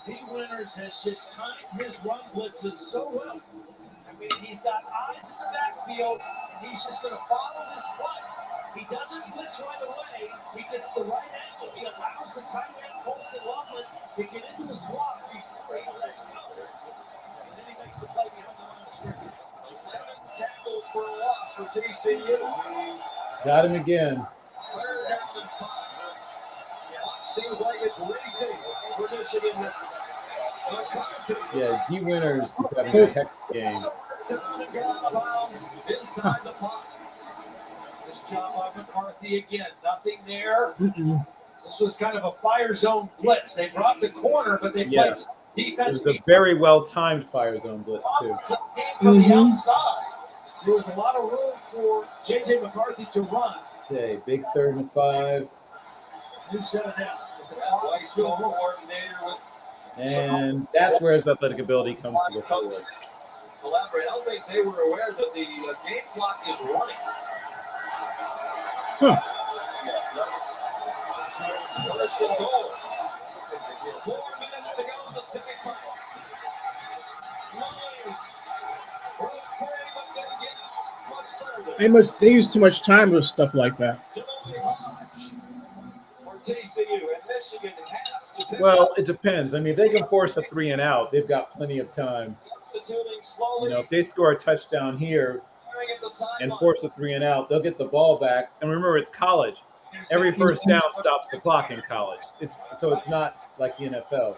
D. Winters has just timed his run blitzes so well. I mean, he's got eyes in the backfield, and he's just going to follow this play. He doesn't blitz right away. He gets the right angle. He allows the tight end, Colston Loveland, to get into his block before he lets go. And then he makes the play behind the line of scrimmage. 11 tackles for a loss for TCU. Got him again. 3rd down and 5. Seems like it's racing for Michigan. Yeah, D. Winters is having a heck of a game. Inside the pocket. This job by McCarthy again. Nothing there. This was kind of a fire zone blitz. They brought the corner, but they played defense. It was a very well-timed fire zone blitz, too. From the outside. There was a lot of room for J.J. McCarthy to run. Okay, big 3rd and 5. New set of down. Still coordinator with. And that's where his athletic ability comes to the fore. Elaborate. I don't think they were aware that the game clock is running. First and goal. 4 minutes to go in the semifinal. Nice. They use too much time with stuff like that. Well, it depends. I mean, they can force a 3 and out. They've got plenty of time. You know, if they score a touchdown here and force a 3 and out, they'll get the ball back. And remember, it's college. Every first down stops the clock in college. It's not like the NFL.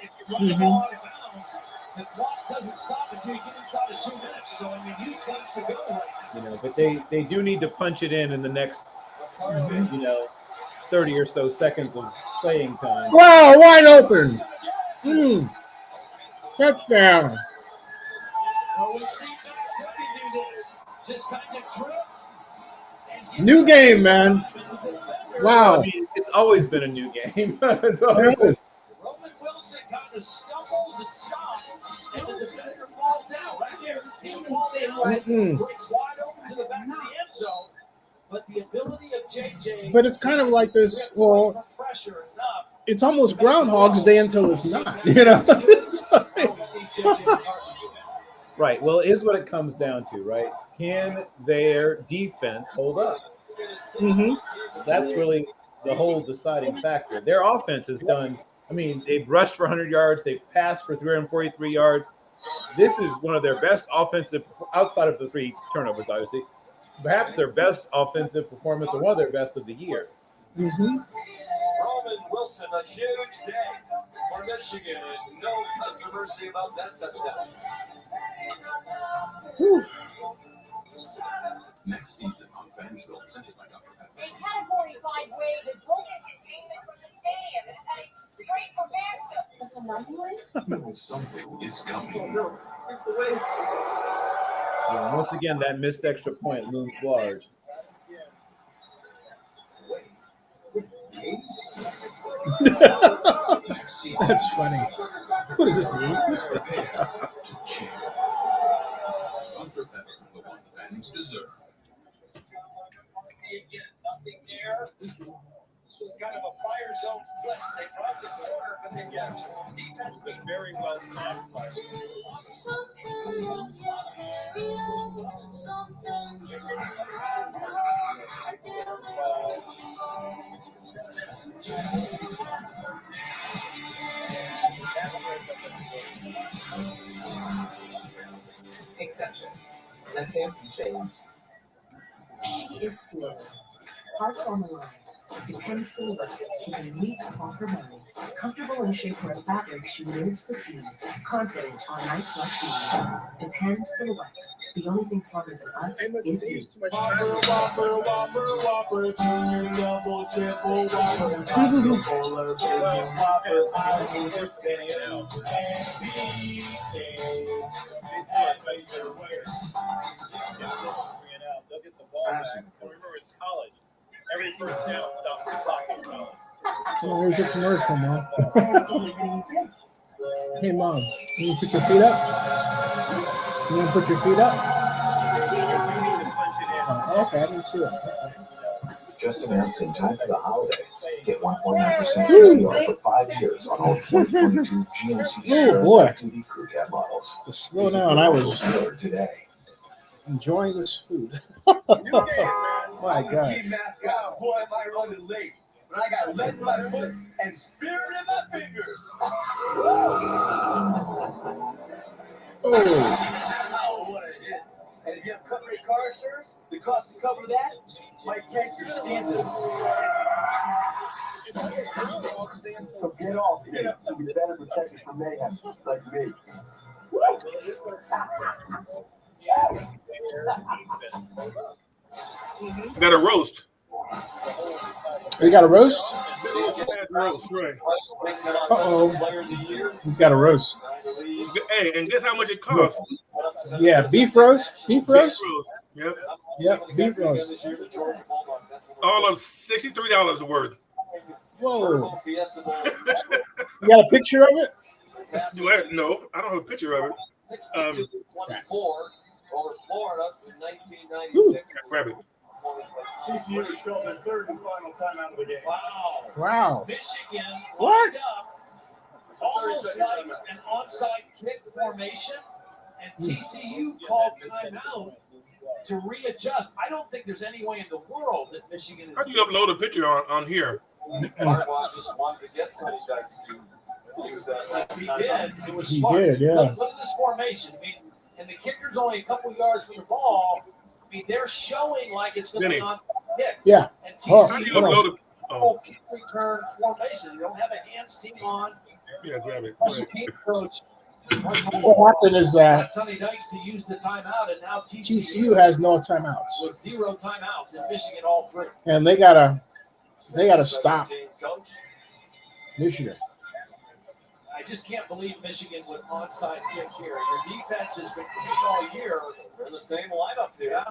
The clock doesn't stop until you get inside of 2 minutes. So I mean, you think to go right now. You know, but they do need to punch it in the next, 30 or so seconds of playing time. Wow, wide open. Touchdown. Well, we've seen guys do this. Just kind of drift. New game, man. Wow. I mean, it's always been a new game. Roman Wilson kind of stumbles and stops, and the defender falls down right there. See him fall down, breaks wide open to the back of the end zone. But the ability of JJ. But it's kind of like this. Well, it's almost Groundhog's Day until it's not. You know. Right. Well, here's what it comes down to, right? Can their defense hold up? That's really the whole deciding factor. Their offense has done. I mean, they've rushed for 100 yards. They've passed for 343 yards. This is one of their best offensive, outside of the 3 turnovers, obviously. Perhaps their best offensive performance or one of their best of the year. Roman Wilson, a huge day for Michigan, and no controversy about that touchdown. Next season on Fansville, presented by Dr. Pepper. A Category 5 wave is broken containment from the stadium and is heading straight for Vanderbilt. That's a lightning wave? Something is coming. It's the wave. Yeah, once again, that missed extra point looms large. That's funny. What is this, the 80s? Dr. Pepper, the one fans deserve. Nothing there. This was kind of a fire zone blitz. They brought the corner, but they get defense been very well sacrificed. Exception. That can't be changed. She is fearless. Hearts on the line. Depends silver, keeping leaks off her belly. Comfortable in shape for a fabric, she moves with ease. Confident on nights like these. Depend silhouette. The only thing stronger than us is you. Whopper, Whopper, Whopper, Whopper, Junior, Double, Triple, Whopper, Impossible, Polar, Bacon, Whopper, I understand. They'll get the ball back. Remember, it's college. Every first down stuff is talking college. Oh, there's your commercial, Mom. Hey, Mom, can you put your feet up? You want to put your feet up? Oh, okay, I didn't see it. Just announced in time for the holiday. Get 1.9% APR for 5 years on all 2022 GMC Oh, boy. duty crew cab models. To slow down, I was today. enjoying this food. My God. Team mascot, boy, am I running late. But I got lead in my foot and spirit in my fingers. Oh. Oh, what a hit. And if you have company car insurance, the cost to cover that might take your seasons. So get off. Get up. You'll be better protected from mayhem, like me. Got a roast. You got a roast? Roast, right. Uh-oh. He's got a roast. Hey, and guess how much it costs? Yeah, beef roast? Beef roast? Yep. Yep, beef roast. All of $63 worth. Whoa. You got a picture of it? No, I don't have a picture of it. Over Florida in 1996. Grab it. TCU is called their third and final timeout of the game. Wow. Wow. Michigan What? lined up, almost like an onside kick formation, and TCU called timeout to readjust. I don't think there's any way in the world that Michigan is. How do you upload a picture on here? Harbaugh just wanted to get Zennie62 to use that. He did. It was He smart. did, yeah. Look at this formation. I mean, and the kicker's only a couple yards from the ball. I mean, they're showing like it's going to be on kick. Yeah. And How do you TCU upload it? kick return formation. They don't have a hands team on. Yeah, grab it. Special team coach. What happened is that Sonny Dykes to use the timeout, and now TCU has no timeouts. with 0 timeouts, and Michigan all 3. And they gotta stop Michigan. I just can't believe Michigan with onside kick here. Your defense has been great all year. They're in the same lineup here.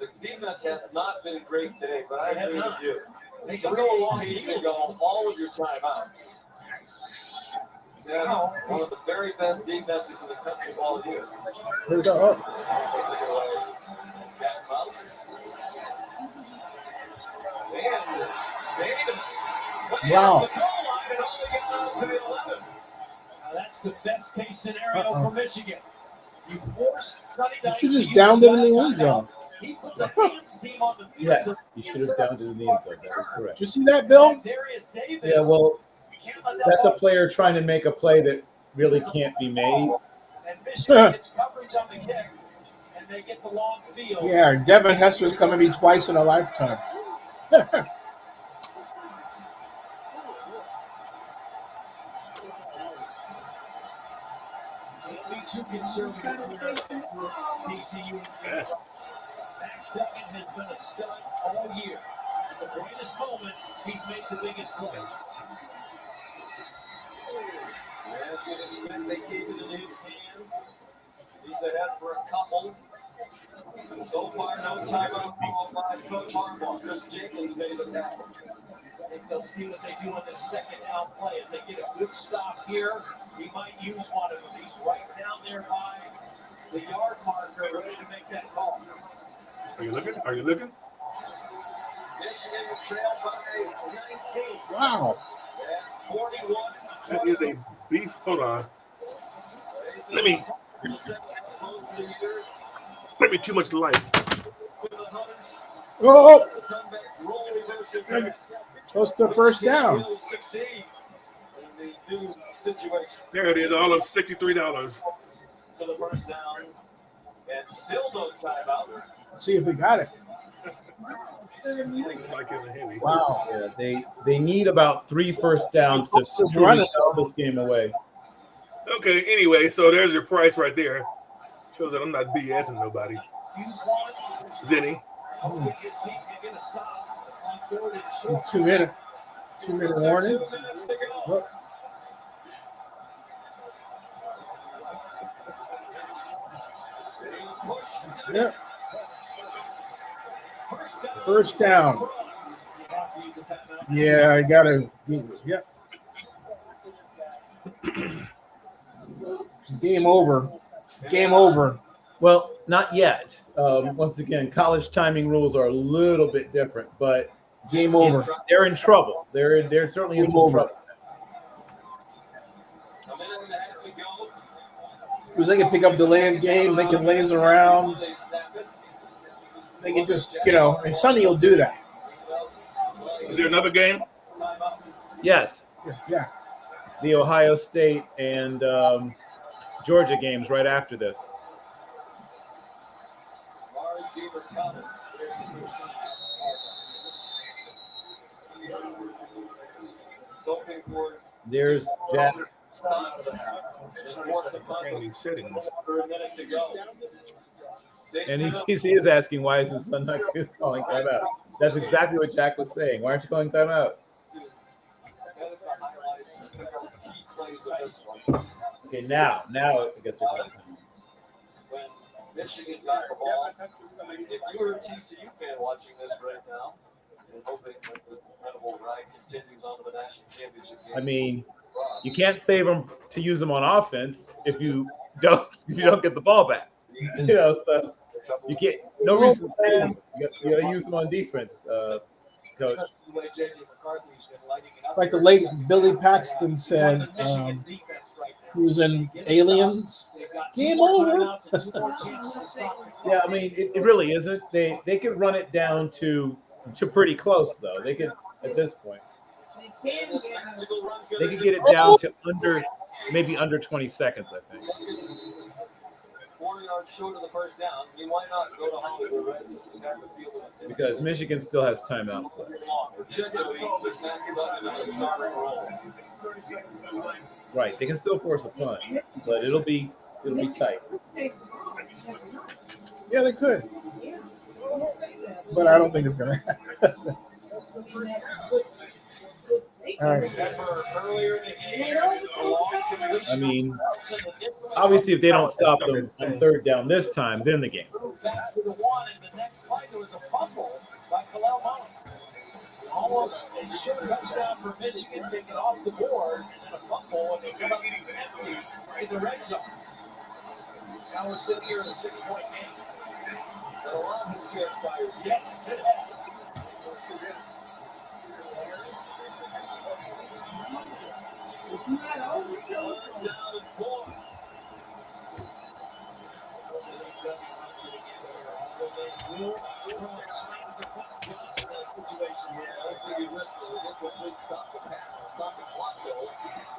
The defense has not been great today, but I agree with you. They can go along team and go all of your timeouts. Yeah, one of the very best defenses in the country all year. Here we go. And Davis. Wow. To the 11. Now that's the best case scenario for Michigan. You force Sonny Dykes She to just use downed his it in the last end zone. He puts a hands team on the field. Yes, you should have downed it in the end zone. That is correct. Did you see that, Bill? Darius Davis. Yeah, well, that's a player trying to make a play that really can't be made. And Michigan gets coverage on the kick. And and they get the long field. Yeah, Devin Hester's come to me twice in a lifetime. Be too conservative here. TCU. Max Duggan has been a stud all year. At the greatest moments, he's made the biggest plays. As you'd expect, they keep it in his hands. He's ahead for a couple. So far, no timeout called by Coach Harbaugh. Chris Jenkins made the tackle. I think they'll see what they do on the second down play. If they get a good stop here, he might use one of them. He's right down there by the yard marker, ready to make that call. Are you looking? Are you looking? Michigan will trail by 19. Wow. At 41. That is a beef. Hold on. Let me too much life. Oh, close to first down. There it is, all of $63. For the first down, and still no timeout. Let's see if we got it. Wow. Yeah, they need about 3 first downs to sell this game away. Okay, anyway, so there's your price right there. Shows that I'm not BSing nobody. Zennie. 2 minute warning. Yep. First down. Yeah, I gotta. Yep. Game over. Game over. Well, not yet. Once again, college timing rules are a little bit different, but game over. They're in trouble. They're certainly in trouble. Because they can pick up the land game, they can laze around. They can just, and Sonny will do that. Is there another game? Yes. Yeah. The Ohio State and Georgia games right after this. There's Jack. Settings. And he is asking, why is his son not calling timeout? That's exactly what Jack was saying. Why aren't you calling timeout? Okay, now I guess you're calling timeout. When Michigan got the ball, if you were a TCU fan watching this right now, and hoping that the incredible ride continues on to the national championship game. I mean, you can't save them to use them on offense if you don't get the ball back. So you can't. No reason to save them. You got to use them on defense, coach. It's like the late Billy Paxton said, who's in Aliens. Game over. Yeah, I mean, it really isn't. They could run it down to pretty close, though. They could, at this point. They could get it down to maybe under 20 seconds, I think. 4 yards short of the first down. You might not go to Hollywood, right? This is half the field. Because Michigan still has timeouts left. Right, they can still force a punt, but it'll be tight. Yeah, they could, but I don't think it's gonna happen. All right. I mean, obviously, if they don't stop them on third down this time, then the game's over. Back to the one, and the next play there was a fumble by Kalel Malik. Almost a sure touchdown for Michigan, taken off the board, and then a fumble, and they come up empty in the red zone. Now we're sitting here in a 6-point game. And a lot has transpired. Yes, it has. Down and 4.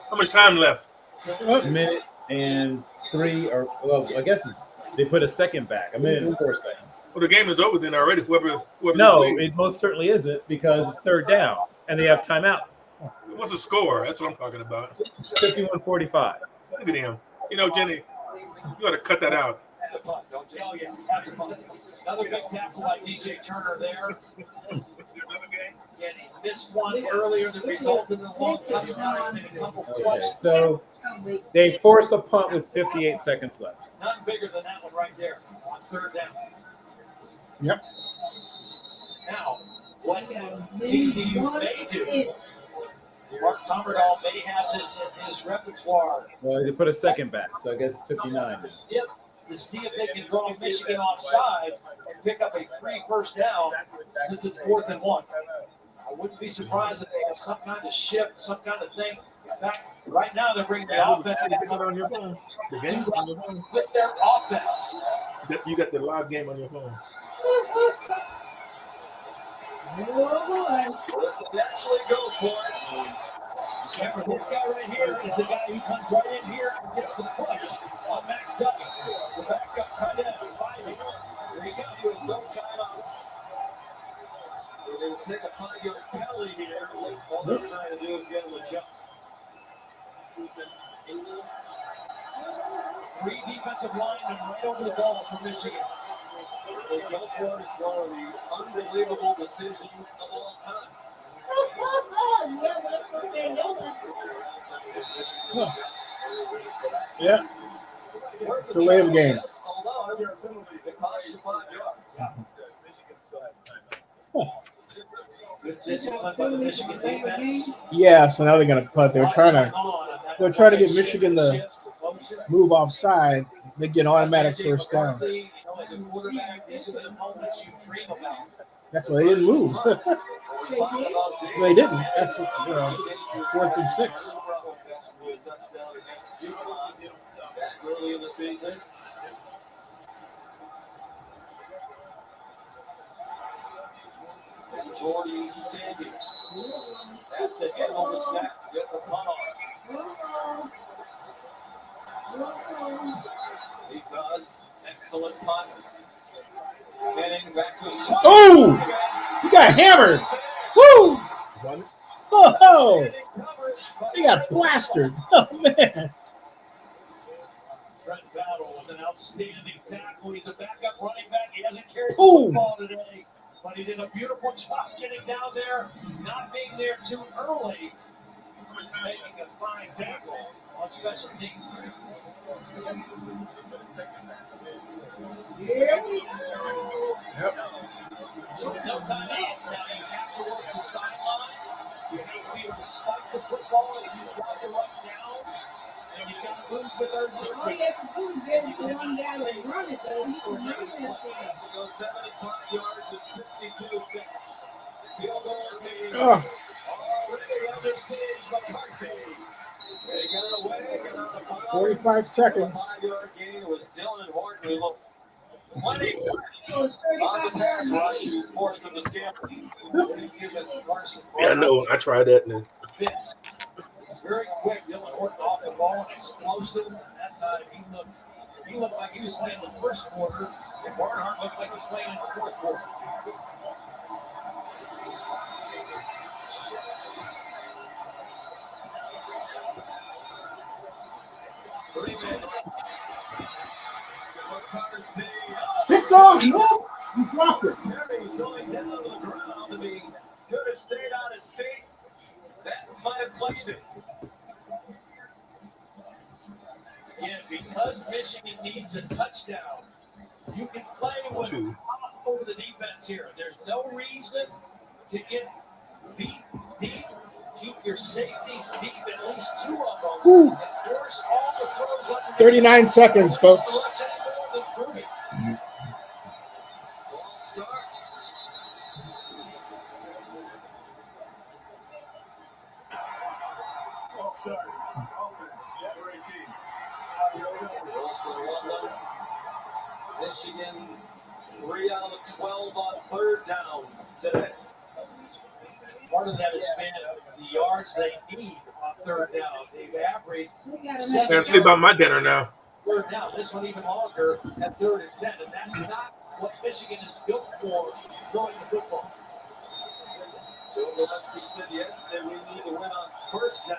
How much time left? A minute and 3, or well, I guess it's They put a second back, a minute and 4 seconds. Well, the game is over then already. Whoever No, it most certainly isn't because it's third down and they have timeouts. What's the score? That's what I'm talking about. 51-45. Look at him. You know, Jenny, you got to cut that out. Oh, yeah. Another big tackle by DJ Turner there. And he missed one earlier that resulted in a long touchdown. He's made a couple twice. So they force a punt with 58 seconds left. None bigger than that one right there on third down. Yep. Now, what TCU may do, Mark Tommerdahl may have this in his repertoire. Well, they put a second back, so I guess it's 59. Yep. To see if they can draw Michigan off sides and pick up a free first down since it's 4th and 1. I wouldn't be surprised if they have some kind of shift, some kind of thing. In fact, right now they're bringing the offense on your phone. The game on your phone. With their offense. You got the live game on your phone. Let's actually go for it. Remember, this guy right here is the guy who comes right in here and gets the push on Max Duggan. The backup tight end is fighting. There you go. There's no timeouts. So they will take a 5-yard penalty here. All they're trying to do is get him a jump. 3 defensive linemen right over the ball for Michigan. They go for it. It's one of the unbelievable decisions of all time. Yeah. Delay of game. Yeah, so now they're gonna punt. They're trying to get Michigan to move offside. They get automatic first down. That's why they didn't move. They didn't. That's 4th and 6. Early in the season. Jordy Sandy has to get on the snap, get the punt off. He does. Excellent punt. Getting back to his Oh! He got hammered. Woo! Oh! He got plastered. Oh, man. Trent Battle was an outstanding tackle. He's a backup running back. He hasn't carried the football today, but he did a beautiful job getting down there, not being there too early. Making a fine tackle on special teams. Here we go. Yep. No timeouts now. You have to work the sideline. You have to be able to spike the football if you drop the right downs. And you got to move with urgency. All you have to do is get it to one guy and run it, so he can run that thing. Go 75 yards in 52 seconds. Field goal is being Oh. already under siege. McCarthy. They got it away. Got on the ball. 45 seconds. 5-yard gain. It was Dylan Horton who looked 20 on the pass rush. He forced him to scamper. Yeah, I know. I tried that. And He's very quick. Dylan Horton off the ball, explosive. At that time, he looked like he was playing the first quarter, and Barnhart looked like he was playing in the fourth quarter. Picked off. No. You dropped it. He's going down to the ground to be could have stayed on his feet. That might have clutched it. Yeah, because Michigan needs a touchdown, you can play with over the defense here. There's no reason to get beat deep. Keep your safeties deep, at least 2 of them. Woo. And force all the throws up. 39 seconds, folks. Michigan 3 out of 12 on third down today. Part of that has been the yards they need on third down. They've averaged. I gotta see about my dinner now. third down. This one even longer at 3rd and 10, and that's not what Michigan is built for, throwing the football. Joe Gillespie said yesterday we need to win on 1st down.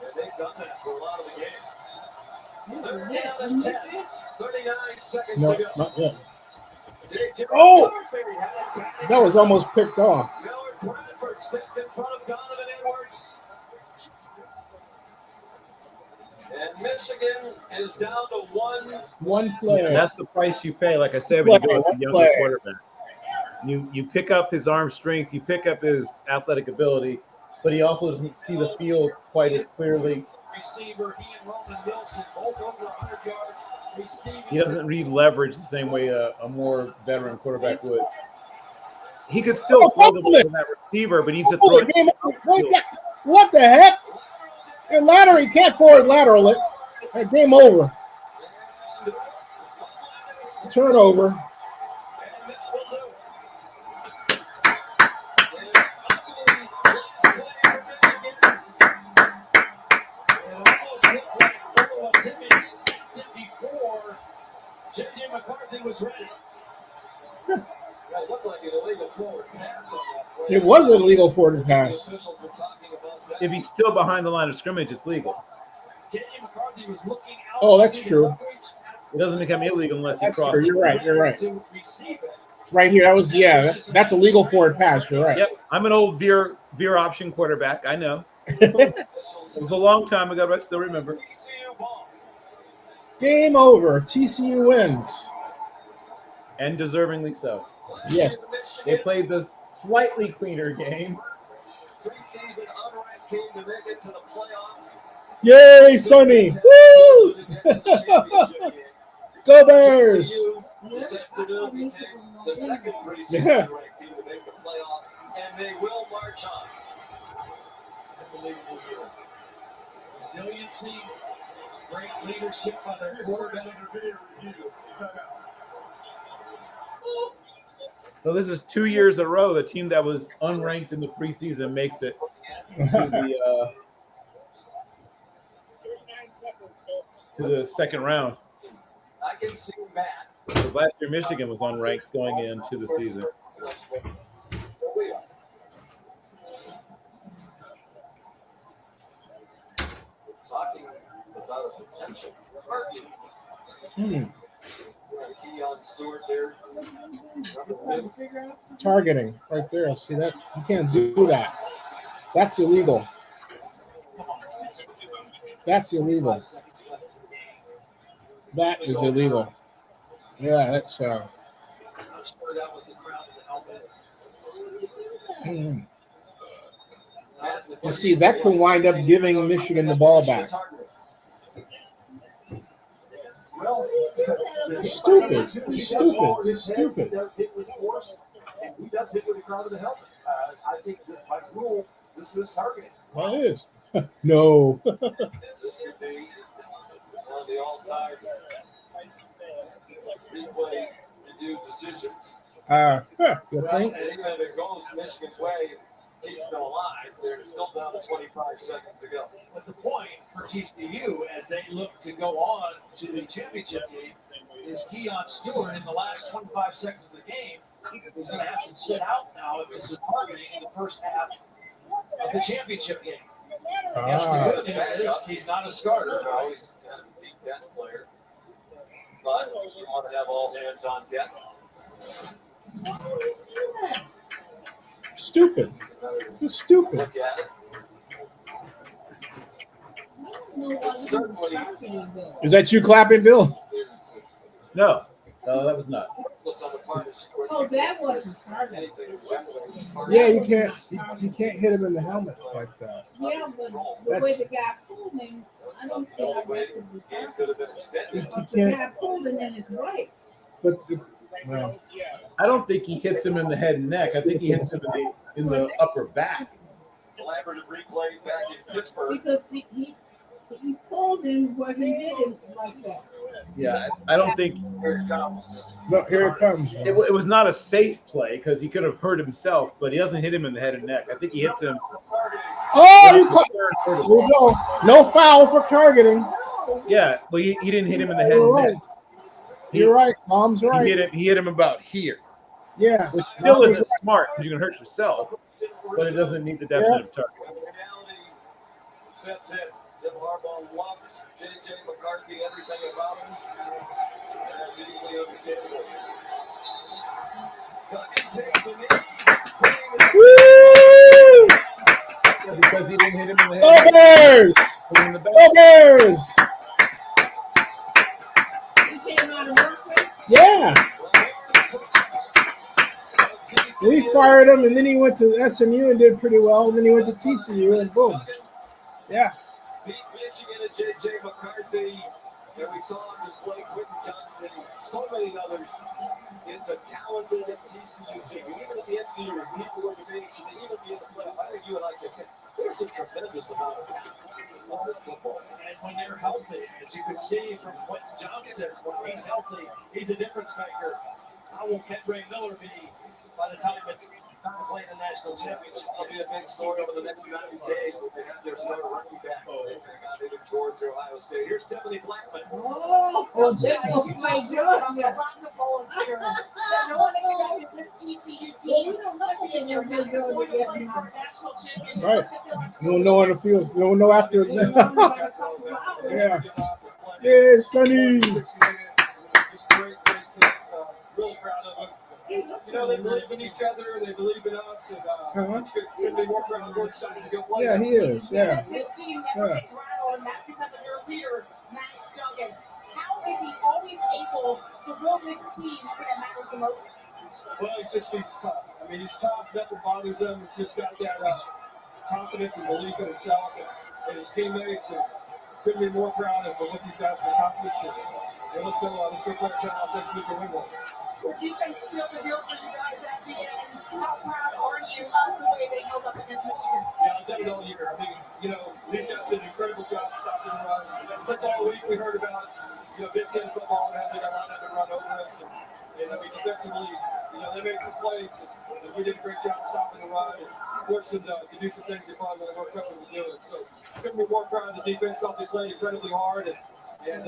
And they've done that for a lot of the game. 3rd down and 10. 39 seconds No, to go. not yet. Oh, that was almost picked off. Millard Bradford stepped in front of Donovan Edwards. And Michigan is down to one play. That's the price you pay, like I said, when you go with a younger play. quarterback. You pick up his arm strength, you pick up his athletic ability, but he also doesn't see the field quite as clearly. Receiver, he and Roman Wilson, both over 100 yards. Receiving. He doesn't read leverage the same way a more veteran quarterback would. He could still throw the ball to that receiver, but he needs to throw it. What the heck? Your ladder, he can't forward lateral it. Game over. Turnover. J.J. McCarthy was ready. It looked like an illegal forward pass on that play. It was an illegal forward pass. If he's still behind the line of scrimmage, it's legal. J.J. McCarthy was looking out. Oh, that's true. It doesn't become illegal unless he crosses. You're right. You're right. Right here, that was that's a legal forward pass. You're right. Yep, I'm an old veer option quarterback. I know. It was a long time ago, but I still remember. Game over. TCU wins. And deservingly so. Yes. They played the slightly cleaner game. Yay, Sonny. Woo! Go Bears. The second preseason ranked team to make the playoff, and they will march on. Unbelievable year. Resiliency, great leadership by their quarterback. So this is 2 years in a row. The team that was unranked in the preseason makes it to the second round. I can see Matt. Last year, Michigan was unranked going into the season. Talking about a potential target. Keon Stewart there. Targeting right there. See that? You can't do that. That's illegal. That's illegal. That is illegal. Yeah, that's You see, that could wind up giving Michigan the ball back. Stupid. He does hit with force, and he does hit with the crowd of the helmet. I think that by rule, this is targeting. Well, it is. No. This could be one of the all-time replay review decisions. You think? And even if it goes Michigan's way, keeps them alive. They're still down to 25 seconds to go. But the point for TCU, as they look to go on to the championship game, is Keon Stewart in the last 25 seconds of the game. He's going to have to sit out now if this is targeting in the first half of the championship game. Yes, the good news is he's not a starter. No, he's kind of a deep bench player. But you want to have all hands on deck. Stupid. Just stupid. Look at it. Certainly. Is that you clapping, Bill? No, that was not. Oh, that was target. Yeah, you can't hit him in the helmet like that. Yeah, but the way the guy pulled him, I don't see how that could be targeted. The guy pulled him in his right. But well, I don't think he hits him in the head and neck. I think he hits him in the upper back. Collaborative replay back in Pittsburgh. Because he pulled him where he hit him like that. Yeah, I don't think. Here it comes. No, here it comes. It was not a safe play because he could have hurt himself, but he doesn't hit him in the head and neck. I think he hits him. Oh, here we go. No foul for targeting. Yeah, well, he didn't hit him in the head. You're and right. neck. You're right. Mom's right. He hit him about here. Yeah. Which still isn't smart because you're gonna hurt yourself, but it doesn't need the definitive target. Sets it. Jim Harbaugh loves J.J. McCarthy, everything about him. And that's easily understandable. Woo! Because he didn't hit him in the head. Bears! You came out of work with? Yeah. We fired him, and then he went to SMU and did pretty well, and then he went to TCU, and boom. Yeah. Beat Michigan and J.J. McCarthy, and we saw on display Quentin Johnston, so many others. It's a talented TCU team. Even at the end of the year, we need to win the big, should they even be in the playoff? I think you and I can say there's a tremendous amount of talent on this football. And when they're healthy, as you can see from Quentin Johnston, when he's healthy, he's a difference maker. How will Kendra Miller be by the time it's time to play in the national championship? It'll be a big story over the next 90 days when they have their starter running back. They got into Georgia, Ohio State. Here's Tiffany Blackman. Oh, Jimmy, what are you doing? I'm going to rock the ball and steer. No one expected this TCU team to be in their good national championship. Right. You don't know on the field. You don't know after. Yeah. Yeah, Sonny. Really proud of them. You know, they believe in each other, they believe in us, and couldn't be more proud. We're excited to go play. Yeah, he is. Yeah. This team never gets rattled, and that's because of their leader, Max Duggan. How is he always able to build this team when it matters the most? Well, he's tough. I mean, he's tough. Nothing bothers him. He's just got that confidence and belief in himself and his teammates. And couldn't be more proud of what these guys have accomplished. And let's go play our town next week and win one. Your defense sealed the deal for you guys at the end. How proud are you of the way they held up against Michigan? Yeah, I've done it all year. I mean, you know, these guys did an incredible job stopping the run. Football week, we heard about, Big Ten football and how they got lined up and run over us. And I mean, defensively, they made some plays, and we did a great job stopping the run and forced them to do some things they probably weren't comfortable doing. So, couldn't be more proud of the defense. Thought they played incredibly hard, and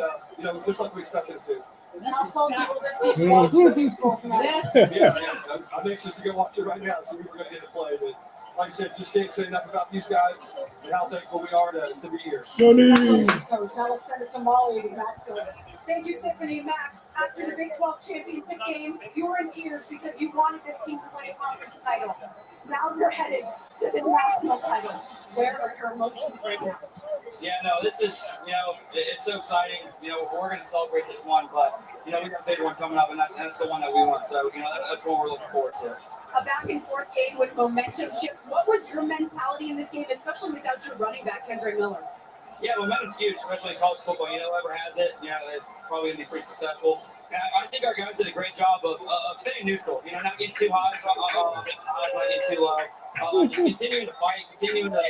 just like we expected them to. How close will this team watch the baseball tonight? Yeah. I'm anxious to go watch it right now, see who we're going to get to play. But like I said, just can't say enough about these guys and how thankful we are to be here. Coach, now let's send it to Molly to Max Duggan. Thank you, Tiffany. Max, after the Big 12 championship game, you were in tears because you wanted this team to win a conference title. Now you're headed to the national title. Where are your emotions right now? Yeah, no, this is, it's so exciting. We're going to celebrate this one, but, we got a big one coming up, and that's the one that we want. So, that's what we're looking forward to. A back-and-forth game with momentum shifts. What was your mentality in this game, especially without your running back, Kendra Miller? Yeah, momentum's huge, especially in college football. Whoever has it, is probably going to be pretty successful. And I think our guys did a great job of staying neutral, not getting too high, not getting too low. Just continuing to fight, continuing to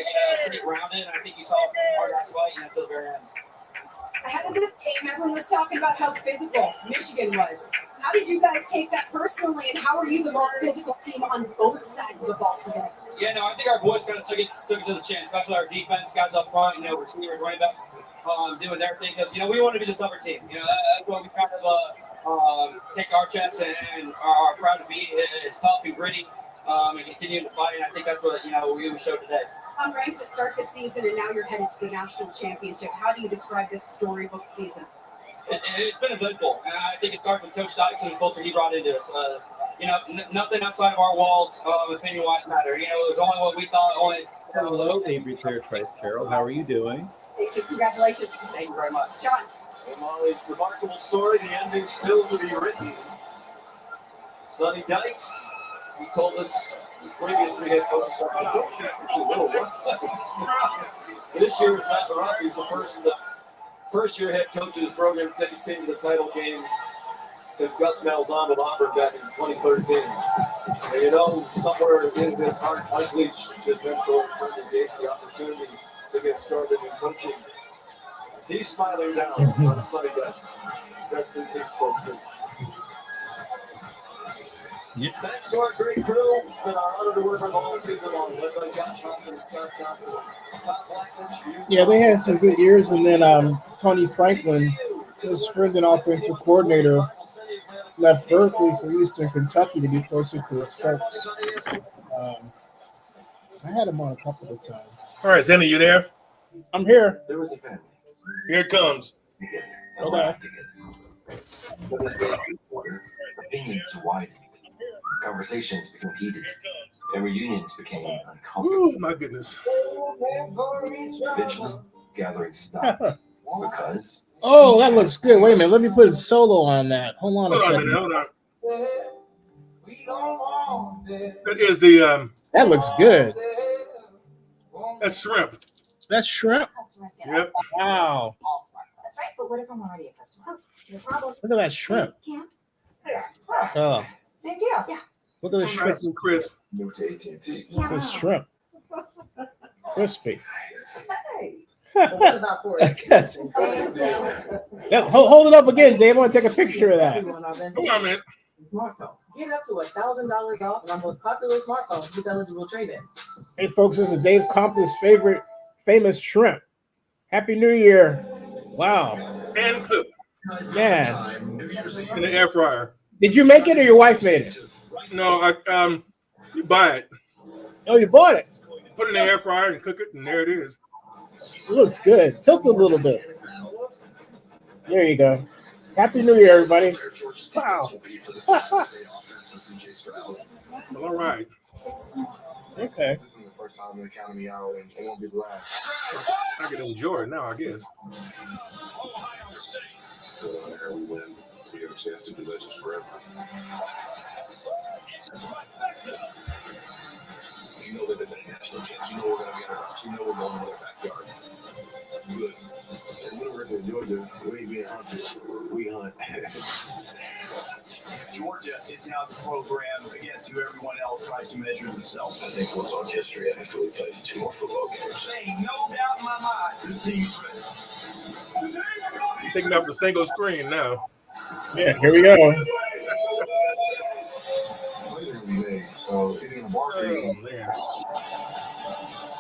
stay grounded. And I think you saw our guys fight until the very end. Ahead of this game, everyone was talking about how physical Michigan was. How did you guys take that personally, and how are you the most physical team on both sides of the ball today? Yeah, no, I think our boys kind of took it to the chin, especially our defense, guys up front, receivers, running backs, doing their thing. Because, we want to be the tougher team. That's what we kind of take our chest and are proud to be. It's tough and gritty and continuing to fight. And I think that's what, we showed today. Unranked to start the season, and now you're headed to the national championship. How do you describe this storybook season? It's been eventful, and I think it starts with Coach Dykes and the culture he brought into us. Nothing outside of our walls, opinion-wise, matter. It was only what we thought. Hello, Avery Claire Trice Carroll. How are you doing? Thank you. Congratulations. Thank you very much. Sean. And Molly's remarkable story, the ending still to be written. Sonny Dykes, he told us his previous three head coaches are a little rough. This year is not rough. He's the first year head coach of his program to take a team to the title game since Gus Malzahn with Auburn back in 2013. And somewhere in his heart, Mike Leach, his mentor, certainly gave the opportunity to get started in coaching. He's smiling down on Sonny Dykes. Rest in peace, folks. Thanks to our great crew. It's been our honor to work with all season long. Led by Josh Hoffman and Scott Johnson. Todd Blackledge. Yeah, they had some good years, and then Tony Franklin, his friend and offensive coordinator, left Berkeley for Eastern Kentucky to be closer to his folks. I had him on a couple of times. All right, Zennie, you there? I'm here. There was a family. Here it comes. Okay. Opinions widened. Conversations became heated. And reunions became uncomfortable. Oh, my goodness. Eventually, gathering stopped. Because Oh, that looks good. Wait a minute. Let me put a solo on that. Hold on a Hold on a second. minute. Hold on. That is the That looks good. that's shrimp. That's shrimp. Yep. Wow. That's right, but what if I'm already a customer? No problem. Look at that shrimp. Camp? Oh, Same deal. Yeah. look at the shrimp. Nice and crisp. New to AT&T. Look at the shrimp. Crispy. Hey. Well, what about for Yes. Yeah, hold it up again, Dave. I want to take a picture of that. Hold on, man. Smartphone. Get up to $1,000 off on our most popular smartphones with eligible trade-in. Hey, folks, this is Dave Compton's favorite famous shrimp. Happy New Year. Wow. And cooked Man. in the air fryer. Did you make it or your wife made it? No, you buy it. Oh, you bought it. Put it in the air fryer and cook it, and there it is. It looks good. Tilt a little bit. There you go. Happy New Year, everybody. Wow. All right. Okay. This is the first time in the Academy out, and it won't be the last. I can enjoy it now, I guess. So here we win. We get a chance to do legends forever. You know that there's a national chance. You know we're going to be underdogs. You know we're going to their backyard. Good. And when we're in Georgia, we ain't being hunted. We hunt. Georgia is now the program against who everyone else tries to measure themselves. I think football history after we played 2 more football games. Ain't no doubt in my mind. This team's ready. Taking off the single screen now. Yeah, here we go. So if you're going to walk Oh, man.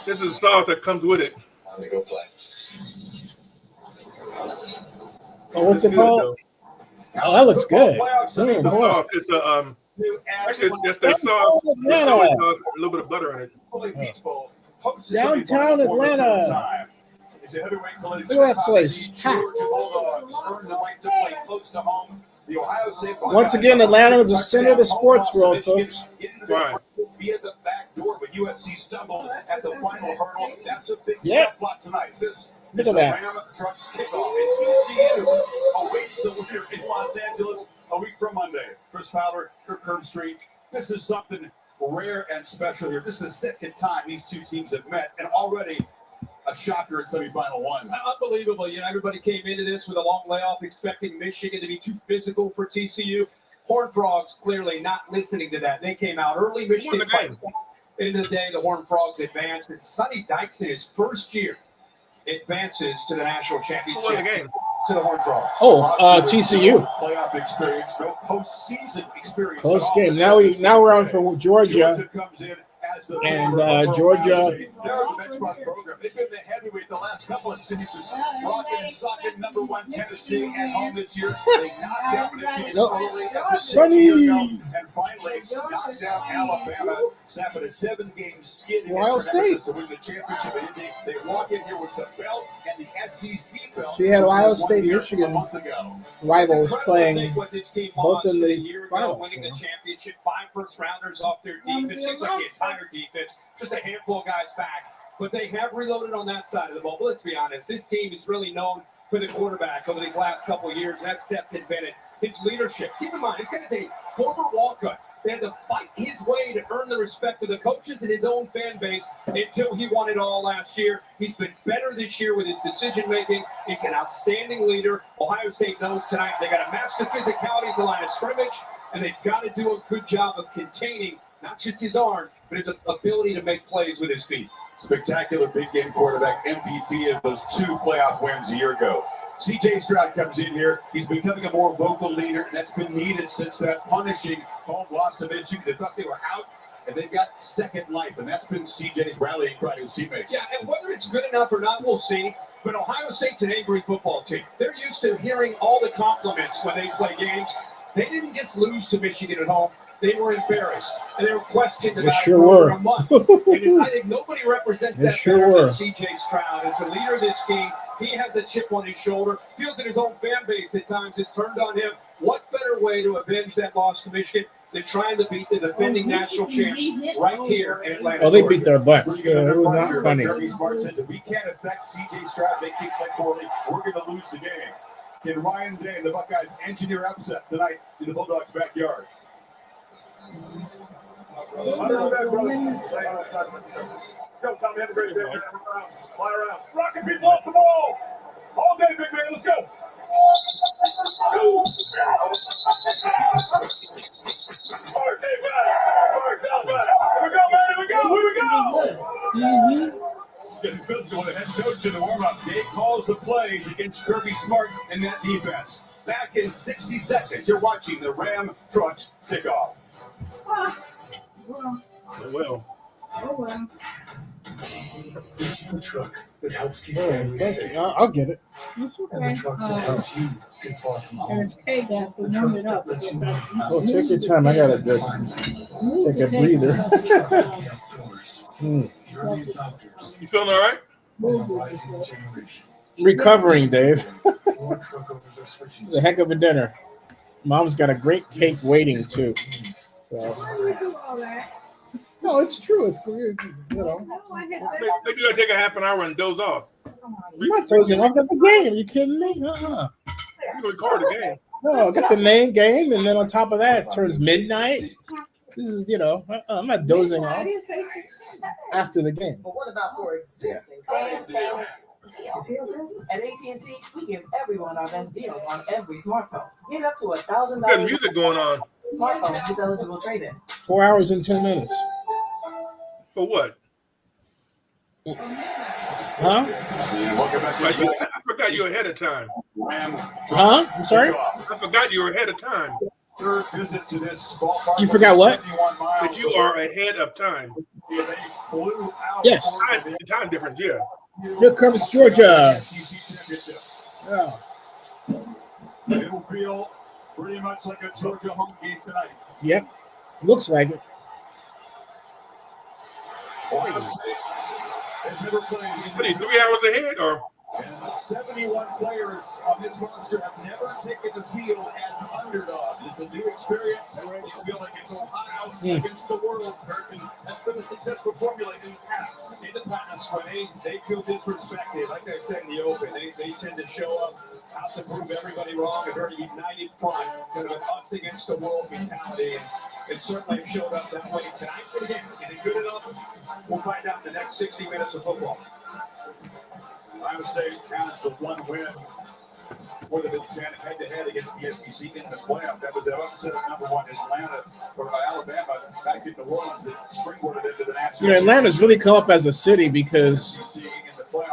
This is the sauce that comes with it. I'm going to go play. Oh, what's it Good, called? though. Oh, that looks good. The boy. sauce. It's a actually it's their sauce. There's soy sauce, a little bit of butter in it. Downtown Atlanta. It's a heavyweight collision. Look at that place. Georgia Bulldogs earned the right to play close to home. The Ohio State Once again, Atlanta is the center of the sports world, folks. Right. Via the back door, but USC stumbled at the final hurdle. That's a big subplot tonight. This Look is at the that. Ram Trucks kickoff, and TCU awaits the winner in Los Angeles a week from Monday. Chris Fowler, Kirk Herbstreit. This is something rare and special here. This is the second time these two teams have met, and already a shocker at semifinal one. Unbelievable. You know, everybody came into this with a long layoff, expecting Michigan to be too physical for TCU. Horned Frogs clearly not listening to that. They came out early. Michigan fights back. End of the day, the Horned Frogs advanced. And Sonny Dykes in his first year advances to the national championship. Who won the game? To the Horned Frogs. Oh, TCU. Playoff experience, no postseason experience. Close game. Now we're on for Georgia. Comes in as the And Georgia. They're the benchmark program. They've been the heavyweight the last couple of seasons. Rocking and socking #1 Tennessee at home this year. They knocked out Michigan early at the Sonny. and finally knocked out Alabama. Snapping a 7-game skid Ohio against State. to win the championship in Indy. They walk in here with the belt and the SEC belt. So you had Ohio State, One year, Michigan a month ago. rivals playing What this team both in a the year ago, finals. winning the championship, 5 first-rounders off their defense. Seems like the entire defense, just a handful of guys back. But they have reloaded on that side of the ball. But let's be honest, this team is really known for the quarterback over these last couple of years. That's Stetson Bennett, his leadership. Keep in mind, this guy is a former walk-on. They had to fight his way to earn the respect of the coaches and his own fan base until he won it all last year. He's been better this year with his decision-making. He's an outstanding leader. Ohio State knows tonight they got to match the physicality at the line of scrimmage, and they've got to do a good job of containing not just his arm, but his ability to make plays with his feet. Spectacular big game quarterback, MVP of those 2 playoff wins a year ago. CJ Stroud comes in here. He's becoming a more vocal leader, and that's been needed since that punishing home loss to Michigan. They thought they were out, and they've got second life, and that's been CJ's rallying cry to his teammates. Yeah, and whether it's good enough or not, we'll see. But Ohio State's an angry football team. They're used to hearing all the compliments when they play games. They didn't just lose to Michigan at home. They were embarrassed, and they were questioned about sure it for over were. a month. And I think nobody represents They that sure better were. than C.J. Stroud. As the leader of this team, he has a chip on his shoulder. Feels that his own fan base at times has turned on him. What better way to avenge that loss to Michigan than trying to beat the defending national champs right here in Atlanta? Oh, they beat their butts. It was not funny. Kirby Smart says if we can't affect C.J. Stroud, they keep that poorly, we're going to lose the game. Can Ryan Day and the Buckeyes engineer upset tonight in the Bulldogs' backyard? Understand, brother. Let's go, Tommy. Have a great day. Fly around. Rocking people off the ball. All day, big man. Let's go. First defense. First down back. Here we go, man. Here we go. Here we go. Getting physical with the head coach in the warm-up. Dave calls the plays against Kirby Smart and that defense. Back in 60 seconds, you're watching the Ram Trucks kickoff. Well. Oh, well. This is the truck that helps keep Oh, families thank safe. you. I'll get it. And the truck that helps you get far from home. And it's paid that we The truck warmed it up. that lets you know Oh, take your time. I gotta take a breather. You feeling all right? Recovering, Dave. It's a heck of a dinner. Mom's got a great cake waiting too. So. No, it's true. It's good. You know. Maybe you'll take a half an hour and doze off. I'm not dozing off at the game. Are you kidding me? You can record the game. No, I got the main game, and then on top of that, it turns midnight. This is, you know, I'm not dozing off after the game. But what about for existing? At AT&T, we give everyone our best deals on every smartphone. Get up to $1,000. Got music going on. Smartphones with eligible trade-in. 4 hours and 10 minutes. For what? Huh? I forgot you were ahead of time. Huh? I'm sorry? I forgot you were ahead of time. Third visit to this ballpark. You forgot what? That you are ahead of time. Yes. Time difference, yeah. Here comes Georgia. Yeah. It'll feel pretty much like a Georgia home game tonight. Yep. Looks like it. Ohio State has never played. What are you, 3 hours ahead, or? And 71 players on this roster have never taken the field as underdogs. It's a new experience. They feel like it's Ohio against the world. Kirkman has been a successful formula in the past. In the past, when they feel disrespected, like I said in the open, they tend to show up out to prove everybody wrong, a very united front, kind of an us against the world mentality. And certainly have showed up that way tonight. But again, is it good enough? We'll find out in the next 60 minutes of football. Ohio State counts the one win for the Big Ten head-to-head against the SEC in the playoff. That was an upset of number one Atlanta or Alabama back in New Orleans that springboarded into the national. You know, Atlanta's really come up as a city because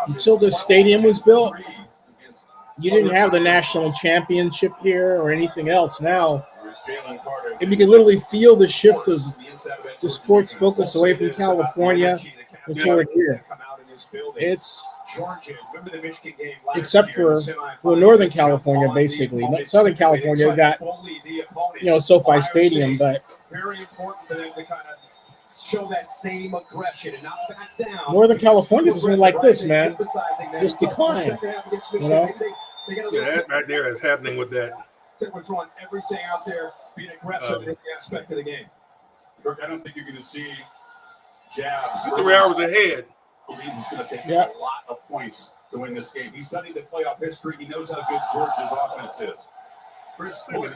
until this stadium was built, you didn't have the national championship here or anything else. Now, and you can literally feel the shift of the sports focus away from California and toward here. It's except for Northern California, basically. Southern California got, you know, SoFi Stadium, but very important for them to kind of show that same aggression and not back down. Northern California is like this, man. Just decline. You know? Yeah, that right there is happening with that. We're throwing everything out there, being aggressive in every aspect of the game. Kirk, I don't think you're going to see jabs. You're 3 hours ahead. I believe he's going to take a lot of points to win this game. He studied the playoff history. He knows how good Georgia's offense is.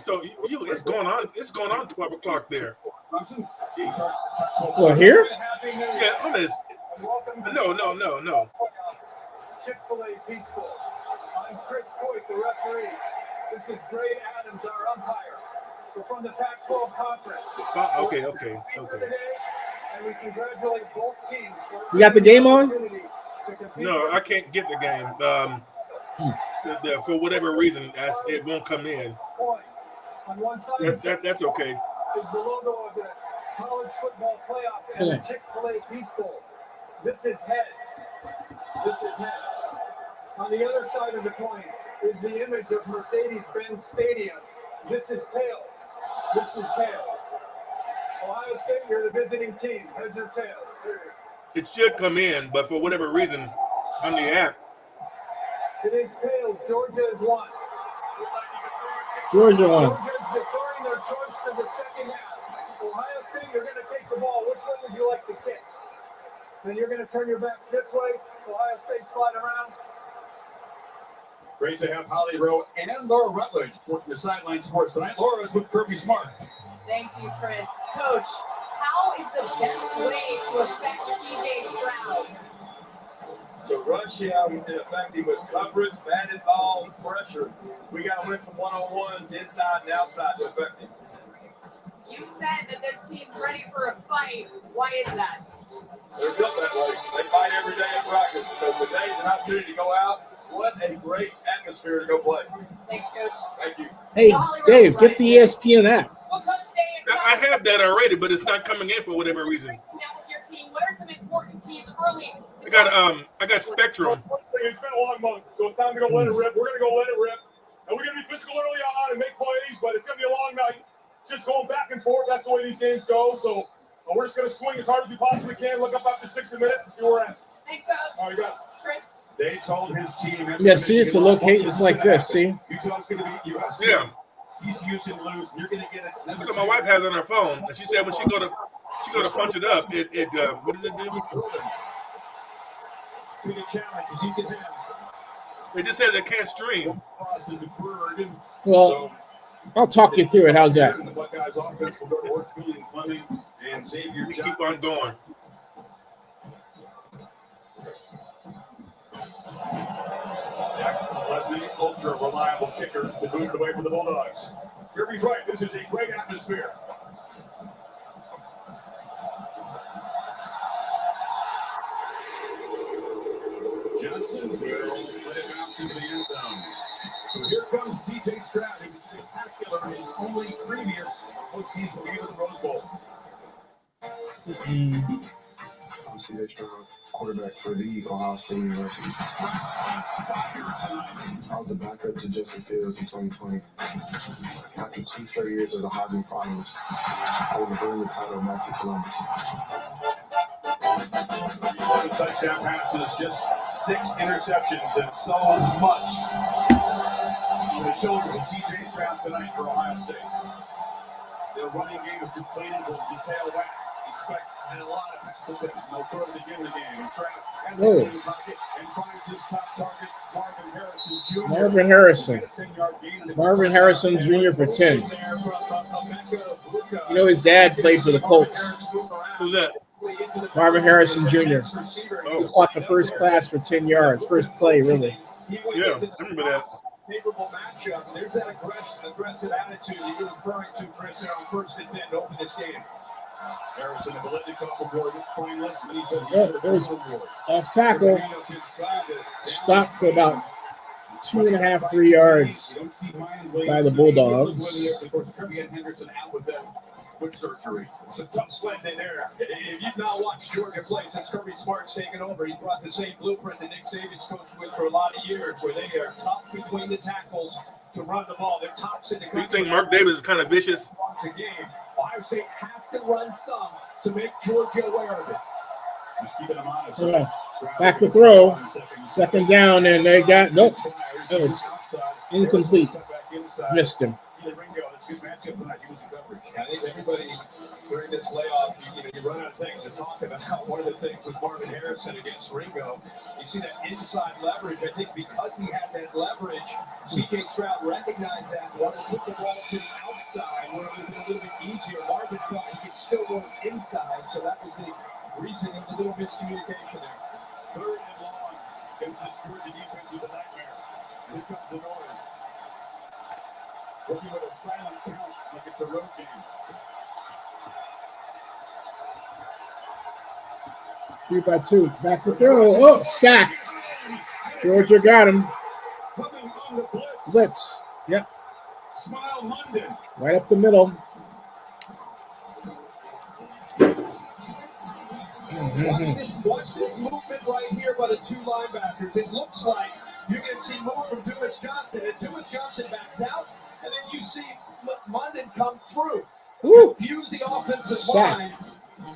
So it's going on. It's going on 12 o'clock there. Well, here? Yeah, on this. No. CHICK-FIL-A Peach Bowl. I'm Chris Coit, the referee. This is Gray Adams, our umpire. We're from the Pac-12 Conference. Okay. And we congratulate both teams for You got the game on? No, I can't get the game. For whatever reason, it won't come in. On one side, That's okay. is the logo of the college football playoff and the CHICK-FIL-A Peach Bowl. This is heads. On the other side of the coin is the image of Mercedes-Benz Stadium. This is tails. This is tails. Ohio State, you're the visiting team. Heads or tails? It should come in, but for whatever reason, on the app, It is tails. Georgia is one. Georgia won. Georgia's deferring their choice to the second half. Ohio State, you're going to take the ball. Which way would you like to kick? Then you're going to turn your backs this way. Ohio State slide around. Great to have Holly Rowe and Laura Rutledge working the sideline sports tonight. Laura's with Kirby Smart. Thank you, Chris. Coach, how is the best way to affect CJ Stroud? To rush him and affect him with coverage, batted balls, pressure. We got to win some one-on-ones inside and outside to affect him. You said that this team's ready for a fight. Why is that? They're built that way. They fight every day in practice. So today's an opportunity to go out. What a great atmosphere to go play. Thanks, Coach. Thank you. Hey, Dave, get the ESPN app. Well, Coach Dave, I have that already, but it's not coming in for whatever reason. now with your team, what are some important keys early? I got Spectrum. It's been a long month, so it's time to go let it rip. We're going to go let it rip. And we're going to be physical early on and make plays, but it's going to be a long night. Just going back and forth. That's the way these games go. So we're just going to swing as hard as we possibly can, look up after 60 minutes, and see where we're at. Thanks, Coach. All right, you got it. Chris. They told his team. Yeah, see, it's a locate. It's like this. See. Utah's going to beat USC. Yeah. TCU's going to lose. And you're going to get it. So my wife has it on her phone, and she said when she go to punch it up, it what does it do? It just says it can't stream. Well, I'll talk you through it. How's that? The Buckeyes offense will go to work. Julian Fleming and Xavier Johnson. Keep on going. Jack Leslie, ultra reliable kicker to boot the way for the Bulldogs. Kirby's right. This is a great atmosphere. Johnson will let it bounce into the end zone. So here comes C.J. Stroud. He was spectacular in his only previous postseason game of the Rose Bowl. I'm C.J. Stroud, quarterback for the Ohio State University. I was a backup to Justin Fields in 2020. After 2 straight years as a Heisman finalist, I want to bring the title back to Columbus. 7 touchdown passes, just 6 interceptions, and so much on the shoulders of C.J. Stroud tonight for Ohio State. Their running game is depleted. Will detail back. Expect a lot of pass attempts. No further to begin the game. And Stroud has a clean pocket and finds his top target, Marvin Harrison Jr. Marvin Harrison Jr. for 10. You know his dad played for the Colts. Who's that? Marvin Harrison Jr. He caught the first pass for 10 yards. First play, really. Yeah, I remember that. Favorable matchup. There's that aggressive attitude that you're referring to, Chris, on 1st and 10 to open this game. Harrison, the Biletnikoff Award finalist. Oh, there's off tackle. Stopped for about 2.5, 3 yards by the Bulldogs. Of course, Trevian Henderson out with them with surgery. It's a tough sled in there. If you've not watched Georgia play since Kirby Smart's taken over, he brought the same blueprint that Nick Saban's coached with for a lot of years, where they are tough between the tackles to run the ball. They're tops in the country. You think Mark Davis is kind of vicious? The game. Ohio State has to run some to make Georgia aware of it. Just keeping them honest. Yeah. Back to throw. 2nd down, and they got nope. That was incomplete. Missed him. That's a good matchup tonight. He was in coverage. I think everybody during this layoff, you run out of things to talk about. One of the things with Marvin Harrison against Ringo, you see that inside leverage. I think because he had that leverage, C.J. Stroud recognized that and wanted to put the ball to the outside where it would have been a little bit easier. Marvin thought he could still go inside, so that was the reason of the little miscommunication there. 3rd and long against this Georgia defense is a nightmare. Here comes the noise. Working with a silent count like it's a road game. 3 by 2. Back to throw. Oh, sacked. Georgia got him. Coming on the Blitz. Yep. Smile Monday. Right up the middle. Watch this movement right here by the 2 linebackers. It looks like you're going to see move from Dumas Johnson, and Dumas Johnson backs out, and then you see Munden come through, confuse the offensive line.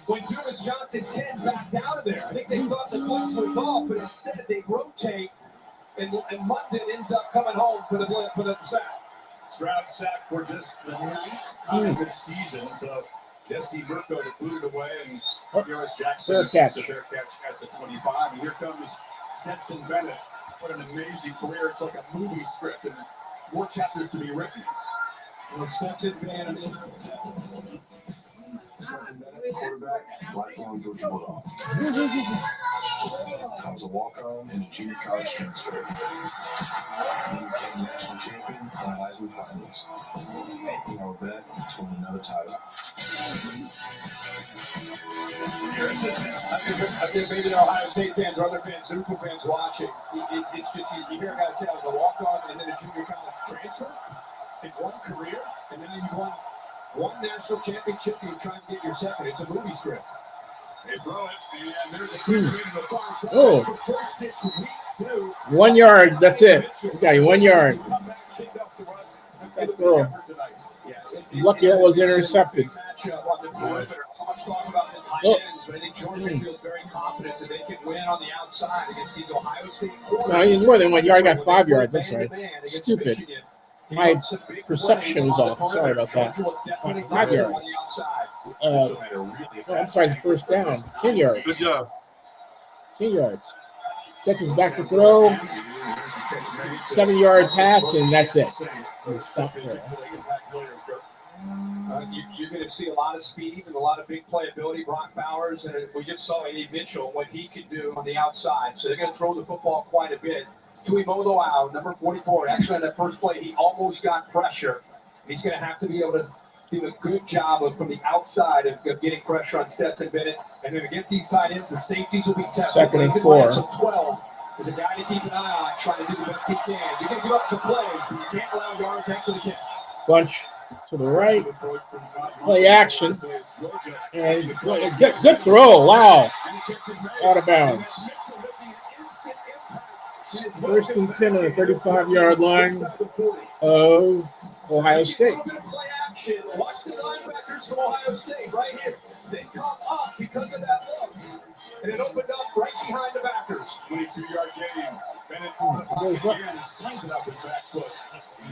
When Dumas Johnson 10 backed out of there, I think they thought the blitz was off, but instead they rotate, and Munden ends up coming home for the sack. Stroud sacked for just the 9th time this season. So Jesse Mirko to boot it away, and Harris Jackson catch. a fair catch at the 25. And here comes Stetson Bennett. What an amazing career. It's like a movie script, and more chapters to be written. Well, Stetson Bennett. Stetson Bennett, quarterback, lifelong Georgia Bulldog. I was a walk-on and a junior college transfer. I became national champion and a Heisman finalist. And I would bet to win another title. I think maybe the Ohio State fans or other fans, neutral fans watching, it's just you hear a guy say I was a walk-on and then a junior college transfer in one career, and then you won one national championship and you're trying to get your second. It's a movie script. They throw it, and there's a quick read in the far side. Oh. The first 6 week 2. 1 yard. That's it. Okay, 1 yard. Oh. Lucky that was intercepted. Oh. But I think Georgia feels very confident that they can win on the outside against these Ohio State quarterbacks. No, he's more than 1 yard. I got 5 yards. I'm sorry. Stupid. My perception was off. Sorry about that. 5 yards. Oh, I'm sorry, it's a first down. 10 yards. Good job. 10 yards. Stetson's back to throw. 7 yard pass, and that's it. Stop there. You're going to see a lot of speed and a lot of big playability. Brock Bowers, and we just saw Eddie Mitchell, what he can do on the outside. So they're going to throw the football quite a bit. Tuimoloau, number 44. Actually, on that first play, he almost got pressure. He's going to have to be able to do a good job from the outside of getting pressure on Stetson Bennett. And then against these tight ends, the safeties will be tested. 2nd and 4. So 12 is a guy to keep an eye on, trying to do the best he can. You're going to give up some plays, but you can't allow yards after the catch. Bunch to the right. Play action. And good throw. Wow. Out of bounds. 1st and 10 on the 35-yard line of Ohio State. Watch the linebackers from Ohio State right here. They come up because of that look. And it opened up right behind the backers. 22-yard gain. Bennett again slings it up his back foot.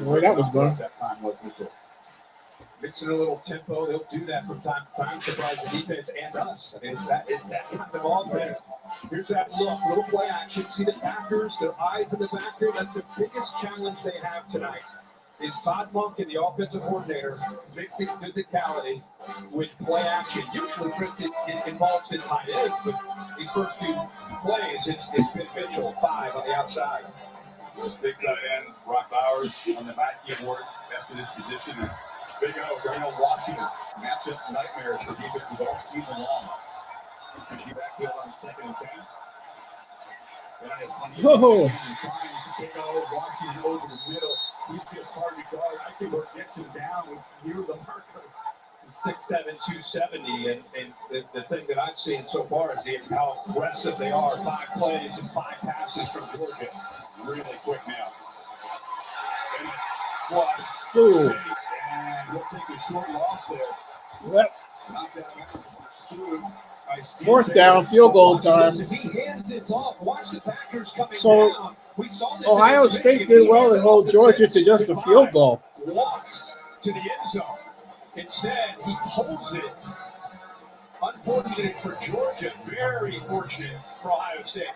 Where that was going. That time was Mitchell. Mixing a little tempo, they'll do that from time to time. Surprise the defense and us. I mean, it's that kind of offense. Here's that look, little play action. See the backers, their eyes in the back there. That's the biggest challenge they have tonight. Is Todd Monken, the offensive coordinator, mixing physicality with play action. Usually, Chris, it involves his tight ends, but these first 2 plays, it's been Mitchell, 5 on the outside. Those big tight ends, Brock Bowers on the back board, best in his position. And Big O, Darnell Washington, matchup nightmares for defenses all season long. Empty backfield on 2nd and 10. Whoa. Big O, Washington over the middle. He's just hard to guard. I think what gets him down near the marker. 6'7", 270, and the thing that I've seen so far is how aggressive they are. 5 plays and 5 passes from Georgia. Really quick now. Bennett flushed. Ooh. And we'll take a short loss there. Yep. Knocked out soon. 4th down, field goal time. So Ohio State did well to hold Georgia to just a field goal. Walks to the end zone. Instead, he pulls it. Unfortunate for Georgia, very fortunate for Ohio State.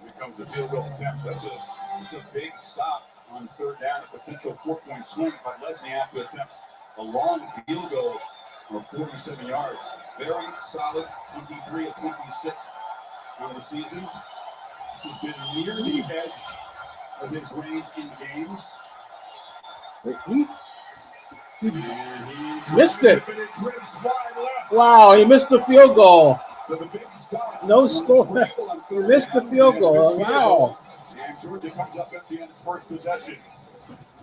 Here comes the field goal attempt. It's a big stop on 3rd down, a potential 4-point swing, but Leslie have to attempt a long field goal of 47 yards. Very solid, 23 of 26 on the season. This has been near the edge of his range in games. He missed it. Wow, he missed the field goal. No score. He missed the field goal. Wow. And Georgia comes up empty on its first possession.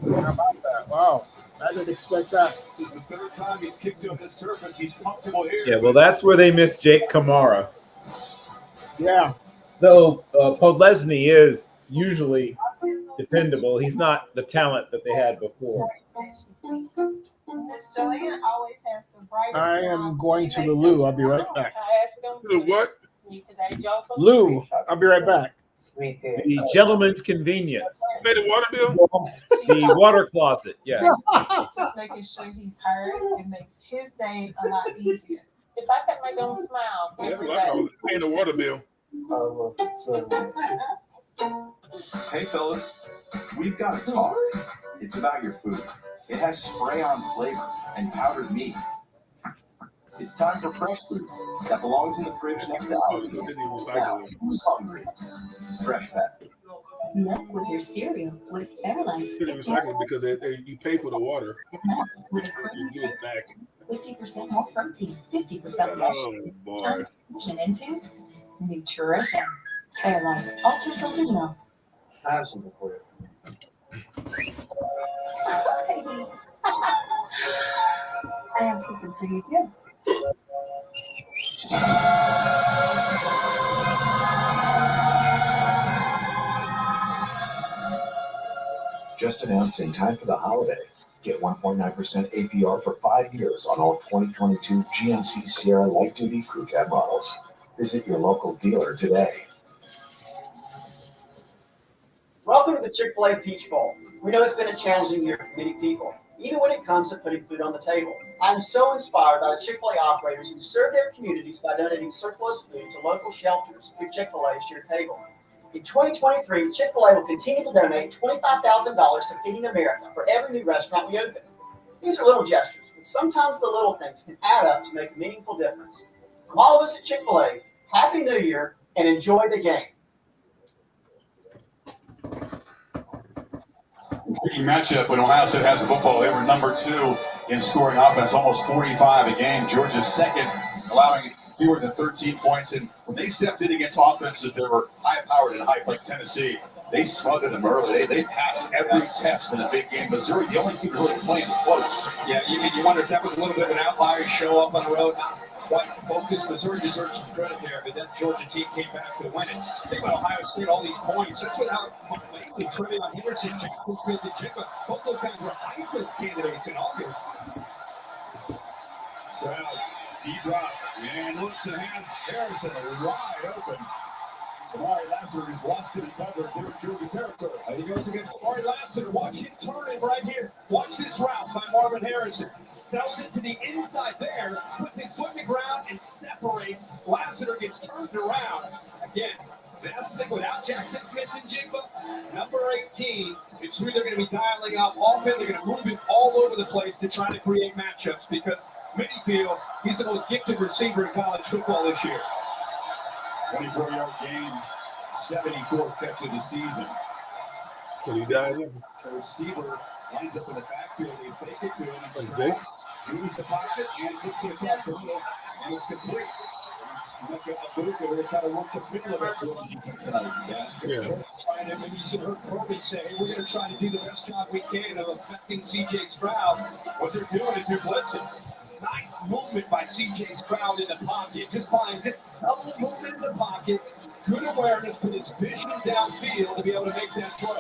How about that? Wow. I didn't expect that. This is the 3rd time he's kicked on this surface. He's comfortable here. Yeah, well, that's where they missed Jake Kamara. Yeah. Though Podlesny is usually dependable. He's not the talent that they had before. Miss Joanne always has the brightest I am smile. going to the loo. I'll be right back. The what? Lou, I'll be right back. The gentleman's convenience. Made a water bill? The water closet, yes. Just making sure he's heard. It makes his day a lot easier. If I can make them smile. That's what I call it. Paying the water bill. Hey fellas, we've got to talk. It's about your food. It has spray-on flavor and powdered meat. It's time for fresh food that belongs in the fridge next to ours. Now, who's hungry? Fresh Pet. Milk with your cereal with Fairlife. City recycling because you pay for the water. Milk with You get it back. 50% more protein, 50% less Oh sugar. boy. Turns nutrition into nutrition. Fairlife, ultra filtered milk. I have something for you. I have something for you too. Just announced in time for the holiday. Get 1.9% APR for 5 years on all 2022 GMC Sierra Light Duty Crew Cab models. Visit your local dealer today. Welcome to the Chick-fil-A Peach Bowl. We know it's been a challenging year for many people, even when it comes to putting food on the table. I'm so inspired by the Chick-fil-A operators who serve their communities by donating surplus food to local shelters through Chick-fil-A Shared Table. In 2023, Chick-fil-A will continue to donate $25,000 to Feeding America for every new restaurant we open. These are little gestures, but sometimes the little things can add up to make a meaningful difference. From all of us at Chick-fil-A, Happy New Year and enjoy the game. Intriguing matchup when Ohio State has the football. They were number 2 in scoring offense, almost 45 a game. Georgia's second, allowing fewer than 13 points. And when they stepped in against offenses that were high-powered and hype like Tennessee, they smothered them early. They passed every test in a big game. Missouri, the only team really playing close. Yeah, you wonder if that was a little bit of an outlier show up on the road. Not quite focused. Missouri deserves some credit there, but that Georgia team came back to win it. Think about Ohio State, all these points. That's without lately Trevion Henderson and Jigba. Both those guys were Heisman candidates in August. Stroud, deep drop, and looks and has Harrison wide open. Amari Lassiter is lost in coverage here in Georgia territory. He goes against Amari Lassiter. Watch him turn it right here. Watch this route by Marvin Harrison. Sells it to the inside there, puts his foot in the ground and separates. Lassiter gets turned around. Again, that's the thing without Jackson Smith and Jigba. Number 18, it's who they're going to be dialing up. Often they're going to move it all over the place to try to create matchups because many feel he's the most gifted receiver in college football this year. 24-yard gain, 74th catch of the season. What he died in? The receiver lines up in the backfield. They fake it to him. And Stroud moves the pocket and puts it across the middle. And it's complete. Look at the boot. They're going to try to work the middle of it. Georgia defense tonight. Trying to, maybe you heard Kirby say, hey, we're going to try to do the best job we can of affecting C.J. Stroud. What they're doing is they're blitzing. Nice movement by C.J. Stroud in the pocket. Just subtle movement in the pocket. Good awareness, put his vision downfield to be able to make that throw.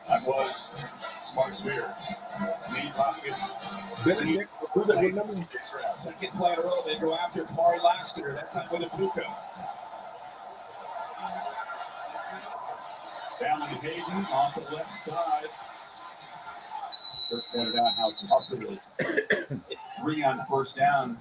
That was smart spear. Lead pocket. Benedict, who's that good number? Second play in a row, they go after Amari Lassiter, that time with a Puka. Down on the Hayden off the left side. Kirk pointed out how tough it is. 3 on first down.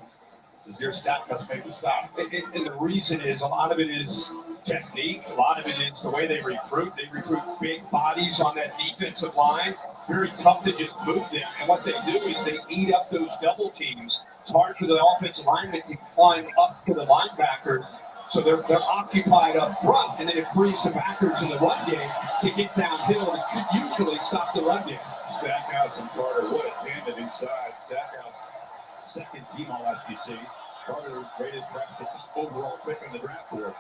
Is their stat cuts make the stop? And the reason is a lot of it is technique. A lot of it is the way they recruit. They recruit big bodies on that defensive line. Very tough to just move them. And what they do is they eat up those double teams. It's hard for the offensive lineman to climb up to the linebacker. So they're occupied up front, and then it frees the backers in the run game to get downhill and could usually stop the run game. Stackhouse and Carter Wood tandem inside. Stackhouse, second team all SEC. Carter rated perhaps the top overall pick in the draft board.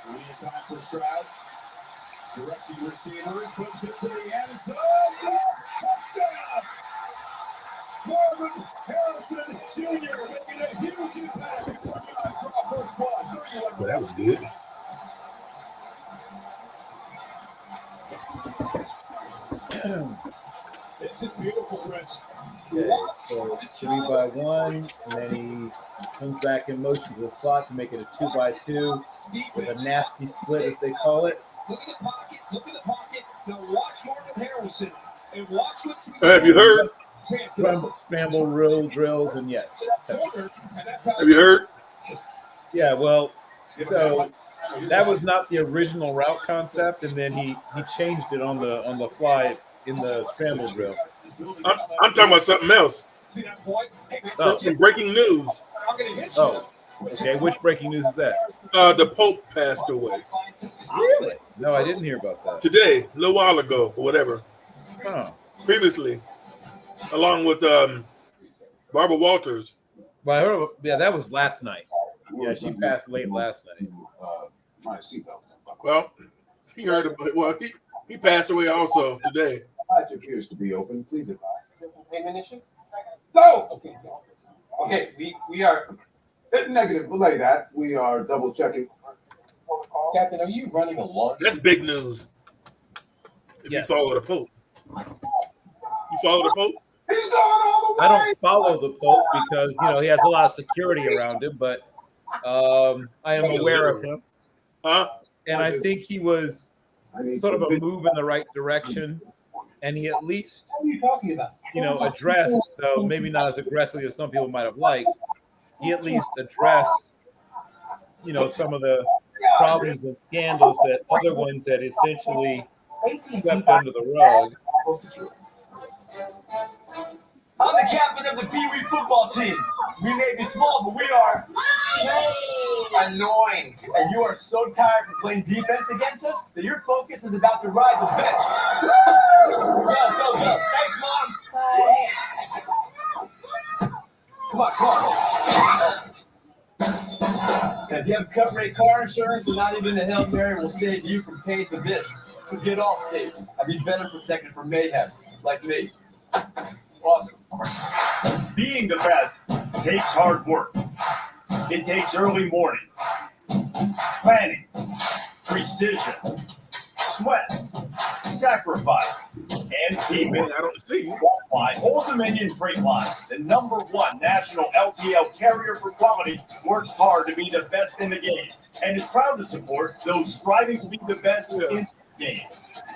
Plenty of time for Stroud. Directing receivers, puts it to the end zone. Touchdown! Marvin Harrison Jr. making a huge impact. Well, that was good. This is beautiful, Chris. Okay, so 3-by-1, and then he comes back in motion to the slot to make it a 2-by-2 with a nasty split, as they call it. Look at the pocket. Look at the pocket. Now watch Marvin Harrison and watch what. Have you heard? Scramble drills, and yes. Have you heard? Yeah, well, so that was not the original route concept, and then he changed it on the fly in the scramble drill. I'm talking about something else. Oh. Some breaking news. Oh, okay. Which breaking news is that? The Pope passed away. Really? No, I didn't hear about that. Today, a little while ago, or whatever. Oh. Previously, along with Barbara Walters. Well, I heard, yeah, that was last night. Yeah, she passed late last night. Well, he heard about, well, he passed away also today. Hatch appears to be open. Please advise. Ammunition? Go! Okay. Okay, we are. Negative. Belay that. We are double checking. Captain, are you running a launch? That's big news. If you follow the Pope. You follow the Pope? I don't follow the Pope because, you know, he has a lot of security around him, but I am aware of him. And I think he was sort of a move in the right direction. And he at least, What are you talking about? you know, addressed, though maybe not as aggressively as some people might have liked, he at least addressed, you know, some of the problems and scandals that other ones had essentially swept under the rug. I'm the captain of the Pee Wee football team. We may be small, but we are annoying. And you are so tired of playing defense against us that your focus is about to ride the bench. Go. Thanks, Mom. Bye. Come on. And if you have coverage car insurance, and not even a Hail Mary will save you from paying for this. So get Allstate and be better protected from mayhem, like me. Awesome. Being the best takes hard work. It takes early mornings, planning, precision, sweat, sacrifice, and teamwork. I don't see. That's why Old Dominion Freight Line, the #1 national LTL carrier for quality, works hard to be the best in the game and is proud to support those striving to be the best in the game.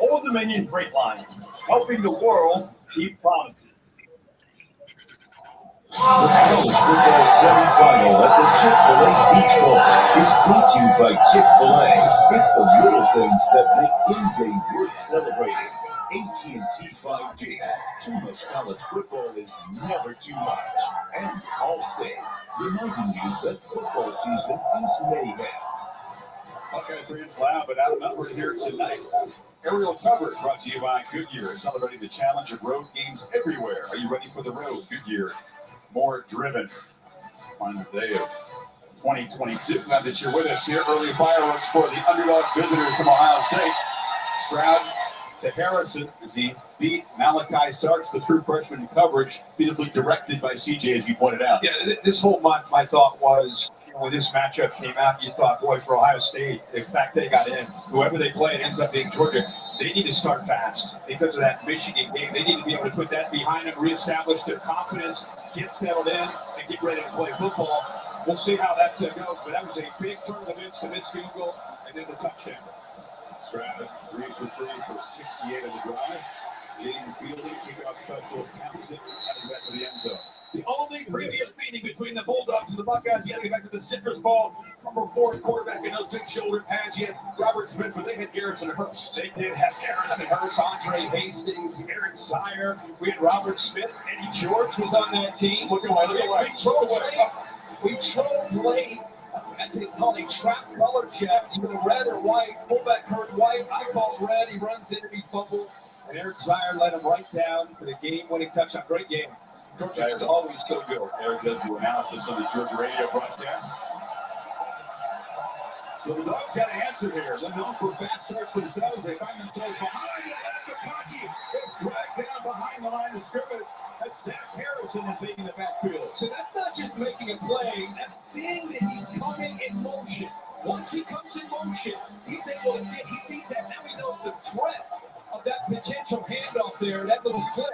Old Dominion Freight Line, helping the world keep promises. The college football semifinal at the CHICK-FIL-A Peach Bowl is brought to you by Chick-fil-A. It's the little things that make game day worth celebrating. AT&T 5G. Too much college football is never too much. And Allstate, reminding you that football season is mayhem. Buckeye fans loud but outnumbered here tonight. Aerial coverage brought to you by Goodyear, celebrating the challenge of road games everywhere. Are you ready for the road? Goodyear, more driven. Final day of 2022. Glad that you're with us here. Early fireworks for the underdog visitors from Ohio State. Stroud to Harrison as he beat Malachi Starks, the true freshman in coverage, beautifully directed by CJ, as you pointed out. Yeah, this whole month, my thought was, when this matchup came out, you thought, boy, for Ohio State, the fact they got in, whoever they play, it ends up being Georgia, they need to start fast because of that Michigan game. They need to be able to put that behind them, reestablish their confidence, get settled in, and get ready to play football. We'll see how that goes, but that was a big turn of events, the missed field goal, and then the touchdown. Stroud 3 for 3 for 68 on the drive. Jaden fielding, kickoff specialist, counts it, heading back to the end zone. The only previous meeting between the Bulldogs and the Buckeyes, you got to get back to the Citrus Bowl. Number 4 quarterback in those big shoulder pads. You had Robert Smith, but they had Garrison Hurst. They did have Garrison Hurst, Andre Hastings, Eric Sire. We had Robert Smith. Eddie George was on that team. Look away. We chose late. That's called a trap color, Jeff. Either red or white. Fullback heard white. I called red. He runs in and he fumbled. And Eric Sire let him right down for the game-winning touchdown. Great game. Georgia is always so good. Eric does the analysis of the Georgia radio broadcast. So the Dogs got to answer here. They're known for fast starts themselves. They find themselves behind, and McConkey is dragged down behind the line of scrimmage. That's Zach Harrison invading the backfield. So that's not just making a play, that's seeing that he's coming in motion. Once he comes in motion, he's able to get, he sees that, now he knows the threat of that potential handoff there, that little flip.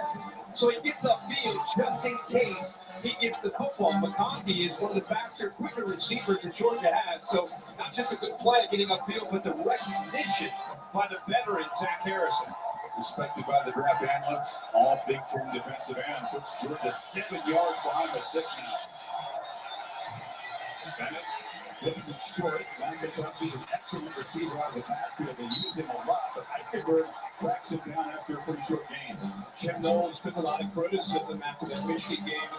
So he gets upfield just in case he gets the football. McConkey is one of the faster, quicker receivers that Georgia has. So not just a good play getting upfield, but the recognition by the veteran, Zach Harrison. Respected by the draft analysts, all Big Ten defensive end, puts Georgia 7 yards behind the sticks now. Bennett flips it short. McIntosh is an excellent receiver out of the backfield. They use him a lot, but Eichenberg tracks him down after a pretty short game. Jim Knowles took a lot of criticism after that Michigan game.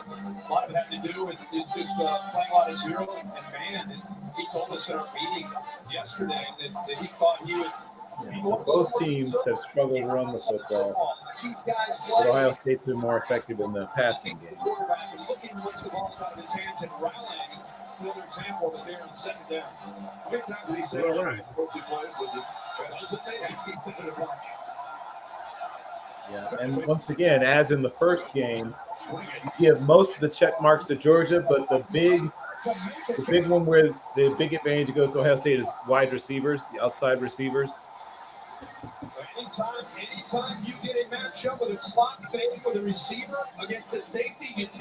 A lot of it had to do with just playing a lot of zero and man. And he told us in our meeting yesterday that he thought he would. So both teams have struggled to run the football, but Ohio State's been more effective in the passing game. Looking what's the ball out of his hands and rallying. Another example of there on second down. How many times did he say that? Coaching plays was it? Yeah, and once again, as in the first game, you give most of the check marks to Georgia, but the big one where the big advantage goes to Ohio State is wide receivers, the outside receivers. Anytime you get a matchup with a slot fade with a receiver against the safety, you take